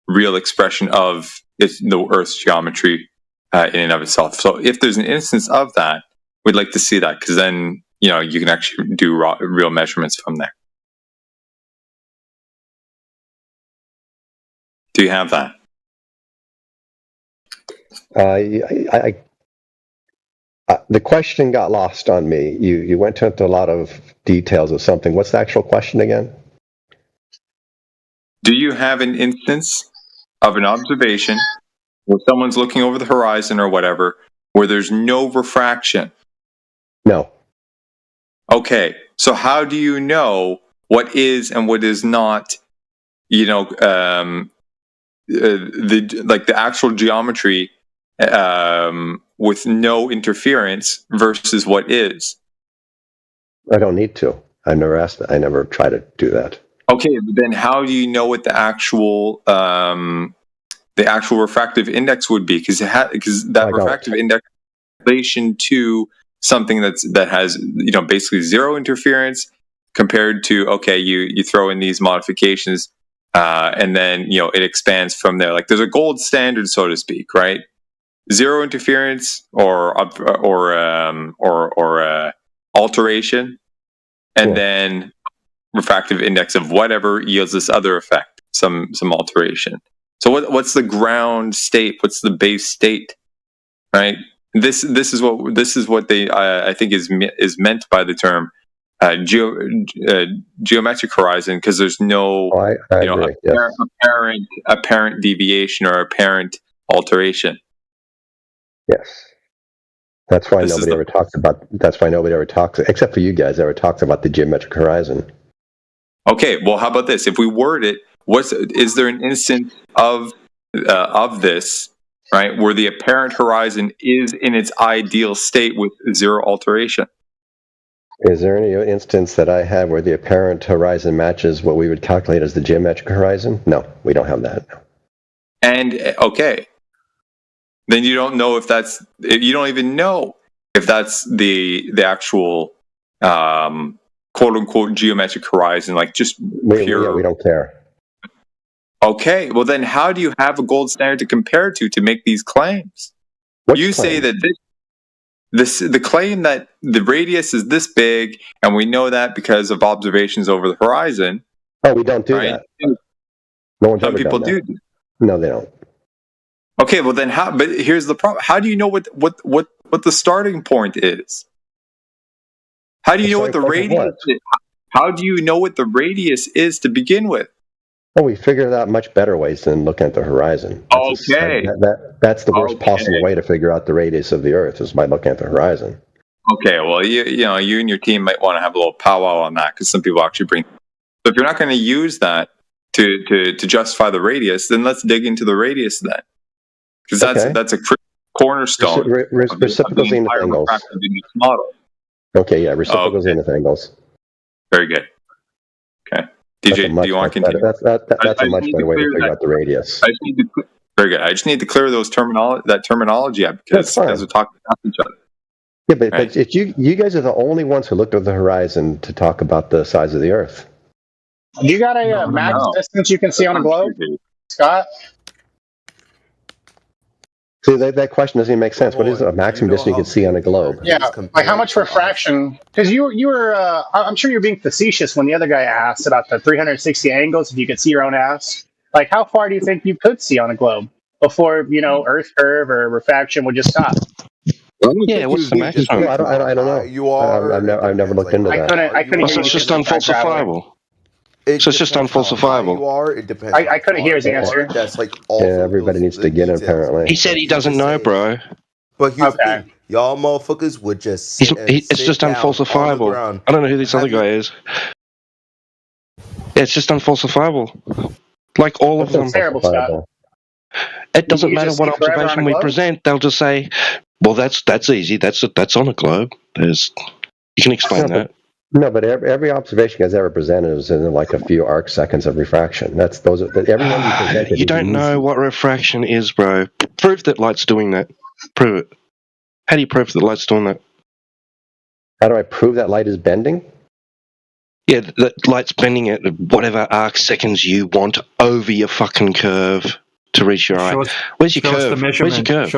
real expression of the Earth's geometry in and of itself. So if there's an instance of that, we'd like to see that, because then you can actually do real measurements from there. Do you have that? The question got lost on me. You went into a lot of details of something. What's the actual question again? Do you have an instance of an observation where someone's looking over the horizon or whatever, where there's no refraction? No. Okay, so how do you know what is and what is not, the actual geometry with no interference versus what is? I don't need to. I never asked that. I never tried to do that. Okay, but then how do you know what the actual refractive index would be? Because that refractive index in relation to something that has basically zero interference compared to you throw in these modifications and then it expands from there. Like there's a gold standard, so to speak, right? Zero interference or alteration, and then refractive index of whatever yields this other effect, some alteration. So what's the ground state? What's the base state? Right. This is what they I think is meant by the term geometric horizon, because there's no apparent deviation or apparent alteration. Yes. That's why nobody ever talks about. That's why nobody ever talks, except for you guys, ever talks about the geometric horizon. Okay, well, how about this? If we word it Is there an instance of this, right, where the apparent horizon is in its ideal state with zero alteration? Is there any instance that I have where the apparent horizon matches what we would calculate as the geometric horizon? No, we don't have that. And okay, then you don't know if that's. You don't even know if that's the actual quote unquote geometric horizon, like just pure. We don't care. Okay, well then, how do you have a gold standard to compare to make these claims? You say that the claim that the radius is this big, and we know that because of observations over the horizon. Oh, we don't do that. No one's Some ever people done that. do. No, they don't. Okay, well then, how? But here's the problem: how do you know what the starting point is? How do you know what the radius is? How do you know what the radius is to begin with? Well, we figured out much better ways than looking at the horizon. That's the worst possible way to figure out the radius of the Earth is by looking at the horizon. Okay, well, you and your team might want to have a little powwow on that because some people actually bring. So if you're not going to use that to justify the radius, then let's dig into the radius then, because that's a cornerstone. Reciprocal zenith angles. Model. Okay, yeah, reciprocal zenith angles. Very good. Okay. DJ, do you want to continue? That's a much better way to figure out the radius. Very good. I just need to clear that terminology up because we're talking about each other. Yeah, but if you guys are the only ones who looked at the horizon to talk about the size of the Earth. You got a max distance you can see on a globe, Scott? See, that question doesn't even make sense. What is a maximum distance you can see on a globe? Yeah, like how much refraction? Because you were, I'm sure you're being facetious when the other guy asked about the 360 angles, if you could see your own ass. Like, how far do you think you could see on a globe before, Earth curve or refraction would just stop? Yeah, what's the maximum? I don't know. I've never looked into that. I couldn't hear. It's just unfalsifiable. So it's just unfalsifiable. It depends. I couldn't hear his answer. That's like everybody needs to get it, apparently. He said he doesn't know, bro. But here's the thing. Y'all motherfuckers would just it's just unfalsifiable. I don't know who this other guy is. Yeah, it's just unfalsifiable. Like all of them. Terrible stuff. It doesn't matter what observation we present. They'll just say, "Well, that's easy. That's on a globe." You can explain that. No, but every observation you guys ever presented is in like a few arc seconds of refraction. Everyone you presented. You don't know what refraction is, bro. Prove that light's doing that. Prove it. How do you prove that light's doing that? How do I prove that light is bending? Yeah, that light's bending at whatever arc seconds you want over your fucking curve to reach your eye. Where's your curve? Where's your curve?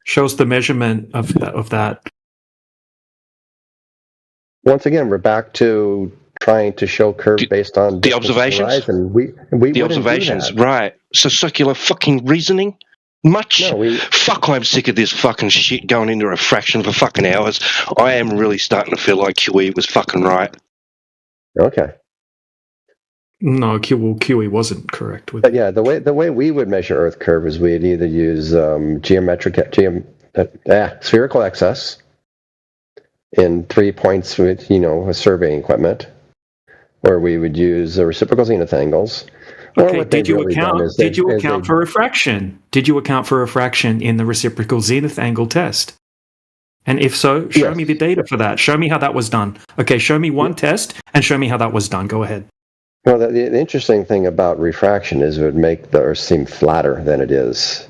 Shows the measurement of that. Once again, we're back to trying to show curve based on the observations. The observations, right? So circular fucking reasoning. Fuck! I'm sick of this fucking shit going into refraction for fucking hours. I am really starting to feel like QE was fucking right. Okay. No, QE wasn't correct. But yeah, the way we would measure Earth curve is we'd either use spherical excess in 3 points with with surveying equipment, or we would use reciprocal zenith angles. Okay, did you account for refraction? Did you account for refraction in the reciprocal zenith angle test? And if so, show me the data for that. Show me how that was done. Okay, show me one test and show me how that was done. Go ahead. Well, the interesting thing about refraction is it would make the Earth seem flatter than it is.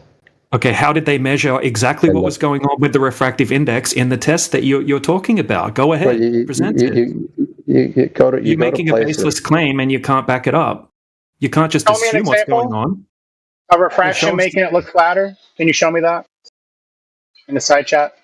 Okay, how did they measure exactly what was going on with the refractive index in the test that you're talking about? Go ahead, present it. You're making a baseless claim and you can't back it up. You can't just assume what's going on. A refraction making it look flatter? Can you show me that in the side chat?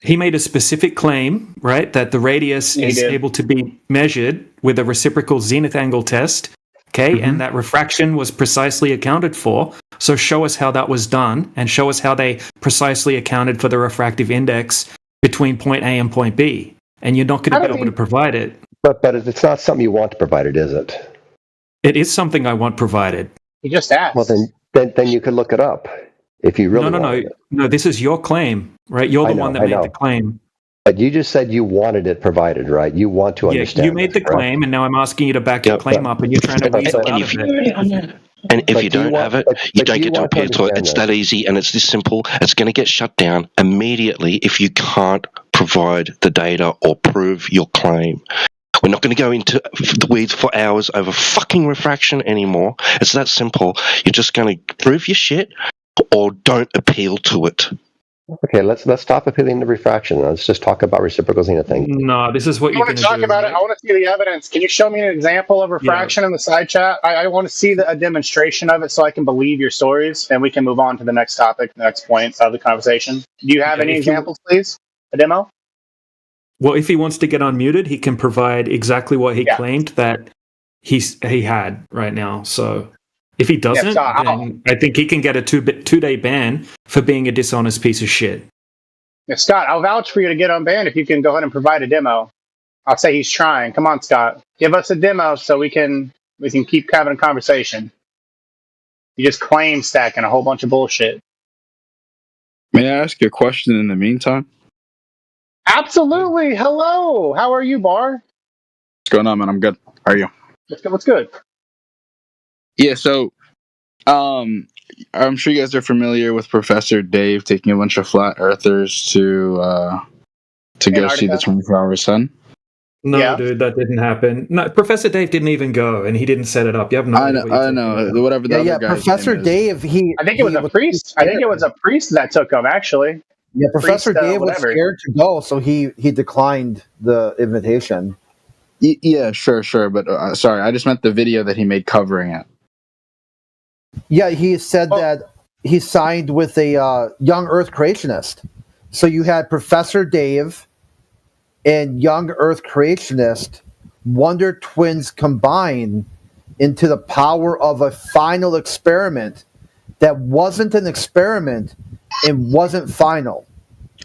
He made a specific claim, right, that the radius is able to be measured with a reciprocal zenith angle test, okay, and that refraction was precisely accounted for. So show us how that was done, and show us how they precisely accounted for the refractive index between point A and point B. And you're not going to be able to provide it. But it's not something you want provided, is it? It is something I want provided. You just asked. Well, then you could look it up if you really want it. No. This is your claim, right? You're the one that made the claim. But you just said you wanted it provided, right? You want to understand. You made the claim, and now I'm asking you to back your claim up, and you're trying to weasel out of it. And if you don't have it, you don't get to appeal to it. It's that easy, and it's this simple. It's going to get shut down immediately if you can't provide the data or prove your claim. We're not going to go into the weeds for hours over fucking refraction anymore. It's that simple. You're just going to prove your shit or don't appeal to it. Okay, let's stop appealing to refraction. Let's just talk about reciprocal zenith thing. No, this is what you want to talk about. Right? I want to see the evidence. Can you show me an example of refraction in the side chat? I want to see a demonstration of it so I can believe your stories, and we can move on to the next topic, the next point of the conversation. Do you have any examples, please? A demo? Well, if he wants to get unmuted, he can provide exactly what he claimed that he had right now. So if he doesn't, then I think he can get a 2-day ban for being a dishonest piece of shit. Yeah, Scott, I'll vouch for you to get unbanned if you can go ahead and provide a demo. I'll say he's trying. Come on, Scott. Give us a demo so we can keep having a conversation. You just claim stacking a whole bunch of bullshit. May I ask you a question in the meantime? Absolutely. Hello. How are you, Bar? What's going on, man? I'm good. How are you? What's good? Yeah, so I'm sure you guys are familiar with Professor Dave taking a bunch of flat earthers to go see the 24-hour sun. No, dude, that didn't happen. No, Professor Dave didn't even go, and he didn't set it up. You have no idea. I know. Whatever the other guy. Professor Dave. I think it was a priest. I think it was a priest that took him. Actually. Yeah, Professor Dave was scared to go, so he declined the invitation. Yeah, sure. But sorry, I just meant the video that he made covering it. Yeah, he said that he signed with a young Earth creationist. So you had Professor Dave and young Earth creationist, Wonder Twins combined into the power of a final experiment that wasn't an experiment and wasn't final.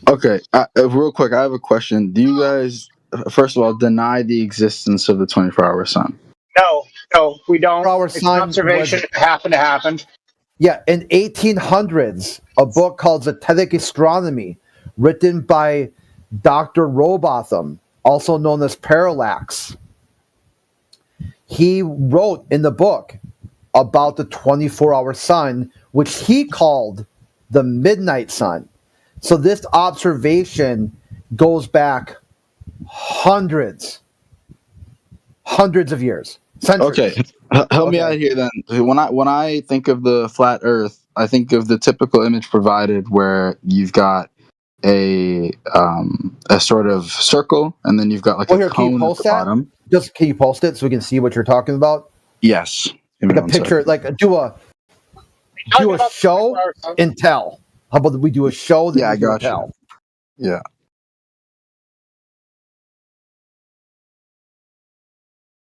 Okay, real quick, I have a question. Do you guys, first of all, deny the existence of the 24-hour sun? No, we don't. It's an observation. It happened to happen. Yeah, in 1800s, a book called Zetetic Astronomy, written by Dr. Robotham, also known as Parallax. He wrote in the book about the 24-hour sun, which he called the midnight sun. So this observation goes back hundreds of years. Centuries. Okay, help me out here then. When I think of the flat Earth, I think of the typical image provided where you've got a sort of circle, and then you've got like a cone at the bottom. Can you post it so we can see what you're talking about? Yes. Like a picture, like do a show and tell. How about we do a show? Yeah, I got you. Yeah.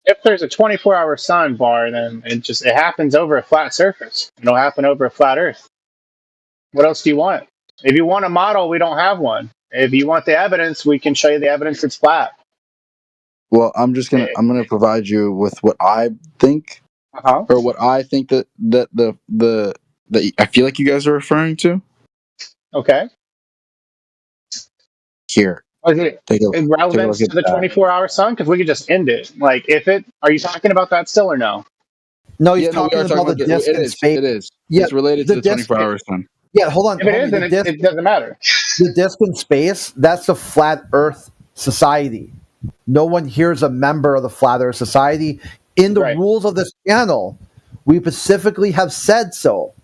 If there's a 24-hour sun, Bar, then it happens over a flat surface. It'll happen over a flat Earth. What else do you want? If you want a model, we don't have one. If you want the evidence, we can show you the evidence it's flat. Well, I'm gonna provide you with what I think, or what I think that I feel like you guys are referring to. Okay. Here. Is it in relevance to the 24-hour sun? Because we could just end it. Like, are you talking about that still or no? No, he's talking about the disk in space. It is. Yeah, it's related to the 24-hour sun. Yeah, hold on. If it is, then it doesn't matter. The disk in space, that's the Flat Earth Society. No one here is a member of the Flat Earth Society. In the rules of this channel, we specifically have said so.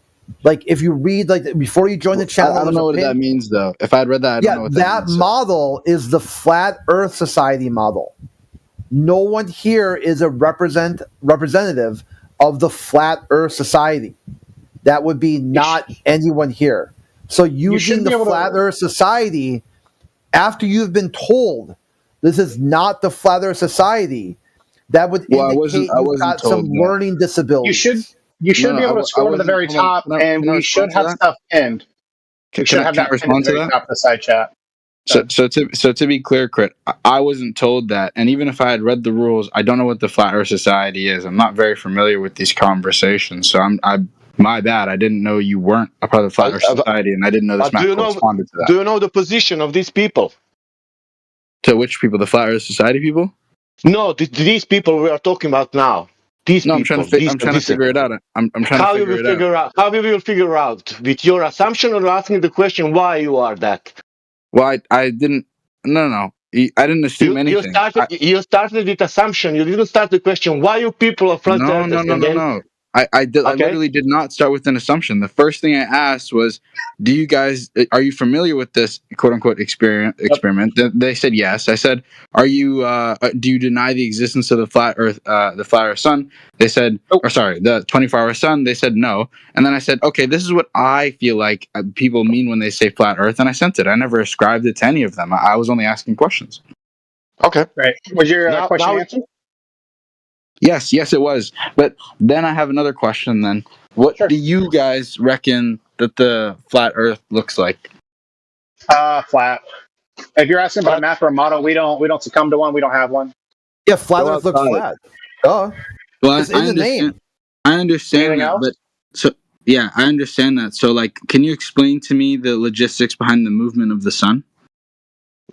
Like, if you read, like, before you join the channel... I don't know what that means, though. If I'd read that, I don't know what that means. That model is the Flat Earth Society model. No one here is a representative of the Flat Earth Society. That would be not anyone here. So using the Flat Earth Society, after you've been told this is not the Flat Earth Society, that would indicate you've got some learning disabilities. You should be able to scroll to the very top, and we should have stuff pinned. Can I respond to that? Top of the side chat. So to be clear, Crit, I wasn't told that, and even if I had read the rules, I don't know what the Flat Earth Society is. I'm not very familiar with these conversations, so my bad. I didn't know you weren't a part of the Flat Earth Society, and I didn't know this map corresponded to that. Do you know the position of these people? To which people? The Flat Earth Society people? No, these people we are talking about now. These people. I'm trying to figure it out. I'm trying how to you will figure out. How you will figure out with your assumption or asking the question why you are that? Well, I didn't. No. I didn't assume anything. You started with assumption. You didn't start the question why you people are flat earthers. No. I literally did not start with an assumption. The first thing I asked was, are you familiar with this quote unquote experiment? They said yes. I said, do you deny the existence of the flat Earth sun? They said, the 24-hour sun. They said no. And then I said, okay, this is what I feel like people mean when they say flat Earth, and I sent it. I never ascribed it to any of them. I was only asking questions. Okay. Right. Was your question answered? Yes, it was. But then I have another question then. What do you guys reckon that the flat Earth looks like? Flat. If you're asking about a map or a model, we don't succumb to one. We don't have one. Yeah, flat Earth looks flat. Oh. Well, it's in the name. I understand Anything that, else? but so yeah, I understand that. So like, can you explain to me the logistics behind the movement of the sun?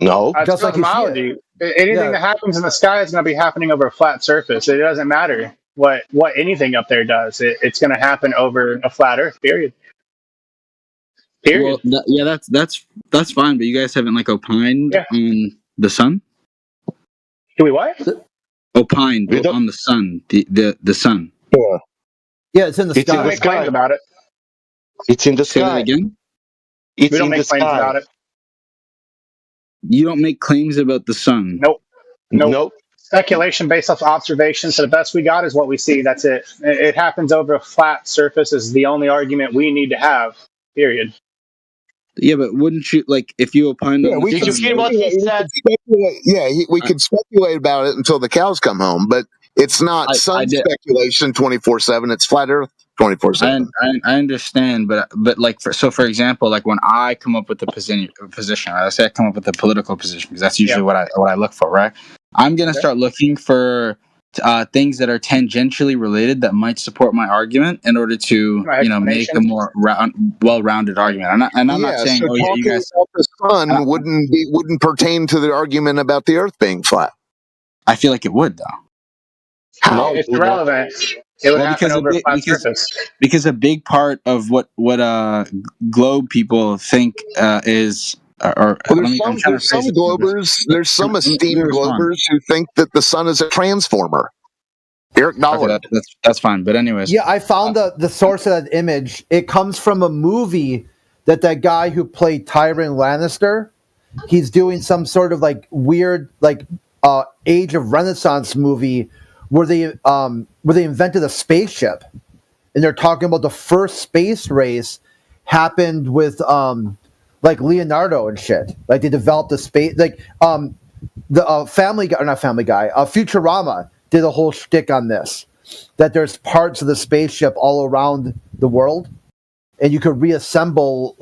No. Just like cosmology. Anything that happens in the sky is going to be happening over a flat surface. It doesn't matter what anything up there does. It's going to happen over a flat Earth. Period. Well, that's fine. But you guys haven't like opined on the sun. Do we what? Opined on the sun. The sun. Yeah, it's in the sky. We don't make claims about it. It's in the sky. Say that again. It's we don't in make the claims sky. about it. You don't make claims about the sun. Nope. Speculation based off observation. So the best we got is what we see. That's it. It happens over a flat surface is the only argument we need to have. Period. Yeah, but wouldn't you like if you opined on? Did you hear what he said? We could speculate about it until the cows come home, but it's not sun speculation 24/7. It's flat Earth 24/7. I understand, but like for example, like when I come up with a position, I say I come up with a political position because that's usually what I look for, right? I'm gonna start looking for things that are tangentially related that might support my argument in order to make a more well-rounded argument. I'm not saying you guys about the sun wouldn't pertain to the argument about the Earth being flat. I feel like it would though. How? It's irrelevant. It would happen over a flat surface. Because a big part of what globe people think is. There's some globers. There's some esteemed globers who think that the sun is a transformer. Eric Dollard. Okay, that's fine. But anyways, yeah, I found the source of that image. It comes from a movie that guy who played Tyrion Lannister. He's doing some sort of like weird Age of Renaissance movie where they invented a spaceship, and they're talking about the first space race happened with like Leonardo and shit. Like they developed a space the Family Guy, or not Family Guy, Futurama did a whole shtick on this. That there's parts of the spaceship all around the world, and you could reassemble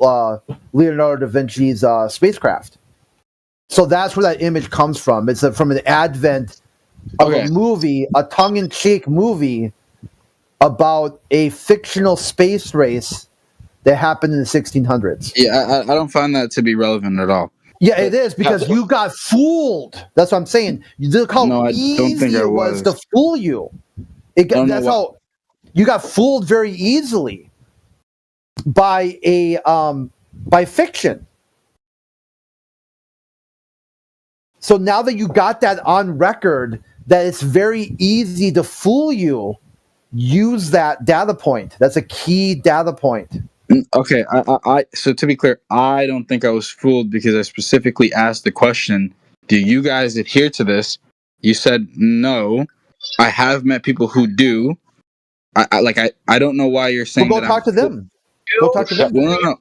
Leonardo da Vinci's spacecraft. So that's where that image comes from. It's from an advent of a movie, a tongue-in-cheek movie about a fictional space race that happened in the 1600s. Yeah, I don't find that to be relevant at all. Yeah, it is, because you got fooled. That's what I'm saying. Look how easy it was to fool you. That's how you got fooled very easily by by fiction. So now that you got that on record, that it's very easy to fool you, use that data point. That's a key data point. Okay, so to be clear, I don't think I was fooled because I specifically asked the question, do you guys adhere to this? You said no. I have met people who do. I don't know why you're saying go talk to them. Go talk to them. No.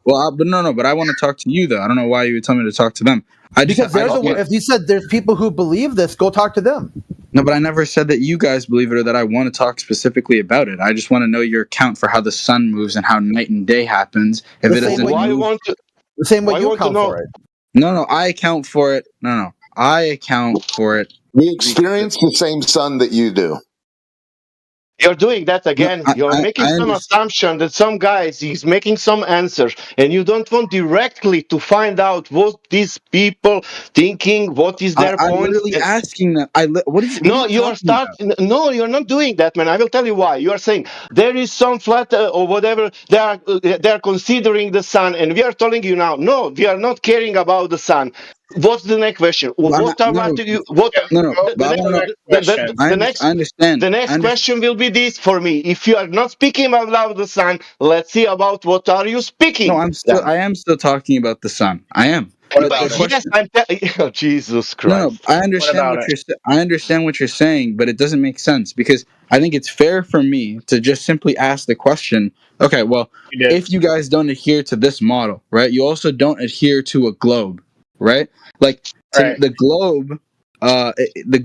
But I want to talk to you though. I don't know why you would tell me to talk to them. If you said there's people who believe this, go talk to them. No, but I never said that you guys believe it or that I want to talk specifically about it. I just want to know your account for how the sun moves and how night and day happens. If it doesn't move, the same way you account for it. No, I account for it. No, I account for it. We experience the same sun that you do. You're doing that again. You're making some assumption that some guys is making some answers, and you don't want directly to find out what these people thinking, what is their point. I'm literally asking them. No, you're not doing that, man. I will tell you why. You are saying there is some flat or whatever they are considering the sun, and we are telling you now, no, we are not caring about the sun. What's the next question? The next question will be this for me. If you are not speaking about the sun, let's see about what are you speaking. No, I am still talking about the sun. I am. Jesus Christ. No, I understand what you're saying, but it doesn't make sense because I think it's fair for me to just simply ask the question. Okay, well, if you guys don't adhere to this model, right? You also don't adhere to a globe, right? Like the globe, the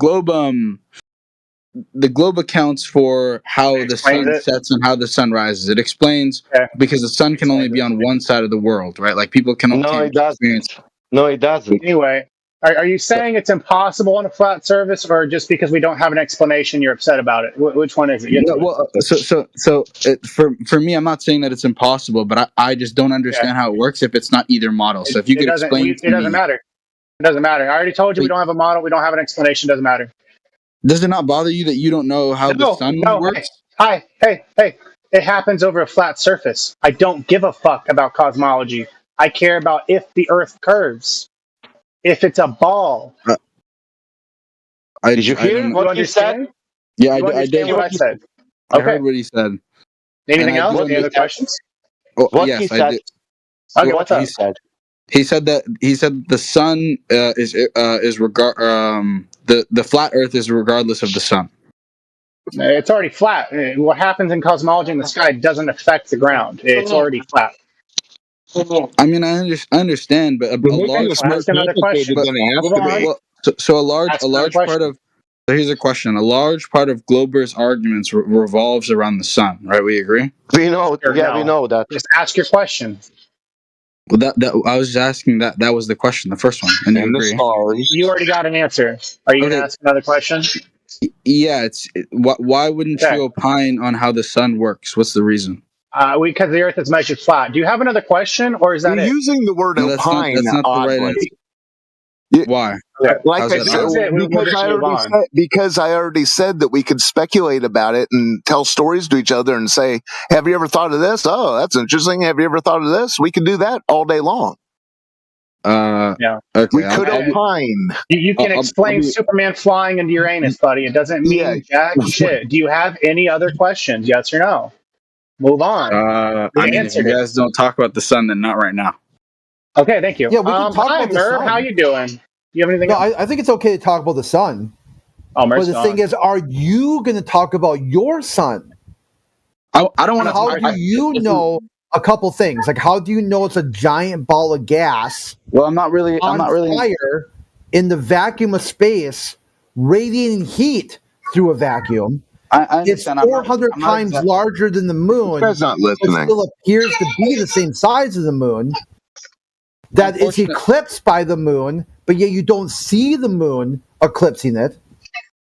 globe accounts for how the sun sets and how the sun rises. It explains because the sun can only be on one side of the world, right? Like people can only experience. No, it doesn't. Anyway, are you saying it's impossible on a flat surface, or just because we don't have an explanation, you're upset about it? Which one is it? No, well, for me, I'm not saying that it's impossible, but I just don't understand how it works if it's not either model. So if you could explain, it doesn't matter. It doesn't matter. I already told you we don't have a model. We don't have an explanation. Doesn't matter. Does it not bother you that you don't know how the sun works? Hey, it happens over a flat surface. I don't give a fuck about cosmology. I care about if the Earth curves. If it's a ball. Did you hear what he said? Yeah, I did. What I said. I heard what he said. Anything else? Any other questions? Yes, I did. Okay, what's up? He said the sun is the flat Earth is regardless of the sun. It's already flat. What happens in cosmology in the sky doesn't affect the ground. It's already flat. I mean, I understand, but a large part of so here's a question. A large part of Glober's arguments revolves around the sun, right? We agree. We know. We know that. Just ask your question. Well, that I was just asking that. That was the question, the first one, and you agree. You already got an answer. Are you going to ask another question? Yeah. Why wouldn't you opine on how the sun works? What's the reason? Because the Earth is measured flat. Do you have another question, or is that You're using the word opine. That's not the right answer. Why? Like I said, because I already said that we could speculate about it and tell stories to each other and say, "Have you ever thought of this? Oh, that's interesting. Have you ever thought of this?" We could do that all day long. Yeah. Okay, we could opine. You can explain Superman flying into Uranus, buddy. It doesn't mean jack shit. Do you have any other questions? Yes or no? Move on. I mean, if you guys don't talk about the sun, then not right now. Okay, thank you. Yeah, we can talk about the sun. How you doing? You have anything? No, I think it's okay to talk about the sun. Oh, but the thing is, are you going to talk about your sun? I don't want to. How do you know a couple things? Like, how do you know it's a giant ball of gas? Well, I'm not really fire in the vacuum of space, radiating heat through a vacuum. It's 400 times larger than the moon. That's not listening. It still appears to be the same size as the moon. That is eclipsed by the moon, but yet you don't see the moon eclipsing it.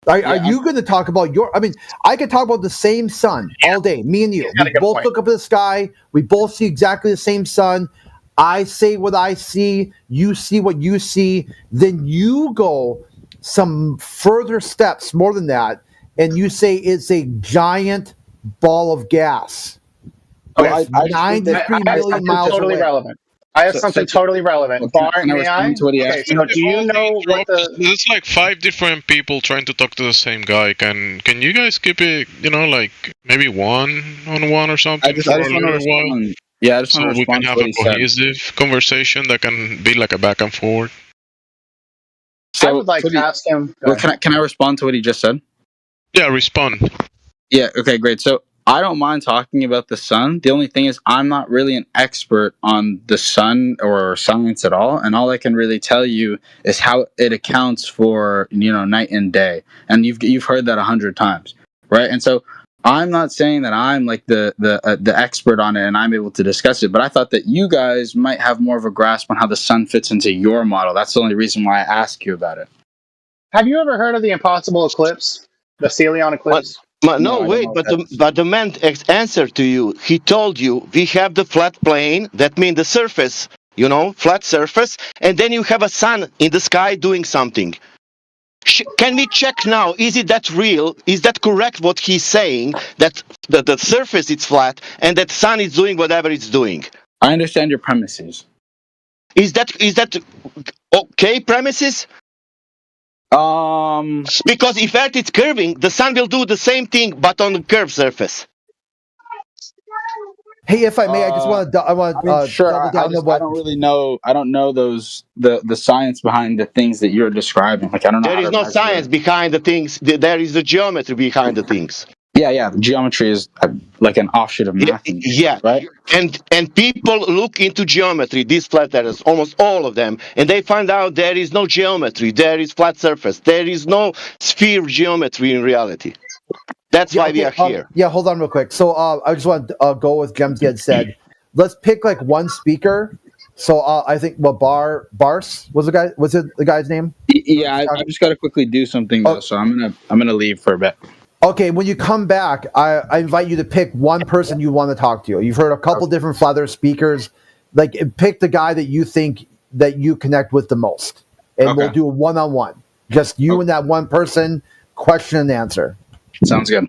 Are you going to talk about your? I mean, I could talk about the same sun all day. Me and you. We both look up at the sky. We both see exactly the same sun. I say what I see. You see what you see. Then you go some further steps more than that, and you say it's a giant ball of gas. Okay, 93 million miles totally away. Relevant. I have something totally relevant. May I? So do you know what the? There's like 5 different people trying to talk to the same guy. Can you guys keep it? Like maybe one-on-one or something? I just want to respond. Yeah, I just want to respond. So we can have a cohesive conversation that can be like a back and forth. So I would like to ask him. Well, can I respond to what he just said? Yeah, respond. Yeah. Okay. Great. So I don't mind talking about the sun. The only thing is I'm not really an expert on the sun or science at all. And all I can really tell you is how it accounts for, night and day. And you've heard that 100 times, right? And so I'm not saying that I'm like the expert on it and I'm able to discuss it, but I thought that you guys might have more of a grasp on how the sun fits into your model. That's the only reason why I asked you about it. Have you ever heard of the impossible eclipse? The Celion eclipse? No, wait, but the man answered to you. He told you we have the flat plane, that means the surface, flat surface, and then you have a sun in the sky doing something. Can we check now? Is it that real? Is that correct what he's saying? That the surface is flat and that sun is doing whatever it's doing? I understand your premises. Is that okay premises? Because if Earth is curving, the sun will do the same thing, but on the curved surface. Hey, if I may, I just want to. Sure. I don't really know. I don't know the science behind the things that you're describing. Like I don't know. There is no science behind the things. There is the geometry behind the things. Yeah. Geometry is like an offshoot of math. Yeah. Right. And people look into geometry. These flat earthers, almost all of them, and they find out there is no geometry. There is flat surface. There is no sphere geometry in reality. That's why we are here. Hold on real quick. So I just want to go with Gems had said. Let's pick like one speaker. So I think Bars was the guy's name? Yeah, I just got to quickly do something though, so I'm gonna leave for a bit. Okay, when you come back, I invite you to pick one person you want to talk to. You've heard a couple different flat earth speakers. Like pick the guy that you think that you connect with the most, and we'll do a one-on-one. Just you and that one person, question and answer. Sounds good.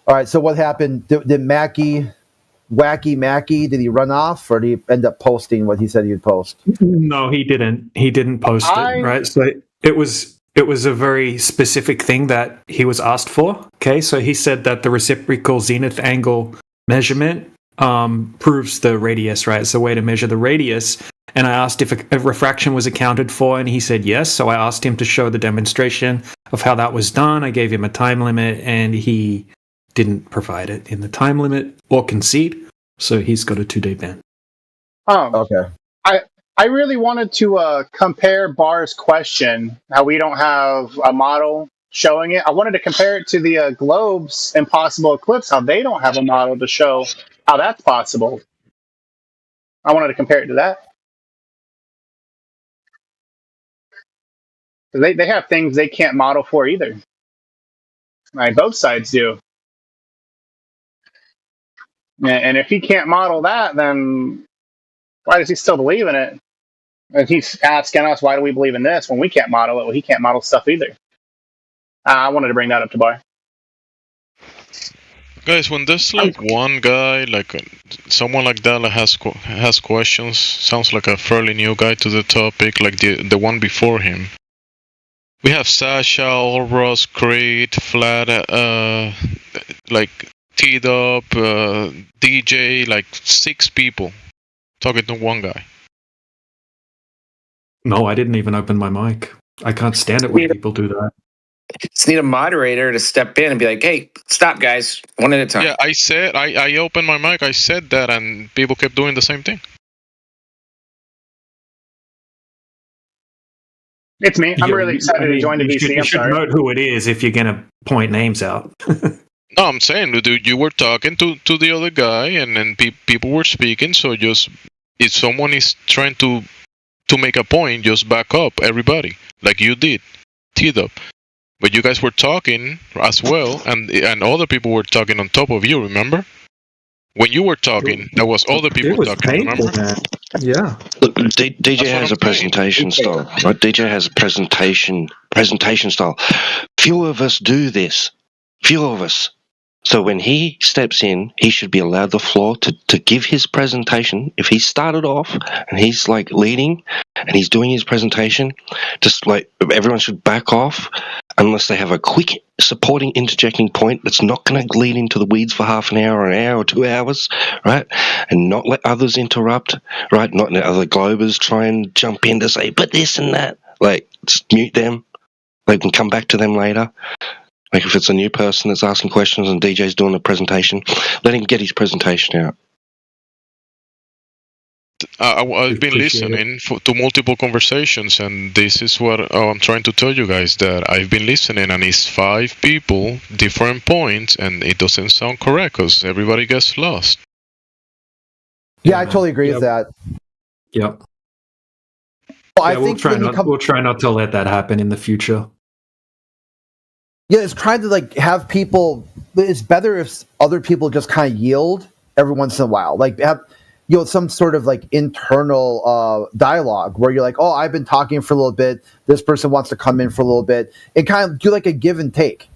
All right, so what happened? Did Wacky Mackie, did he run off or did he end up posting what he said he'd post? No, he didn't. He didn't post it, right? So it was a very specific thing that he was asked for. Okay, so he said that the reciprocal zenith angle measurement proves the radius, right? It's a way to measure the radius. And I asked if a refraction was accounted for, and he said yes. So I asked him to show the demonstration of how that was done. I gave him a time limit, and he didn't provide it in the time limit or concede. So he's got a 2-day ban. Okay. I really wanted to compare Bar's question, how we don't have a model showing it. I wanted to compare it to the Globe's impossible eclipse, how they don't have a model to show how that's possible. I wanted to compare it to that. They have things they can't model for either. Like both sides do. And if he can't model that, then why does he still believe in it? And he's asking us, why do we believe in this when we can't model it? Well, he can't model stuff either. I wanted to bring that up to Bar. Guys, when there's like one guy, like someone like that has questions, sounds like a fairly new guy to the topic, like the one before him. We have Sasha, Olros, Creed, Flat, like T-Dub, DJ, like 6 people talking to one guy. No, I didn't even open my mic. I can't stand it when people do that. Just need a moderator to step in and be like, hey, stop, guys, one at a time. Yeah, I said, I opened my mic, I said that, and people kept doing the same thing. It's me. I'm really excited to join the VC. You should note who it is if you're going to point names out. No, I'm saying, dude, you were talking to the other guy, and then people were speaking, so just, if someone is trying to make a point, just back up everybody, like you did, T-Dub. But you guys were talking as well, and other people were talking on top of you, remember? When you were talking, there was other people talking, remember? Yeah. Look, DJ has a presentation style, right? DJ has a presentation style. Few of us do this. Few of us. So when he steps in, he should be allowed the floor to give his presentation. If he started off and he's like leading and he's doing his presentation, just like everyone should back off unless they have a quick supporting interjecting point that's not going to lead into the weeds for half an hour or 2 hours, right? And not let others interrupt, right? Not let other Globers try and jump in to say, but this and that. Like, just mute them. They can come back to them later. Like if it's a new person that's asking questions and DJ's doing a presentation, let him get his presentation out. I've been listening to multiple conversations, and this is what I'm trying to tell you guys, that I've been listening, and it's 5 people, different points, and it doesn't sound correct because everybody gets lost. Yeah, I totally agree with that. Yep. Well, I think we'll try not to let that happen in the future. Yeah, it's trying to like have people. It's better if other people just kind of yield every once in a while, like have some sort of like internal dialogue where you're like, oh, I've been talking for a little bit. This person wants to come in for a little bit, and kind of do like a give and take.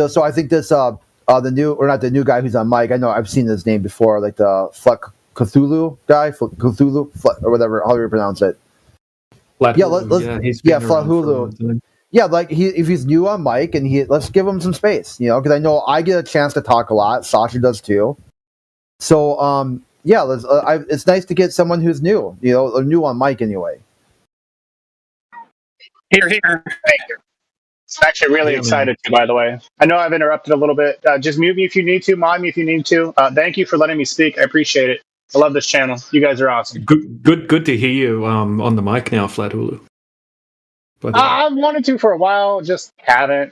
So I think this the new, or not the new guy who's on mic. I know I've seen his name before, like the Fleck Cthulhu guy, Cthulhu or whatever, how do you pronounce it? Flahulu. Yeah, like if he's new on mic, and let's give him some space, because I know I get a chance to talk a lot. Sasha does too. So it's nice to get someone who's new, or new on mic anyway. Here. Thank you. I'm actually really excited to, by the way. I know I've interrupted a little bit. Just mute me if you need to, mod me if you need to. Thank you for letting me speak. I appreciate it. I love this channel. You guys are awesome. Good to hear you on the mic now, Flahulu. I've wanted to for a while, just haven't.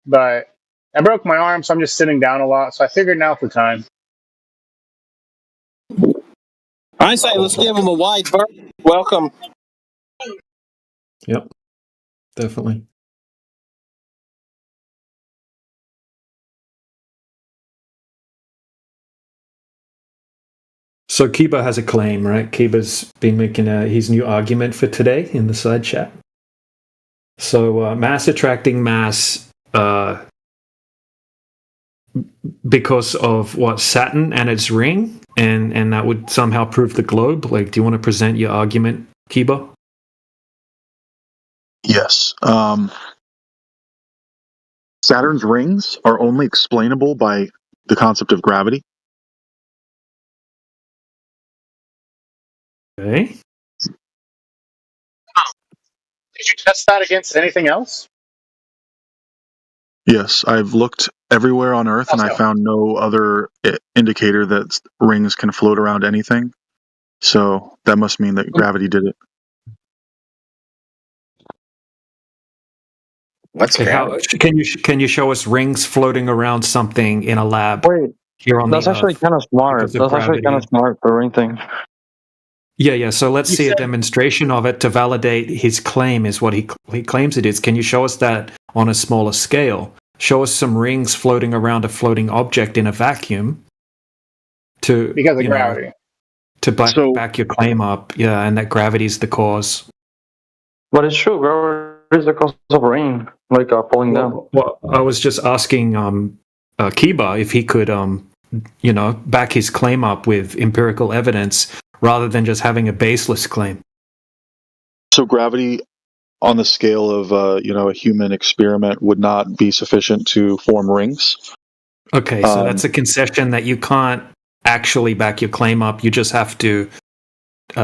But I broke my arm, so I'm just sitting down a lot. So I figured now's the time. I say let's give him a wide berth. Welcome. Yep, definitely. So Kiba has a claim, right? Kiba's been making his new argument for today in the side chat. So mass attracting mass because of Saturn and its ring, and that would somehow prove the globe. Like, do you want to present your argument, Kiba? Yes. Saturn's rings are only explainable by the concept of gravity. Okay. Did you test that against anything else? Yes, I've looked everywhere on Earth, and I found no other indicator that rings can float around anything. So that must mean that gravity did it. Can you show us rings floating around something in a lab? Wait, that's actually kind of smart. That's actually kind of smart, the ring thing. Yeah. So let's see a demonstration of it to validate his claim is what he claims it is. Can you show us that on a smaller scale? Show us some rings floating around a floating object in a vacuum because of gravity. To back your claim up. Yeah, and that gravity is the cause. But it's true, gravity is the cause of rain, like falling down. Well, I was just asking Kiba if he could, back his claim up with empirical evidence rather than just having a baseless claim. So gravity on the scale of a human experiment would not be sufficient to form rings. Okay, so that's a concession that you can't actually back your claim up. You just have to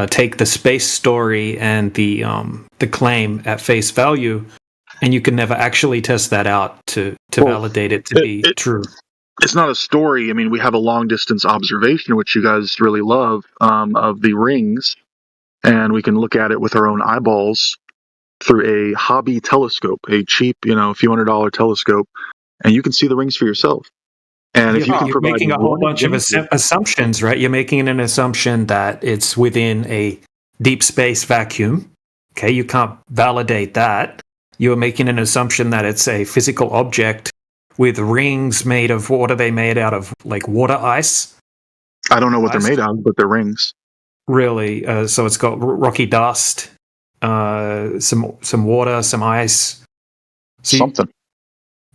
take the space story and the claim at face value, and you can never actually test that out to validate it to be true. It's not a story. I mean, we have a long distance observation, which you guys really love, of the rings, and we can look at it with our own eyeballs through a hobby telescope, a cheap, a few $100 telescope, and you can see the rings for yourself. And if you're making a whole bunch of assumptions, right? You're making an assumption that it's within a deep space vacuum. Okay, you can't validate that. You're making an assumption that it's a physical object with rings made of, what are they made out of? Like water ice? I don't know what they're made out of, but they're rings. Really? So it's got rocky dust, some water, some ice.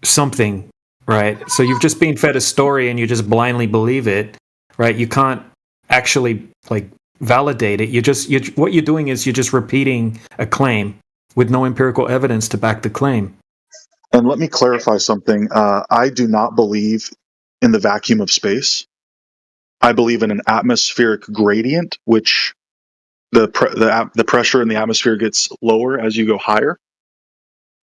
Something, right? So you've just been fed a story and you just blindly believe it, right? You can't actually validate it. What you're doing is you're just repeating a claim with no empirical evidence to back the claim. And let me clarify something. I do not believe in the vacuum of space. I believe in an atmospheric gradient, which the pressure in the atmosphere gets lower as you go higher.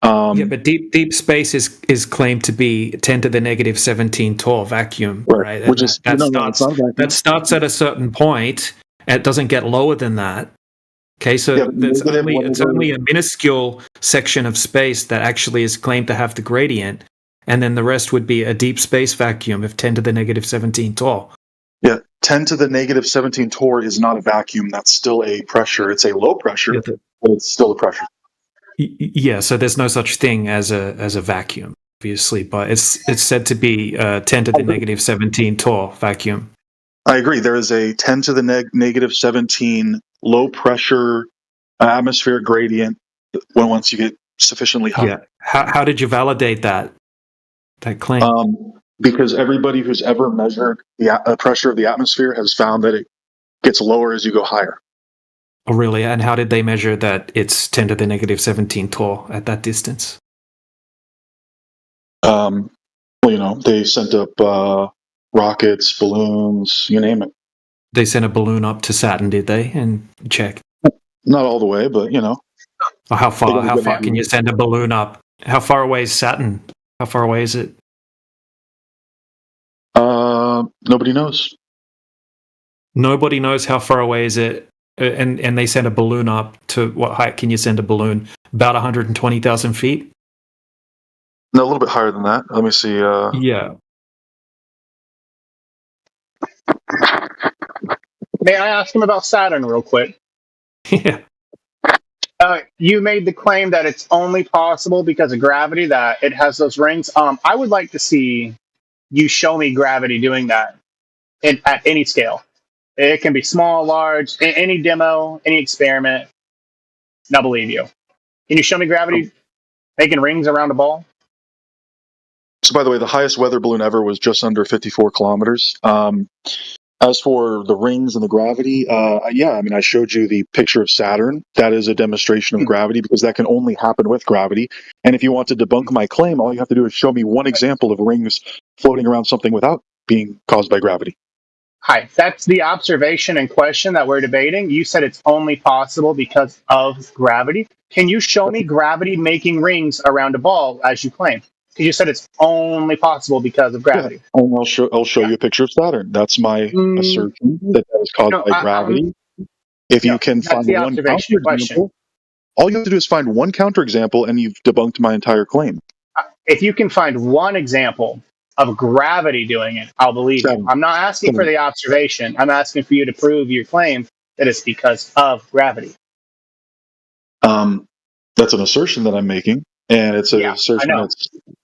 But deep space is claimed to be 10 to the negative 17 torr vacuum, right? Which that starts at a certain point, and it doesn't get lower than that. Okay, so it's only a minuscule section of space that actually is claimed to have the gradient, and then the rest would be a deep space vacuum of 10 to the negative 17 torr. Yeah, 10 to the negative 17 torr is not a vacuum. That's still a pressure. It's a low pressure, but it's still a pressure. Yeah, so there's no such thing as a vacuum, obviously, but it's said to be 10 to the negative 17 torr vacuum. I agree. There is a 10 to the negative 17 low pressure atmospheric gradient once you get sufficiently high. Yeah. How did you validate that claim? Because everybody who's ever measured the pressure of the atmosphere has found that it gets lower as you go higher. Oh, really? And how did they measure that it's 10 to the negative 17 torr at that distance? Well, they sent up rockets, balloons, you name it. They sent a balloon up to Saturn, did they? And check. Not all the way, but Or how far can you send a balloon up? How far away is Saturn? How far away is it? Nobody knows. Nobody knows how far away is it, and they sent a balloon up. To what height can you send a balloon? About 120,000 feet. No, a little bit higher than that. Let me see. Yeah. May I ask him about Saturn real quick? Yeah. You made the claim that it's only possible because of gravity that it has those rings. I would like to see you show me gravity doing that at any scale. It can be small, large, any demo, any experiment. And I'll believe you. Can you show me gravity making rings around a ball? So, by the way, the highest weather balloon ever was just under 54 kilometers. As for the rings and the gravity, I showed you the picture of Saturn. That is a demonstration of gravity because that can only happen with gravity. And if you want to debunk my claim, all you have to do is show me one example of rings floating around something without being caused by gravity. Hi, that's the observation and question that we're debating. You said it's only possible because of gravity. Can you show me gravity making rings around a ball, as you claim? Because you said it's only possible because of gravity. Yeah, and I'll show you a picture of Saturn. That's my assertion that is caused by gravity. If you can find one counterexample, all you have to do is find one counterexample, and you've debunked my entire claim. If you can find one example of gravity doing it, I'll believe you. I'm not asking for the observation. I'm asking for you to prove your claim that it's because of gravity. That's an assertion that I'm making, and it's an assertion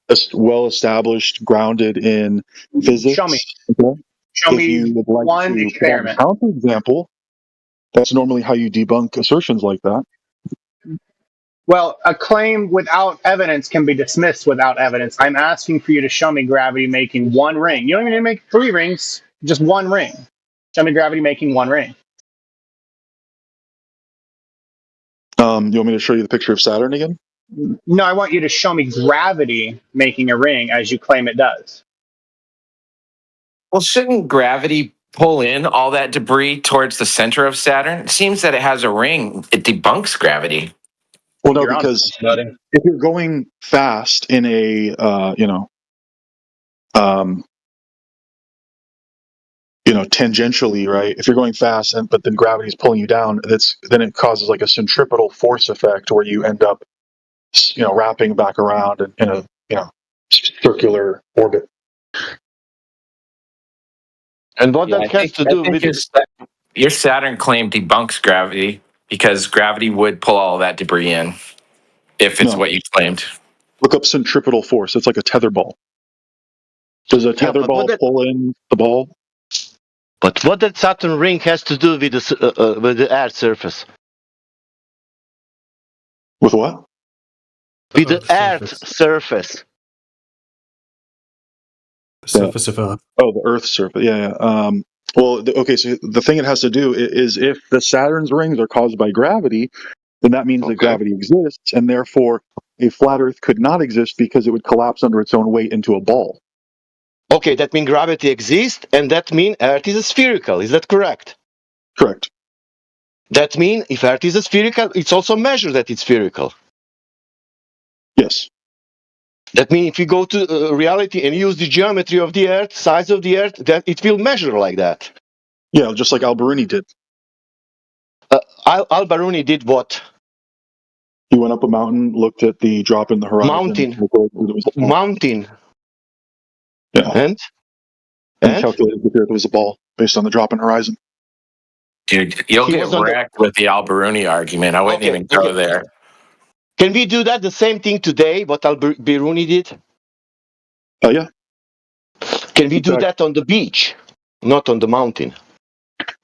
that's well established, grounded in physics. Show me. Okay? Show if me you would like one to experiment. Counterexample, that's normally how you debunk assertions like that. Well, a claim without evidence can be dismissed without evidence. I'm asking for you to show me gravity making one ring. You don't even need to make 3 rings, just one ring. Show me gravity making one ring. You want me to show you the picture of Saturn again? No, I want you to show me gravity making a ring as you claim it does. Well, shouldn't gravity pull in all that debris towards the center of Saturn? It seems that it has a ring. It debunks gravity. Well, no, because if you're going fast in a, tangentially, right? If you're going fast, but then gravity is pulling you down, then it causes like a centripetal force effect where you end up, wrapping back around in a, circular orbit. And what that has to do with your Saturn claim debunks gravity because gravity would pull all that debris in if it's what you claimed. Look up centripetal force. It's like a tether ball. Does a tether ball pull in the ball? But what that Saturn ring has to do with the Earth's surface? With what? With the Earth's surface. The surface of Earth. Oh, the Earth's surface. Yeah. So the thing it has to do is if the Saturn's rings are caused by gravity, then that means that gravity exists, and therefore a flat Earth could not exist because it would collapse under its own weight into a ball. Okay, that means gravity exists, and that means Earth is spherical. Is that correct? Correct. That means if Earth is spherical, it's also measured that it's spherical. Yes. That means if you go to reality and use the geometry of the Earth, size of the Earth, that it will measure like that. Yeah, just like Al-Biruni did. Al-Biruni did what? He went up a mountain, looked at the drop in the horizon. Mountain. Yeah. And calculated that it was a ball. based on the drop in horizon. Dude, you'll get wrecked with the Al-Biruni argument. I wouldn't even go there. Can we do that the same thing today? What Al-Biruni did? Yeah. Can we do that on the beach, not on the mountain?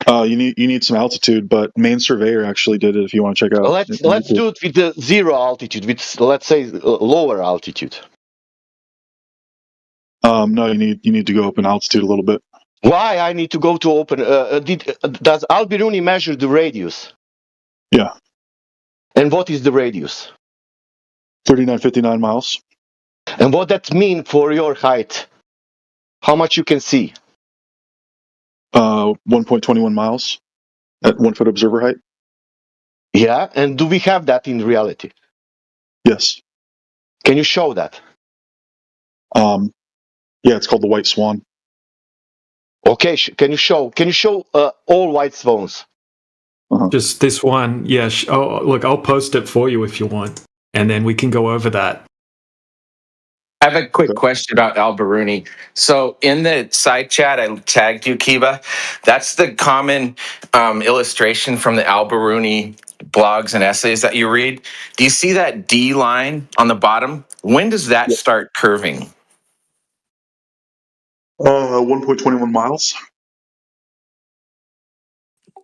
You need some altitude, but Main Surveyor actually did it. If you want to check out, let's do it with the 0 altitude, with let's say lower altitude. No, you need to go up in altitude a little bit. Why I need to go to open? Does Al-Biruni measure the radius? Yeah. And what is the radius? 3959 miles. And what that mean for your height? How much you can see? 1.21 miles at 1 foot observer height. Yeah, and do we have that in reality? Yes. Can you show that? Yeah, it's called the White Swan. Okay, can you show all white swans? Just this one. Yeah. Look, I'll post it for you if you want, and then we can go over that. I have a quick question about Al-Biruni. So in the side chat, I tagged you, Kiba. That's the common illustration from the Al-Biruni blogs and essays that you read. Do you see that D line on the bottom? When does that start curving? 1.21 miles.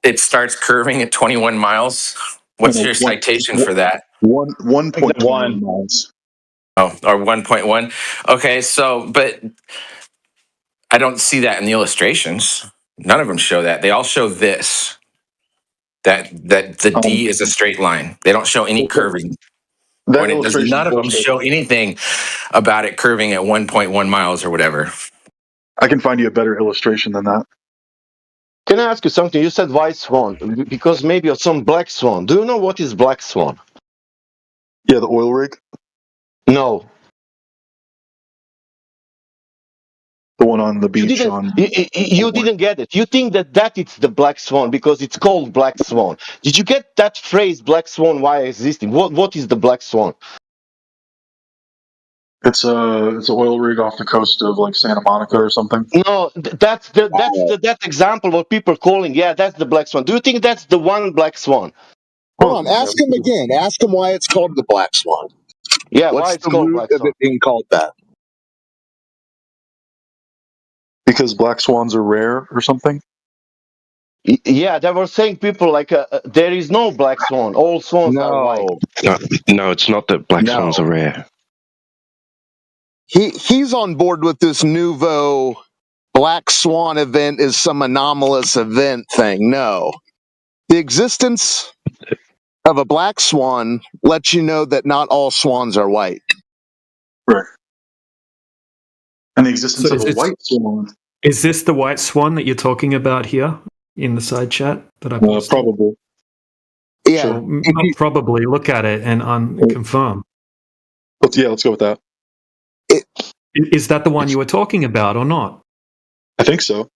It starts curving at 21 miles. What's your citation for that? 1.1 miles. Oh, or 1.1. Okay, but I don't see that in the illustrations. None of them show that. They all show this. That the D is a straight line. They don't show any curving. None of them show anything about it curving at 1.1 miles or whatever. I can find you a better illustration than that. Can I ask you something? You said white swan, because maybe of some black swan. Do you know what is black swan? Yeah, the oil rig? No. The one on the beach. You didn't get it. You think that it's the black swan because it's called black swan. Did you get that phrase, black swan, why existing? What is the black swan? It's an oil rig off the coast of like Santa Monica or something. No, that's that example what people are calling. Yeah, that's the black swan. Do you think that's the one black swan? Hold on, ask him again. Ask him why it's called the black swan. Yeah, why it's called black swan? Of it being called that? Because black swans are rare or something? Yeah, they were saying people like there is no black swan. All swans are white. No, it's not that black swans are rare. He's on board with this nouveau black swan event is some anomalous event thing. No. The existence of a black swan lets you know that not all swans are white. Right. And the existence of a white swan. Is this the white swan that you're talking about here in the side chat that I posted? Probably. Yeah. Sure. Probably. Look at it and confirm. Let's go with that. Is that the one you were talking about or not? I think so.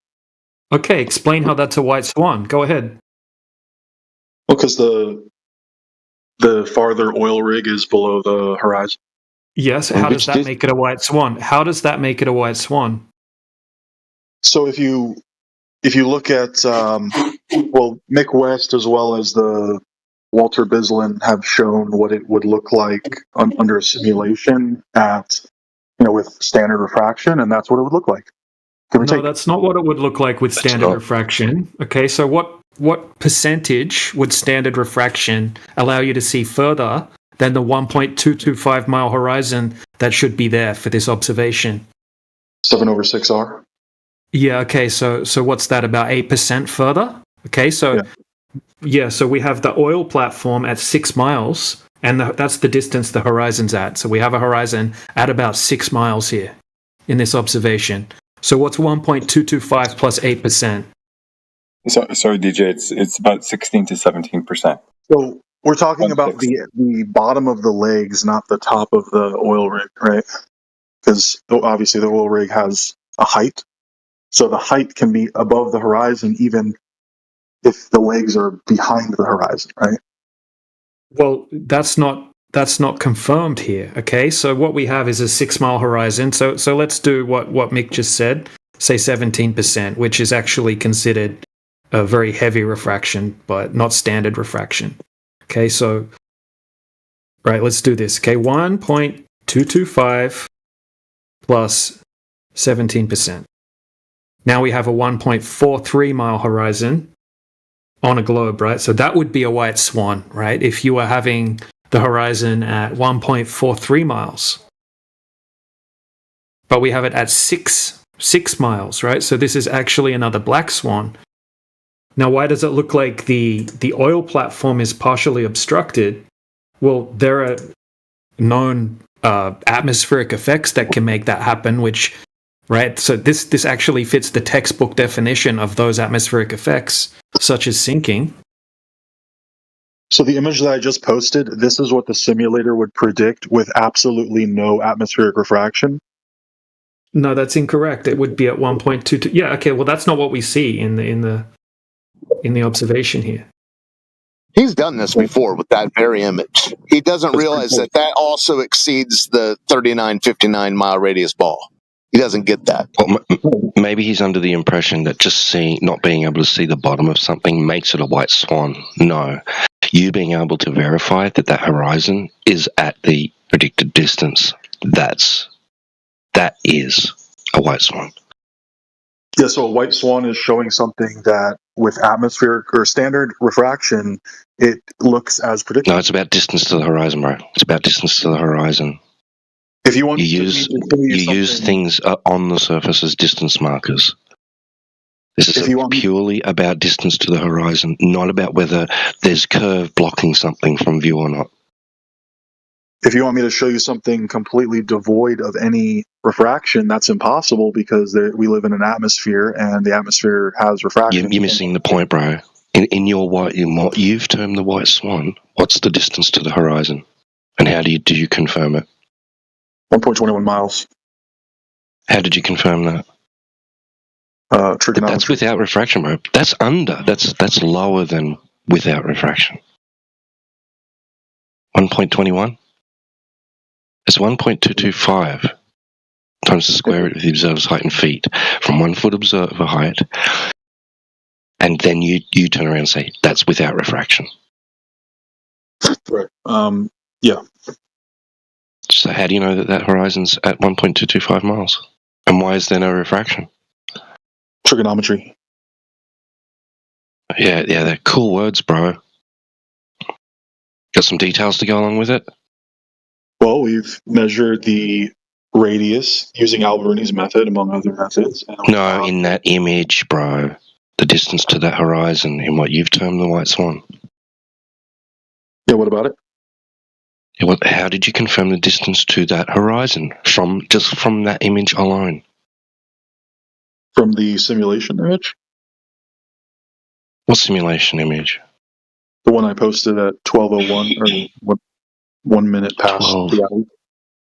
Okay, explain how that's a white swan. Go ahead. Well, because the farther oil rig is below the horizon. Yes. How does that make it a white swan? How does that make it a white swan? So if you look at Mick West as well as the Walter Bislin have shown what it would look like under a simulation at with standard refraction, and that's what it would look like. No, that's not what it would look like with standard refraction. Okay, so what percentage would standard refraction allow you to see further than the 1.225 mile horizon that should be there for this observation? 7/6R. Yeah, okay, so what's that, about 8% further? Okay, so so we have the oil platform at 6 miles, and that's the distance the horizon's at. So we have a horizon at about 6 miles here in this observation. So what's 1.225 plus 8%? Sorry, DJ, it's about 16 to 17%. So we're talking about the bottom of the legs, not the top of the oil rig, right? Because obviously the oil rig has a height. So the height can be above the horizon even if the legs are behind the horizon, right? Well, that's not confirmed here. Okay, so what we have is a 6 mile horizon. So let's do what Mick just said. say 17%, which is actually considered a very heavy refraction, but not standard refraction. Okay, so, right, let's do this. Okay, 1.225 plus 17%. Now we have a 1.43 mile horizon on a globe, right? So that would be a white swan, right? If you were having the horizon at 1.43 miles. But we have it at 6 miles, right? So this is actually another black swan. Now, why does it look like the oil platform is partially obstructed? Well, there are known atmospheric effects that can make that happen, which, right? So this actually fits the textbook definition of those atmospheric effects, such as sinking. So the image that I just posted, this is what the simulator would predict with absolutely no atmospheric refraction. No, that's incorrect. It would be at 1.22. Yeah, okay. Well, that's not what we see in the observation here. He's done this before with that very image. He doesn't realize that also exceeds the 39-59 mile radius ball. He doesn't get that. Well, maybe he's under the impression that just not being able to see the bottom of something makes it a white swan. No. You being able to verify that horizon is at the predicted distance, that is a white swan. Yeah, so a white swan is showing something that with atmospheric or standard refraction, it looks as predicted. No, it's about distance to the horizon, bro. It's about distance to the horizon. If you want you use things on the surface as distance markers. This is purely about distance to the horizon, not about whether there's curve blocking something from view or not. If you want me to show you something completely devoid of any refraction, that's impossible because we live in an atmosphere and the atmosphere has refraction. You're missing the point, bro. In what you've termed the white swan, what's the distance to the horizon? And how do you confirm it? 1.21 miles. How did you confirm that? Trigonometry. That's without refraction, bro. That's under. That's lower than without refraction. 1.21? It's 1.225 times the square root of the observer's height in feet from 1 foot observer height, and then you turn around and say that's without refraction. Right. Yeah. So how do you know that horizon's at 1.225 miles? And why is there no refraction? Trigonometry. Yeah, they're cool words, bro. Got some details to go along with it? Well, we've measured the radius using Alberini's method, among other methods. No, in that image, bro. The distance to that horizon in what you've termed the white swan. Yeah, what about it? Yeah, how did you confirm the distance to that horizon from that image alone? From the simulation image? What simulation image? The one I posted at 12:01 or 1 minute past the hour.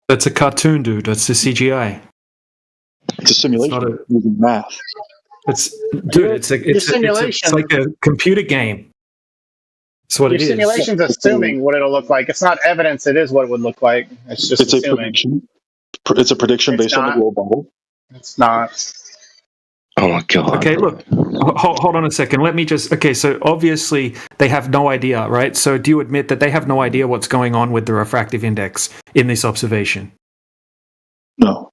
That's a cartoon, dude. That's the CGI. It's a simulation using math. It's like a computer game. That's what Your it is. simulation's assuming what it'll look like. It's not evidence. It is what it would look like. It's just assuming. A prediction. It's a prediction based on the globe bubble. It's not. Oh my god. Okay, look. Hold on a second. Let me just. Okay, so obviously they have no idea, right? So do you admit that they have no idea what's going on with the refractive index in this observation? No.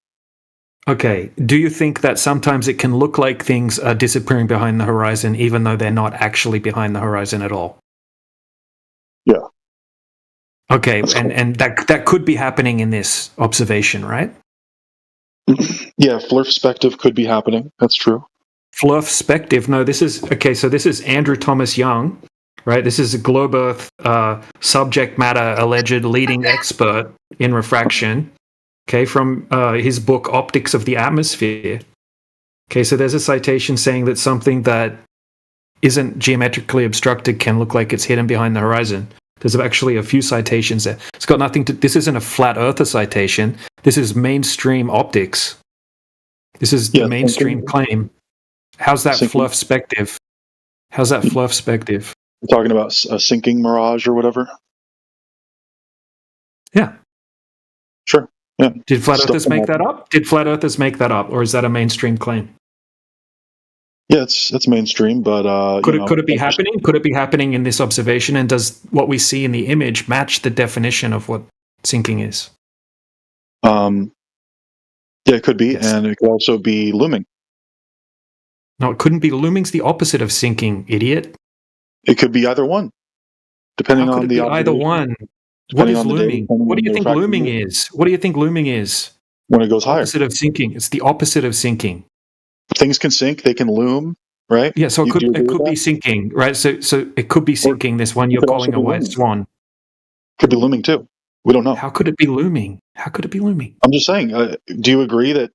Okay. Do you think that sometimes it can look like things are disappearing behind the horizon, even though they're not actually behind the horizon at all? Yeah. Okay, and that could be happening in this observation, right? Yeah, flurfspective could be happening. That's true. Flurfspective. No, this is okay. So this is Andrew Thomas Young, right? This is a Globe Earth subject matter alleged leading expert in refraction. Okay, from his book Optics of the Atmosphere. Okay, so there's a citation saying that something that isn't geometrically obstructed can look like it's hidden behind the horizon. There's actually a few citations there. It's got nothing to. This isn't a flat earther citation. This is mainstream optics. This is the mainstream claim. How's that flurfspective? How's that flurfspective? We're talking about a sinking mirage or whatever. Yeah. Sure. Yeah. Did flat earthers make that up? Did flat earthers make that up, or is that a mainstream claim? Yeah, it's mainstream, but could it be happening? Could it be happening in this observation? And does what we see in the image match the definition of what sinking is? Yeah, it could be, and it could also be looming. No, it couldn't be. Looming's the opposite of sinking, idiot. It could be either one, depending on the either one. What is looming? What do you think looming is? What do you think looming is? When it goes higher. Opposite of sinking. It's the opposite of sinking. Things can sink, they can loom, right? Yeah, so it could be sinking, right? So it could be sinking, this one you're calling a white swan. Could be looming too. We don't know. How could it be looming? How could it be looming? I'm just saying, do you agree that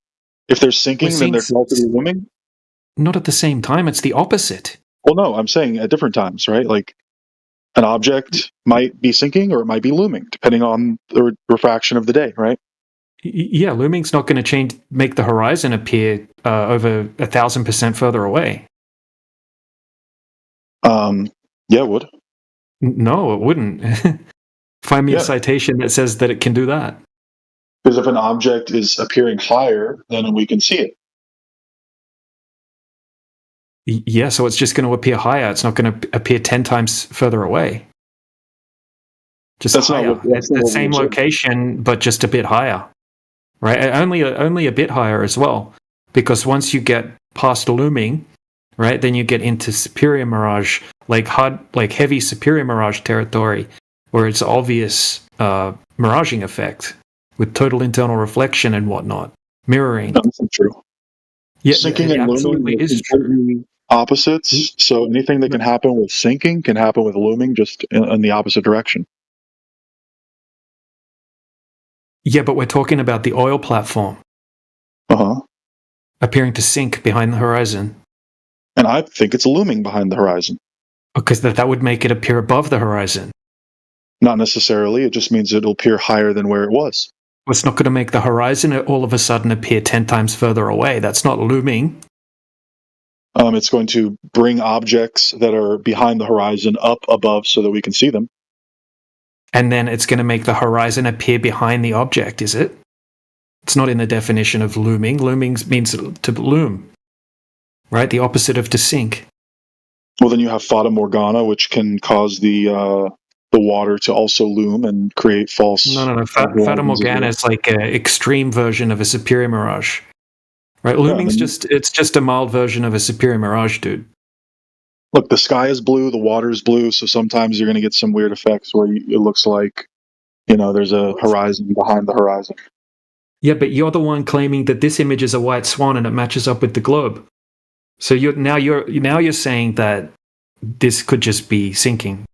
if they're sinking, then they're also looming? Not at the same time, it's the opposite. Well, no, I'm saying at different times, right? Like an object might be sinking or it might be looming, depending on the refraction of the day, right? Yeah, looming's not going to make the horizon appear over 1,000% further away. Yeah, it would. No, it wouldn't. Find me a citation that says that it can do that. Because if an object is appearing higher, then we can see it. Yeah, so it's just going to appear higher. It's not going to appear 10 times further away. Just that's higher. That's the same location, but just a bit higher. Right? Only a bit higher as well. Because once you get past looming, right, then you get into superior mirage, like heavy superior mirage territory, where it's obvious miraging effect with total internal reflection and whatnot, mirroring. That's not true. Yeah, sinking and looming is completely opposites. So anything that can happen with sinking can happen with looming, just in the opposite direction. Yeah, but we're talking about the oil platform. Appearing to sink behind the horizon. And I think it's looming behind the horizon. Because that would make it appear above the horizon. Not necessarily. It just means it'll appear higher than where it was. Well, it's not going to make the horizon all of a sudden appear 10 times further away. That's not looming. It's going to bring objects that are behind the horizon up above so that we can see them. And then it's going to make the horizon appear behind the object, is it? It's not in the definition of looming. Looming means to loom, right? The opposite of to sink. Well, then you have Fata Morgana, which can cause the water to also loom and create false... No. Fata Morgana is like an extreme version of a superior mirage. Right? Looming's just a mild version of a superior mirage, dude. Look, the sky is blue, the water is blue, so sometimes you're going to get some weird effects where it looks like, there's a horizon behind the horizon. Yeah, but you're the one claiming that this image is a white swan and it matches up with the globe. So you're saying that this could just be sinking,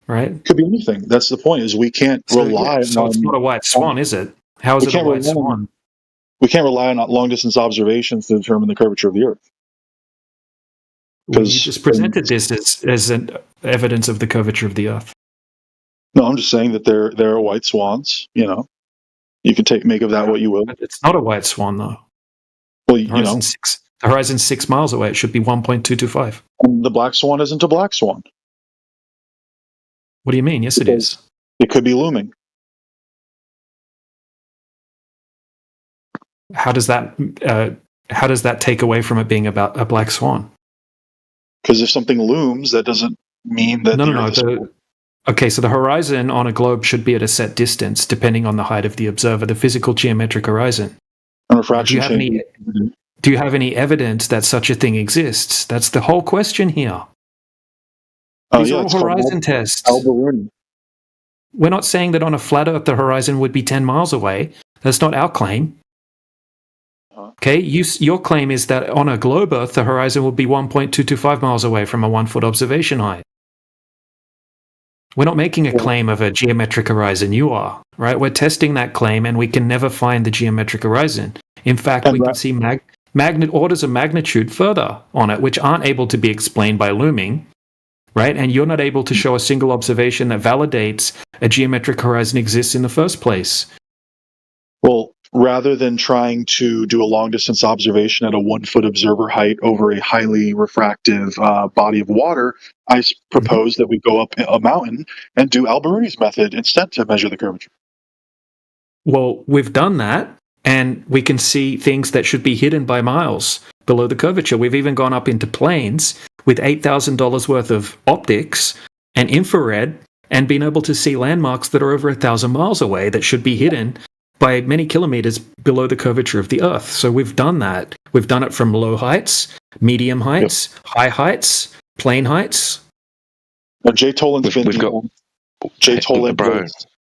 right? It could be anything. That's the point. Is we can't rely on. So it's not a white swan, is it? How is it a white swan? We can't rely on long distance observations to determine the curvature of the Earth. Well, you just presented this as an evidence of the curvature of the Earth. No, I'm just saying that there are white swans. You can make of that what you will. But it's not a white swan, though. Well, the horizon's 6 miles away. It should be 1.225. And the black swan isn't a black swan. What do you mean? Yes, it is. It could be looming. How does that take away from it being about a black swan? Because if something looms, that doesn't mean that. No. Okay, so the horizon on a globe should be at a set distance, depending on the height of the observer, the physical geometric horizon. And refraction. Do you have any evidence that such a thing exists? That's the whole question here. These are all horizon tests. Alberuni. We're not saying that on a flat Earth the horizon would be 10 miles away. That's not our claim. Okay, your claim is that on a globe Earth the horizon would be 1.225 miles away from a 1 foot observation height. We're not making a claim of a geometric horizon. You are, right? We're testing that claim and we can never find the geometric horizon. In fact, we can see orders of magnitude further on it, which aren't able to be explained by looming, right? And you're not able to show a single observation that validates a geometric horizon exists in the first place. Well, rather than trying to do a long-distance observation at a 1 foot observer height over a highly refractive body of water, I propose that we go up a mountain and do Alberuni's method instead to measure the curvature. Well, we've done that, and we can see things that should be hidden by miles below the curvature. We've even gone up into planes with $8,000 worth of optics and infrared and been able to see landmarks that are over 1,000 miles away that should be hidden by many kilometers below the curvature of the Earth. So we've done that. We've done it from low heights, medium heights, high heights, plane heights. Now, Jay Tolan's been... We've got... Jay Tolan... Bro.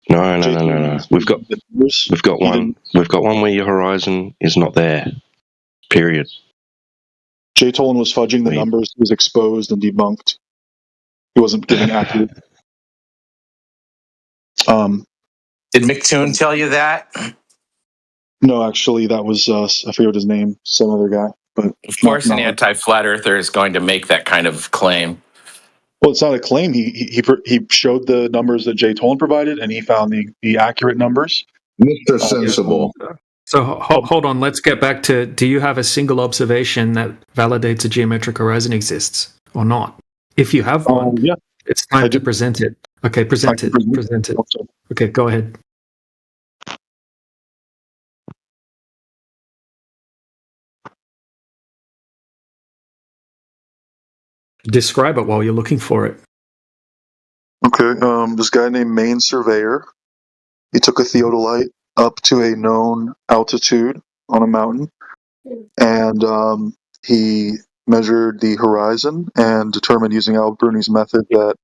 No. We've got one. We've got one where your horizon is not there. Period. Jay Tolan was fudging the numbers. He was exposed and debunked. He wasn't giving accurate. Did McToon tell you that? No, actually, that was I forget his name, some other guy. But of course, an anti-flat earther is going to make that kind of claim. Well, it's not a claim. He showed the numbers that Jay Tolan provided, and he found the accurate numbers. Mr. Sensible. So hold on. Let's get back to: do you have a single observation that validates a geometric horizon exists or not? If you have one, yeah. It's time to present it. Okay, present it. Okay, go ahead. Describe it while you're looking for it. Okay, this guy named Maine Surveyor, he took a theodolite up to a known altitude on a mountain, and he measured the horizon and determined using Albert Bruni's method that,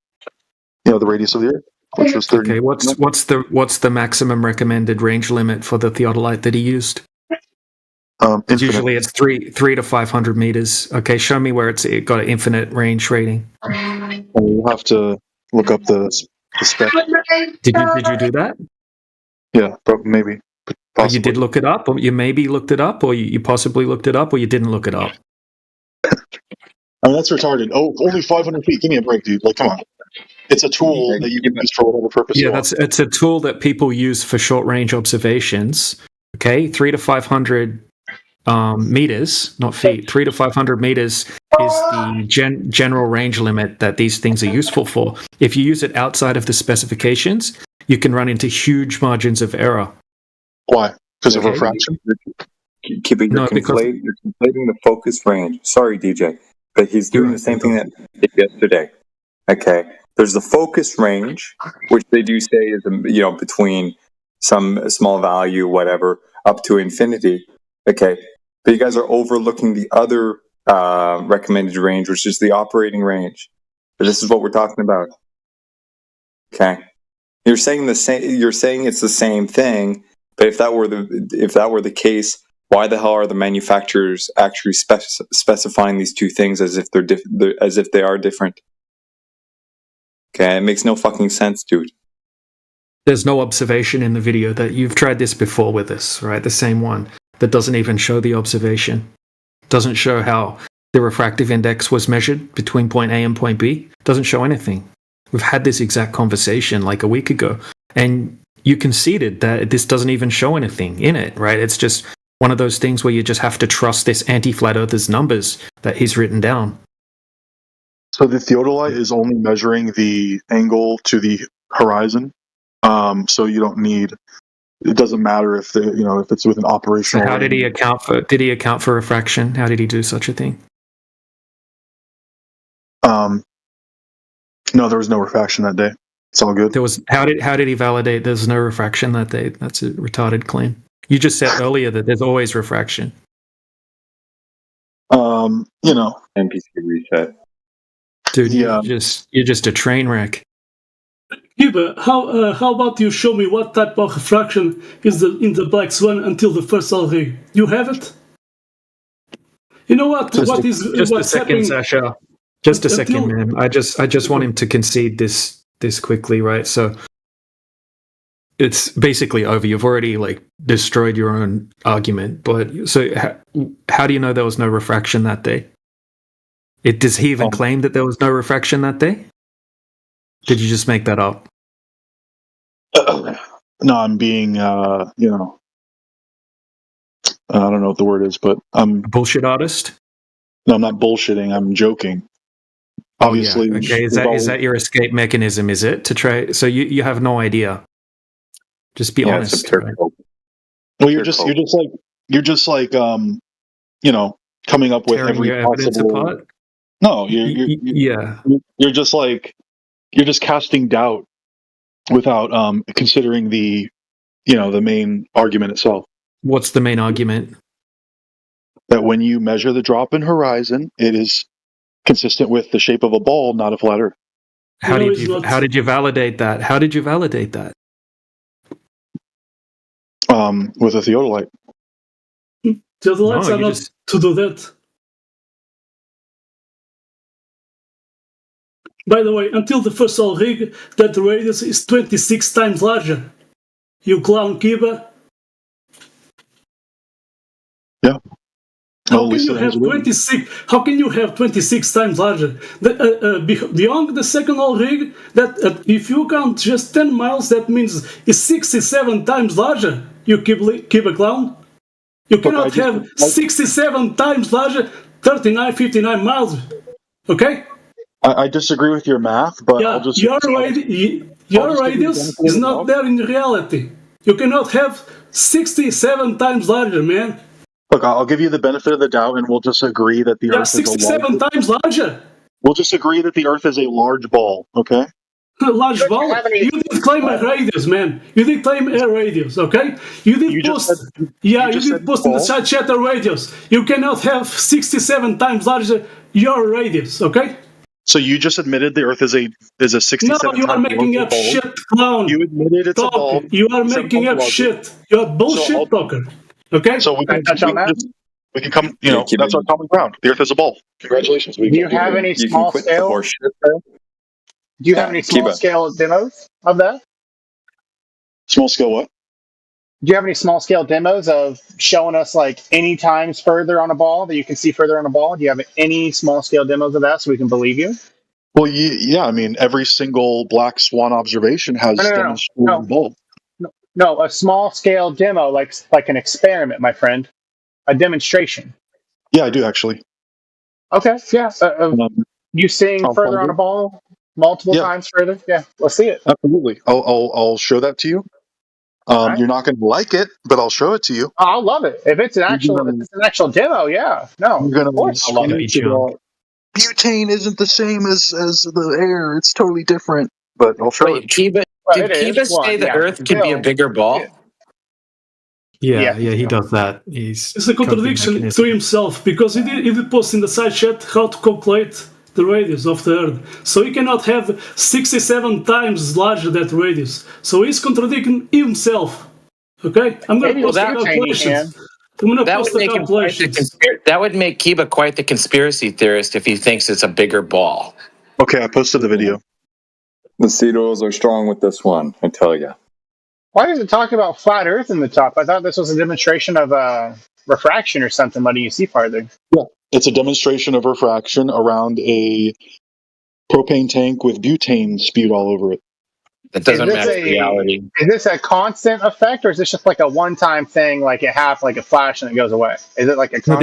the radius of the Earth, which was 30. Okay, what's the maximum recommended range limit for the theodolite that he used? Usually it's 3 to 500 meters. Okay, show me where it got an infinite range rating. We'll have to look up the spec. Did you do that? Yeah, maybe. Possibly. You did look it up, or you maybe looked it up, or you possibly looked it up, or you didn't look it up. I mean, that's retarded. Oh, only 500 feet. Give me a break, dude. Like, come on. It's a tool that you can use for whatever purpose you want. It's a tool that people use for short-range observations. Okay, 3 to 500 meters, not feet. 3 to 500 meters is the general range limit that these things are useful for. If you use it outside of the specifications, you can run into huge margins of error. Why? Because of refraction? You're conflating the focus range. Sorry, DJ, but he's doing the same thing that he did yesterday. Okay, there's the focus range, which they do say is between some small value, whatever, up to infinity. Okay, but you guys are overlooking the other recommended range, which is the operating range. But this is what we're talking about. Okay, you're saying the same. You're saying it's the same thing. But if that were the case, why the hell are the manufacturers actually specifying these two things as if they are different? Okay, it makes no fucking sense, dude. There's no observation in the video that you've tried this before with us, right? The same one that doesn't even show the observation. Doesn't show how the refractive index was measured between point A and point B. Doesn't show anything. We've had this exact conversation like a week ago, and you conceded that this doesn't even show anything in it, right? It's just one of those things where you just have to trust this anti-flat earther's numbers that he's written down. So the theodolite is only measuring the angle to the horizon. So you don't need. It doesn't matter if if it's with an operational. So how did he account for? Did he account for refraction? How did he do such a thing? No, there was no refraction that day. It's all good. There was. How did he validate there's no refraction that day? That's a retarded claim. You just said earlier that there's always refraction. NPC reset. Dude, you're just a train wreck. Yeah, but how about you show me what type of refraction is in the Black Swan until the first ray? You have it? You know what? Just What's a second, happening? Sasha. Just a second, man. I just want him to concede this quickly, right? So it's basically over. You've already destroyed your own argument. But so how do you know there was no refraction that day? Does he even claim that there was no refraction that day? Did you just make that up? No, I'm being, I don't know what the word is, but I'm a bullshit artist. No, I'm not bullshitting. I'm joking. Obviously, yeah. Okay. Is that your escape mechanism? Is it to try? So you have no idea. Just be honest. Right? Well, you're just like coming up with Tearing every your evidence possible. apart? No, Yeah. you're just casting doubt without considering the main argument itself. What's the main argument? That when you measure the drop in horizon, it is consistent with the shape of a ball, not a flat Earth. How did you validate that? How did you validate that? With a theodolite. Theodolites are not to do that. By the way, until the first Sol rig, that radius is 26 times larger. You clown Kiba. Yeah. How can you have 26? How can you have 26 times larger? Beyond the second Sol rig, that if you count just 10 miles, that means it's 67 times larger. You keep a clown. You cannot have 67 times larger, 39, 59 miles. Okay? I disagree with your math, but yeah, I'll just your radius is not there in reality. You cannot have 67 times larger, man. Look, I'll give you the benefit of the doubt, and we'll just agree that the Earth is 67 times larger. We'll just agree that the Earth is a large ball, okay? Large ball? You did claim a radius, man. You did claim a radius, okay? You did post in the side chat a radius. You cannot have 67 times larger your radius, okay? So you just admitted the Earth is a 67 No, you are making up shit, clown. You admitted it's a ball. You are making up shit. You are bullshit talker. Okay? So we can touch on that. We can come, that's our common ground. The Earth is a ball. Congratulations. Do you have any small scale? Do you have any small scale demos of that? Small scale what? Do you have any small scale demos of showing us like any times further on a ball that you can see further on a ball? Do you have any small scale demos of that so we can believe you? Well, yeah. I mean, every single black swan observation has demonstrated a ball. No, a small scale demo, like an experiment, my friend, a demonstration. Yeah, I do actually. Okay, yeah. You seeing further on a ball multiple times further? Yeah, let's see it. Absolutely. I'll show that to you. Right. You're not going to like it, but I'll show it to you. I'll love it if it's an actual demo. Yeah, no, of course I'll love it. Butane isn't the same as the air; it's totally different. But I'll show it. Did Kiba say the Earth can be a bigger ball? Yeah, he does that. It's a contradiction to himself because he did post in the side chat how to calculate the radius of the Earth. So he cannot have 67 times larger that radius. So he's contradicting himself. Okay? I'm going to post the calculations. That would make Kiba quite the conspiracy theorist if he thinks it's a bigger ball. Okay, I posted the video. The seed oils are strong with this one, I tell you. Why does it talk about flat Earth in the top? I thought this was a demonstration of refraction or something, letting you see farther. Yeah, it's a demonstration of refraction around a propane tank with butane spewed all over it. That doesn't match reality. Is this a constant effect, or is this just like a one-time thing, like it happens, like a flash and it goes away? Is it like a constant?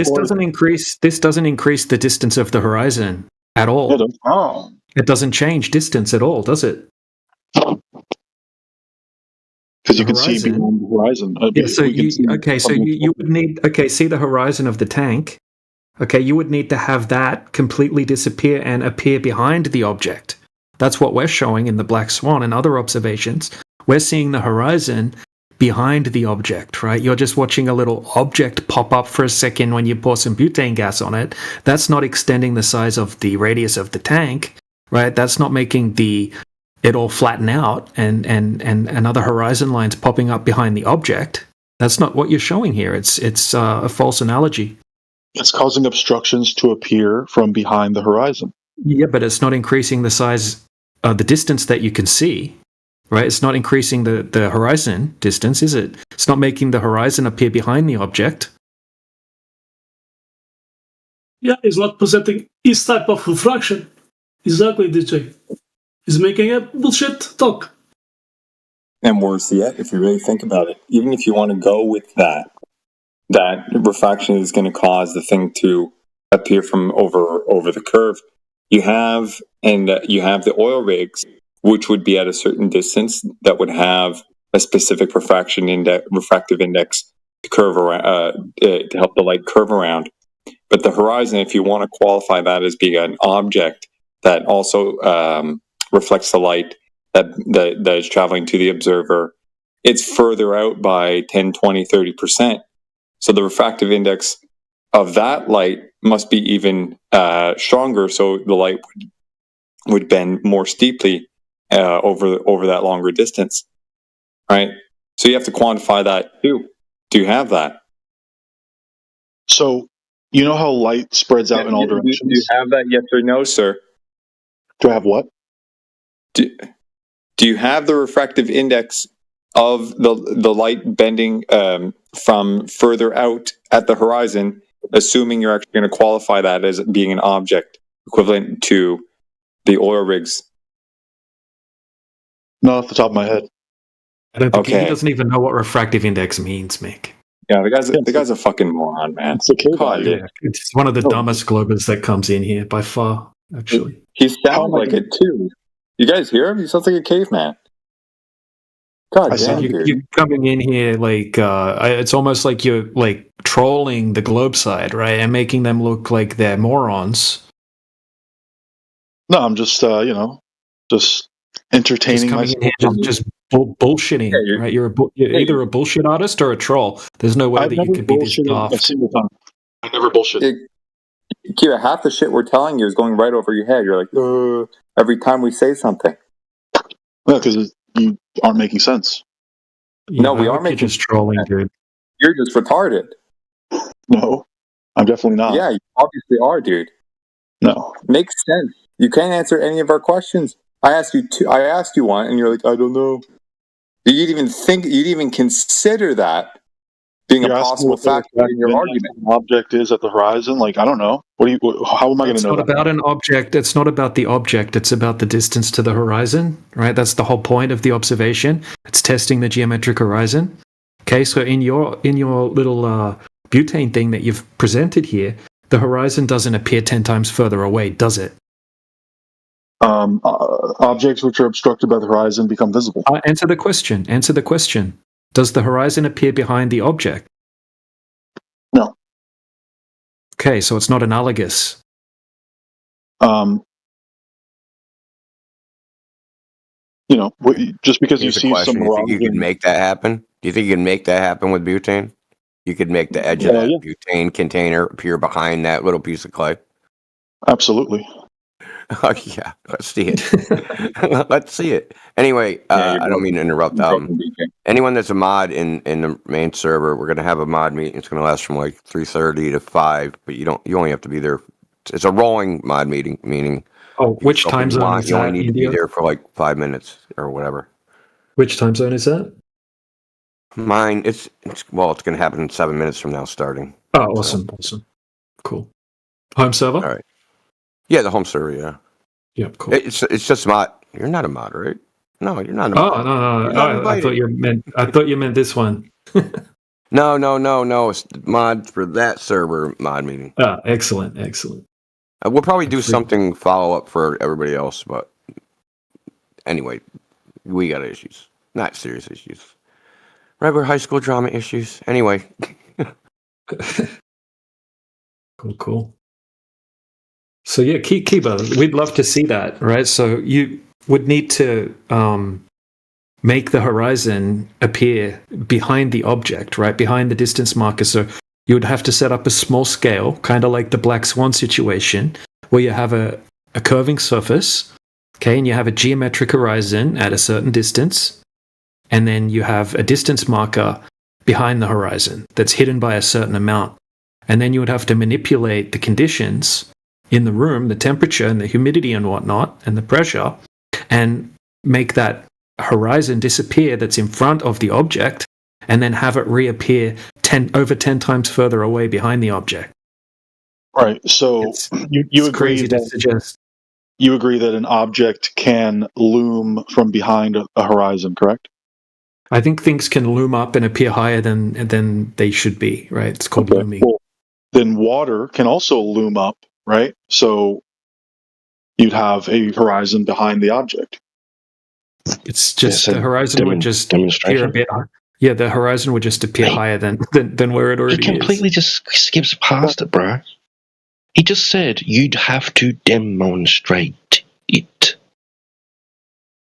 This doesn't increase the distance of the horizon at all. It doesn't change distance at all, does it? Because you can see beyond the horizon. You would need see the horizon of the tank. Okay, you would need to have that completely disappear and appear behind the object. That's what we're showing in the Black Swan and other observations. We're seeing the horizon behind the object, right? You're just watching a little object pop up for a second when you pour some butane gas on it. That's not extending the size of the radius of the tank, right? That's not making it all flatten out and other horizon lines popping up behind the object. That's not what you're showing here. It's a false analogy. It's causing obstructions to appear from behind the horizon. Yeah, but it's not increasing the size, the distance that you can see, right? It's not increasing the horizon distance, is it? It's not making the horizon appear behind the object. Yeah, it's not presenting this type of refraction. Exactly, DJ. He's making a bullshit talk. And worse yet, if you really think about it, even if you want to go with that refraction is going to cause the thing to appear from over the curve, you have the oil rigs, which would be at a certain distance that would have a specific refractive index to curve around, to help the light curve around. But the horizon, if you want to qualify that as being an object that also reflects the light that is traveling to the observer, it's further out by 10, 20, 30%. So the refractive index of that light must be even stronger, so the light would bend more steeply over that longer distance, right? So you have to quantify that too. Do you have that? So you know how light spreads out in all directions? Do you have that, yes or no, sir? Do I have what? Do you have the refractive index of the light bending from further out at the horizon, assuming you're actually going to qualify that as being an object equivalent to the oil rigs? Not off the top of my head. I don't think he doesn't even know what refractive index means, Mick. Yeah, the guy's a fucking moron, man. It's one of the dumbest globers that comes in here by far, actually. He sounds like it too. You guys hear him? He sounds like a caveman. God damn, you're coming in here like it's almost like you're like trolling the globe side, right, and making them look like they're morons. No, I'm just just entertaining myself. Just bullshitting, right? You're either a bullshit artist or a troll. There's no way that you could be this daft. A single time. I never bullshit. Kira, half the shit we're telling you is going right over your head. You're like, every time we say something. Well, because you aren't making sense. No, we are making just trolling, dude. You're just retarded. No, I'm definitely not. Yeah, you obviously are, dude. No, makes sense. You can't answer any of our questions. I asked you one, and you're like, I don't know. You didn't even consider that being a possible factor in your argument. An object is at the horizon. Like, I don't know. How am I going to know? It's not about an object. It's not about the object. It's about the distance to the horizon, right? That's the whole point of the observation. It's testing the geometric horizon. Okay, so in your little butane thing that you've presented here, the horizon doesn't appear 10 times further away, does it? Objects which are obstructed by the horizon become visible. Answer the question. Answer the question. Does the horizon appear behind the object? No. Okay, so it's not analogous. Just because you see some horizon, you could make that happen. Do you think you can make that happen with butane? You could make the edge of that butane container appear behind that little piece of clay. Absolutely. Oh yeah, let's see it. Let's see it. Anyway, I don't mean to interrupt. Anyone that's a mod in the main server, we're gonna have a mod meeting. It's gonna last from like 3:30 to 5, but you only have to be there. It's a rolling mod meeting, meaning. Oh, which time zone is that? You only need to be there for like 5 minutes or whatever. Which time zone is that? Mine. It's gonna happen in 7 minutes from now, starting. Oh, awesome, awesome, cool. Home server. All right. Yeah, the home server, yeah. Yep, cool. It's just mod. You're not a mod, right? No, you're not a mod. Oh, no. I thought you meant this one. No. It's mod for that server mod meeting. Ah, excellent. We'll probably do something follow up for everybody else, but anyway, we got issues. Not serious issues. Regular high school drama issues. Anyway. Cool. So yeah, Kiba, we'd love to see that, right? So you would need to make the horizon appear behind the object, right? Behind the distance marker. So you would have to set up a small scale, kind of like the Black Swan situation, where you have a curving surface, okay, and you have a geometric horizon at a certain distance, and then you have a distance marker behind the horizon that's hidden by a certain amount. And then you would have to manipulate the conditions in the room, the temperature and the humidity and whatnot, and the pressure, and make that horizon disappear that's in front of the object, and then have it reappear over 10 times further away behind the object. Right. So you agree crazy to suggest. You agree that an object can loom from behind a horizon, correct? I think things can loom up and appear higher than they should be, right? It's called looming. Well, then water can also loom up, right? So you'd have a horizon behind the object. It's just the horizon would just appear a bit higher. Yeah, the horizon would just appear higher than where it already is. He completely just skips past it, bro. He just said you'd have to demonstrate it.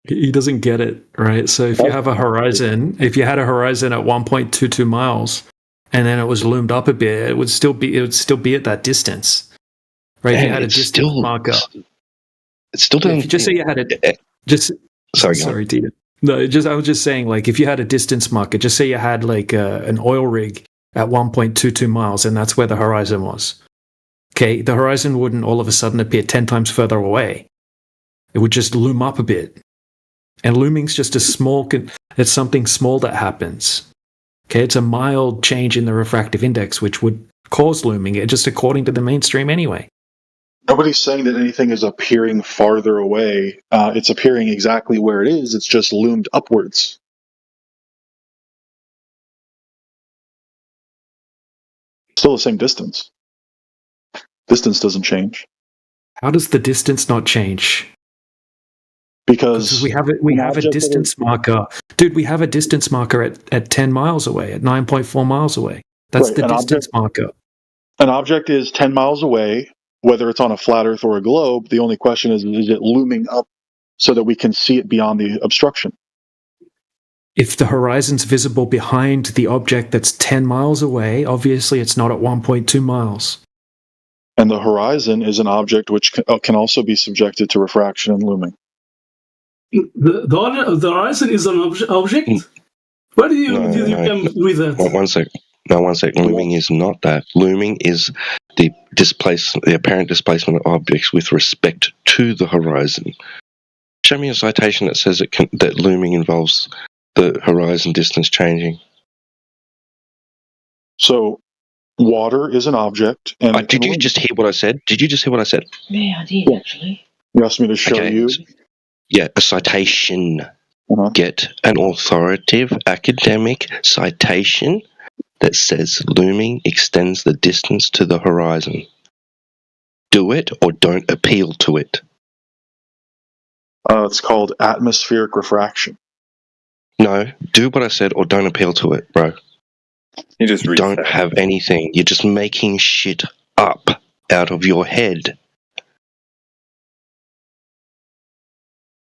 He doesn't get it, right? So if you have a horizon, if you had a horizon at 1.22 miles, and then it was loomed up a bit, it would still be at that distance, right? If you had a distance marker. It's still doing. If you just say you had sorry, Dita. No, I was just saying, like, if you had a distance marker, just say you had like an oil rig at 1.22 miles, and that's where the horizon was. Okay, the horizon wouldn't all of a sudden appear 10 times further away. It would just loom up a bit. And looming's just it's something small that happens. Okay, it's a mild change in the refractive index, which would cause looming, just according to the mainstream anyway. Nobody's saying that anything is appearing farther away. It's appearing exactly where it is. It's just loomed upwards. Still the same distance. Distance doesn't change. How does the distance not change? Because we have a distance marker. Dude, we have a distance marker at 10 miles away, at 9.4 miles away. That's right, the distance marker. An object is 10 miles away, whether it's on a flat Earth or a globe. The only question is it looming up so that we can see it beyond the obstruction? If the horizon's visible behind the object that's 10 miles away, obviously it's not at 1.2 miles. And the horizon is an object which can also be subjected to refraction and looming. The horizon is an object? Where did you come with that? One sec. Looming is not that. Looming is the apparent displacement of objects with respect to the horizon. Show me a citation that says that looming involves the horizon distance changing. So, water is an object. And did you just hear what I said? Yeah, I did, actually. You asked me to show you? Yeah, a citation. Get an authoritative academic citation that says looming extends the distance to the horizon. Do it or don't appeal to it. It's called atmospheric refraction. No, do what I said or don't appeal to it, bro. You just don't have anything. You're just making shit up out of your head.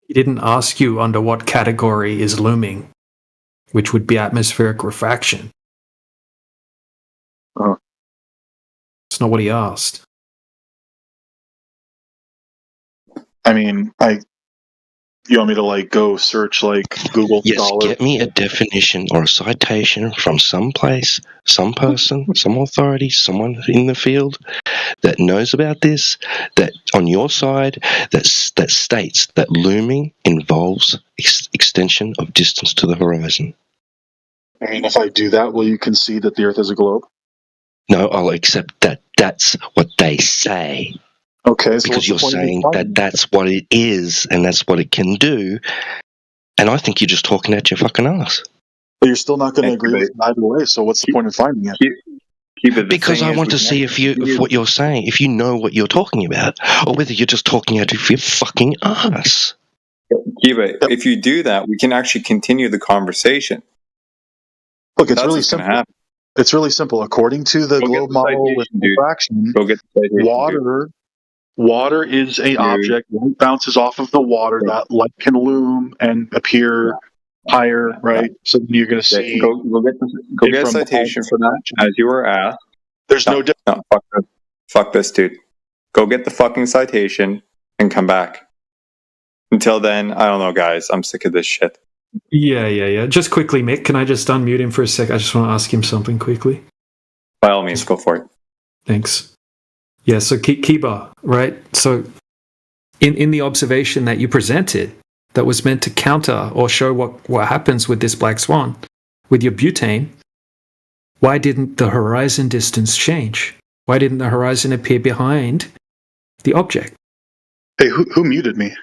He didn't ask you under what category is looming, which would be atmospheric refraction. It's not what he asked. I mean, you want me to go search Google Scholar? Yes, get me a definition or a citation from some place, some person, some authority, someone in the field that knows about this, that on your side, that states that looming involves extension of distance to the horizon. I mean, if I do that, will you concede that the Earth is a globe? No, I'll accept that that's what they say. Okay, so because you're saying that that's what it is and that's what it can do, and I think you're just talking out your fucking ass. But you're still not going to agree with it either way. So what's the point in finding it? Because I want to see if what you're saying, if you know what you're talking about, or whether you're just talking out of your fucking ass. Kiba, if you do that, we can actually continue the conversation. Look, it's really simple. It's really simple. According to the globe model with refraction, water is a object. Light bounces off of the water. That light can loom and appear higher, right? So then you're going to see. Go get a citation for that, as you were asked. There's no difference. No, fuck this, dude. Go get the fucking citation and come back. Until then, I don't know, guys. I'm sick of this shit. Yeah. Just quickly, Mick, can I just unmute him for a sec? I just want to ask him something quickly. By all means, go for it. Thanks. Yeah, so Kiba, right? So in the observation that you presented that was meant to counter or show what happens with this black swan, with your butane, why didn't the horizon distance change? Why didn't the horizon appear behind the object? Hey, who muted me?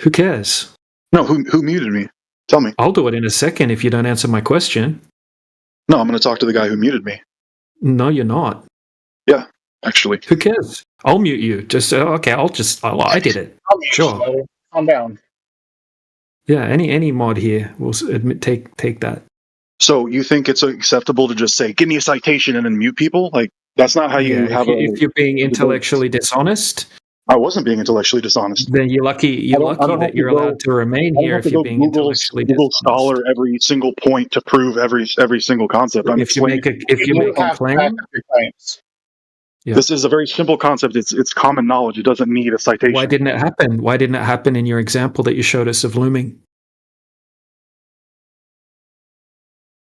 Who cares? No, who muted me? Tell me. I'll do it in a second if you don't answer my question. No, I'm going to talk to the guy who muted me. No, you're not. Yeah, actually. Who cares? I'll mute you. Just okay. I did it. I'll mute sure. You, calm down. Yeah. Any mod here will take that. So you think it's acceptable to just say, "Give me a citation" and then mute people? Like That's not how you have if you're being intellectually dishonest, I wasn't being intellectually dishonest. then you're lucky. You're lucky that you're allowed to remain here if you're being intellectually Google dishonest. Scholar every single point to prove every single concept. If you make a claim, yeah. This is a very simple concept. It's common knowledge. It doesn't need a citation. Why didn't it happen? Why didn't it happen in your example that you showed us of looming?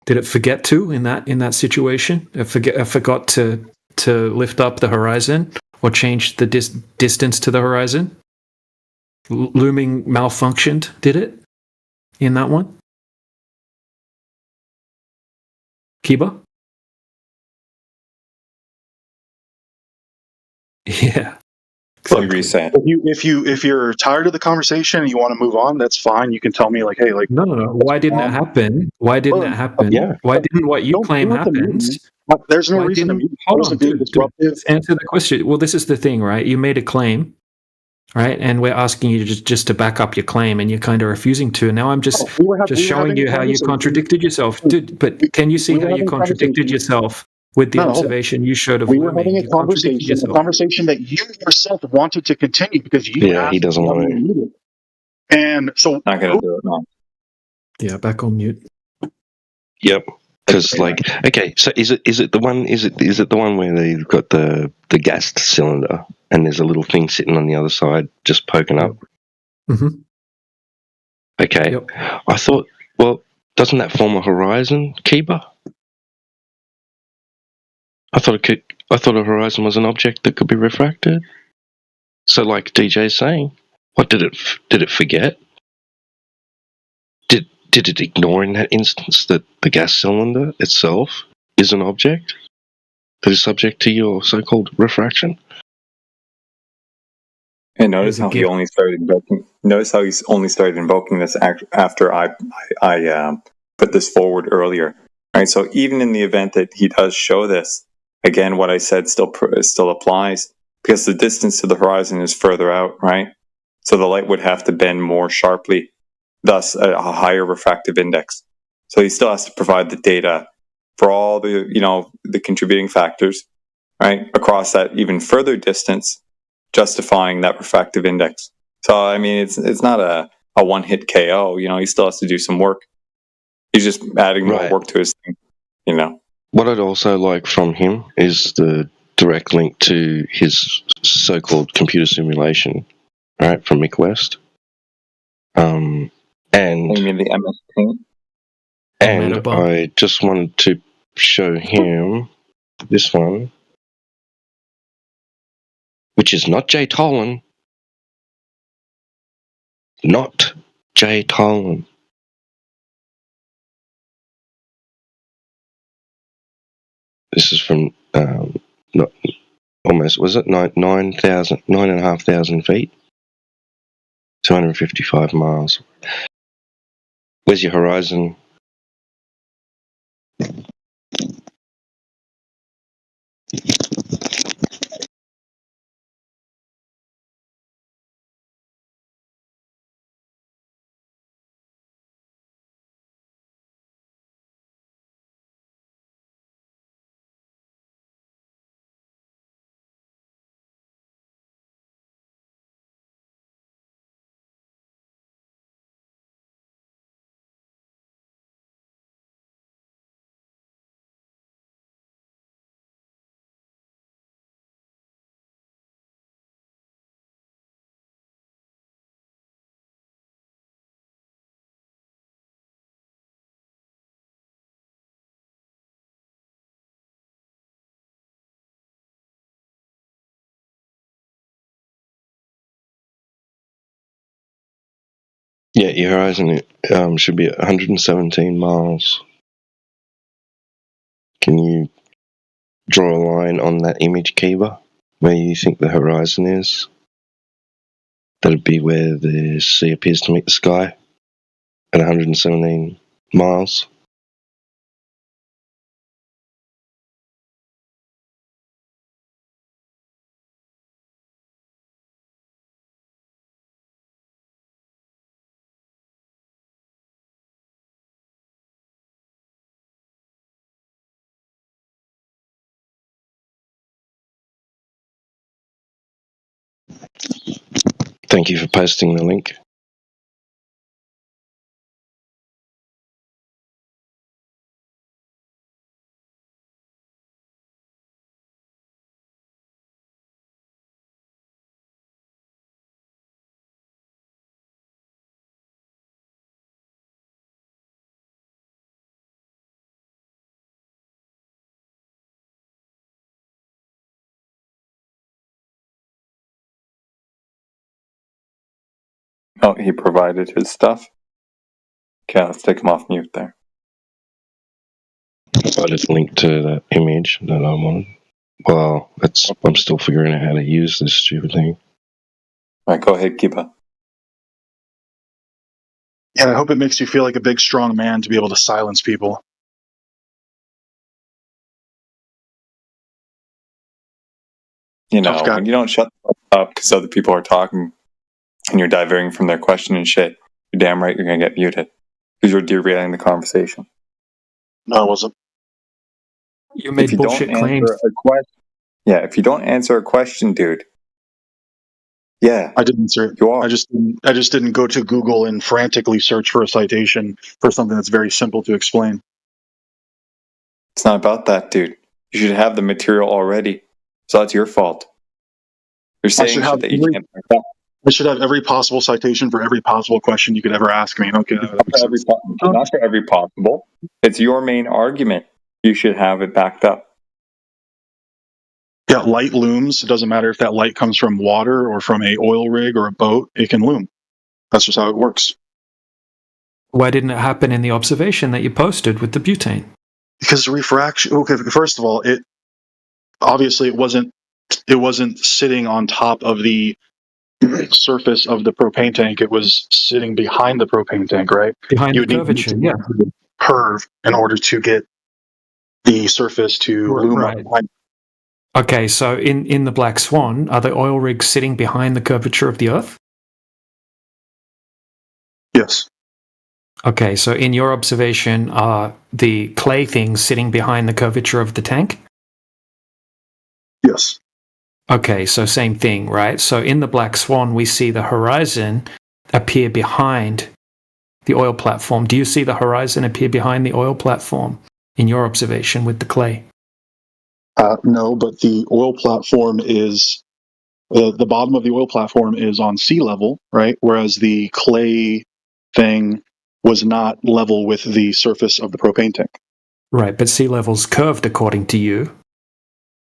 Did it forget to in that situation? It forgot to lift up the horizon or change the distance to the horizon? Looming malfunctioned, did it? In that one? Kiba? Yeah. Exactly. If you're tired of the conversation and you want to move on, that's fine. You can tell me no. Why didn't it happen? Why didn't it happen? Yeah. Why didn't what you claim happen? There's no reason to mute. Hold on, dude, answer the question. Well, this is the thing, right? You made a claim, right? And we're asking you just to back up your claim, and you're kind of refusing to. And now I'm just showing you how you contradicted yourself, dude. But can you see how you contradicted yourself? With the observation you showed of we were having a conversation that you yourself wanted to continue because you asked he doesn't want to. And so not going to do it. No. Yeah, back on mute. Yep. Because okay, so is it the one? Is it the one where they've got the gas cylinder and there's a little thing sitting on the other side just poking up? Mm-hmm. Okay. Yep. I thought, well, doesn't that form a horizon, Kiba? I thought a horizon was an object that could be refracted. So, like DJ's saying, what did it forget? Did it ignore in that instance that the gas cylinder itself is an object that is subject to your so-called refraction? And notice how he only started invoking. Notice how he's only started invoking this after I put this forward earlier. Right. So even in the event that he does show this. Again, what I said still applies because the distance to the horizon is further out, right? So the light would have to bend more sharply, thus a higher refractive index. So he still has to provide the data for all the contributing factors, right, across that even further distance, justifying that refractive index. So I mean, it's not a one-hit KO. He still has to do some work. He's just adding more work to his thing, What I'd also like from him is the direct link to his so-called computer simulation, right, from Mick West. And you mean the MS Paint? And I just wanted to show him this one, which is not Jay Tolan. Not Jay Tolan. This is from not almost, was it 9,500 feet, 255 miles. Where's your horizon? Yeah, your horizon should be at 117 miles. Can you draw a line on that image, Kiba, where you think the horizon is? That'd be where the sea appears to meet the sky at 117 miles. Thank you for posting the link. Oh, he provided his stuff? Okay, let's take him off mute there. I just linked to that image that I wanted. Well, I'm still figuring out how to use this stupid thing. Alright, go ahead, Kiba. Yeah, I hope it makes you feel like a big, strong man to be able to silence people. You know, when you don't shut up because other people are talking and you're diverting from their question and shit, you're damn right you're going to get muted because you're derailing the conversation. No, I wasn't. You made bullshit claims. If you don't answer a question, dude. Yeah, I didn't answer it. You are. I just didn't go to Google and frantically search for a citation for something that's very simple to explain. It's not about that, dude. You should have the material already. So that's your fault. You're saying shit that you can't back up. I should have every possible citation for every possible question you could ever ask me. Okay, not for every possible. It's your main argument. You should have it backed up. Yeah, light looms. It doesn't matter if that light comes from water or from a oil rig or a boat. It can loom. That's just how it works. Why didn't it happen in the observation that you posted with the butane? Because refraction. Okay, first of all, it wasn't sitting on top of the surface of the propane tank. It was sitting behind the propane tank, right? Behind the curvature, yeah. Curve in order to get the surface to loom up behind. Okay, so in the Black Swan, are the oil rigs sitting behind the curvature of the Earth? Yes. Okay, so in your observation, are the clay things sitting behind the curvature of the tank? Yes. Okay, so same thing, right? So in the Black Swan, we see the horizon appear behind the oil platform. Do you see the horizon appear behind the oil platform in your observation with the clay? No, but the oil platform is the bottom of the oil platform is on sea level, right? Whereas the clay thing was not level with the surface of the propane tank. Right, but sea level's curved according to you.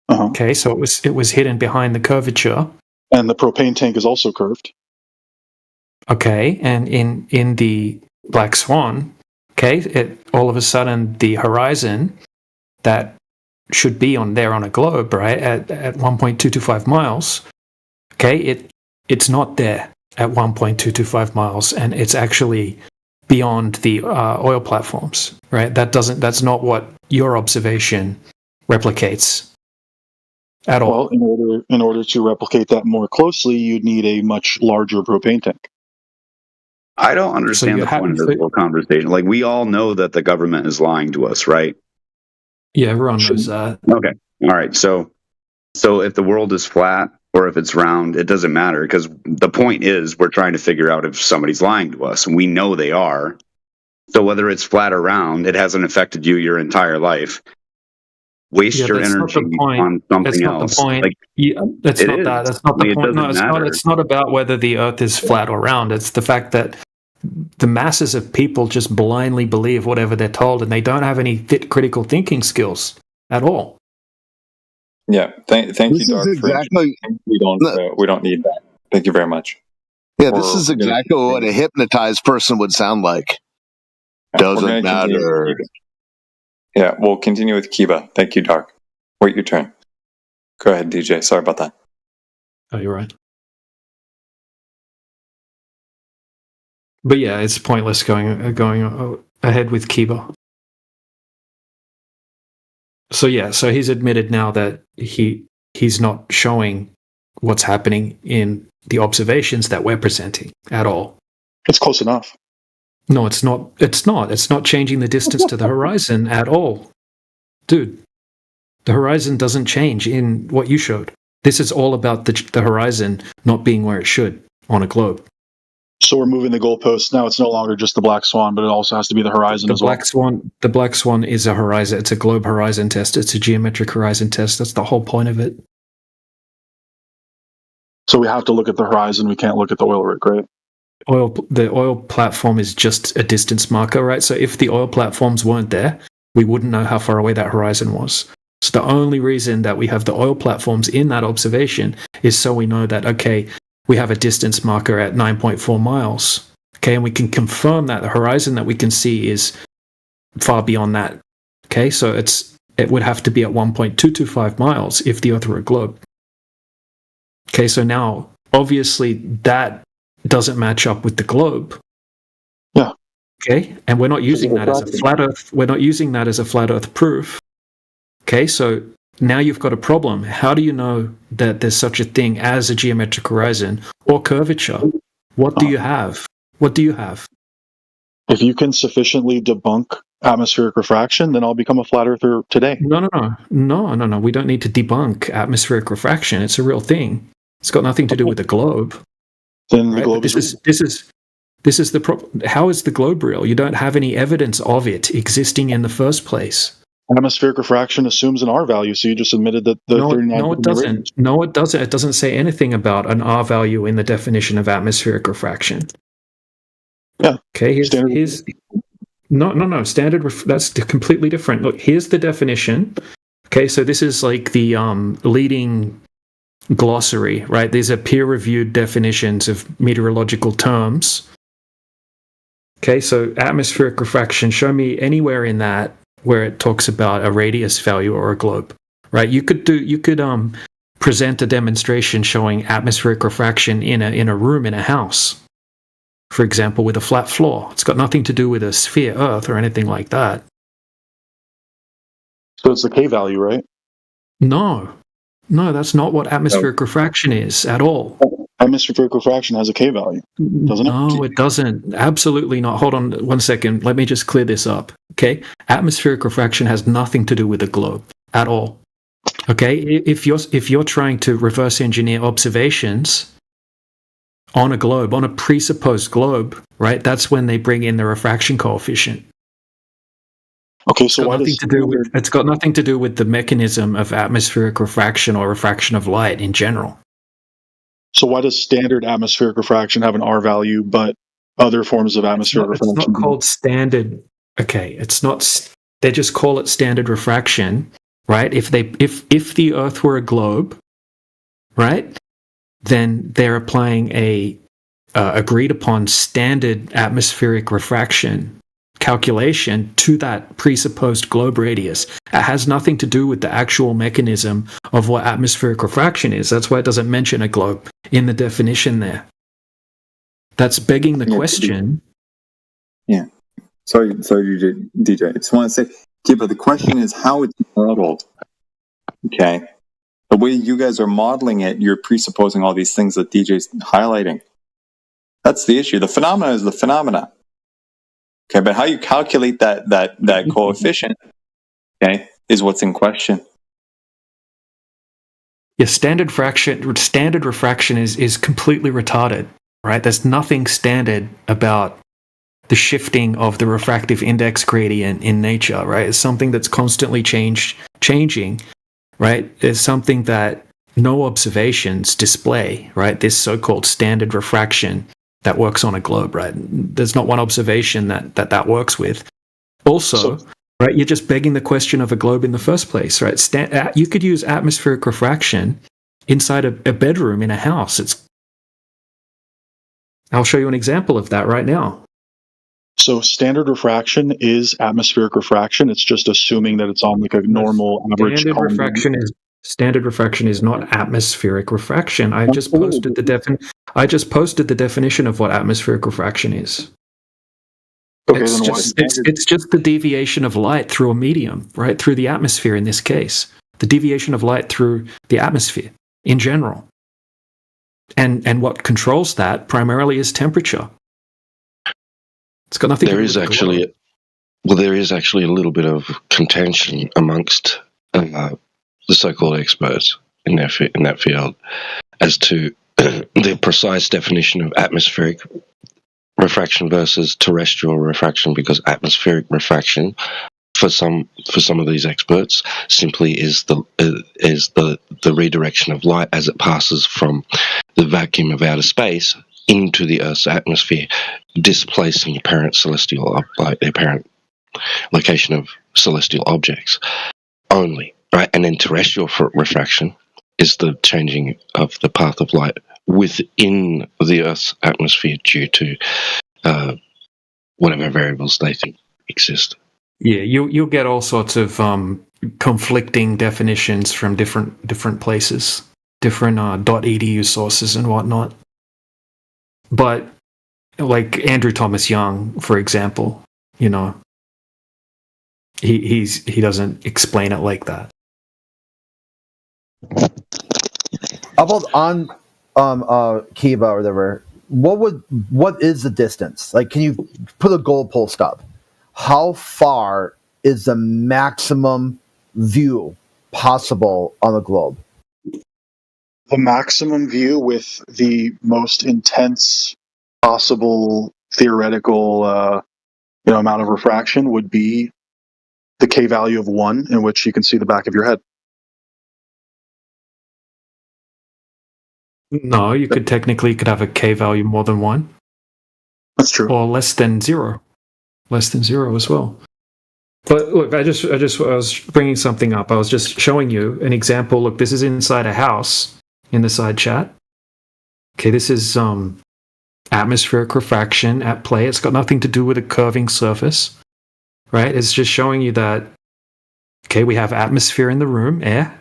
Uh-huh. Okay, so it was hidden behind the curvature. And the propane tank is also curved. Okay, and in the Black Swan, okay, all of a sudden the horizon that should be on a globe, right, at 1.225 miles, okay, it's not there at 1.225 miles, and it's actually beyond the oil platforms, right? That's not what your observation replicates at all. Well, in order to replicate that more closely, you'd need a much larger propane tank. I don't understand the point of this whole conversation. Like, we all know that the government is lying to us, right? Yeah, everyone knows that. Okay. All right. So if the world is flat or if it's round, it doesn't matter, because the point is we're trying to figure out if somebody's lying to us, and we know they are. So whether it's flat or round, it hasn't affected you your entire life. Waste your energy on something else. That's not the point. That's not the point. No, it's not about whether the Earth is flat or round. It's the fact that the masses of people just blindly believe whatever they're told, and they don't have any critical thinking skills at all. Yeah, thank you, Dark. Exactly. We don't need that. Thank you very much. Yeah, this is exactly what a hypnotized person would sound like. Doesn't matter. Yeah, we'll continue with Kiba. Thank you, Dark. Wait your turn. Go ahead, DJ. Sorry about that. Oh, you're right. But yeah, it's pointless going ahead with Kiba. So yeah, so he's admitted now that he's not showing what's happening in the observations that we're presenting at all. It's close enough. No, it's not. It's not. It's not changing the distance to the horizon at all. Dude, the horizon doesn't change in what you showed. This is all about the horizon not being where it should, on a globe. So we're moving the goalposts now. It's no longer just the black swan, but it also has to be the horizon as well. The black swan is a horizon. It's a globe horizon test. It's a geometric horizon test. That's the whole point of it. So we have to look at the horizon. We can't look at the oil rig, right? The oil platform is just a distance marker, right? So if the oil platforms weren't there, we wouldn't know how far away that horizon was. So the only reason that we have the oil platforms in that observation is so we know that, okay, we have a distance marker at 9.4 miles. Okay, and we can confirm that the horizon that we can see is far beyond that. Okay, so it would have to be at 1.225 miles if the Earth were a globe. Okay, so now, obviously, that doesn't match up with the globe. Yeah. Okay, and we're not using that as a flat Earth. We're not using that as a flat Earth proof. Okay, so now you've got a problem. How do you know that there's such a thing as a geometric horizon or curvature? What do you have? What do you have? If you can sufficiently debunk atmospheric refraction, then I'll become a flat earther today. No. We don't need to debunk atmospheric refraction. It's a real thing. It's got nothing to do with the globe. Then the globe this is the problem. How is the globe real? You don't have any evidence of it existing in the first place. Atmospheric refraction assumes an R value, so you just admitted that the 39. No, it doesn't. No, it doesn't. It doesn't say anything about an R value in the definition of atmospheric refraction. Yeah. Okay. Here's no. Standard. That's completely different. Look, here's the definition. Okay, so this is like the leading glossary, right? These are peer-reviewed definitions of meteorological terms. Okay, so atmospheric refraction. Show me anywhere in that where it talks about a radius value or a globe, right? You could present a demonstration showing atmospheric refraction in a room in a house, for example, with a flat floor. It's got nothing to do with a sphere Earth or anything like that. So it's the K value, right? No, that's not what atmospheric refraction is at all. Atmospheric refraction has a K value, doesn't it? No, it doesn't. Absolutely not. Hold on 1 second. Let me just clear this up. Okay? Atmospheric refraction has nothing to do with the globe at all. Okay? If you're trying to reverse engineer observations on a globe, on a presupposed globe, right? That's when they bring in the refraction coefficient. Okay, so it's got nothing to do with the mechanism of atmospheric refraction or refraction of light in general. So why does standard atmospheric refraction have an R value, but other forms of atmospheric refraction? It's not called standard. Okay, it's not. They just call it standard refraction, right? If the Earth were a globe, right, then they're applying a agreed upon standard atmospheric refraction calculation to that presupposed globe radius. It has nothing to do with the actual mechanism of what atmospheric refraction is. That's why it doesn't mention a globe in the definition there. That's begging the question. Yeah. Sorry, DJ. I just want to say, okay, but the question is how it's modeled. Okay. The way you guys are modeling it, you're presupposing all these things that DJ's highlighting. That's the issue. The phenomena is the phenomena. Okay, but how you calculate that coefficient, okay, is what's in question. Yeah, standard refraction is completely retarded, right? There's nothing standard about the shifting of the refractive index gradient in nature, right? It's something that's constantly changing, right? It's something that no observations display, right? This so-called standard refraction that works on a globe, right? There's not one observation that works with. Also, right, you're just begging the question of a globe in the first place, right? You could use atmospheric refraction inside a bedroom in a house. I'll show you an example of that right now. So standard refraction is atmospheric refraction. It's just assuming that it's on like a normal average. Standard refraction is not atmospheric refraction. I just posted the definition of what atmospheric refraction is. Okay, it's just the deviation of light through a medium, right? Through the atmosphere in this case. The deviation of light through the atmosphere in general. And what controls that primarily is temperature. It's got nothing to do with there is actually a little bit of contention amongst the so-called experts in that field as to the precise definition of atmospheric refraction versus terrestrial refraction, because atmospheric refraction for some of these experts simply is the redirection of light as it passes from the vacuum of outer space into the Earth's atmosphere, displacing apparent location of celestial objects only, right? And then terrestrial refraction is the changing of the path of light within the Earth's atmosphere due to whatever variables they think exist. Yeah, you'll get all sorts of conflicting definitions from different places, different .edu sources and whatnot. But like Andrew Thomas Young, for example, he doesn't explain it like that. How about on Kiva or whatever? What is the distance? Like, can you put a goalpost up? How far is the maximum view possible on the globe? The maximum view with the most intense possible theoretical amount of refraction would be the K value of 1, in which you can see the back of your head. No, you could have a K value more than 1. That's true. Or less than 0. Less than 0 as well. But look, I was bringing something up. I was just showing you an example. Look, this is inside a house in the side chat. Okay, this is atmospheric refraction at play. It's got nothing to do with a curving surface, right? It's just showing you that, okay, we have atmosphere in the room, air,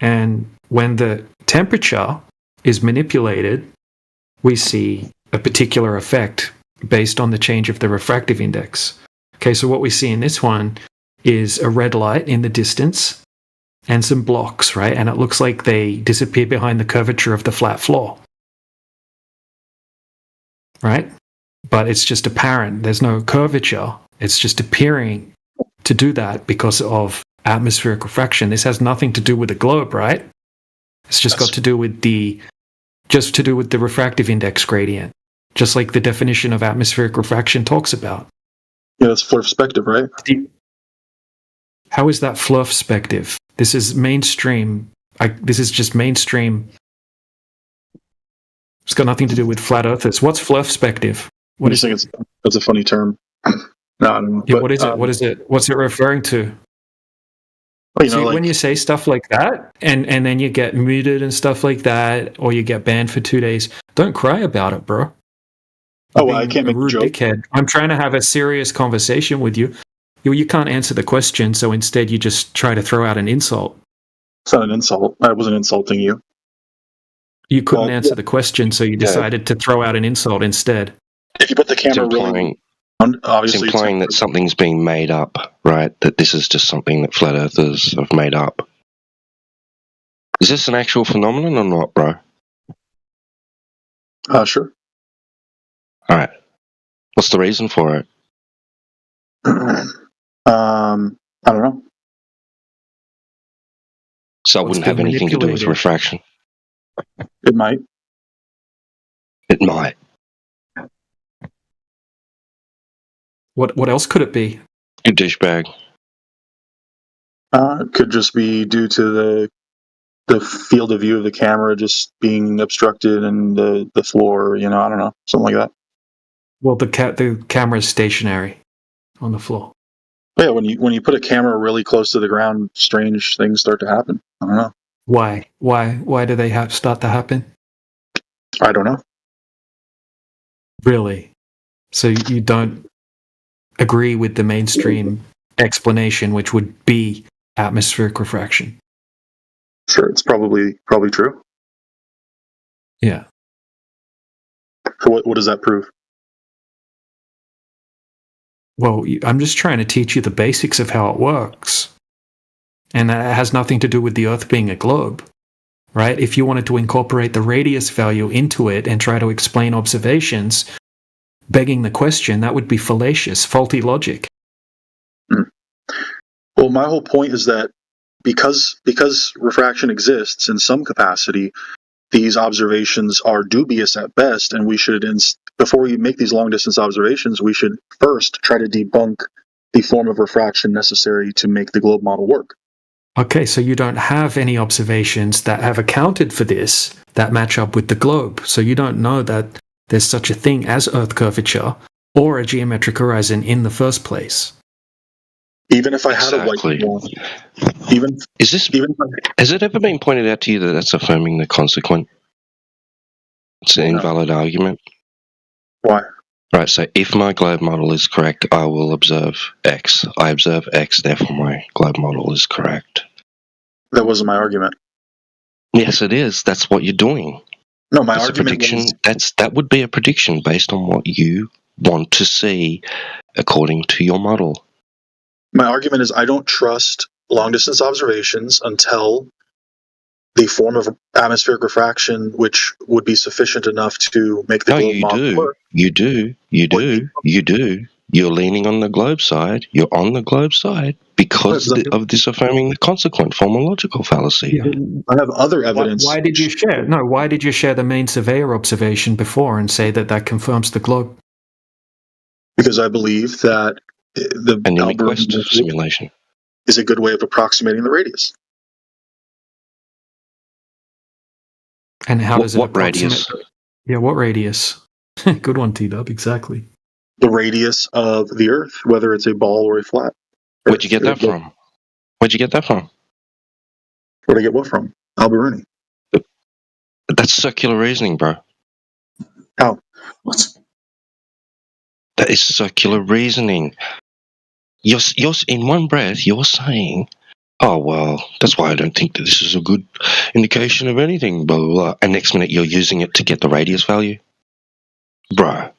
and when the temperature is manipulated, we see a particular effect based on the change of the refractive index. Okay, so what we see in this one is a red light in the distance and some blocks, right? And it looks like they disappear behind the curvature of the flat floor, right? But it's just apparent. There's no curvature. It's just appearing to do that because of atmospheric refraction. This has nothing to do with the globe, right? It's just got to do with the refractive index gradient, just like the definition of atmospheric refraction talks about. Yeah, that's perspective, right? How is that fluffspective? This is mainstream. This is just mainstream. It's got nothing to do with flat earthers. What's fluffspective? What do you think? That's a funny term. No, I don't know. Yeah, but, what is it? What is it? What's it referring to? Well, when you say stuff like that, and then you get muted and stuff like that, or you get banned for 2 days, don't cry about it, bro. Oh, well, I can't make a joke. Dickhead. I'm trying to have a serious conversation with you. You can't answer the question, so instead you just try to throw out an insult. It's not an insult. I wasn't insulting you. You couldn't answer the question, so you decided to throw out an insult instead. If you put the camera really on, obviously it's implying that something's being made up, right? That this is just something that flat earthers have made up. Is this an actual phenomenon or not, bro? Sure. All right. What's the reason for it? I don't know. So it wouldn't have anything to do with refraction. It might. It might. What else could it be? You douchebag. It could just be due to the field of view of the camera just being obstructed and the floor. I don't know, something like that. Well, the camera is stationary on the floor. Yeah, when you put a camera really close to the ground, strange things start to happen. I don't know. Why? Why do they start to happen? I don't know. Really? So you don't agree with the mainstream explanation, which would be atmospheric refraction? Sure, it's probably true. Yeah. So what does that prove? Well, I'm just trying to teach you the basics of how it works. And that has nothing to do with the Earth being a globe, right? If you wanted to incorporate the radius value into it and try to explain observations, begging the question, that would be fallacious, faulty logic. Well, my whole point is that because refraction exists in some capacity, these observations are dubious at best, and we should, before we make these long-distance observations, we should first try to debunk the form of refraction necessary to make the globe model work. Okay, so you don't have any observations that have accounted for this that match up with the globe. So you don't know that there's such a thing as Earth curvature or a geometric horizon in the first place. Even if I had a white wall, has it ever been pointed out to you that that's affirming the consequent? It's an invalid argument. Why? Right, so if my globe model is correct, I will observe X. I observe X, therefore my globe model is correct. That wasn't my argument. Yes, it is. That's what you're doing. No, my That's argument a prediction. was... That would be a prediction based on what you want to see according to your model. My argument is I don't trust long-distance observations until the form of atmospheric refraction, which would be sufficient enough to make the globe model work. You do. You're leaning on the globe side. You're on the globe side because of this affirming the consequent formological fallacy. Yeah. I have other evidence. Why did you share? No, why did you share the main surveyor observation before and say that confirms the globe? Because I believe that the Alberine simulation is a good way of approximating the radius. And how does it what radius? Yeah, what radius? Good one, T-Dub, exactly. The radius of the Earth, whether it's a ball or a flat. Where'd you get that from? Where'd you get that from? Where'd I get what from? Alberuni. That's circular reasoning, bro. How? What? That is circular reasoning. You're in one breath, you're saying, oh, well, that's why I don't think that this is a good indication of anything, blah, blah, blah. And next minute you're using it to get the radius value? Bro.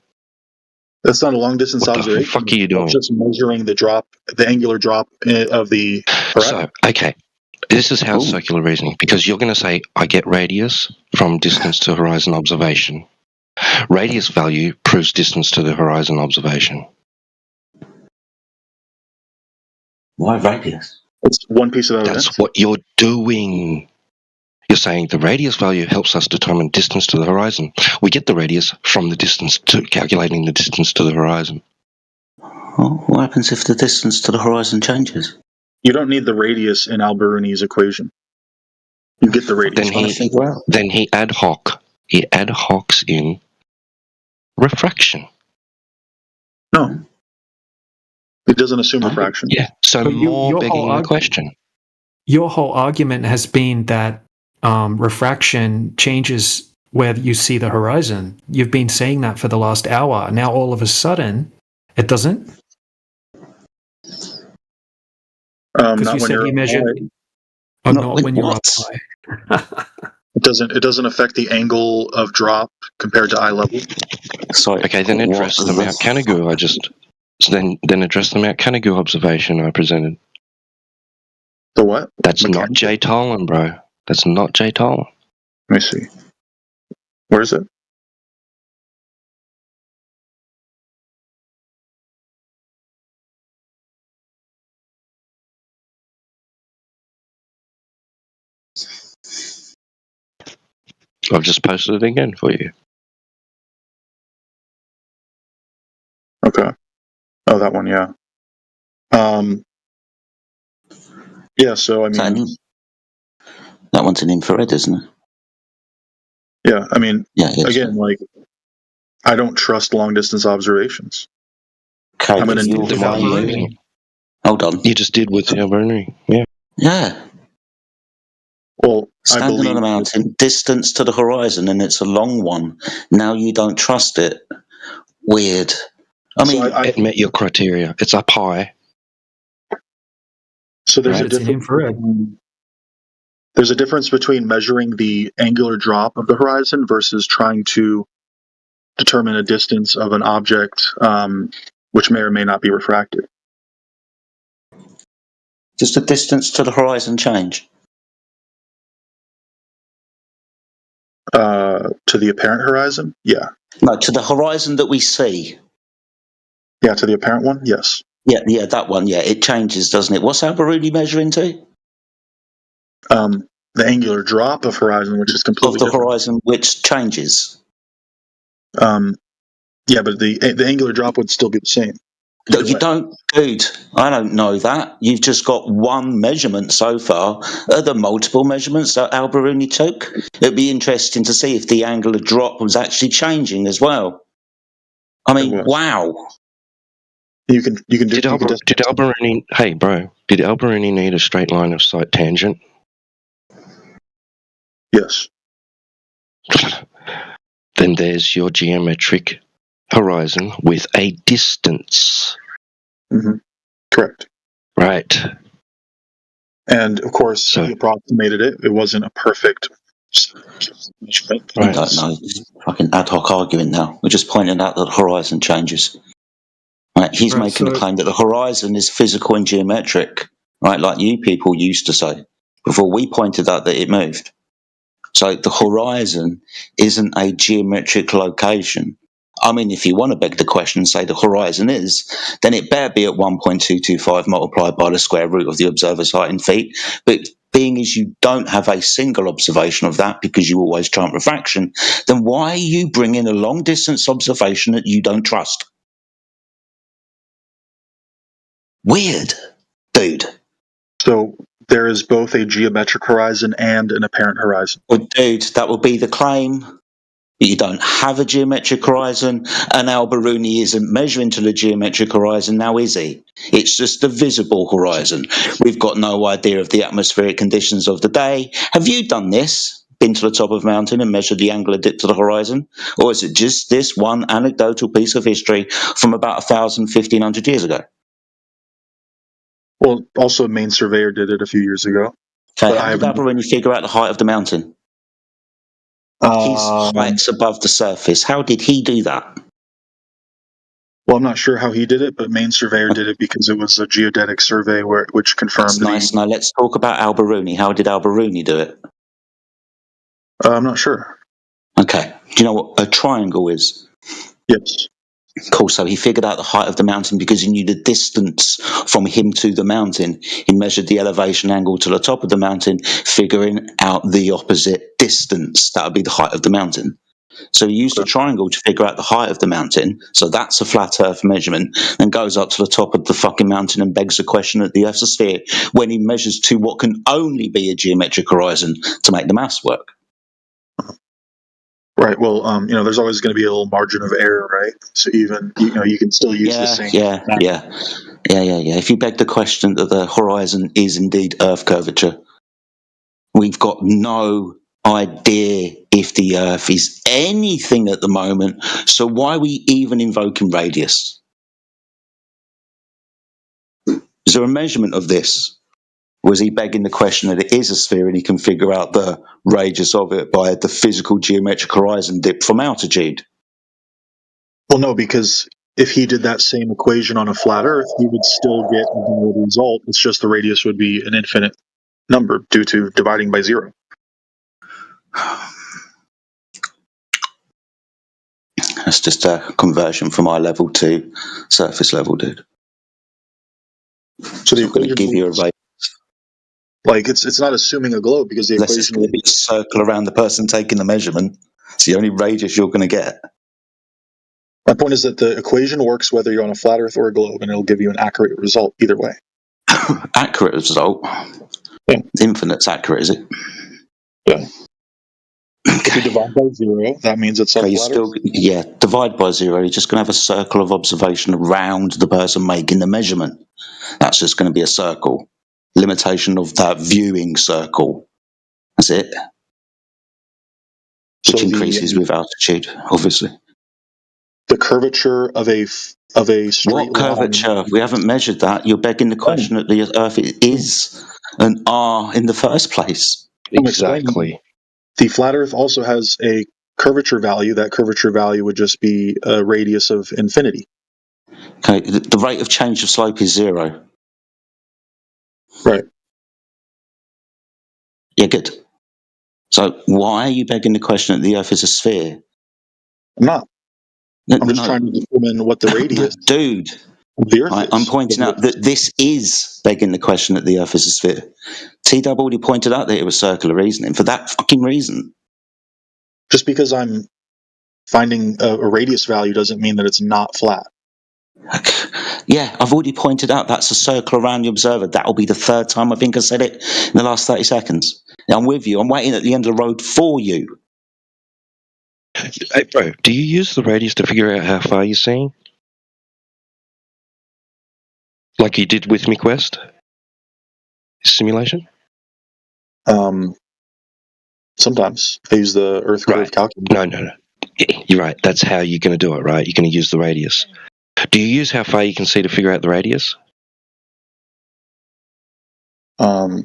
That's not a long-distance observation. What the fuck are you doing? It's just measuring the angular drop of the horizon. So, okay. This is how it's circular reasoning, because you're going to say, I get radius from distance to horizon observation. Radius value proves distance to the horizon observation. Why radius? It's one piece of evidence. That's what you're doing. You're saying the radius value helps us determine distance to the horizon. We get the radius from the distance to calculating the distance to the horizon. Well, what happens if the distance to the horizon changes? You don't need the radius in Alberuni's equation. You get the radius. Then he ad hocs in refraction. No. It doesn't assume refraction. Yeah. So more begging the question. Your whole argument has been that refraction changes where you see the horizon. You've been saying that for the last hour. Now all of a sudden, it doesn't? Because you said you measured... Oh, not when you're up high. It doesn't affect the angle of drop compared to eye level. Sorry. Okay, then address the Mount Canigou. Then address the Mount Canigou observation I presented. The what? That's not Jay Tolan, bro. That's not Jay Tolan. Let me see. Where is it? I've just posted it again for you. Okay. Oh, that one, yeah. Yeah, so I mean... That one's an infrared, isn't it? Yeah, I mean, again, like, I don't trust long-distance observations. Okay, I'm going to Hold on. You just did with the Alberuni, yeah. Yeah. Well, standing on a mountain, distance to the horizon, and it's a long one. Now you don't trust it. Weird. I mean, it met your criteria. It's up high. So there's there's a difference between measuring the angular drop of the horizon versus trying to determine a distance of an object which may or may not be refracted. Does the distance to the horizon change? To the apparent horizon? Yeah. No, to the horizon that we see. Yeah, to the apparent one? Yes. Yeah, that one. Yeah, it changes, doesn't it? What's Alberuni measuring to? The angular drop of horizon, which is completely of the different. horizon, which changes. Yeah, but the angular drop would still be the same. No, you don't, dude. I don't know that. You've just got one measurement so far. Are there multiple measurements that Al-Biruni took? It'd be interesting to see if the angular drop was actually changing as well. I mean, wow. You can do. Did Al-Biruni? Hey, bro. Did Al-Biruni need a straight line of sight tangent? Yes. Then there's your geometric horizon with a distance. Mm-hmm. Correct. Right. And of course, he approximated it. It wasn't a perfect measurement. I don't know. Fucking ad hoc arguing now. We're just pointing out that the horizon changes. Right? He's making the claim that the horizon is physical and geometric, right? Like you people used to say before we pointed out that it moved. So the horizon isn't a geometric location. I mean, if you want to beg the question and say the horizon is, then it better be at 1.225 multiplied by the square root of the observer's height in feet. But being as you don't have a single observation of that because you always chant refraction, then why are you bringing a long distance observation that you don't trust? Weird, dude. So there is both a geometric horizon and an apparent horizon. Well, dude, that would be the claim. You don't have a geometric horizon, and Al-Biruni isn't measuring to the geometric horizon now, is he? It's just the visible horizon. We've got no idea of the atmospheric conditions of the day. Have you done this? Been to the top of a mountain and measured the angular dip to the horizon? Or is it just this one anecdotal piece of history from about 1,000, 1,500 years ago? Well, also Main Surveyor did it a few years ago. Okay, how did Al-Biruni figure out the height of the mountain? His height's above the surface. How did he do that? Well, I'm not sure how he did it, but Main Surveyor did it because it was a geodetic survey which confirmed. That's nice. Now let's talk about Al-Biruni. How did Al-Biruni do it? I'm not sure. Okay. Do you know what a triangle is? Yes. Cool. So he figured out the height of the mountain because he knew the distance from him to the mountain. He measured the elevation angle to the top of the mountain, figuring out the opposite distance. That would be the height of the mountain. So he used a triangle to figure out the height of the mountain. So that's a flat Earth measurement, and goes up to the top of the fucking mountain and begs the question that the Earth's a sphere when he measures to what can only be a geometric horizon to make the maths work. Right. Well, there's always going to be a little margin of error, right? So even you can still use the same. Yeah. If you beg the question that the horizon is indeed Earth curvature, we've got no idea if the Earth is anything at the moment. So why are we even invoking radius? Is there a measurement of this? Was he begging the question that it is a sphere and he can figure out the radius of it by the physical geometric horizon dip from altitude? Well, no, because if he did that same equation on a flat Earth, he would still get a valid result. It's just the radius would be an infinite number due to dividing by 0. That's just a conversion from eye level to surface level, dude. So the equation going to give you a radius. Like it's not assuming a globe because the Unless equation it's going to be a circle around the person taking the measurement. It's the only radius you're going to get. My point is that the equation works whether you're on a flat Earth or a globe, and it'll give you an accurate result either way. Accurate result? Yeah. Infinite's accurate, is it? Yeah. If you divide by 0, that means it's on flat Earth. Yeah, divide by 0. You're just going to have a circle of observation around the person making the measurement. That's just going to be a circle. Limitation of that viewing circle. That's it. Which increases with altitude, obviously. The curvature of a straight what curvature? line. We haven't measured that. You're begging the question that the Earth is an R in the first place. Exactly. The flat Earth also has a curvature value. That curvature value would just be a radius of infinity. Okay, the rate of change of slope is 0. Right. Yeah, good. So why are you begging the question that the Earth is a sphere? I'm not. I'm just trying to determine what the radius. Dude, The Earth I'm pointing out that this is begging the question that the Earth is a sphere. T-Dub already pointed out that it was circular reasoning for that fucking reason. Just because I'm finding a radius value doesn't mean that it's not flat. Yeah, I've already pointed out that's a circle around the observer. That'll be the third time I think I said it in the last 30 seconds. I'm with you. I'm waiting at the end of the road for you. Hey, bro, do you use the radius to figure out how far you're seeing? Like you did with MiQuest? Simulation? Sometimes I use the Earth curve calculator. No. You're right. That's how you're going to do it, right? You're going to use the radius. Do you use how far you can see to figure out the radius? Not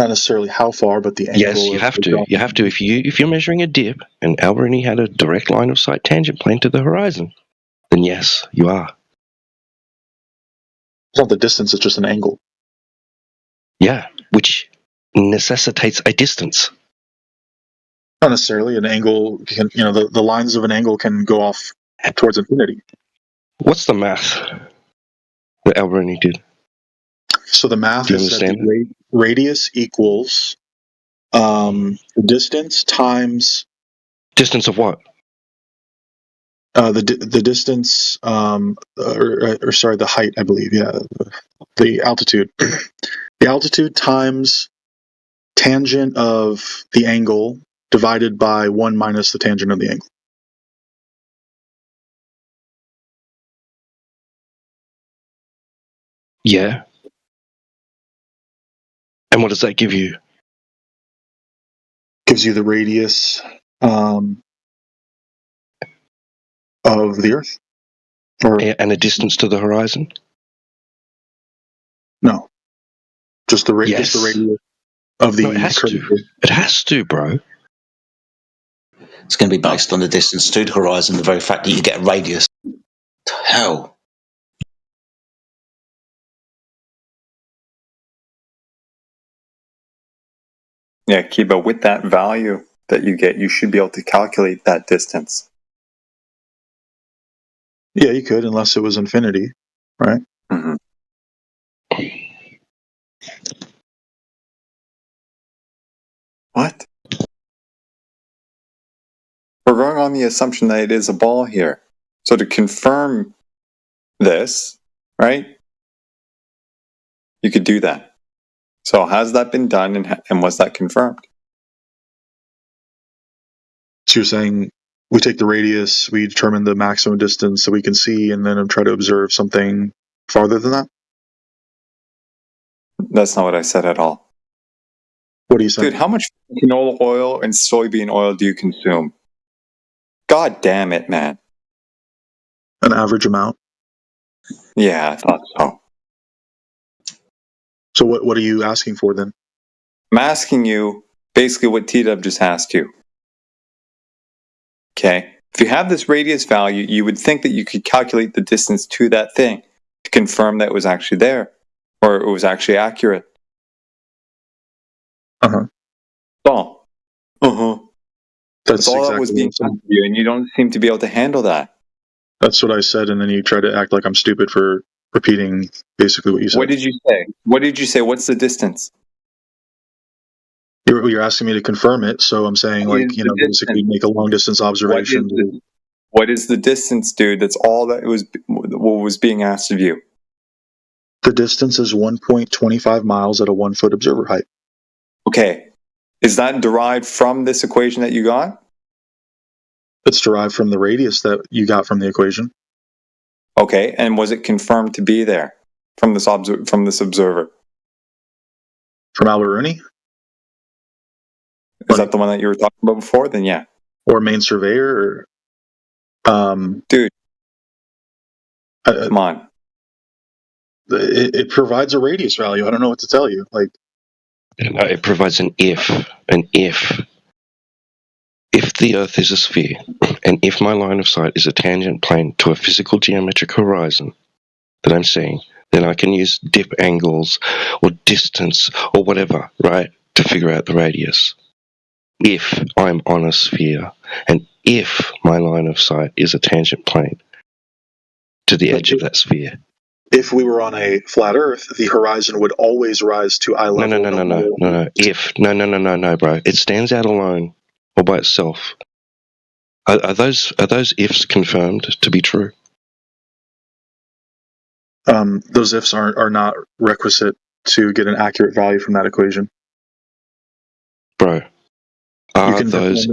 necessarily how far, but the angle. Yes, you have to. You have to. If you're measuring a dip and Alberini had a direct line of sight tangent plane to the horizon, then yes, you are. It's not the distance; it's just an angle. Yeah, which necessitates a distance. Not necessarily. An angle can, the lines of an angle can go off towards infinity. What's the math that Alberini did? So the math is that the radius equals distance times distance of what? The distance, or sorry, the height, I believe. Yeah, the altitude. The altitude times tangent of the angle divided by 1 minus the tangent of the angle. Yeah. And what does that give you? Gives you the radius of the Earth. And a distance to the horizon? No. Just the radius of the curve. It has to, bro. It's going to be based on the distance to the horizon, the very fact that you get a radius. Hell. Yeah, Kiba, with that value that you get, you should be able to calculate that distance. Yeah, you could, unless it was infinity, right? Mm-hmm. What? We're going on the assumption that it is a ball here. So to confirm this, right, you could do that. So has that been done, and was that confirmed? So you're saying we take the radius, we determine the maximum distance so we can see, and then try to observe something farther than that? That's not what I said at all. What are you saying? Dude, how much canola oil and soybean oil do you consume? God damn it, man. An average amount? Yeah, I thought so. So what are you asking for then? I'm asking you basically what T-Dub just asked you. Okay? If you have this radius value, you would think that you could calculate the distance to that thing to confirm that it was actually there, or it was actually accurate. Uh-huh. Oh. Uh-huh. That's all exactly that was being said to you, and you don't seem to be able to handle that. That's what I said, and then you try to act like I'm stupid for repeating basically what you said. What did you say? What did you say? What's the distance? You're asking me to confirm it, so I'm saying, basically make a long distance observation. What is the distance, dude? That's all that what was being asked of you. The distance is 1.25 miles at a 1 foot observer height. Okay. Is that derived from this equation that you got? It's derived from the radius that you got from the equation. Okay, and was it confirmed to be there from this observer? From Alberini? Is that the one that you were talking about before? Then yeah. Or main surveyor? Dude. Come on. It provides a radius value. I don't know what to tell you. It provides an if. If the Earth is a sphere, and if my line of sight is a tangent plane to a physical geometric horizon that I'm seeing, then I can use dip angles or distance or whatever, right, to figure out the radius. If I'm on a sphere, and if my line of sight is a tangent plane to the edge of that sphere. If we were on a flat Earth, the horizon would always rise to eye level. No. No, bro. It stands out alone or by itself. Are those ifs confirmed to be true? Those ifs are not requisite to get an accurate value from that equation. Bro, are those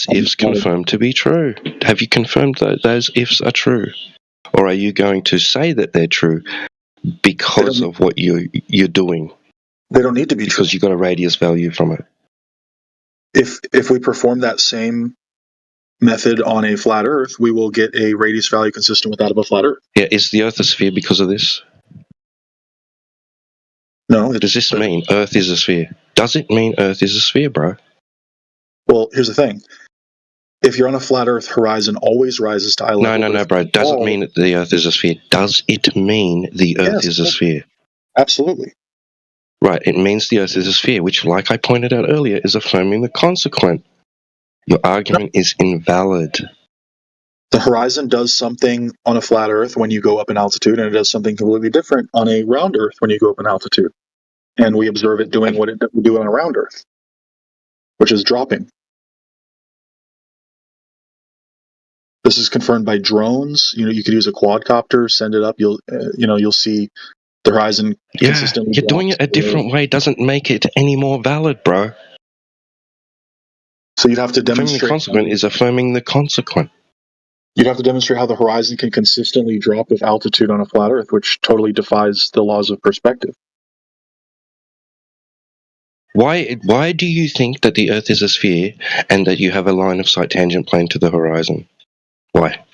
ifs confirmed to be true? Have you confirmed that those ifs are true? Or are you going to say that they're true because of what you're doing? They don't need to be true. Because you got a radius value from it. If we perform that same method on a flat Earth, we will get a radius value consistent with that of a flat Earth. Yeah, is the Earth a sphere because of this? No. Does this mean Earth is a sphere? Does it mean Earth is a sphere, bro? Well, here's the thing. If you're on a flat Earth, horizon always rises to eye level. No, bro. Does it mean that the Earth is a sphere? Does it mean the Earth is a sphere? Absolutely. Right, it means the Earth is a sphere, which, like I pointed out earlier, is affirming the consequent. Your argument is invalid. The horizon does something on a flat Earth when you go up in altitude, and it does something completely different on a round Earth when you go up in altitude. And we observe it doing what it would do on a round Earth, which is dropping. This is confirmed by drones. You could use a quadcopter, send it up. You'll see the horizon consistently. You're doing it a different way doesn't make it any more valid, bro. So you'd have to demonstrate. Affirming the consequent is affirming the consequent. You'd have to demonstrate how the horizon can consistently drop with altitude on a flat Earth, which totally defies the laws of perspective. Why do you think that the Earth is a sphere and that you have a line of sight tangent plane to the horizon? Why?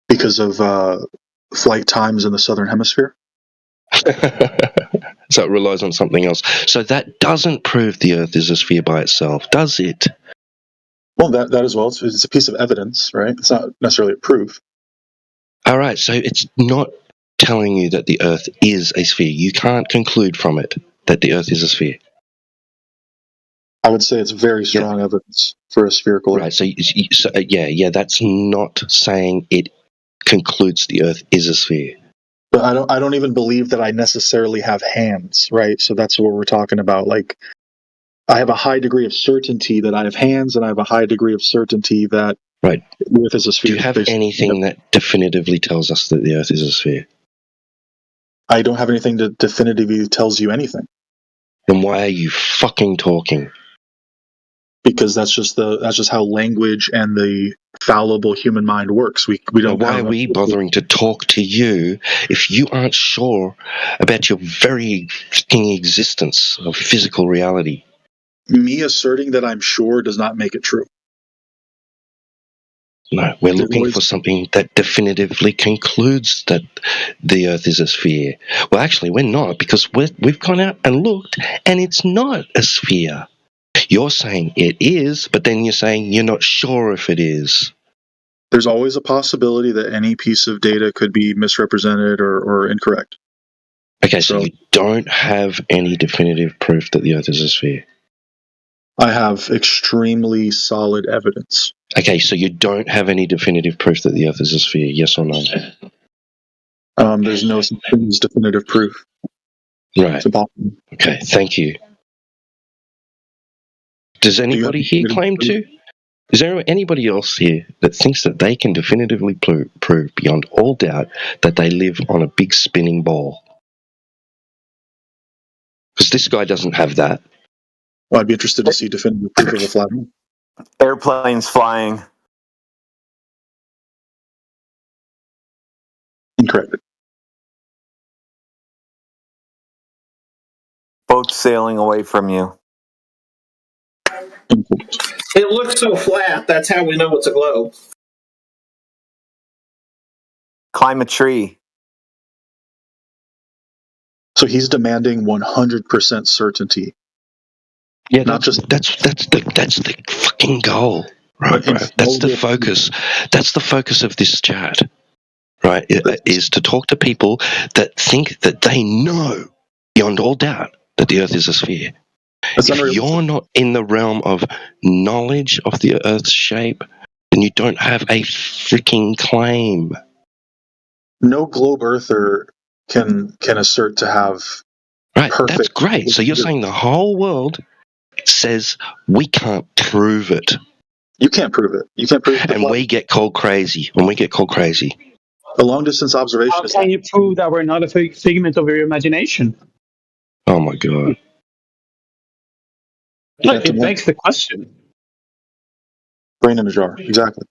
Because of flight times in the southern hemisphere. So it relies on something else. So that doesn't prove the Earth is a sphere by itself, does it? Well, that as well. It's a piece of evidence, right? It's not necessarily a proof. All right, so it's not telling you that the Earth is a sphere. You can't conclude from it that the Earth is a sphere. I would say it's very strong evidence for a spherical. Right. So that's not saying it concludes the Earth is a sphere. But I don't even believe that I necessarily have hands, right? So that's what we're talking about. Like, I have a high degree of certainty that I have hands, and I have a high degree of certainty that the Earth is a sphere. Do you have anything that definitively tells us that the Earth is a sphere? I don't have anything that definitively tells you anything. Then why are you fucking talking? Because that's just how language and the fallible human mind works. We don't. Why are we bothering to talk to you if you aren't sure about your very fucking existence of physical reality? Me asserting that I'm sure does not make it true. No, we're looking for something that definitively concludes that the Earth is a sphere. Well, actually, we're not, because we've gone out and looked, and it's not a sphere. You're saying it is, but then you're saying you're not sure if it is. There's always a possibility that any piece of data could be misrepresented or incorrect. Okay, so you don't have any definitive proof that the Earth is a sphere? I have extremely solid evidence. Okay, so you don't have any definitive proof that the Earth is a sphere, yes or no? There's no such thing as definitive proof. Right. Okay, thank you. Does anybody here claim to? Is there anybody else here that thinks that they can definitively prove beyond all doubt that they live on a big spinning ball? Because this guy doesn't have that. Well, I'd be interested to see definitive proof of a flat Earth. Airplanes flying. Incorrect. Boats sailing away from you. It looks so flat, that's how we know it's a globe. Climb a tree. So he's demanding 100% certainty. Yeah, that's the fucking goal, right, bro? That's the focus. That's the focus of this chat, right? Is to talk to people that think that they know beyond all doubt that the Earth is a sphere. If you're not in the realm of knowledge of the Earth's shape, then you don't have a freaking claim. No globe earther can assert to have perfect. That's great. So you're saying the whole world says we can't prove it. You can't prove it. You can't prove it. And we get called crazy. When we get called crazy. A long distance observation. How can you prove that we're not a figment of your imagination? Oh my god. It begs the question. Brain in a jar, exactly.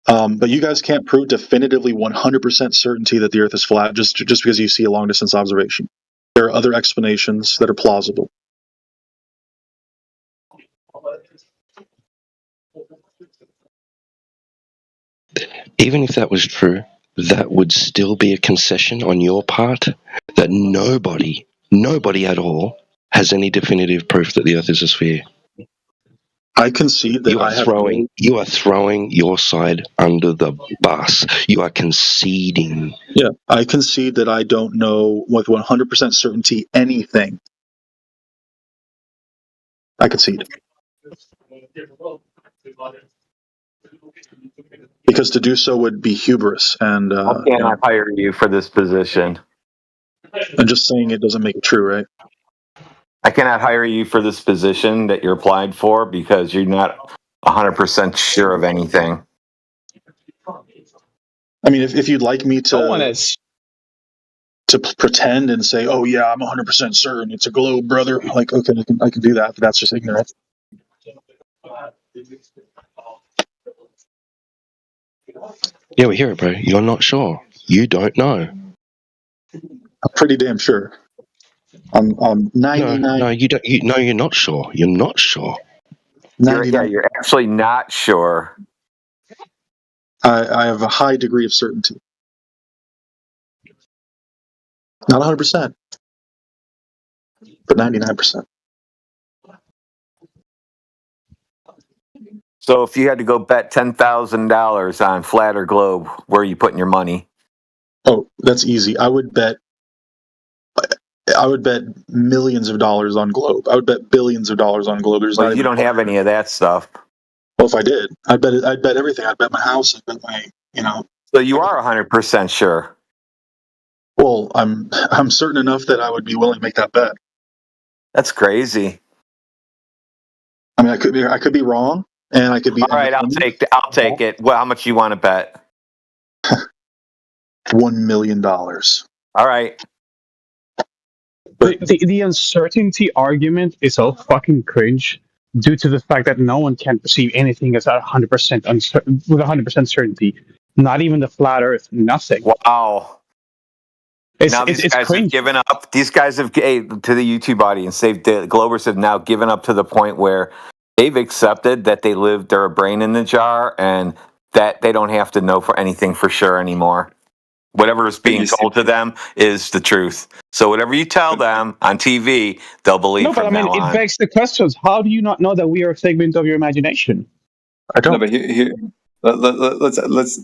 But you guys can't prove definitively 100% certainty that the Earth is flat just because you see a long distance observation. There are other explanations that are plausible. Even if that was true, that would still be a concession on your part that nobody at all has any definitive proof that the Earth is a sphere. I concede that you are throwing your side under the bus. You are conceding. Yeah, I concede that I don't know with 100% certainty anything. I concede. Because to do so would be hubris, and How can I hire you for this position? And just saying it doesn't make it true, right? I cannot hire you for this position that you're applied for because you're not 100% sure of anything. I mean, if you'd like me to pretend and say, "Oh yeah, I'm 100% certain it's a globe, brother," like, okay, I can do that, but that's just ignorant. Yeah, we hear it, bro. You're not sure. You don't know. I'm pretty damn sure. I'm 99. No, you don't. You're not sure. You're not sure. You're actually not sure. I have a high degree of certainty. Not 100%, but 99%. So if you had to go bet $10,000 on flat or globe, where are you putting your money? Oh, that's easy. I would bet millions of dollars on globe. I would bet billions of dollars on globe. Well, you don't have any of that stuff. Well, if I did, I'd bet everything. I'd bet my house. I'd bet my, So you are 100% sure. Well, I'm certain enough that I would be willing to make that bet. That's crazy. I mean, I could be wrong, and I could be. All right, I'll take it. Well, how much you want to bet? $1 million. All right. The uncertainty argument is so fucking cringe due to the fact that no one can perceive anything as 100% with 100% certainty. Not even the flat Earth. Nothing. Wow. Now these guys have given up. These guys have, to the YouTube audience, the Globers have now given up to the point where they've accepted that they're a brain in the jar and that they don't have to know for anything for sure anymore. Whatever is being told to them is the truth. So whatever you tell them on TV, they'll believe. No, but it begs the questions. How do you not know that we are a figment of your imagination? I don't. No, but let's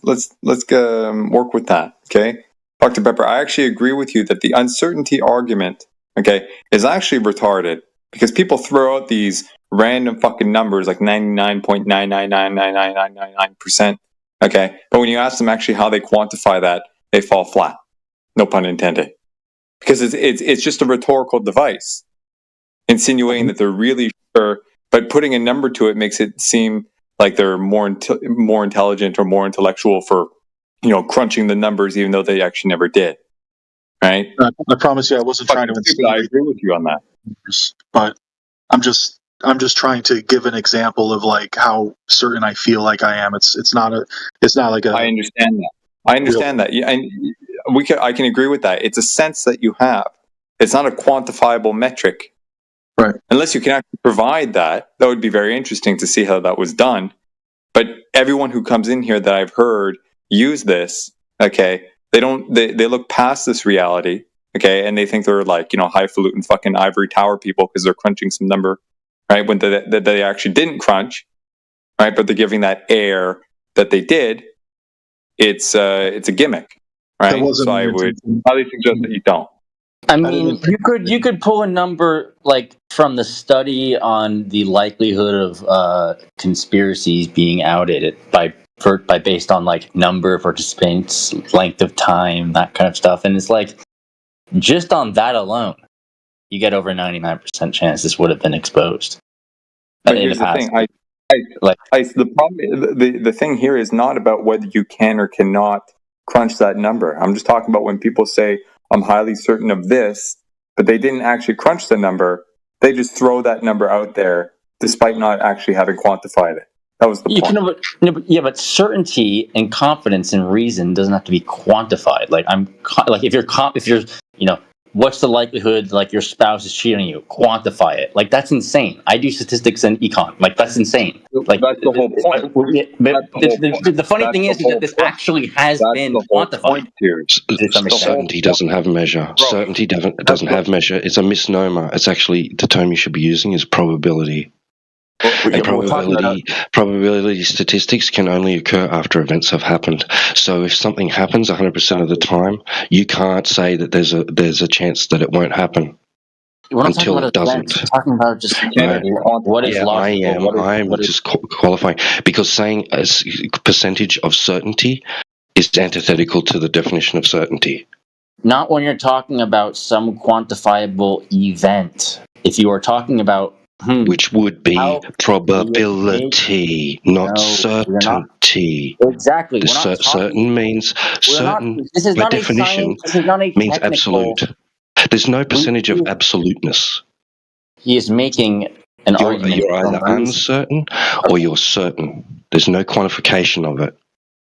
work with that. Okay, Dr. Pepper, I actually agree with you that the uncertainty argument, okay, is actually retarded because people throw out these random fucking numbers like 99.9999999%. Okay, but when you ask them actually how they quantify that, they fall flat. No pun intended. Because it's just a rhetorical device, insinuating that they're really sure, but putting a number to it makes it seem like they're more intelligent or more intellectual for, crunching the numbers, even though they actually never did. Right? I promise you, I wasn't trying to insinuate. I agree with you on that. But I'm just trying to give an example of like how certain I feel like I am. It's not like a. I understand that. I understand that. Yeah, and I can agree with that. It's a sense that you have. It's not a quantifiable metric. Right. Unless you can actually provide that would be very interesting to see how that was done. But everyone who comes in here that I've heard use this, okay, they look past this reality, okay, and they think they're like, highfalutin fucking ivory tower people because they're crunching some number, right, when they actually didn't crunch, right, but they're giving that air that they did. It's a gimmick, right? So I would highly suggest that you don't. I mean, you could pull a number like from the study on the likelihood of conspiracies being outed by based on like number of participants, length of time, that kind of stuff, and it's like just on that alone, you get over 99% chance this would have been exposed. But here's the thing, the problem, the thing here is not about whether you can or cannot crunch that number. I'm just talking about when people say, I'm highly certain of this, but they didn't actually crunch the number. They just throw that number out there despite not actually having quantified it. That was the point. But certainty and confidence and reason doesn't have to be quantified. Like if you're what's the likelihood like your spouse is cheating on you? Quantify it. Like that's insane. I do statistics and econ. Like that's insane. Like that's the whole point. The funny thing is that this actually has been quantified. Certainty doesn't have a measure. Certainty doesn't have measure. It's a misnomer. It's actually the term you should be using is probability. And probability statistics can only occur after events have happened. So if something happens 100% of the time, you can't say that there's a chance that it won't happen until it doesn't. We're talking about just what is logical. I am just qualifying because saying a percentage of certainty is antithetical to the definition of certainty. Not when you're talking about some quantifiable event. If you are talking about which would be probability, not certainty. Exactly. Certain means certain by definition means absolute. There's no percentage of absoluteness. He is making an argument. You're either uncertain or you're certain. There's no quantification of it.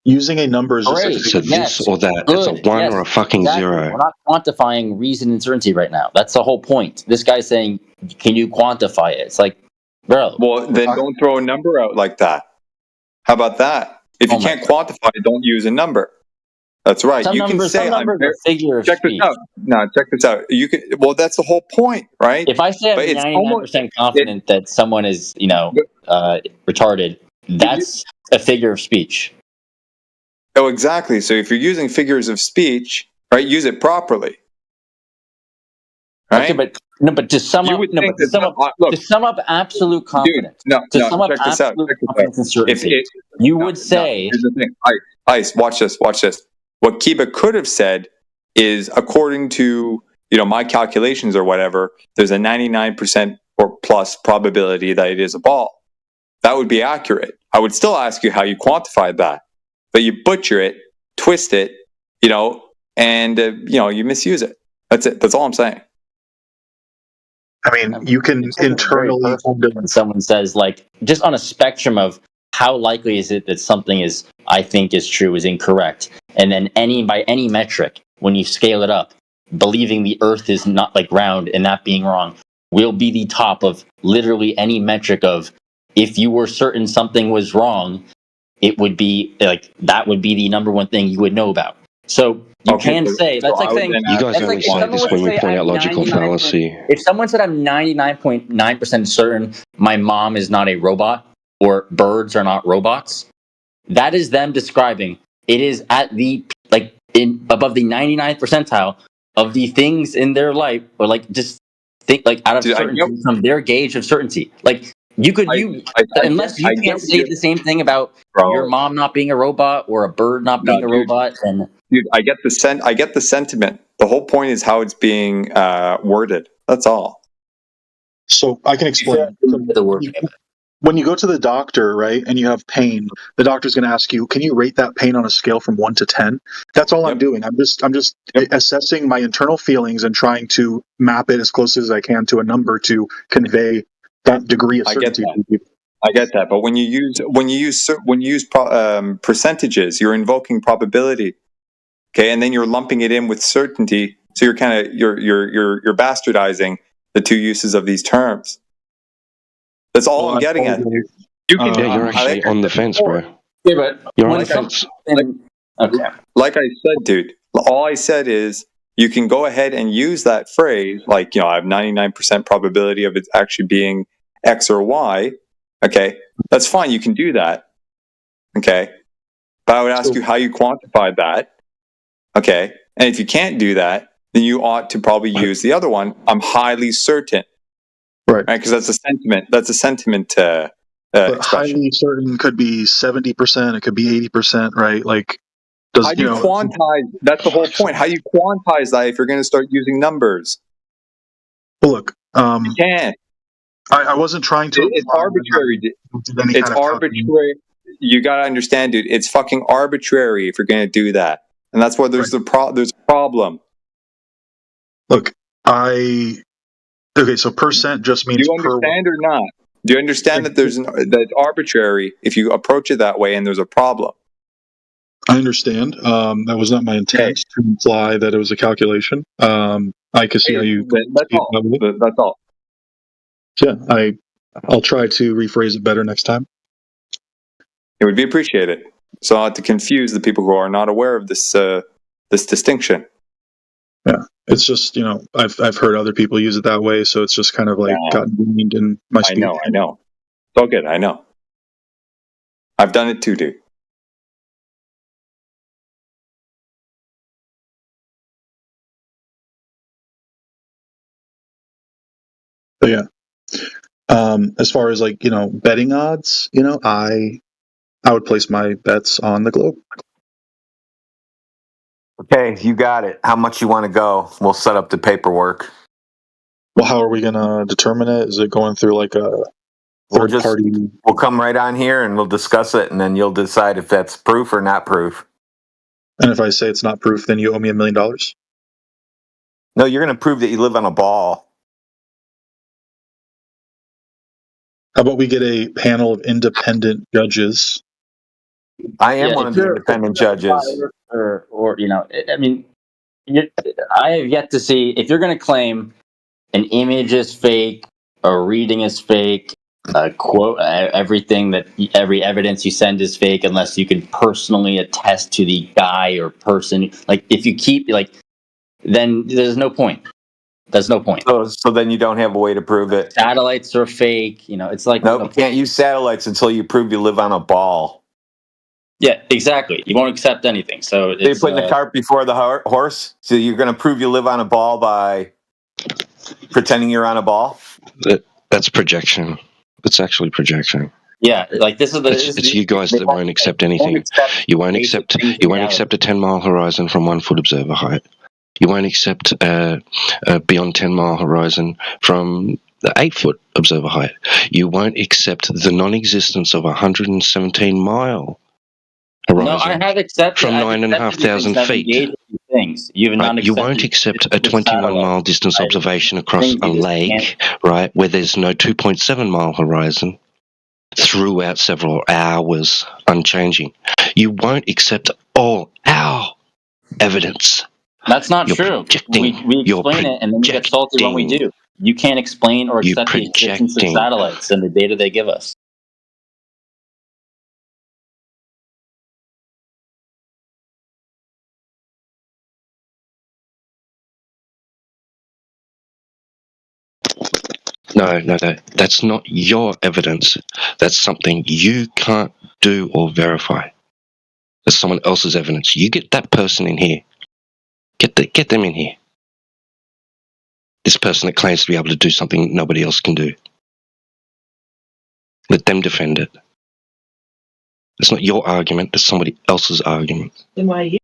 Using a number is just this or that. It's a 1 or a fucking 0. We're not quantifying reason and certainty right now. That's the whole point. This guy's saying, can you quantify it? It's like, bro. Well, then don't throw a number out like that. How about that? If you can't quantify it, don't use a number. That's right. Some you numbers, can say, some numbers are figure of check speech. this out. No, check this out. You can. Well, that's the whole point, right? If I say I'm 99% confident that someone is, retarded, that's a figure of speech. Oh, exactly. So if you're using figures of speech, right, use it properly. Right? Okay, but to sum up absolute confidence. Check this out. Confidence and certainty, you would say. Here's the thing. Ice, watch this. What Kiba could have said is, according to my calculations or whatever, there's a 99% or plus probability that it is a ball. That would be accurate. I would still ask you how you quantified that. But you butcher it, twist it, and you misuse it. That's it. That's all I'm saying. I mean, you can internally. When someone says, like, just on a spectrum of how likely is it that something I think is true, is incorrect, and then by any metric, when you scale it up, believing the Earth is not like round and that being wrong, will be the top of literally any metric of if you were certain something was wrong. It would be like that would be the number one thing you would know about. So you can say that's like saying you guys only say this when we point out logical fallacy. If someone said I'm 99.9% certain my mom is not a robot or birds are not robots, that is them describing it is at the above the 99th percentile of the things in their life, or like just think like out of certainty from their gauge of certainty. Like you could unless you can't say the same thing about your mom not being a robot or a bird not being a robot. And dude, I get the sentiment. The whole point is how it's being worded. That's all. So I can explain. The word. When you go to the doctor, right, and you have pain, the doctor's going to ask you, "Can you rate that pain on a scale from 1 to 10?" That's all I'm doing. I'm just assessing my internal feelings and trying to map it as close as I can to a number to convey that degree of certainty. I get that, but when you use percentages, you're invoking probability, okay, and then you're lumping it in with certainty. So you're kind of you're bastardizing the two uses of these terms. That's all I'm getting at. You're actually on the fence, bro. Yeah, but you're on the fence. Like I said, dude. All I said is you can go ahead and use that phrase, like I have 99% probability of it actually being X or Y. Okay, that's fine. You can do that. Okay, but I would ask you how you quantified that. Okay, and if you can't do that, then you ought to probably use the other one. I'm highly certain. Right. Because that's a sentiment. That's a sentiment But expression. highly certain could be 70%. It could be 80%. Right. Like, How do you quantize? That's the whole point. How do you quantize that if you're going to start using numbers? Well, look, you can't. I wasn't trying to. It's arbitrary. It's arbitrary. You got to understand, dude. It's fucking arbitrary if you're going to do that, and that's why there's there's a problem. Look, okay. So percent just means. Do you understand or not? Do you understand that that's arbitrary if you approach it that way, and there's a problem? I understand. That was not my intent to imply that it was a calculation. I can see how you. That's all. That's all. Yeah, I'll try to rephrase it better next time. It would be appreciated. So not to confuse the people who are not aware of this this distinction. Yeah, it's just I've heard other people use it that way, so it's just kind of like gotten ingrained in my speech. I know. It's all good. I know. I've done it too, dude. But yeah, as far as like betting odds, I would place my bets on the globe. Okay, you got it. How much you want to go? We'll set up the paperwork. Well, how are we going to determine it? Is it going through like a third party? We'll come right on here and we'll discuss it, and then you'll decide if that's proof or not proof. And if I say it's not proof, then you owe me $1 million? No, you're going to prove that you live on a ball. How about we get a panel of independent judges? I am one of the independent judges. Or I mean, I have yet to see, if you're going to claim an image is fake, a reading is fake, a quote, everything every evidence you send is fake, unless you can personally attest to the guy or person. Like, if you keep then there's no point. There's no point. So then you don't have a way to prove it. Satellites are fake. It's like nope, you can't use satellites until you prove you live on a ball. Yeah, exactly. You won't accept anything. So you're putting the cart before the horse. So you're going to prove you live on a ball by pretending you're on a ball. That's projection. It's actually projection. Yeah, like this is it's you guys that won't accept anything. You won't accept a 10-mile horizon from 1 foot observer height. You won't accept beyond 10-mile horizon from the 8-foot observer height. You won't accept the non-existence of 117-mile horizon. No, I have accepted from 9,500 feet. Things. You won't accept a 21-mile distance observation across a lake, right, where there's no 2.7-mile horizon throughout several hours, unchanging. You won't accept all our evidence. That's not true. We explain it, and then you get salty when we do. You can't explain or accept the existence of satellites and the data they give us. No. That's not your evidence. That's something you can't do or verify. That's someone else's evidence. You get that person in here. Get them in here. This person that claims to be able to do something nobody else can do. Let them defend it. It's not your argument. It's somebody else's argument. Then why are you?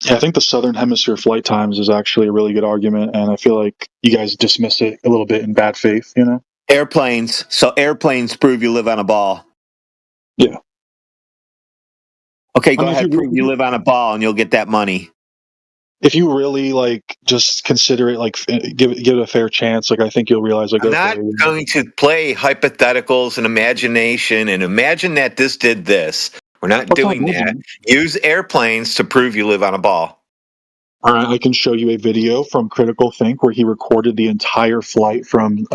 Yeah, I think the Southern Hemisphere flight times is actually a really good argument, and I feel like you guys dismiss it a little bit in bad faith, Airplanes. So airplanes prove you live on a ball. Yeah. Okay, go ahead. Prove you live on a ball, and you'll get that money. If you really just consider it, give it a fair chance, I think you'll realize I'm not going to play hypotheticals and imagination and imagine that this did this. We're not doing that. Use airplanes to prove you live on a ball. All right, I can show you a video from Critical Think where he recorded the entire flight from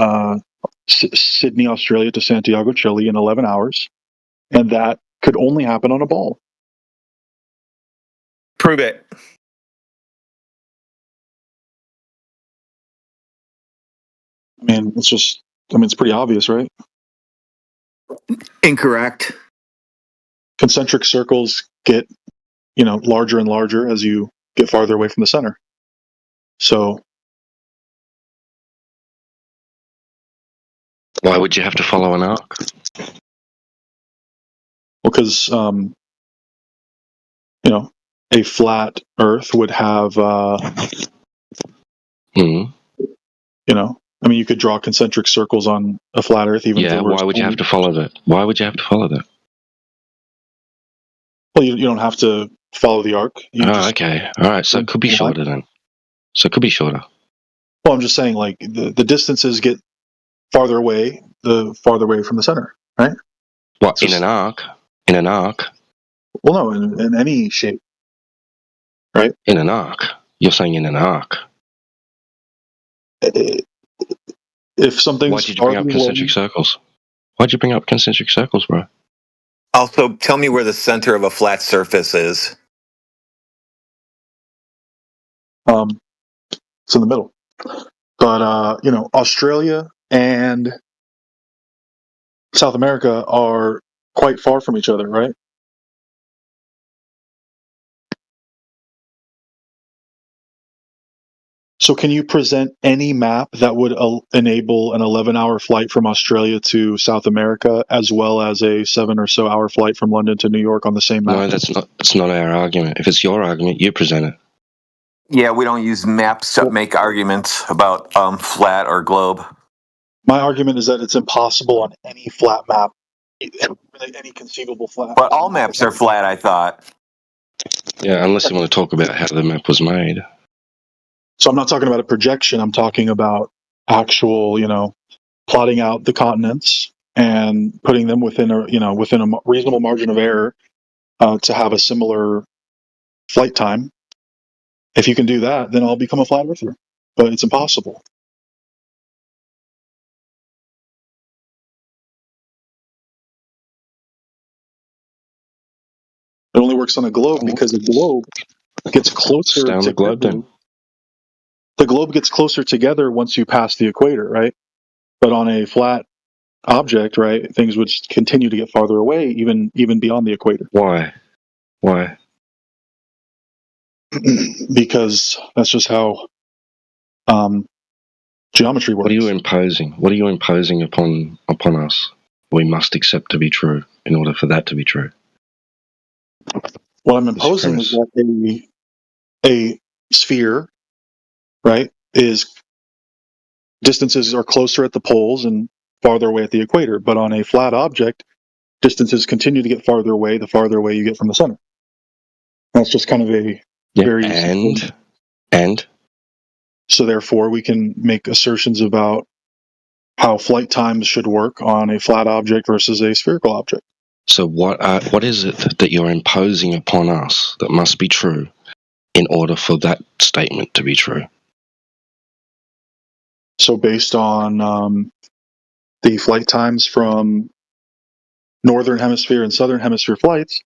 Sydney, Australia to Santiago, Chile in 11 hours, and that could only happen on a ball. Prove it. It's pretty obvious, right? Incorrect. Concentric circles get, larger and larger as you get farther away from the center. So why would you have to follow an arc? Because a flat Earth would have you could draw concentric circles on a flat Earth. Even if why would you have to follow that? Why would you have to follow that? Well, you don't have to follow the arc. Okay. All right. So it could be shorter then. Well, I'm just saying, like, the distances get farther away, the farther away from the center, right? What, in an arc? In an arc? Well, no, in any shape, right? In an arc? You're saying in an arc? If something's Why'd you bring up concentric circles? Why'd you bring up concentric circles, bro? Also, tell me where the center of a flat surface is. It's in the middle. But Australia and South America are quite far from each other, right? So can you present any map that would enable an 11-hour flight from Australia to South America, as well as a 7 or so hour flight from London to New York on the same map? No, that's not our argument. If it's your argument, you present it. Yeah, we don't use maps to make arguments about flat or globe. My argument is that it's impossible on any flat map, any conceivable flat. But all maps are flat, I thought. Yeah, unless you want to talk about how the map was made. So I'm not talking about a projection. I'm talking about actual, plotting out the continents and putting them within a reasonable margin of error to have a similar flight time. If you can do that, then I'll become a flat earther. But it's impossible. It only works on a globe because the globe gets closer to the globe then. The globe gets closer together once you pass the equator, right? But on a flat object, right, things would continue to get farther away, even beyond the equator. Why? Because that's just how geometry works. What are you imposing upon us? We must accept to be true in order for that to be true. What I'm imposing is that a sphere, right, is distances are closer at the poles and farther away at the equator. But on a flat object, distances continue to get farther away the farther away you get from the center. That's just kind of a very and so therefore we can make assertions about how flight times should work on a flat object versus a spherical object. So what is it that you're imposing upon us that must be true in order for that statement to be true? So based on the flight times from northern hemisphere and southern hemisphere flights.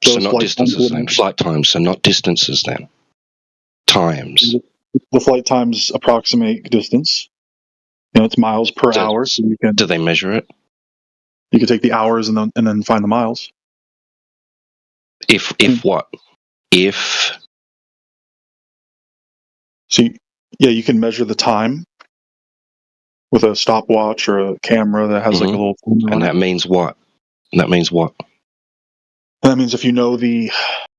So not distances then, flight times, so not distances then. Times. The flight times approximate distance. It's miles per hour. So you can. Do they measure it? You can take the hours and then find the miles. If what? If. See, you can measure the time with a stopwatch or a camera that has like a little. And that means what? And that means if you know the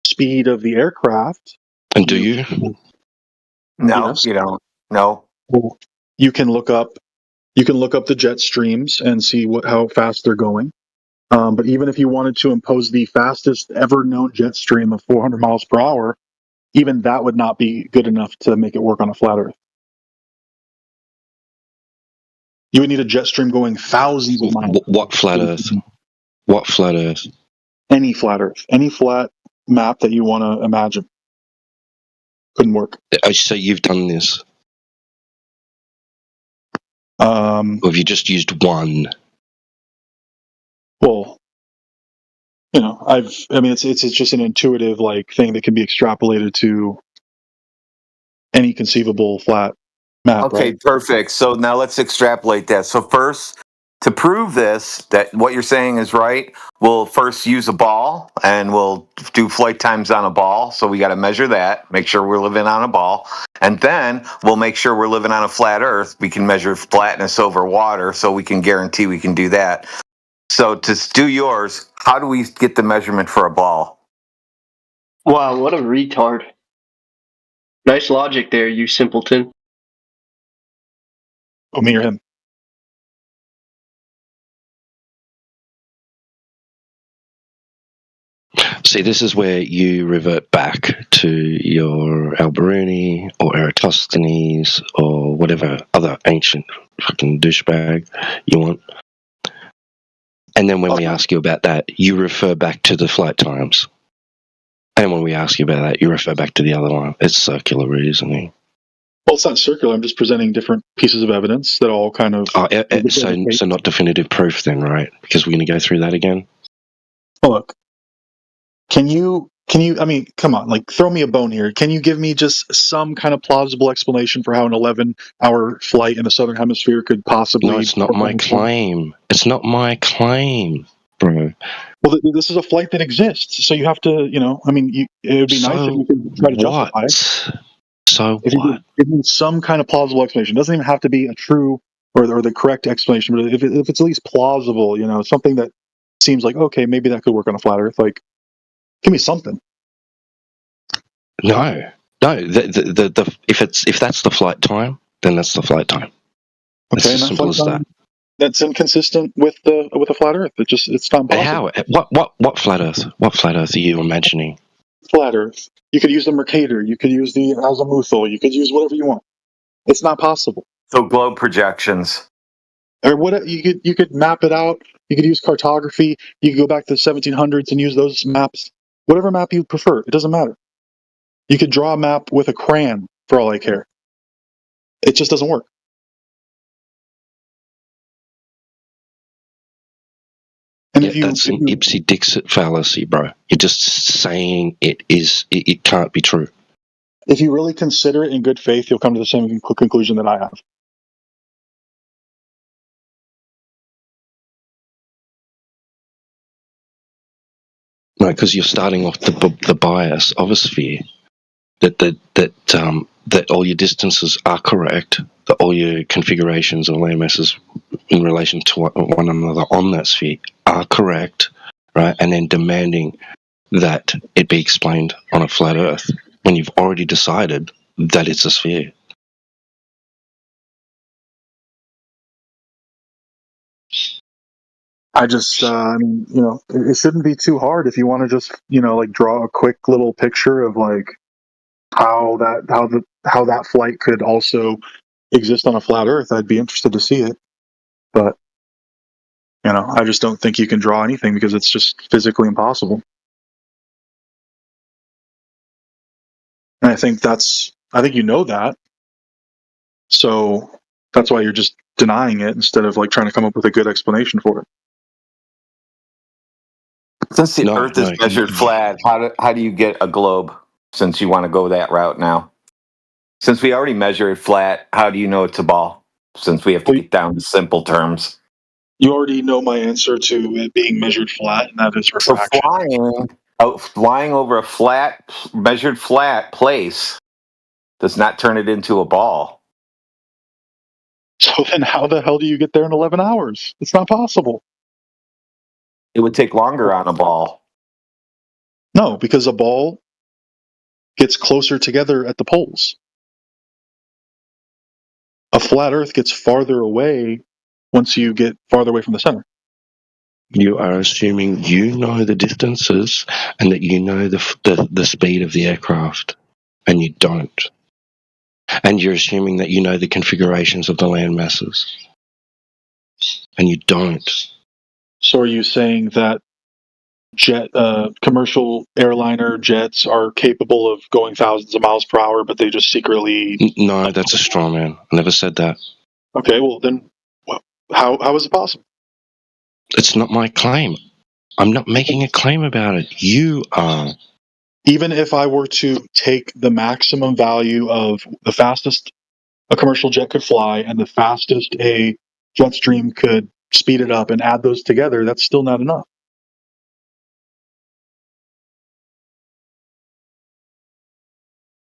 speed of the aircraft. And do you? No, yes. You don't. No. Well, you can look up the jet streams and see how fast they're going. But even if you wanted to impose the fastest ever known jet stream of 400 miles per hour, even that would not be good enough to make it work on a flat Earth. You would need a jet stream going thousands of miles. What flat Earth? What flat Earth? Any flat Earth. Any flat map that you want to imagine. Couldn't work. So you've done this? Or have you just used one? Well, it's just an intuitive thing that can be extrapolated to any conceivable flat map. Okay, right? perfect. So now let's extrapolate that. So first, to prove this, that what you're saying is right, we'll first use a ball and we'll do flight times on a ball. So we got to measure that, make sure we're living on a ball. And then we'll make sure we're living on a flat Earth. We can measure flatness over water, so we can guarantee we can do that. So to do yours, how do we get the measurement for a ball? Wow, what a retard. Nice logic there, you simpleton. Oh, me or him? See, this is where you revert back to your Alberuni or Eratosthenes or whatever other ancient fucking douchebag you want. And then when we ask you about that, you refer back to the flight times. And when we ask you about that, you refer back to the other one. It's circular reasoning. Well, it's not circular. I'm just presenting different pieces of evidence that all kind of... So not definitive proof then, right? Because we're going to go through that again? Well, look. Can you, I mean, come on, like, throw me a bone here. Can you give me just some kind of plausible explanation for how an 11-hour flight in the Southern Hemisphere could possibly... No, it's not my claim. It's not my claim, bro. Well, this is a flight that exists, so you have to, I mean, it would be nice if you could try to justify it. So if you could give me some kind of plausible explanation. It doesn't even have to be a true or the correct explanation, but if it's at least plausible, something that seems like, okay, maybe that could work on a flat Earth, like, give me something. No. If that's the flight time, then that's the flight time. It's as simple as that. That's inconsistent with a flat Earth. It's not possible. How? What flat Earth? What flat Earth are you imagining? Flat Earth. You could use the Mercator. You could use the azimuthal. You could use whatever you want. It's not possible. So globe projections. Or what? You could map it out. You could use cartography. You could go back to the 1700s and use those maps. Whatever map you prefer, it doesn't matter. You could draw a map with a crayon, for all I care. It just doesn't work. And that's an Ipsy-Dixit fallacy, bro. You're just saying it can't be true. If you really consider it in good faith, you'll come to the same conclusion that I have. No, because you're starting off the bias of a sphere that all your distances are correct, that all your configurations of landmasses in relation to one another on that sphere are correct, right? And then demanding that it be explained on a flat Earth when you've already decided that it's a sphere. I just, it shouldn't be too hard if you want to just, like draw a quick little picture of like how that flight could also exist on a flat Earth. I'd be interested to see it, but I just don't think you can draw anything because it's just physically impossible. And I think you know that, so that's why you're just denying it instead of like trying to come up with a good explanation for it. Since the Earth is measured flat, how do you get a globe? Since you want to go that route now, since we already measure it flat, how do you know it's a ball? Since we have to get down to simple terms, you already know my answer to it being measured flat, and that is refraction. So flying over a measured flat place does not turn it into a ball. So then, how the hell do you get there in 11 hours? It's not possible. It would take longer on a ball. No, because a ball gets closer together at the poles. A flat Earth gets farther away once you get farther away from the center. You are assuming you know the distances and that you know the speed of the aircraft, and you don't. And you're assuming that you know the configurations of the land masses, and you don't. So are you saying that commercial airliner jets are capable of going thousands of miles per hour, but they just secretly... No, that's a straw man. I never said that. Okay, well then, how is it possible? It's not my claim. I'm not making a claim about it. You are. Even if I were to take the maximum value of the fastest a commercial jet could fly and the fastest a jet stream could speed it up and add those together, that's still not enough.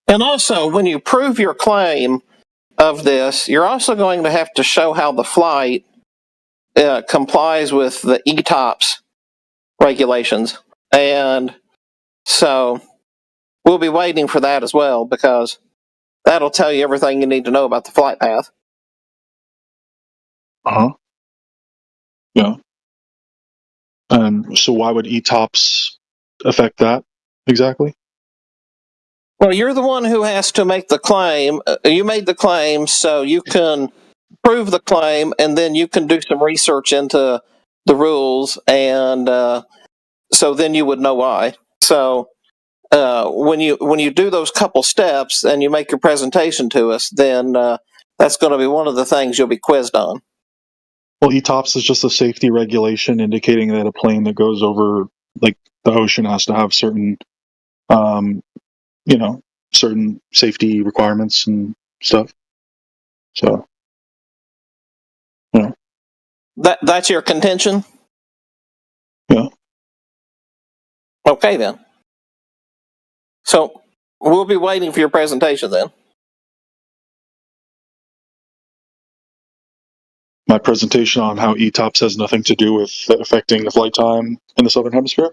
And also, when you prove your claim of this, you're also going to have to show how the flight complies with the ETOPS regulations. And so we'll be waiting for that as well, because that'll tell you everything you need to know about the flight path. Uh-huh. Yeah. So why would ETOPS affect that exactly? Well, you're the one who has to make the claim. You made the claim, so you can prove the claim, and then you can do some research into the rules, and so then you would know why. So when you do those couple steps and you make your presentation to us, then that's going to be one of the things you'll be quizzed on. Well, ETOPS is just a safety regulation indicating that a plane that goes over like the ocean has to have certain, certain safety requirements and stuff. So, that's your contention? Yeah. Okay then. So we'll be waiting for your presentation then. My presentation on how ETOPS has nothing to do with affecting the flight time in the Southern Hemisphere?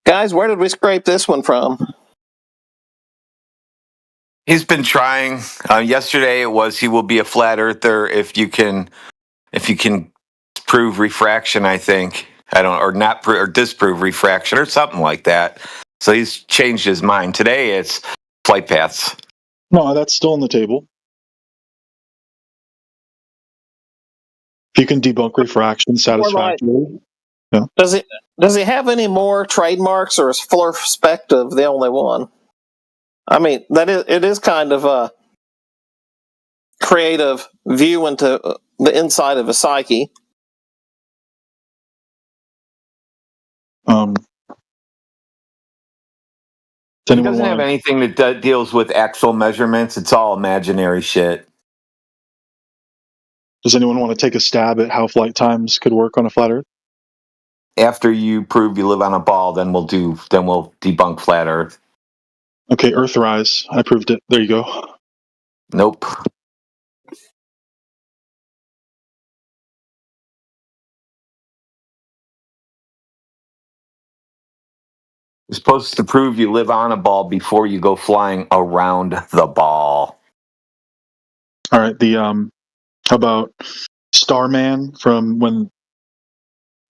Guys, where did we scrape this one from? He's been trying. Yesterday it was he will be a flat earther if you can prove refraction. I think or not or disprove refraction or something like that. So he's changed his mind. Today it's flight paths. No, that's still on the table. If you can debunk refraction satisfactorily. Yeah. Does he have any more trademarks, or is Fuller Perspective the only one? I mean, it is kind of a creative view into the inside of a psyche. He doesn't have anything that deals with actual measurements. It's all imaginary shit. Does anyone want to take a stab at how flight times could work on a flat Earth? After you prove you live on a ball, then we'll debunk flat Earth. Okay, Earthrise. I proved it. There you go. Nope. You're supposed to prove you live on a ball before you go flying around the ball. All right. How about Starman from when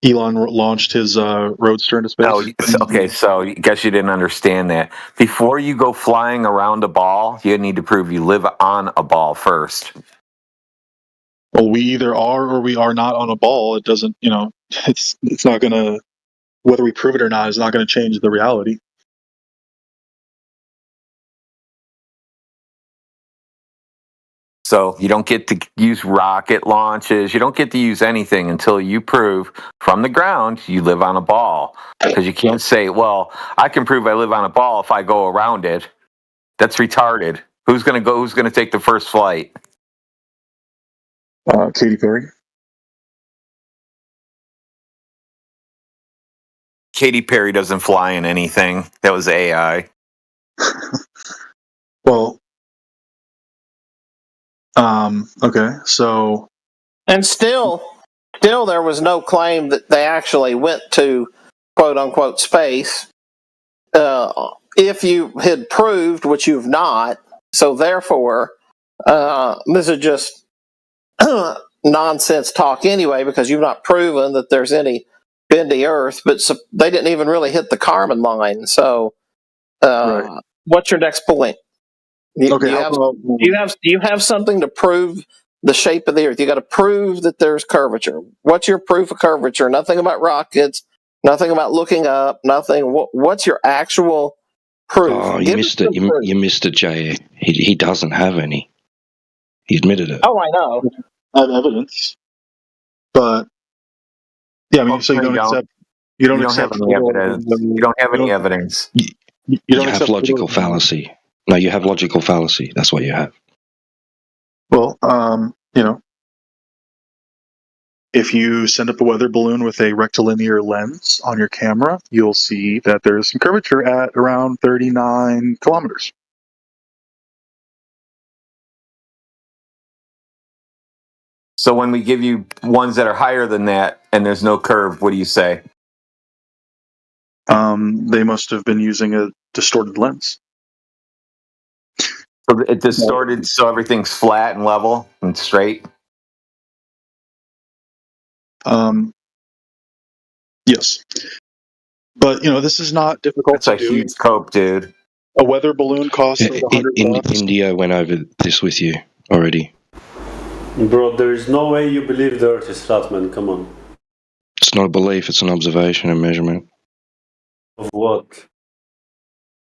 Elon launched his Roadster into space? Oh, okay. So I guess you didn't understand that. Before you go flying around a ball, you need to prove you live on a ball first. Well, we either are or we are not on a ball. It doesn't, it's not going to, whether we prove it or not, is not going to change the reality. So you don't get to use rocket launches. You don't get to use anything until you prove from the ground you live on a ball. Because you can't say, well, I can prove I live on a ball if I go around it. That's retarded. Who's going to go? Who's going to take the first flight? Katy Perry. Katy Perry doesn't fly in anything. That was AI. Well, okay, so. And still there was no claim that they actually went to quote unquote space. If you had proved, which you've not, so therefore, this is just nonsense talk anyway, because you've not proven that there's any bendy Earth, but they didn't even really hit the Kármán line. So, right. What's your next point? Do you have something to prove the shape of the Earth? You got to prove that there's curvature. What's your proof of curvature? Nothing about rockets. Nothing about looking up. Nothing. What's your actual proof? Oh, you missed it. You missed it, Jay. He doesn't have any. He admitted it. Oh, I know. I have evidence, but yeah, I mean, so you don't accept. You don't accept have any evidence. You don't have any evidence. You have logical fallacy. No, you have logical fallacy. That's what you have. Well, if you send up a weather balloon with a rectilinear lens on your camera, you'll see that there's some curvature at around 39 kilometers. So when we give you ones that are higher than that and there's no curve, what do you say? They must have been using a distorted lens. So it distorted, so everything's flat and level and straight? Yes. But, this is not difficult to do. That's a huge cope, dude. A weather balloon costs like $100. India went over this with you already. Bro, there is no way you believe the Earth is flat, man. Come on. It's not a belief, it's an observation and measurement. Of what?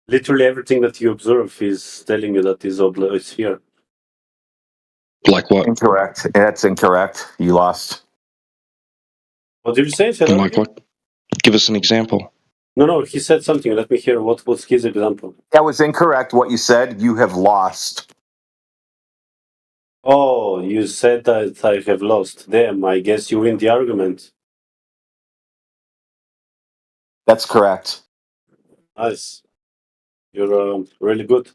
Literally everything that you observe is telling you that it's here. Like what? Incorrect. That's incorrect. You lost. What did you say? Like what? Give us an example. No, he said something. Let me hear. What's his example? That was incorrect. What you said, you have lost. Oh, you said that I have lost. Damn, I guess you win the argument. That's correct. Nice. You're really good.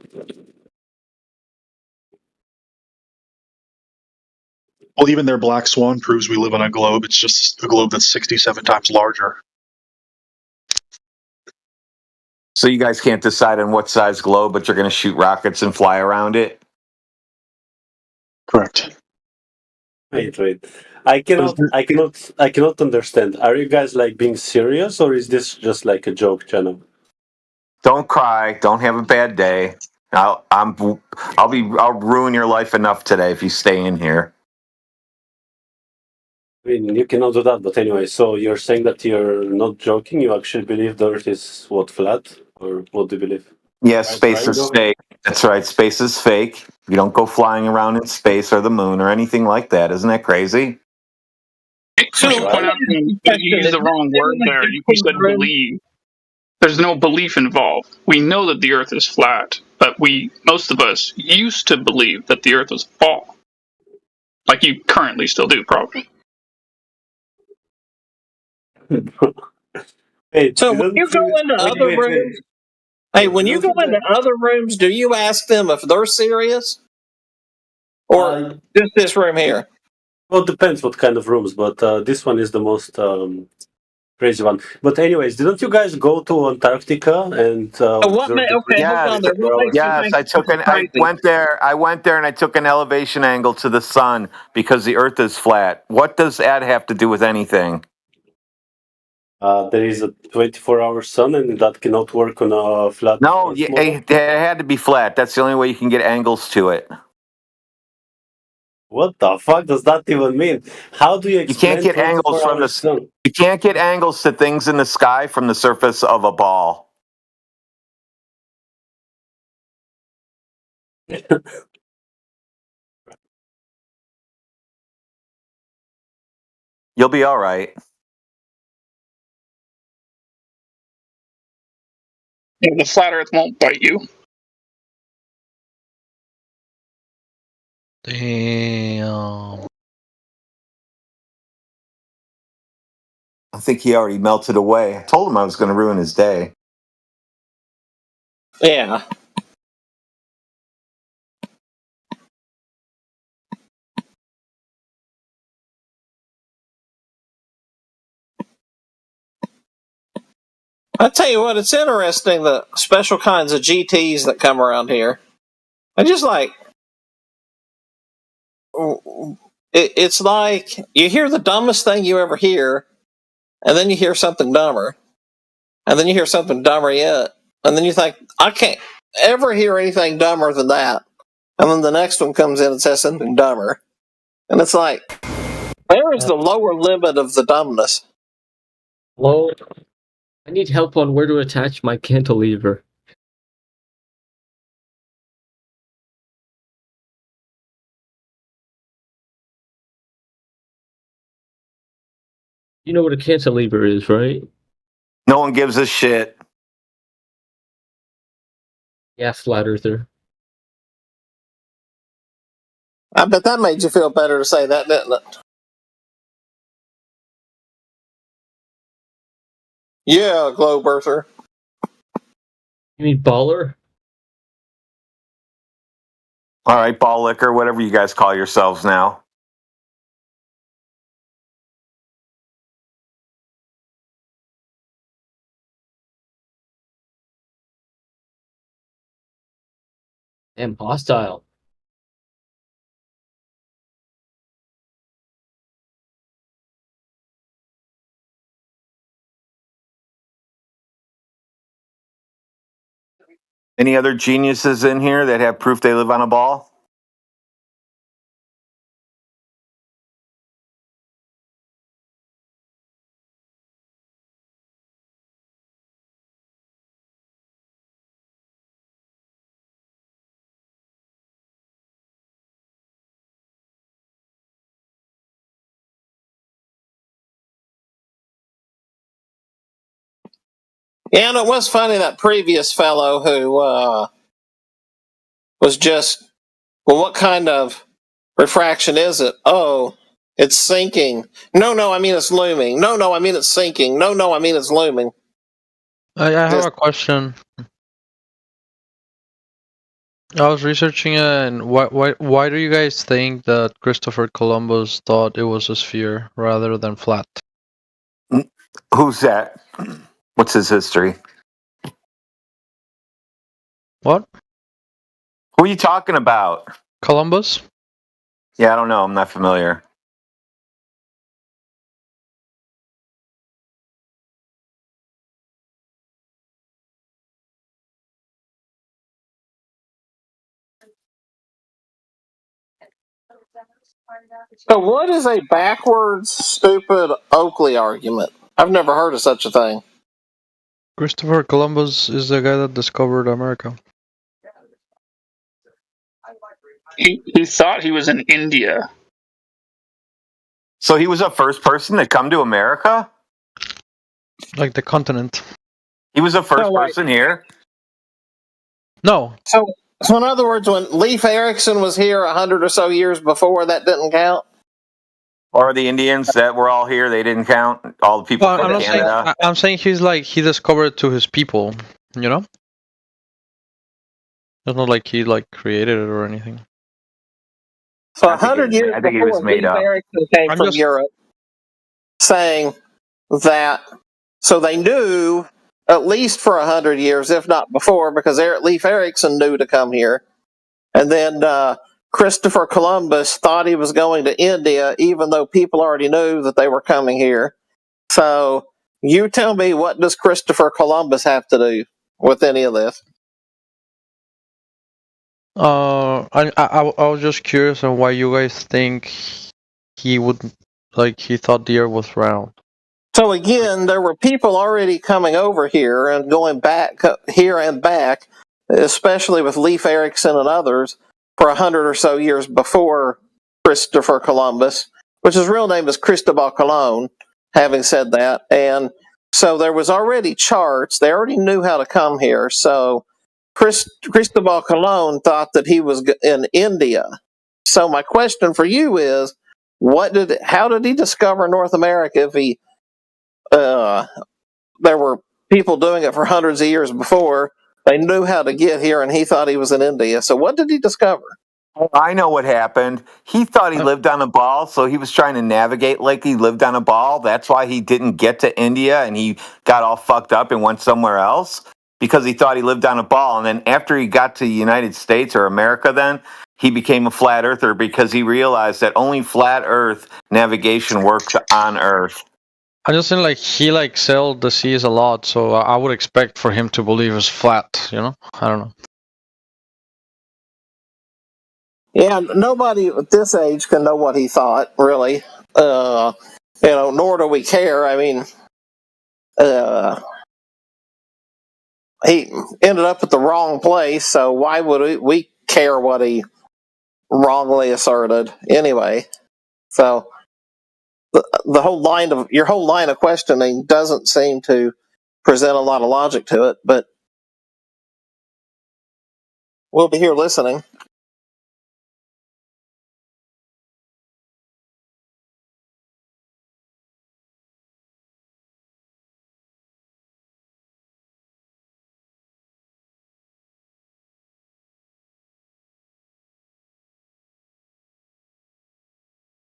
Well, even their black swan proves we live on a globe. It's just a globe that's 67 times larger. So you guys can't decide on what size globe, but you're going to shoot rockets and fly around it? Correct. Wait. I cannot understand. Are you guys like being serious, or is this just like a joke channel? Don't cry. Don't have a bad day. I'll ruin your life enough today if you stay in here. I mean, you cannot do that. But anyway, so you're saying that you're not joking. You actually believe the Earth is flat, or what do you believe? Yes, space is fake. That's right. Space is fake. You don't go flying around in space or the moon or anything like that. Isn't that crazy? So you used the wrong word there. You said believe. There's no belief involved. We know that the Earth is flat, but most of us used to believe that the Earth was a ball. Like you currently still do, probably. So when you go into other rooms, when you go into other rooms, do you ask them if they're serious, or just this room here? Well, it depends what kind of rooms, but this one is the most crazy one. But anyways, didn't you guys go to Antarctica and? Yes, I went there and I took an elevation angle to the sun because the Earth is flat. What does that have to do with anything? There is a 24-hour sun, and that cannot work on a flat. No, it had to be flat. That's the only way you can get angles to it. What the fuck does that even mean? How do you explain? You can't get angles from the sun. You can't get angles to things in the sky from the surface of a ball. You'll be all right. The flat Earth won't bite you. Damn. I think he already melted away. I told him I was going to ruin his day. Yeah. I tell you what, it's interesting, the special kinds of GTs that come around here. I just like, it's like you hear the dumbest thing you ever hear, and then you hear something dumber, and then you hear something dumber yet, and then you think, I can't ever hear anything dumber than that. And then the next one comes in and says something dumber. And it's like, where is the lower limit of the dumbness? Hello? I need help on where to attach my cantilever. You know what a cantilever is, right? No one gives a shit. Yeah, flat earther. I bet that made you feel better to say that, didn't it? Yeah, globe earther. You mean baller? All right, ball licker, whatever you guys call yourselves now. And hostile. Any other geniuses in here that have proof they live on a ball? Yeah, and it was funny that previous fellow who was just, well, what kind of refraction is it? Oh, it's sinking. No, I mean it's looming. No, I mean it's sinking. No, I mean it's looming. I have a question. I was researching it, and why do you guys think that Christopher Columbus thought it was a sphere rather than flat? Who's that? What's his history? What? Who are you talking about? Columbus? Yeah, I don't know. I'm not familiar. So what is a backwards, stupid Oakley argument? I've never heard of such a thing. Christopher Columbus is the guy that discovered America. He thought he was in India. So he was the first person to come to America? Like the continent. He was the first person here? No. So in other words, when Leif Erikson was here 100 or so years before, that didn't count? Or the Indians that were all here, they didn't count? All the people from Canada? I'm saying he discovered it to his people, you know? It's not like he created it or anything. So 100 years before, Leif Erikson came from Europe, saying that, so they knew at least for 100 years, if not before, because Leif Erikson knew to come here. And then Christopher Columbus thought he was going to India, even though people already knew that they were coming here. So you tell me, what does Christopher Columbus have to do with any of this? I was just curious on why you guys think he would, he thought the Earth was round. So again, there were people already coming over here and going back here and back, especially with Leif Erikson and others, for 100 or so years before Christopher Columbus, which his real name is Cristobal Colon, having said that. And so there was already charts. They already knew how to come here. So Cristobal Colon thought that he was in India. So my question for you is, how did he discover North America if he there were people doing it for hundreds of years before? They knew how to get here, and he thought he was in India. So what did he discover? I know what happened. He thought he lived on a ball, so he was trying to navigate like he lived on a ball. That's why he didn't get to India, and he got all fucked up and went somewhere else, because he thought he lived on a ball. And then after he got to the United States or America, then he became a flat earther, because he realized that only flat earth navigation works on Earth. I just think he sailed the seas a lot, so I would expect for him to believe it's flat, you know? I don't know. Yeah, nobody at this age can know what he thought, really. Nor do we care. I mean, he ended up at the wrong place, so why would we care what he wrongly asserted anyway? So the whole line of your whole line of questioning doesn't seem to present a lot of logic to it, but We'll be here listening.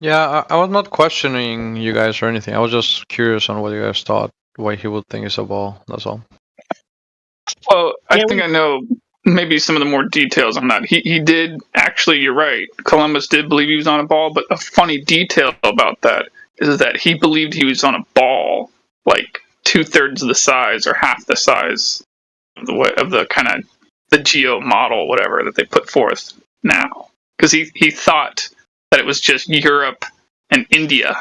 Yeah, I was not questioning you guys or anything. I was just curious on what you guys thought, why he would think it's a ball. That's all. Well, I think I know maybe some of the more details on that. He did actually. You're right. Columbus did believe he was on a ball, but a funny detail about that is that he believed he was on a ball, like 2/3 of the size or half the size of the kind of the geo model, whatever that they put forth now, because he thought that it was just Europe and India,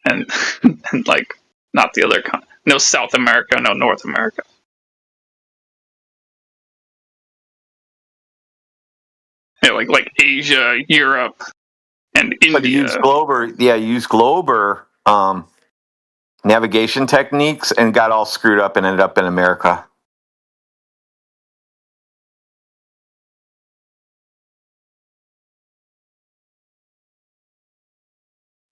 and and like not the other no South America, no North America. Yeah, like Asia, Europe, and India. But use Glober navigation techniques and got all screwed up and ended up in America.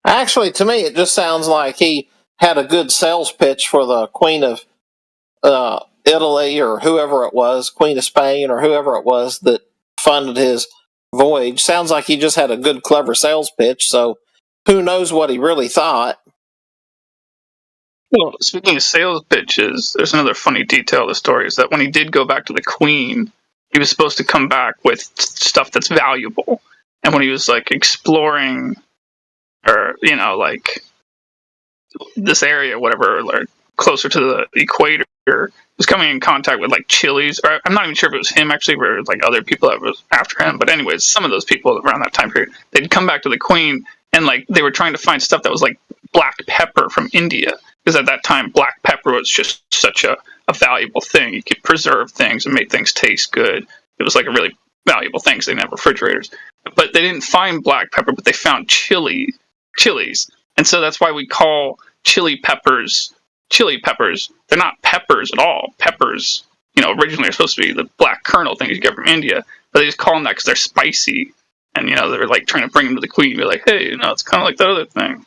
Actually, to me, it just sounds like he had a good sales pitch for the Queen of Italy or whoever it was, Queen of Spain or whoever it was that funded his voyage. Sounds like he just had a good, clever sales pitch. So who knows what he really thought? Well, speaking of sales pitches, there's another funny detail of the story is that when he did go back to the Queen, he was supposed to come back with stuff that's valuable. And when he was like exploring, or like this area, whatever, or closer to the equator, was coming in contact with like Chilis, or I'm not even sure if it was him actually, or like other people that was after him. But anyways, some of those people around that time period, they'd come back to the Queen and like they were trying to find stuff that was like black pepper from India, because at that time black pepper was just such a valuable thing. You could preserve things and make things taste good. It was like a really valuable thing because they didn't have refrigerators. But they didn't find black pepper, but they found chilies. And so that's why we call chili peppers. They're not peppers at all. Peppers, originally are supposed to be the black kernel things you get from India, but they just call them that because they're spicy. And, they're like trying to bring them to the Queen. Be like, hey, it's kind of like that other thing.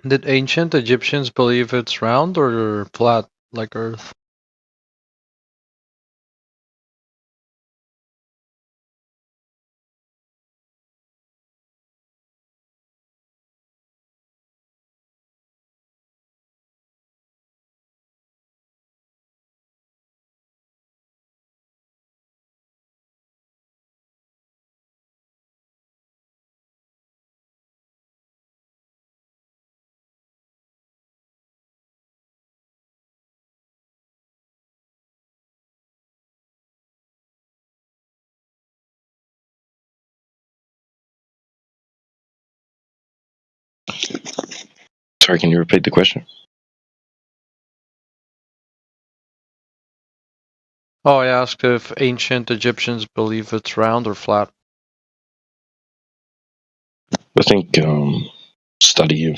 Did ancient Egyptians believe it's round or flat like Earth? Sorry, can you repeat the question? Oh, I asked if ancient Egyptians believe it's round or flat. I think study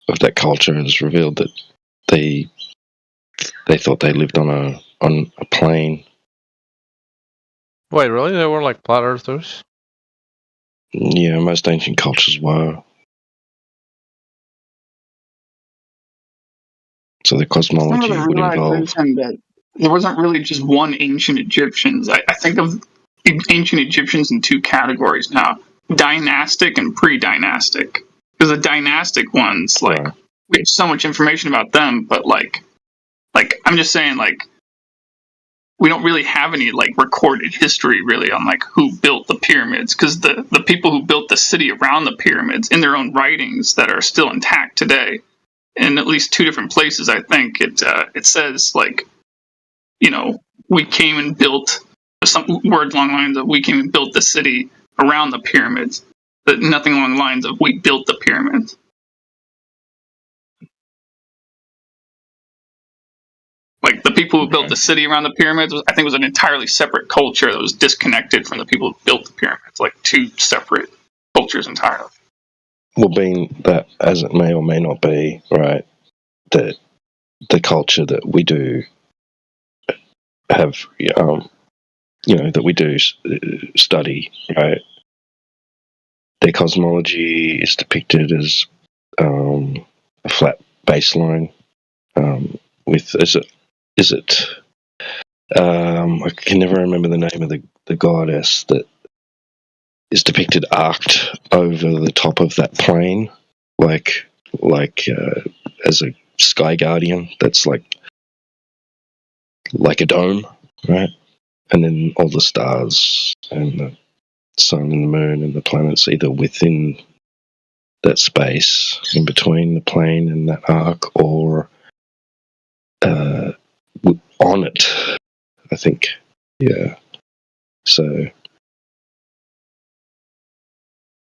of that culture has revealed that they thought they lived on a plane. Wait, really? They were like flat earthers? Yeah, most ancient cultures were. So the cosmology Some of the would involve. realization that there wasn't really just one ancient Egyptians. I think of ancient Egyptians in two categories now: dynastic and pre-dynastic. Because the dynastic ones, like, we have so much information about them, but like I'm just saying, like, we don't really have any like recorded history really on like who built the pyramids, because the people who built the city around the pyramids, in their own writings that are still intact today, in at least two different places, I think it says, like, you know, we came and built, some words along the lines of we came and built the city around the pyramids, but nothing along the lines of we built the pyramids. Like, the people who built the city around the pyramids, I think, was an entirely separate culture that was disconnected from the people who built the pyramids. Like, two separate cultures entirely. Well, being that, as it may or may not be, right, that the culture that we do have, you know, that we do study, right, their cosmology is depicted as a flat baseline with, I can never remember the name of the goddess that is depicted arced over the top of that plane, like as a sky guardian. That's like a dome, right? And then all the stars and the sun and the moon and the planets either within that space in between the plane and that arc, or on it, I think. Yeah. So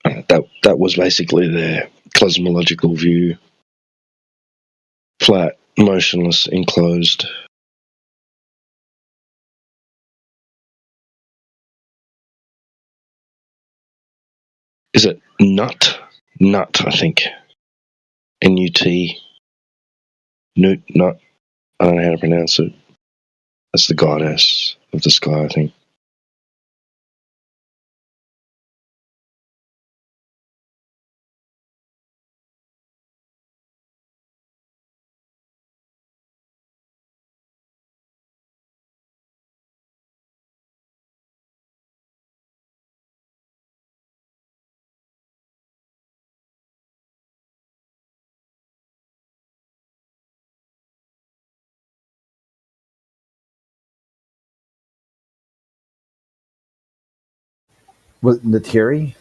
that was basically their cosmological view. Flat, motionless, enclosed. Is it Nut? Nut, I think. N-U-T. Nut, Nut. I don't know how to pronounce it. That's the goddess of the sky, I think. With Natiri?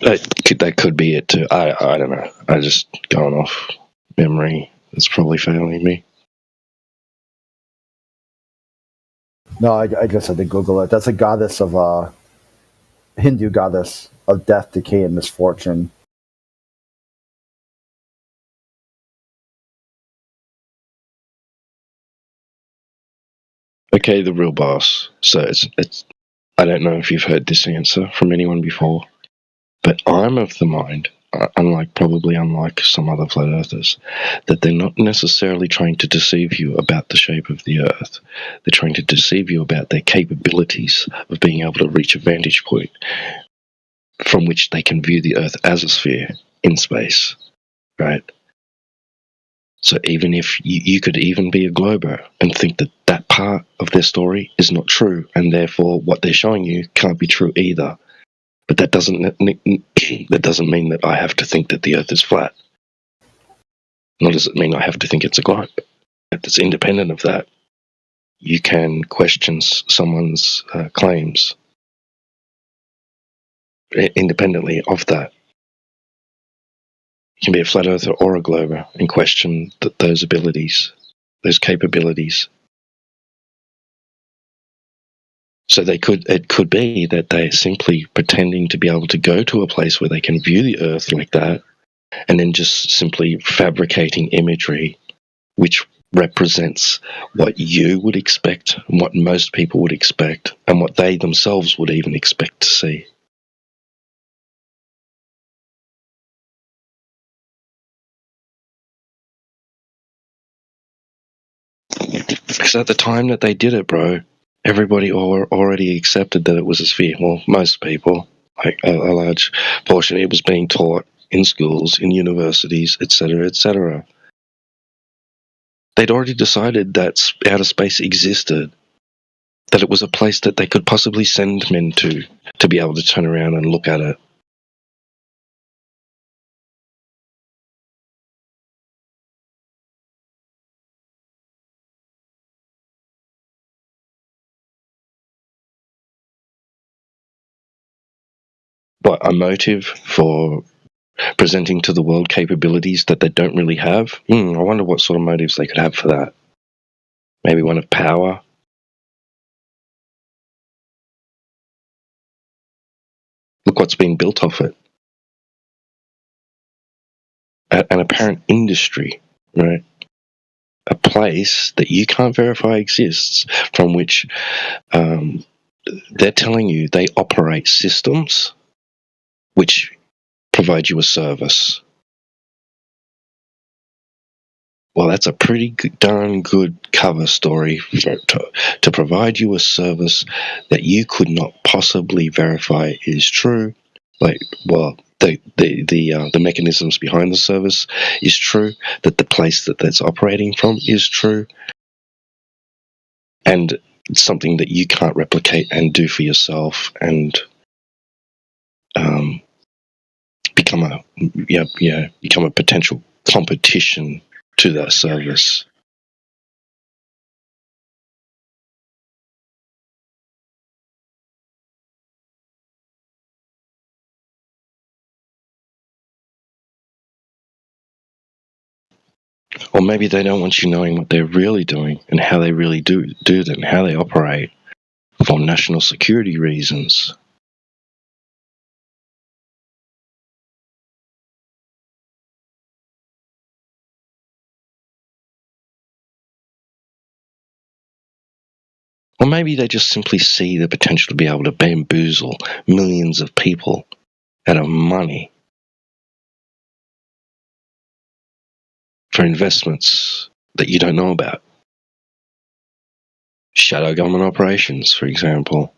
That could be it too. I don't know. I just going off memory. It's probably failing me. No, I guess I did Google it. That's a goddess of Hindu goddess of death, decay, and misfortune. Okay, the real boss. So it's. I don't know if you've heard this answer from anyone before, but I'm of the mind. unlike some other flat earthers, that they're not necessarily trying to deceive you about the shape of the earth. They're trying to deceive you about their capabilities of being able to reach a vantage point from which they can view the earth as a sphere in space, right? So even if you could even be a glober and think that that part of their story is not true, and therefore what they're showing you can't be true either. But that doesn't mean that I have to think that the earth is flat. Nor does it mean I have to think it's a globe. It's independent of that. You can question someone's claims independently of that. You can be a flat earther or a glober and question those abilities, those capabilities. So it could be that they're simply pretending to be able to go to a place where they can view the earth like that, and then just simply fabricating imagery which represents what you would expect, and what most people would expect, and what they themselves would even expect to see. Because at the time that they did it, bro, everybody already accepted that it was a sphere. Well, most people, like a large portion, it was being taught in schools, in universities, etc., etc. They'd already decided that outer space existed, that it was a place that they could possibly send men to be able to turn around and look at it. But a motive for presenting to the world capabilities that they don't really have? I wonder what sort of motives they could have for that. Maybe one of power? Look what's been built off it. An apparent industry, right? A place that you can't verify exists, from which they're telling you they operate systems which provide you a service. Well, that's a pretty darn good cover story to provide you a service that you could not possibly verify is true. Like, well, the mechanisms behind the service is true, that the place that's operating from is true, and it's something that you can't replicate and do for yourself and become a potential competition to that service. Or maybe they don't want you knowing what they're really doing and how they really do that and how they operate for national security reasons. Or maybe they just simply see the potential to be able to bamboozle millions of people out of money for investments that you don't know about. Shadow government operations, for example.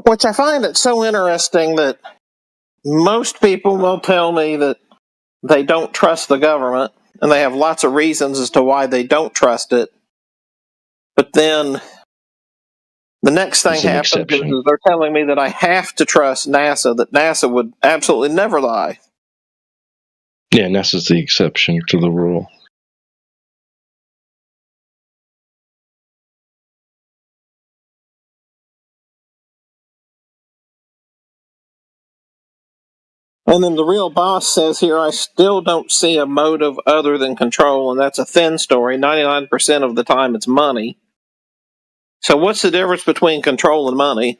Which I find it so interesting that most people will tell me that they don't trust the government, and they have lots of reasons as to why they don't trust it. But then the next thing happens is they're telling me that I have to trust NASA, that NASA would absolutely never lie. Yeah, NASA's the exception to the rule. And then the real boss says here, I still don't see a motive other than control, and that's a thin story. 99% of the time it's money. So what's the difference between control and money?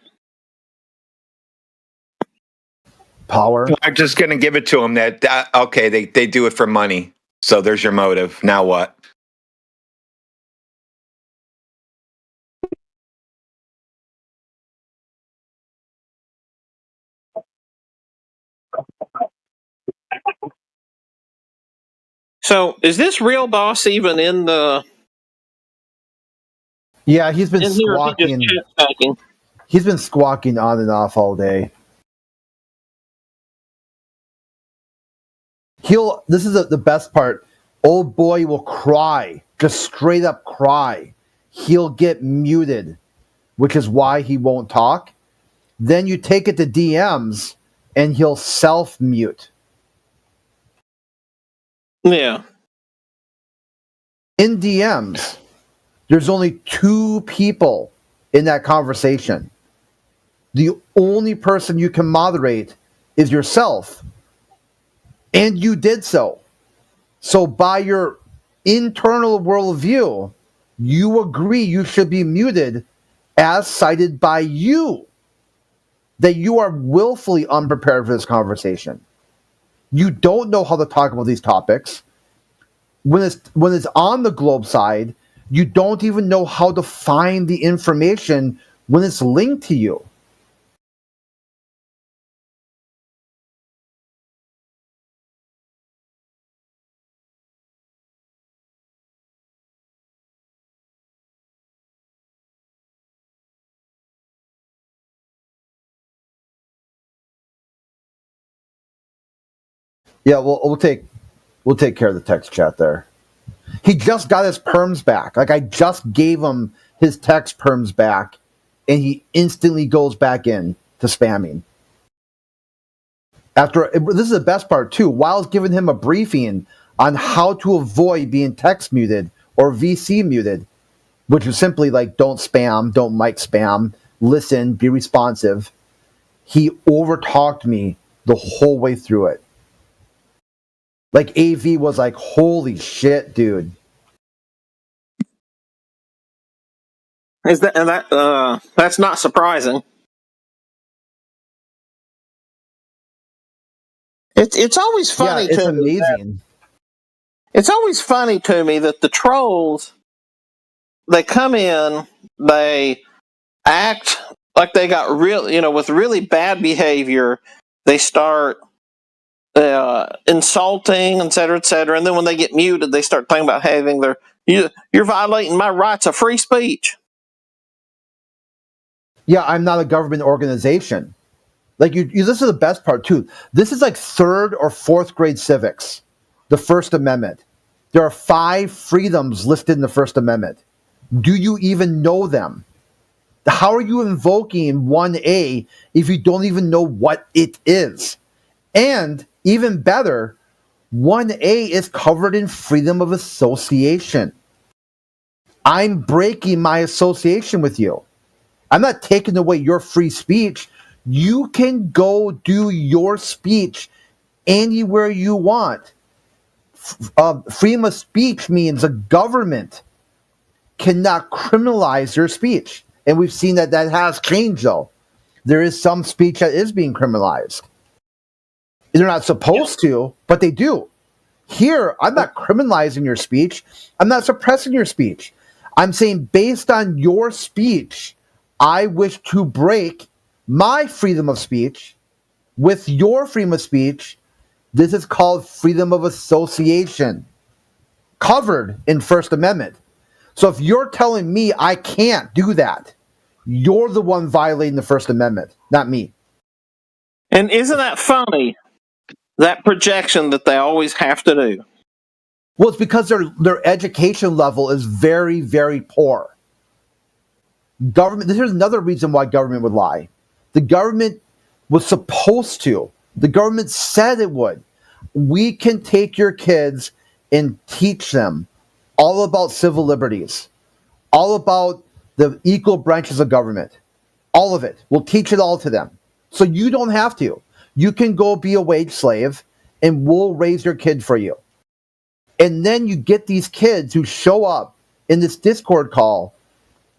Power. I'm just going to give it to them that, okay, they do it for money. So there's your motive. Now what? So is this real boss even in the... Yeah, he's been in here, or is he squawking. just chat stacking? He's been squawking on and off all day. This is the best part. Old boy will cry, just straight up cry. He'll get muted, which is why he won't talk. Then you take it to DMs, and he'll self-mute. Yeah. In DMs, there's only 2 people in that conversation. The only person you can moderate is yourself. And you did so. So by your internal worldview, you agree you should be muted as cited by you. That you are willfully unprepared for this conversation. You don't know how to talk about these topics. When it's on the globe side, you don't even know how to find the information when it's linked to you. Yeah, we'll take care of the text chat there. He just got his perms back. Like, I just gave him his text perms back, and he instantly goes back in to spamming. This is the best part too. Wiles giving him a briefing on how to avoid being text muted or VC muted, which is simply like, don't spam, don't mic spam, listen, be responsive. He overtalked me the whole way through it. Like, AV was like, holy shit, dude. That's not surprising. It's always funny it's to me. Amazing. It's always funny to me that the trolls, they come in, they act like they got with really bad behavior. They start insulting, et cetera, and then when they get muted, they start talking about you're violating my rights of free speech. Yeah, I'm not a government organization. Like, this is the best part too. This is like 3rd or 4th grade civics, the First Amendment. There are 5 freedoms listed in the First Amendment. Do you even know them? How are you invoking 1A if you don't even know what it is? And even better, 1A is covered in freedom of association. I'm breaking my association with you. I'm not taking away your free speech. You can go do your speech anywhere you want. Freedom of speech means a government cannot criminalize your speech. And we've seen that has changed, though. There is some speech that is being criminalized. They're not supposed to, but they do. Here, I'm not criminalizing your speech. I'm not suppressing your speech. I'm saying, based on your speech, I wish to break my freedom of speech with your freedom of speech. This is called freedom of association, covered in First Amendment. So if you're telling me I can't do that, you're the one violating the First Amendment, not me. And isn't that funny? That projection that they always have to do. Well, it's because their education level is very, very poor. Government. Here's another reason why government would lie. The government was supposed to. The government said it would. We can take your kids and teach them all about civil liberties, all about the equal branches of government, all of it. We'll teach it all to them. So you don't have to. you can go be a wage slave and we'll raise your kid for you. And then you get these kids who show up in this Discord call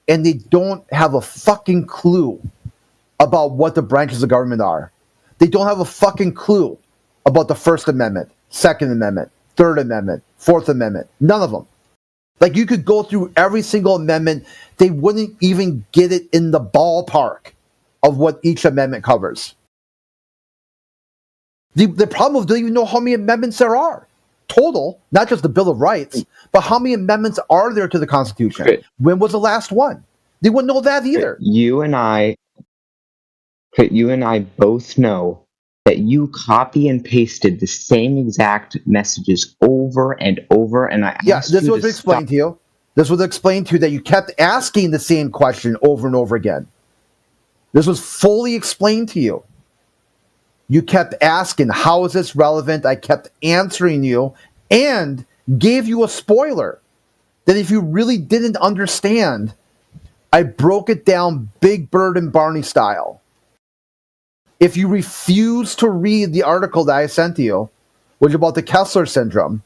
and they don't have a fucking clue about what the branches of government are. They don't have a fucking clue about the First Amendment, Second Amendment, Third Amendment, Fourth Amendment. None of them. Like, you could go through every single amendment. They wouldn't even get it in the ballpark of what each amendment covers. The problem is they don't even know how many amendments there are. Total, not just the Bill of Rights, but how many amendments are there to the Constitution? Chris, When was the last one? They wouldn't know that either. You and I both know that you copy and pasted the same exact messages over and over, and I Yeah, asked this you was to explained to you. This was explained to you that you kept asking the same question over and over again. This was fully explained to you. You kept asking, how is this relevant? I kept answering you and gave you a spoiler that if you really didn't understand, I broke it down Big Bird and Barney style. If you refuse to read the article that I sent to you, which is about the Kessler syndrome,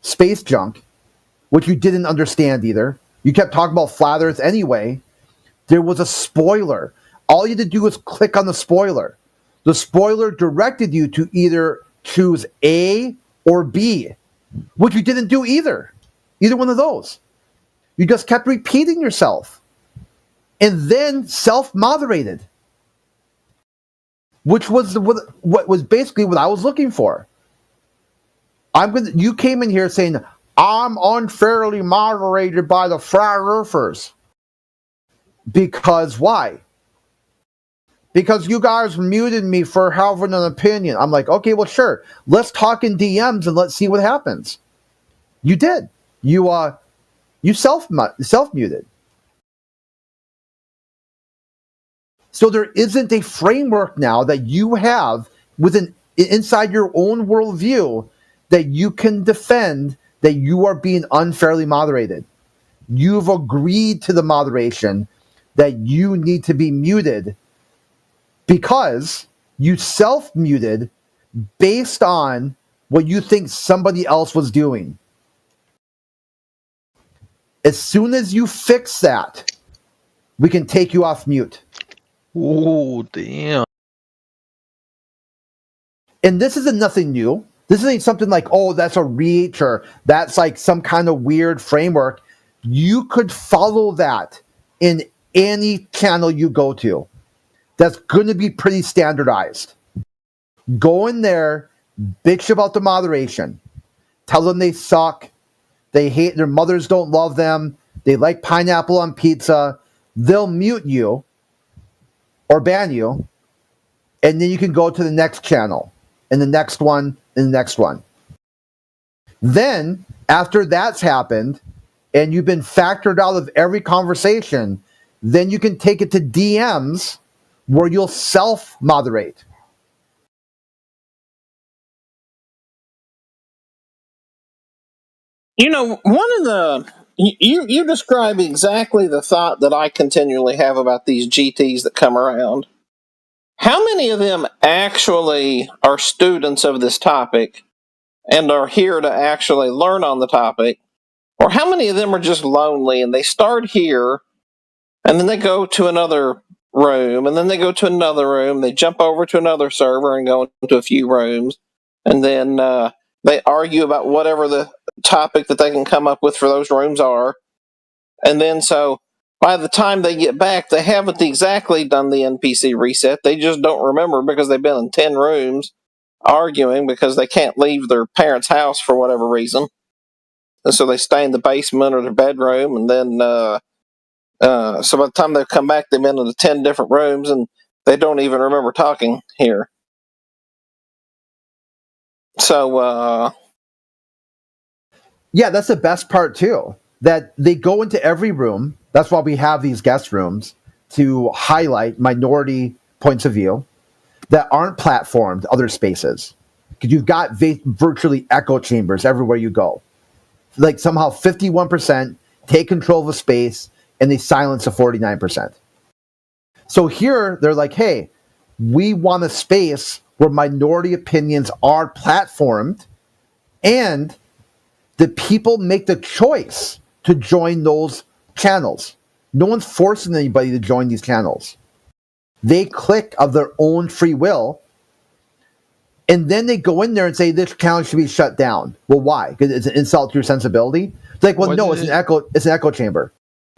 space junk, which you didn't understand either, you kept talking about flat Earth anyway, there was a spoiler. All you had to do was click on the spoiler. The spoiler directed you to either choose A or B, which you didn't do either one of those. You just kept repeating yourself and then self-moderated, which was what was basically what I was looking for. You came in here saying, I'm unfairly moderated by the flat earthers. Because why? Because you guys muted me for having an opinion. I'm like, okay, well, sure. Let's talk in DMs and let's see what happens. You did. You self-muted. So there isn't a framework now that you have inside your own worldview that you can defend that you are being unfairly moderated. You've agreed to the moderation that you need to be muted because you self-muted based on what you think somebody else was doing. As soon as you fix that, we can take you off mute. Ooh, damn. And this isn't nothing new. This isn't something like, oh, that's a reach or that's like some kind of weird framework. You could follow that in any channel you go to. That's going to be pretty standardized. Go in there, bitch about the moderation. Tell them they suck. They hate, their mothers don't love them. They like pineapple on pizza. They'll mute you or ban you. And then you can go to the next channel and the next one and the next one. Then, after that's happened and you've been factored out of every conversation, then you can take it to DMs where you'll self-moderate. You know, you describe exactly the thought that I continually have about these GTs that come around. How many of them actually are students of this topic and are here to actually learn on the topic? Or how many of them are just lonely and they start here and then they go to another room and then they go to another room, they jump over to another server and go into a few rooms, and then they argue about whatever the topic that they can come up with for those rooms are. And then so by the time they get back, they haven't exactly done the NPC reset. They just don't remember because they've been in 10 rooms arguing because they can't leave their parents' house for whatever reason. And so they stay in the basement or their bedroom. And then, so by the time they come back, they've been in 10 different rooms and they don't even remember talking here. So, yeah, that's the best part too. That they go into every room. That's why we have these guest rooms to highlight minority points of view that aren't platformed other spaces. Because you've got virtually echo chambers everywhere you go. Like somehow 51% take control of a space and they silence the 49%. So here they're like, hey, we want a space where minority opinions are platformed, and the people make the choice to join those channels. No one's forcing anybody to join these channels. They click of their own free will, and then they go in there and say this channel should be shut down. Well, why? Because it's an insult to your sensibility. It's like, well, no, it's an echo chamber.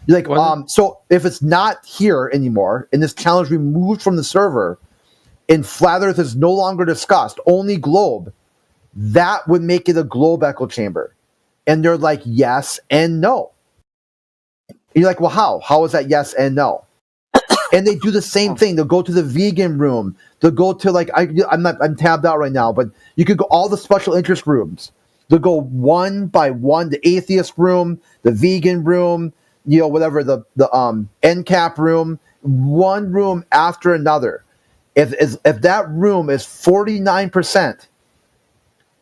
You're like, so if it's not here anymore, and this channel is removed from the server, and Flat Earth is no longer discussed, only globe, that would make it a globe echo chamber. And they're like, yes and no. And you're like, well, how? How is that yes and no? And they do the same thing. They'll go to the vegan room. They'll go to I'm tabbed out right now, but you could go all the special interest rooms. They'll go one by one, the atheist room, the vegan room, whatever, the NCAP room, one room after another. If that room is 49%,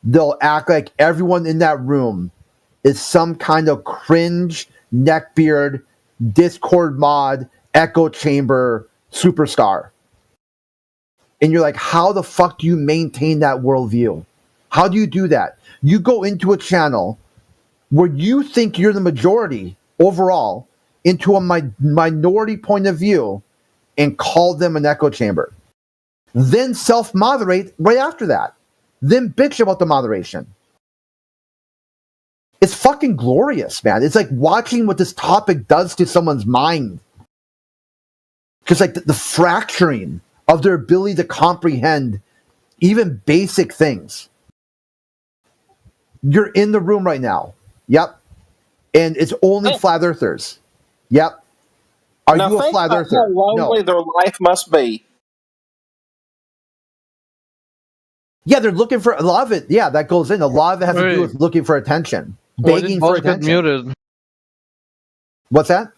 they'll act like everyone in that room is some kind of cringe, neckbeard, Discord mod, echo chamber superstar. And you're like, how the fuck do you maintain that worldview? How do you do that? You go into a channel where you think you're the majority overall into a minority point of view and call them an echo chamber. Then self-moderate right after that. Then bitch about the moderation. It's fucking glorious, man. It's like watching what this topic does to someone's mind. Because like the fracturing of their ability to comprehend even basic things. You're in the room right now. Yep. And it's only flat earthers. Yep. Are you a flat earther? How lonely their life must be. Yeah, they're looking for a lot of it. Yeah, that goes in. A lot of it has to do with looking for attention, begging for attention. Muted? What's that?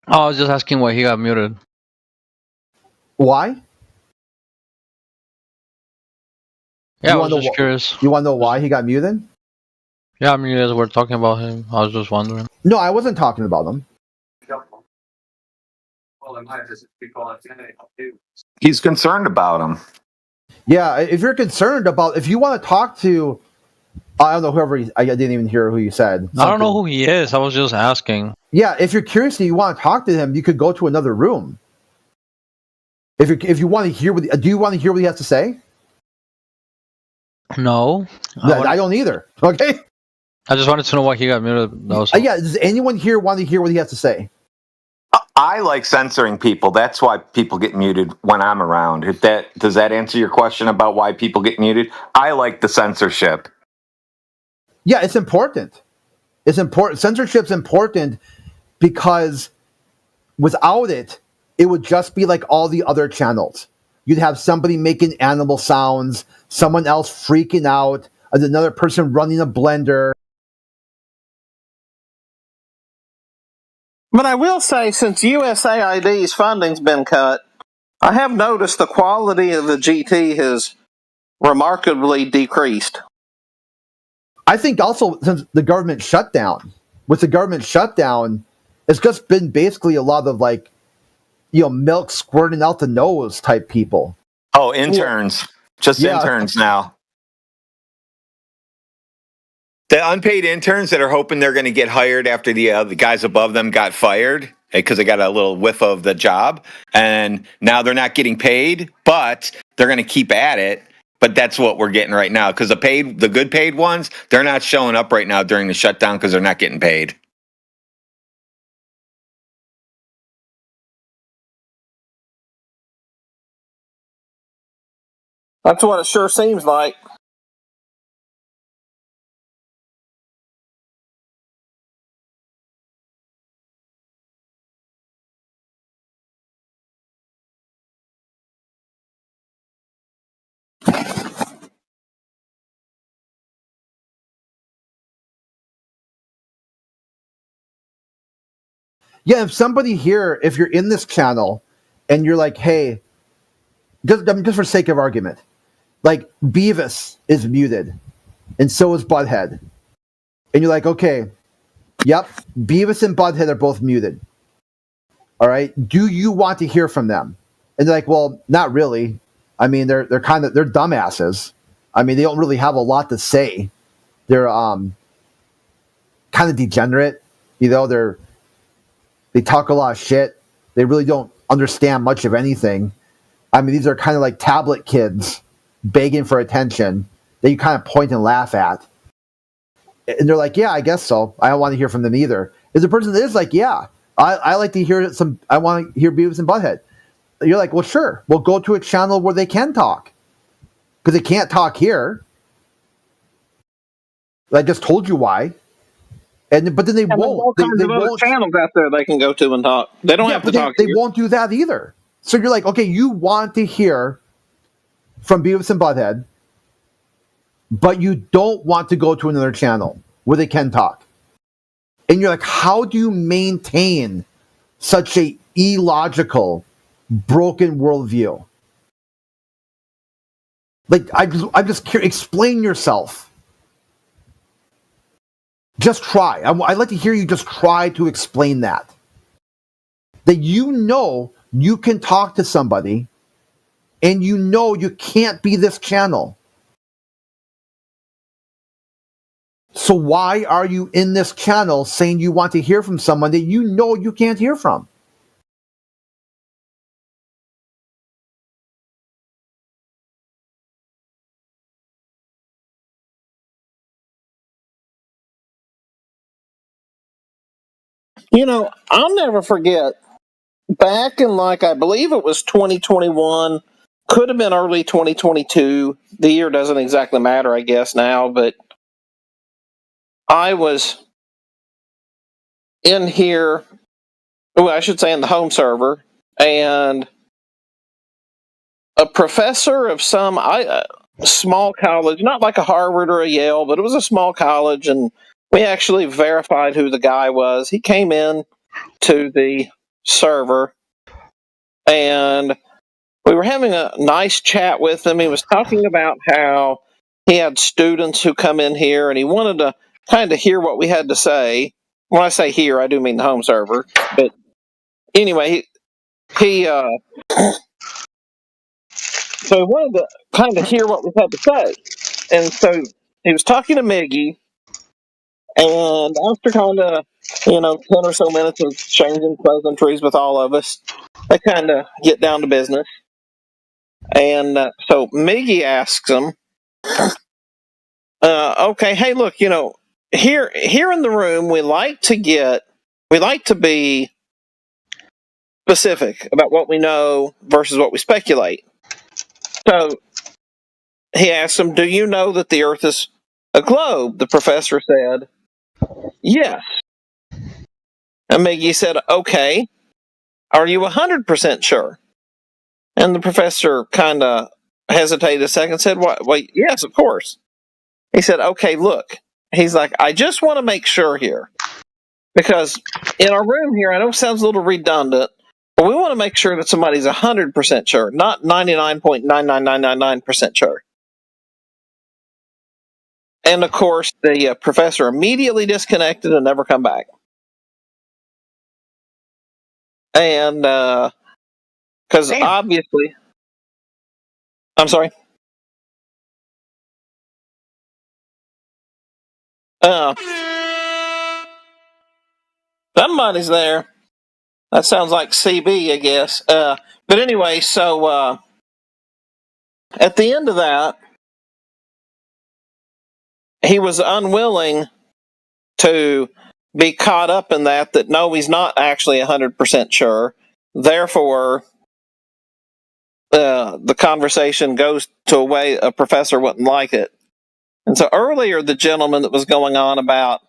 Oh, I was just asking why he got muted. Why? Yeah, I was just curious. You want to know why he got muted? Yeah, I mean, you guys were talking about him. I was just wondering. No, I wasn't talking about him. He's concerned about him. Yeah, if you're concerned about, if you want to talk to, I don't know, I didn't even hear who you said. Something. I don't know who he is. I was just asking. Yeah, if you're curious and you want to talk to him, you could go to another room. If you want to hear do you want to hear what he has to say? No. I don't either. Okay. I just wanted to know why he got muted. Yeah, does anyone here want to hear what he has to say? I like censoring people. That's why people get muted when I'm around. Does that answer your question about why people get muted? I like the censorship. Yeah, it's important. It's important. Censorship's important because without it, it would just be like all the other channels. You'd have somebody making animal sounds, someone else freaking out, another person running a blender. But I will say, since USAID's funding's been cut, I have noticed the quality of the GT has remarkably decreased. I think also since the government shutdown, it's just been basically a lot of milk squirting out the nose type people. Oh, interns. Interns now. The unpaid interns that are hoping they're going to get hired after the guys above them got fired because they got a little whiff of the job, and now they're not getting paid, but they're going to keep at it. But that's what we're getting right now because the good paid ones, they're not showing up right now during the shutdown because they're not getting paid. That's what it sure seems like. Yeah, if somebody here, if you're in this channel and you're like, hey, just for sake of argument, like Beavis is muted and so is Butthead. And you're like, okay, yep, Beavis and Butthead are both muted. All right, do you want to hear from them? And they're like, well, not really. I mean, they're dumbasses. I mean, they don't really have a lot to say. They're kind of degenerate. You know, they talk a lot of shit. They really don't understand much of anything. I mean, these are kind of like tablet kids begging for attention that you kind of point and laugh at. And they're like, yeah, I guess so. I don't want to hear from them either. There's a person that is like, yeah, I like to hear I want to hear Beavis and Butthead. You're like, well, sure. We'll go to a channel where they can talk. Because they can't talk here. I just told you why. But then they won't. All kinds of other channels out there they can go to and talk. They don't have to talk. They won't do that either. So you're like, okay, you want to hear from Beavis and Butthead, but you don't want to go to another channel where they can talk. And you're like, how do you maintain such a illogical, broken worldview? Like, I'm just curious. Explain yourself. Just try. I'd like to hear you just try to explain that. That you can talk to somebody and you can't be this channel. So why are you in this channel saying you want to hear from someone that you can't hear from? You know, I'll never forget back in I believe it was 2021, could have been early 2022. The year doesn't exactly matter, I guess, now, but I was in here, well, I should say in the home server, and a professor of some small college, not like a Harvard or a Yale, but it was a small college, and we actually verified who the guy was. He came in to the server, and we were having a nice chat with him. He was talking about how he had students who come in here, and he wanted to kind of hear what we had to say. When I say here, I do mean the home server. But anyway, he so he wanted to kind of hear what we had to say. And so he was talking to Miggy, and after kind of, 10 or so minutes of exchanging pleasantries with all of us, they kind of get down to business. And so Miggy asks him, okay, hey, look, here in the room, we like to be specific about what we know versus what we speculate. So he asked him, do you know that the Earth is a globe? The professor said, yes. And Miggy said, okay, are you 100% sure? And the professor kind of hesitated a second and said, wait, yes, of course. He said, okay, look. He's like, I just want to make sure here. Because in our room here, I know it sounds a little redundant, but we want to make sure that somebody's 100% sure, not 99.99999% sure. And of course, the professor immediately disconnected and never come back. And because obviously, I'm sorry. Somebody's there. That sounds like CB, I guess. But anyway, so at the end of that, he was unwilling to be caught up in that no, he's not actually 100% sure. Therefore, the conversation goes to a way a professor wouldn't like it. And so earlier, the gentleman that was going on about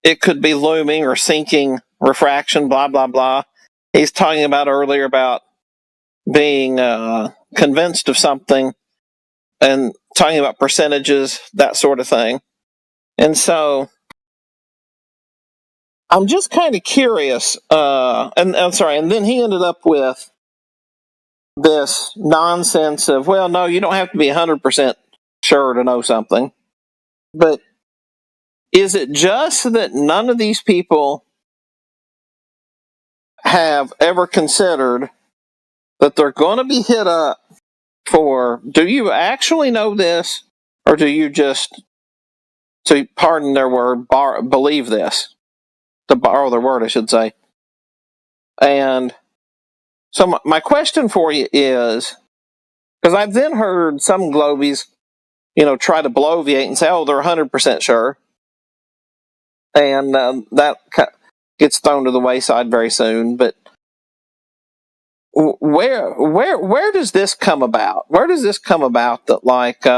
it could be looming or sinking refraction, blah, blah, blah. He's talking about earlier about being convinced of something and talking about percentages, that sort of thing. And so I'm just kind of curious. And I'm sorry. And then he ended up with this nonsense of, well, no, you don't have to be 100% sure to know something. But is it just that none of these people have ever considered that they're going to be hit up for, do you actually know this, or do you just, to pardon their word, believe this? To borrow their word, I should say. And so my question for you is, because I've then heard some Globies, try to bloviate and say, oh, they're 100% sure. And that gets thrown to the wayside very soon. But where does this come about? Where does this come about that, like, they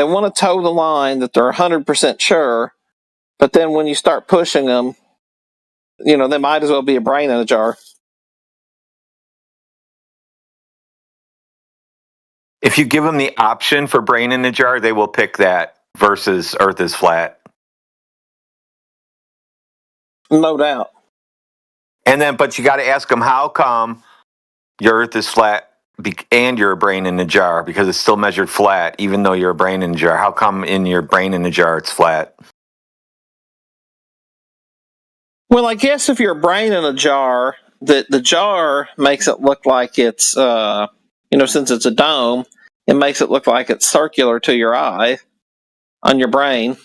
want to toe the line that they're 100% sure, but then when you start pushing them, they might as well be a brain in a jar. If you give them the option for brain in a jar, they will pick that versus Earth is flat. No doubt. But you got to ask them, how come your Earth is flat and you're a brain in a jar? Because it's still measured flat, even though you're a brain in a jar. How come in your brain in a jar it's flat? Well, I guess if you're a brain in a jar, the jar makes it look like it's, since it's a dome, it makes it look like it's circular to your eye on your brain.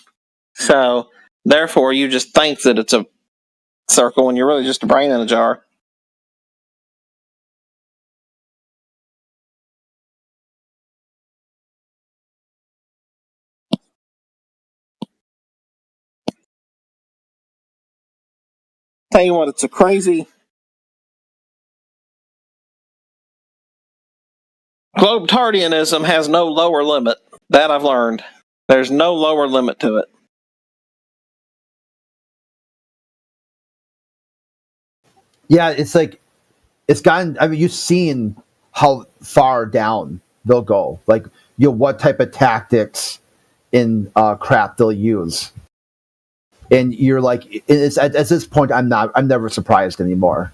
So, therefore, you just think that it's a circle when you're really just a brain in a jar. Tell you what, it's a crazy. Globetardianism has no lower limit. That I've learned. There's no lower limit to it. Yeah, it's like, it's gotten, I mean, you've seen how far down they'll go. Like, what type of tactics in crap they'll use. And you're like, it's at this point, I'm never surprised anymore.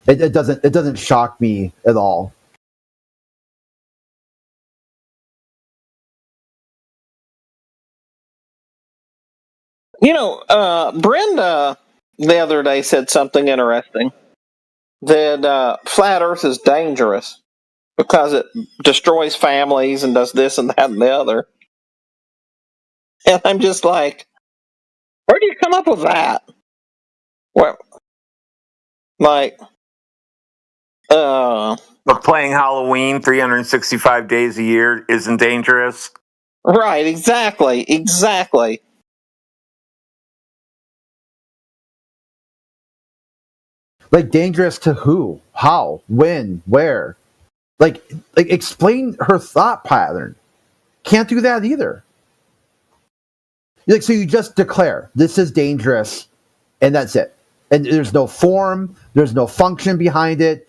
It doesn't shock me at all. Brenda the other day said something interesting, that flat Earth is dangerous because it destroys families and does this and that and the other. And I'm just like, where do you come up with that? Well, like, But playing Halloween 365 days a year isn't dangerous? Right, exactly. Like, dangerous to who? How? When? Where? Like explain her thought pattern. Can't do that either. Like, so you just declare this is dangerous, and that's it. And there's no form, there's no function behind it.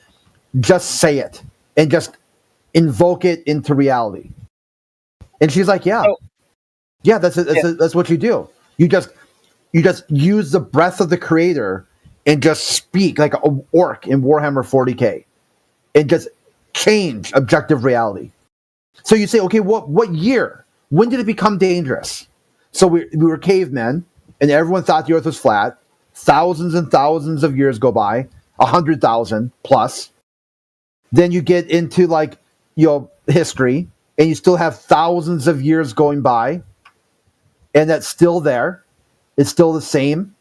Just say it and just invoke it into reality. And she's like, yeah, that's what you do. You just use the breath of the creator and just speak like an orc in Warhammer 40K and just change objective reality. So you say, okay, what year? When did it become dangerous? So we were cavemen, and everyone thought the Earth was flat. Thousands and thousands of years go by, 100,000 plus. Then you get into history, and you still have thousands of years going by, and that's still there. It's still the same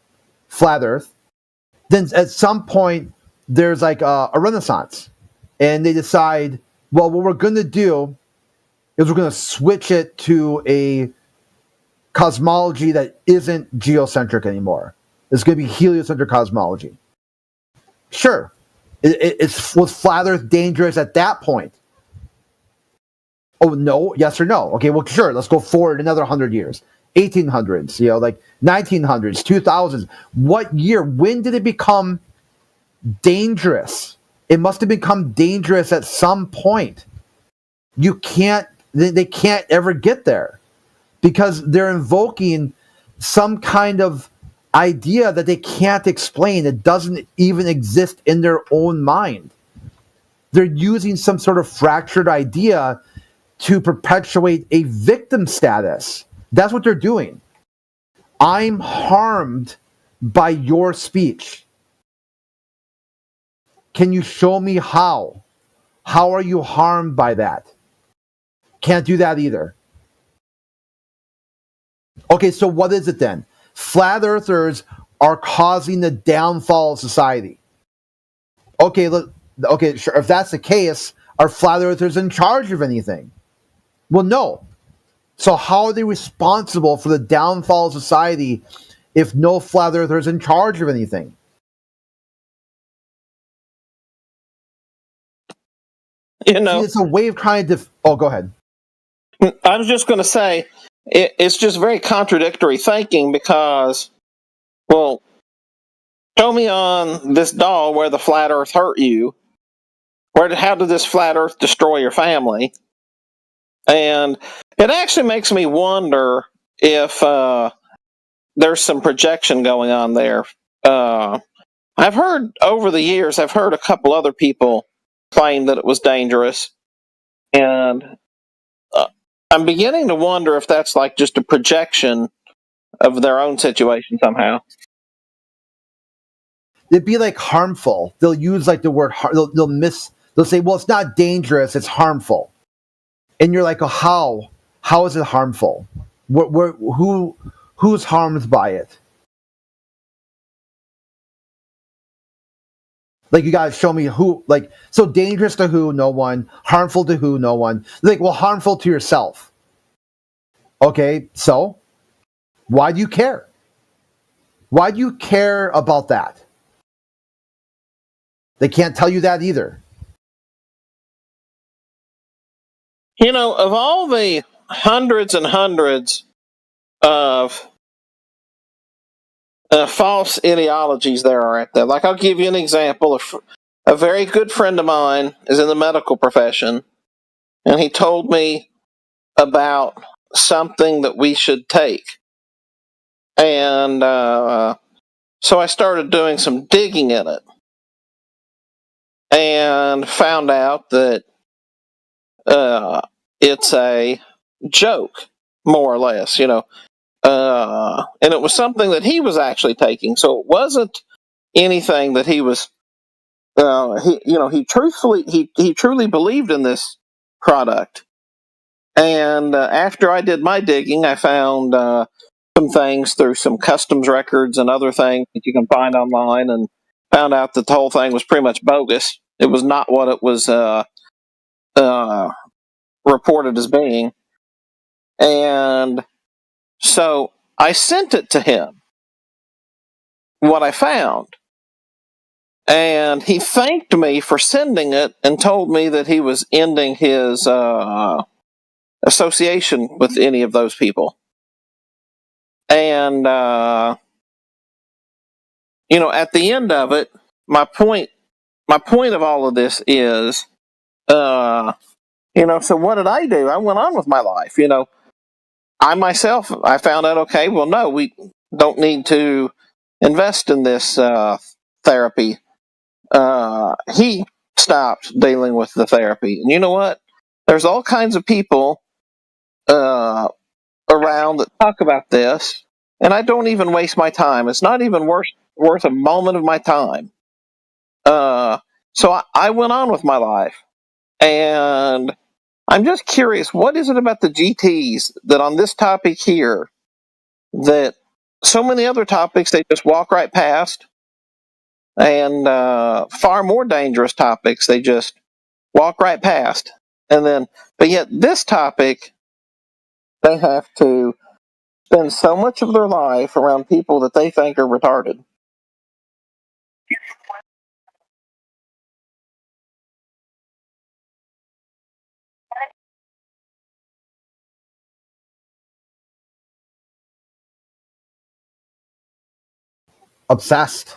flat Earth. Then at some point, there's like a renaissance, and they decide, well, what we're going to do is we're going to switch it to a cosmology that isn't geocentric anymore. It's going to be heliocentric cosmology. Sure. Was flat Earth dangerous at that point? Oh, no. Yes or no? Okay, well, sure. Let's go forward another 100 years. 1800s, 1900s, 2000s. What year? When did it become dangerous? It must have become dangerous at some point. They can't ever get there because they're invoking some kind of idea that they can't explain. It doesn't even exist in their own mind. They're using some sort of fractured idea to perpetuate a victim status. That's what they're doing. I'm harmed by your speech. Can you show me how? How are you harmed by that? Can't do that either. Okay, so what is it then? Flat earthers are causing the downfall of society. Okay, look, okay, sure. If that's the case, are flat earthers in charge of anything? Well, no. So how are they responsible for the downfall of society if no flat earthers in charge of anything? You know, see, it's a way of trying to. Oh, go ahead. I was just going to say it's just very contradictory thinking because, well, show me on this doll where the flat Earth hurt you. How did this flat Earth destroy your family? And it actually makes me wonder if there's some projection going on there. I've heard over the years, I've heard a couple other people claim that it was dangerous, and I'm beginning to wonder if that's like just a projection of their own situation somehow. It'd be like harmful. They'll use like the word. They'll say, "Well, it's not dangerous; it's harmful." And you're like, "Oh, how? How is it harmful? Who's harmed by it?" Like, you gotta show me who. Like, so dangerous to who? No one. Harmful to who? No one. Like, well, harmful to yourself. Okay, so why do you care? Why do you care about that? They can't tell you that either. You know, of all the hundreds and hundreds of false ideologies there are out there, like I'll give you an example. A very good friend of mine is in the medical profession, and he told me about something that we should take. And so I started doing some digging in it and found out that it's a joke, more or less, you know. And it was something that he was actually taking, so it wasn't anything that he was. He truly believed in this product. And after I did my digging, I found some things through some customs records and other things that you can find online, and found out that the whole thing was pretty much bogus. It was not what it was reported as being. And so I sent it to him, what I found. And he thanked me for sending it and told me that he was ending his association with any of those people. And, at the end of it, my point of all of this is, so what did I do? I went on with my life. I myself, I found out, okay, well, no, we don't need to invest in this therapy. He stopped dealing with the therapy. And you know what? There's all kinds of people around that talk about this, and I don't even waste my time. It's not even worth a moment of my time. So I went on with my life, and I'm just curious, what is it about the GTs that on this topic here, that so many other topics they just walk right past, and far more dangerous topics they just walk right past, but yet this topic, they have to spend so much of their life around people that they think are retarded. Obsessed.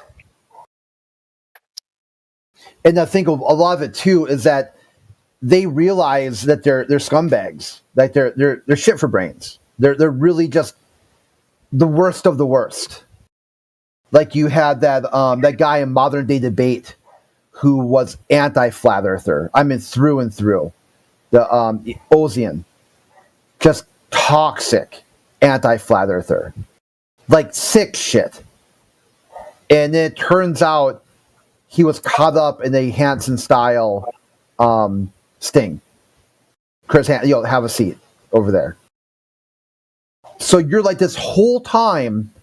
And I think a lot of it too is that they realize that they're scumbags, like they're shit for brains. They're really just the worst of the worst. Like, you had that guy in Modern Day Debate who was anti-flat earther. I mean, through and through. The Ozian, just toxic anti-flat earther, like sick shit. And it turns out he was caught up in a Hansen style sting. Chris, have a seat over there. So you're like, this whole time,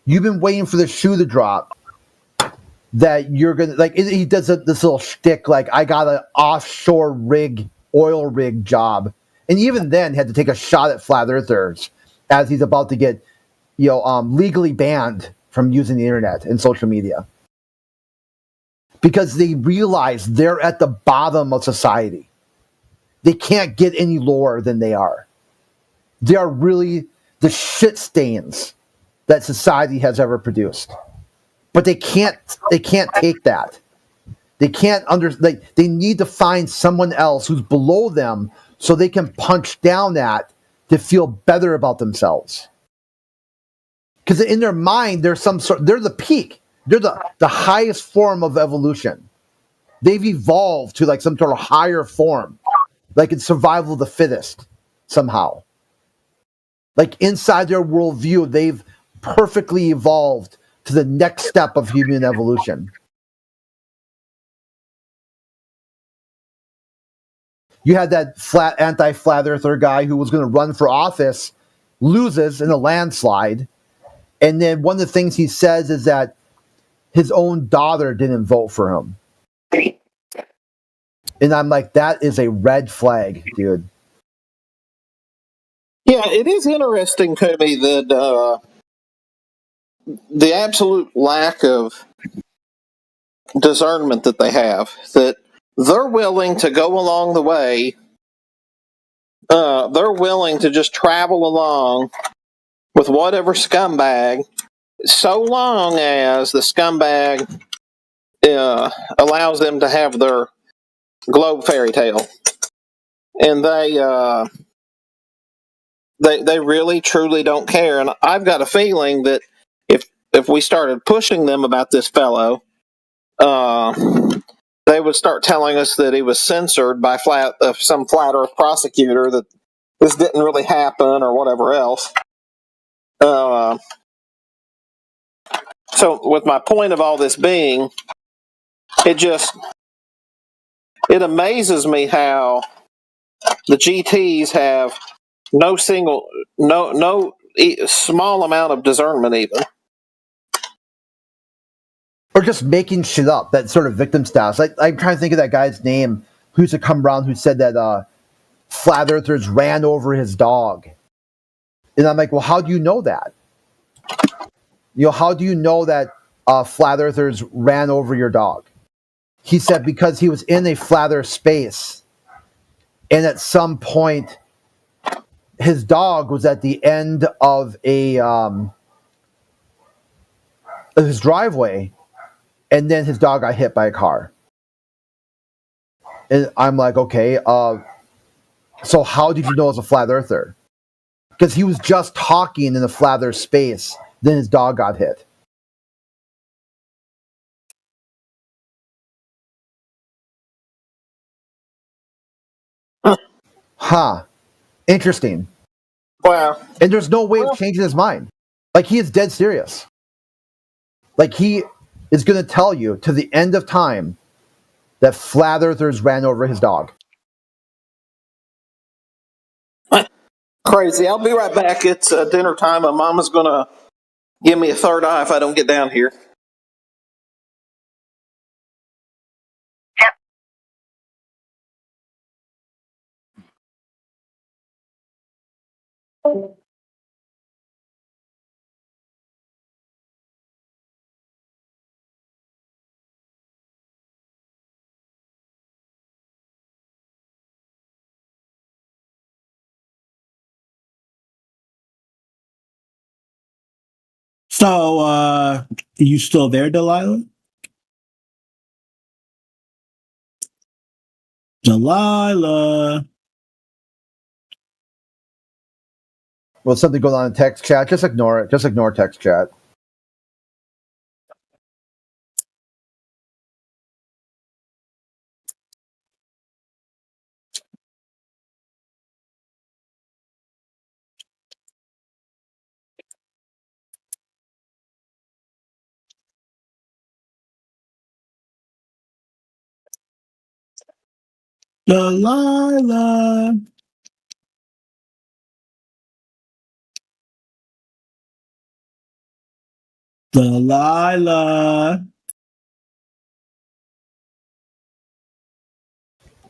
you've been waiting for the shoe to drop. That you're gonna like. He does this little shtick, like, I got an offshore oil rig job, and even then had to take a shot at flat earthers as he's about to get, legally banned from using the internet and social media because they realize they're at the bottom of society. They can't get any lower than they are. They are really the shit stains that society has ever produced. But they can't take that. They can't they need to find someone else who's below them so they can punch down at to feel better about themselves. Because in their mind, they're the peak. They're the highest form of evolution. They've evolved to like some sort of higher form, like it's survival of the fittest somehow. Like inside their worldview, they've perfectly evolved to the next step of human evolution. You had that anti-flat earther guy who was going to run for office, loses in a landslide, and then one of the things he says is that his own daughter didn't vote for him. And I'm like, that is a red flag, dude. Yeah, it is interesting to me that the absolute lack of discernment that they have, that they're willing to go along the way, they're willing to just travel along with whatever scumbag, so long as the scumbag allows them to have their globe fairy tale. And they really truly don't care. And I've got a feeling that if we started pushing them about this fellow, they would start telling us that he was censored by some flat earth prosecutor, that this didn't really happen or whatever else. So with my point of all this being, it amazes me how the GTs have no small amount of discernment even. Or just making shit up, that sort of victim status. I'm trying to think of that guy's name who used to come around who said that flat earthers ran over his dog. And I'm like, well, how do you know that? How do you know that flat earthers ran over your dog? He said because he was in a flat earth space, and at some point his dog was at the end of his driveway, and then his dog got hit by a car. And I'm like, okay, so how did you know it was a flat earther? Because he was just talking in the flat earth space, then his dog got hit. Huh. Interesting. Wow. And there's no way of changing his mind. Like, he is dead serious. Like, he is going to tell you to the end of time that flat earthers ran over his dog. Crazy. I'll be right back. It's dinner time. My mama's going to give me a third eye if I don't get down here. So, are you still there, Delilah? Delilah. Well, something going on in text chat. Just ignore it. Just ignore text chat. Delilah. Delilah.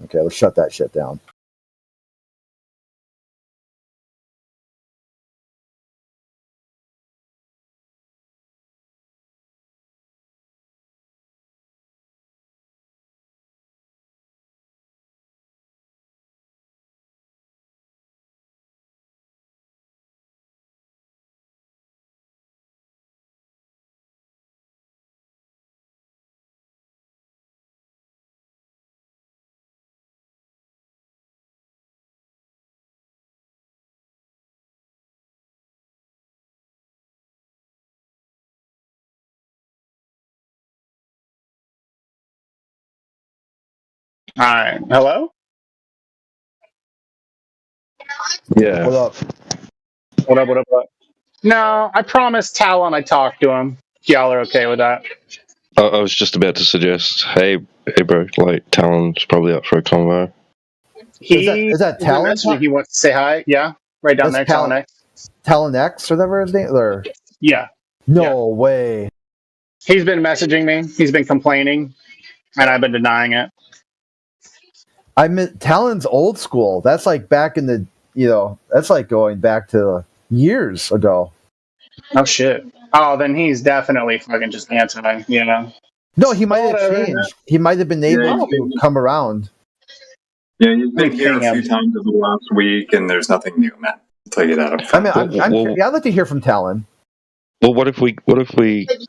Okay, let's shut that shit down. All right. Hello? Yeah. What up? What up, what up, what up? No, I promised Talon I'd talk to him. Y'all are okay with that? I was just about to suggest, hey, bro, like Talon's probably up for a convo. Is that Talon? He wants to say hi. Yeah, right down there, Talon X. Talon X or whatever his name. Or Yeah. no way. He's been messaging me. He's been complaining, and I've been denying it. I mean, Talon's old school. That's like back in the, that's like going back to years ago. Oh shit. Oh, then he's definitely fucking just anti. No, he might have Whatever. changed. He might have been able to come around. Yeah, you've been here a few times over the last week, and there's nothing new, man. I'll tell you that up front. I mean, I'd like to hear from Talon. Well, what if we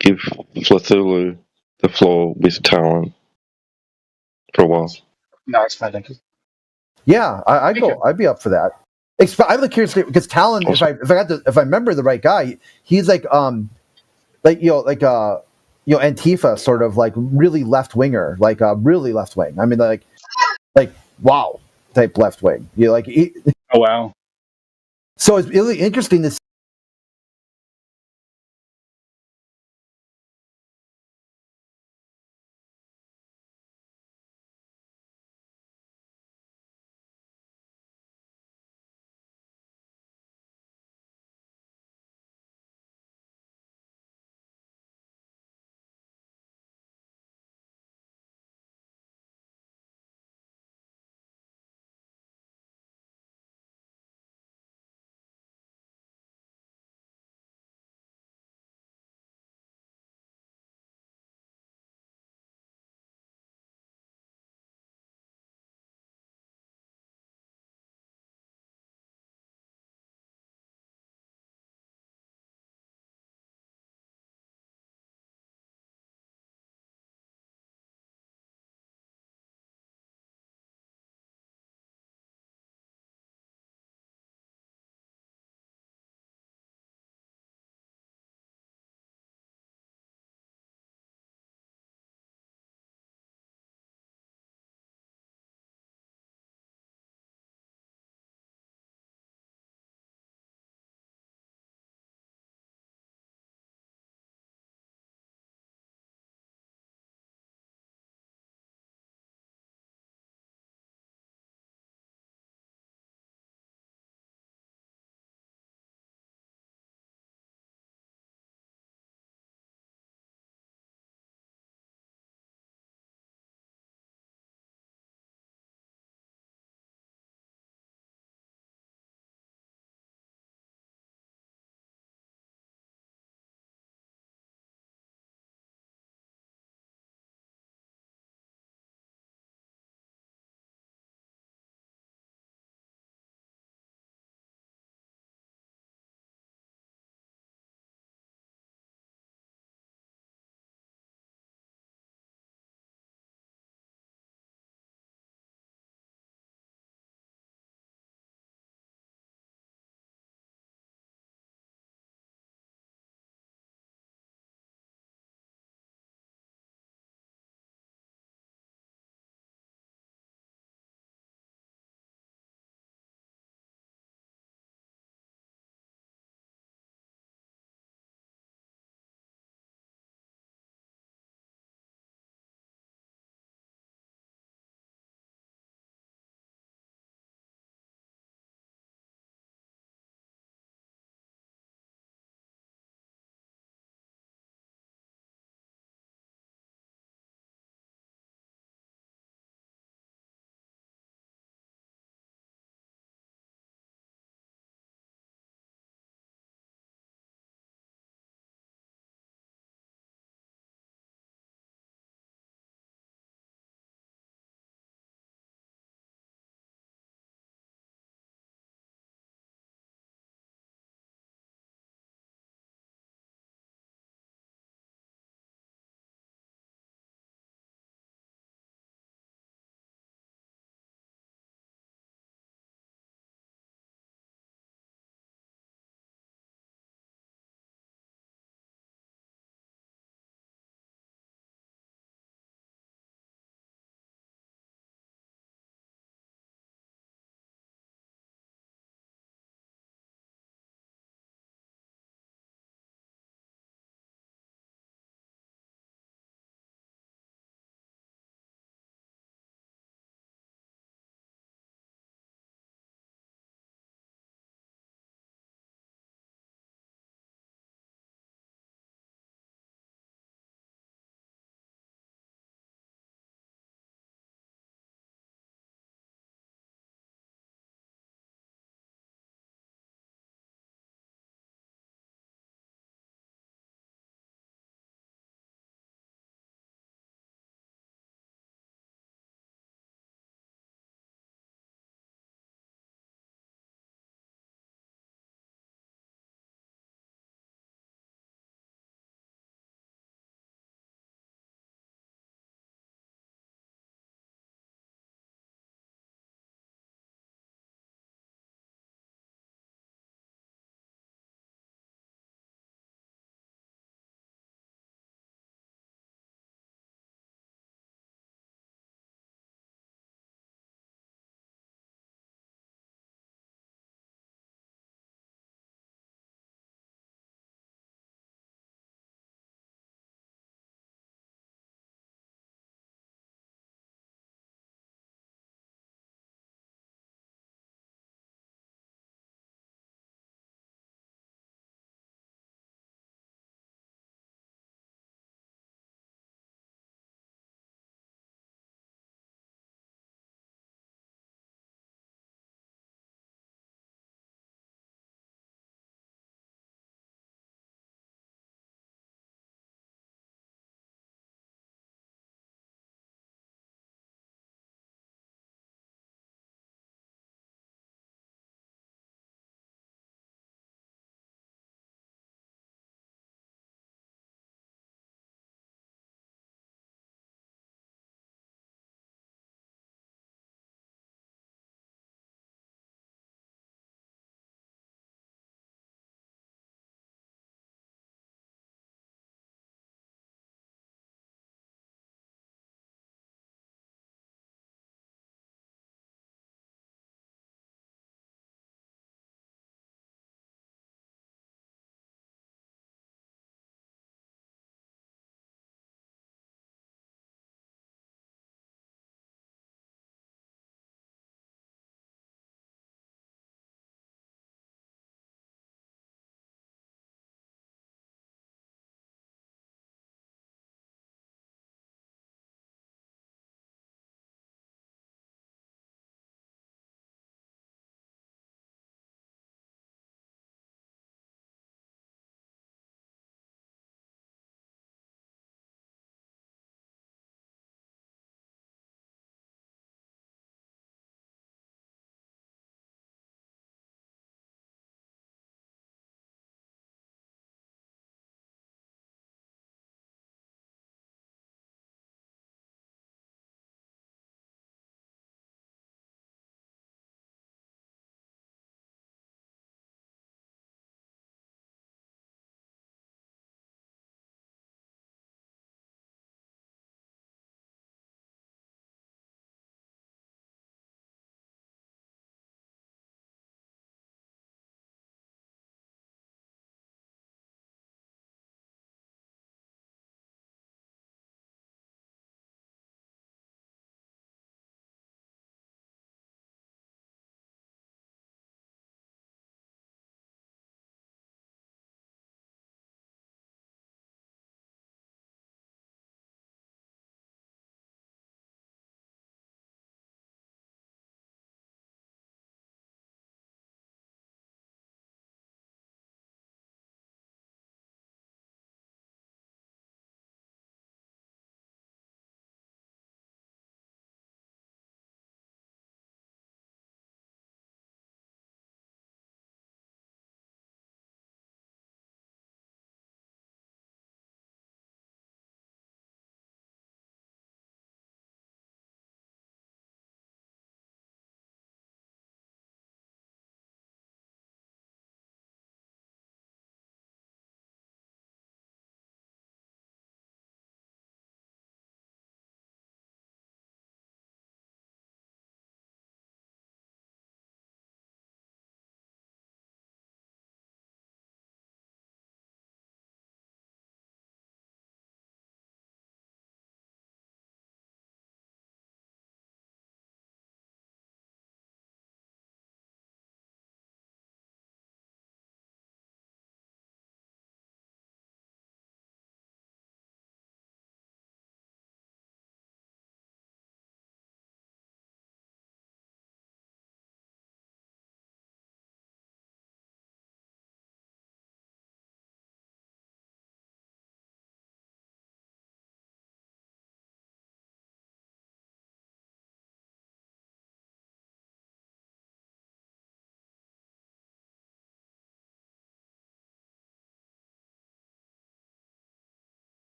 give Cthulhu the floor with Talon for a while? No, it's fine. Thank you. Yeah, I'd be up for that. I'm like curious because Talon, if I remember the right guy, he's like Antifa sort of like really left winger, like really left wing. I mean, like wow type left wing. Oh wow. So it's really interesting to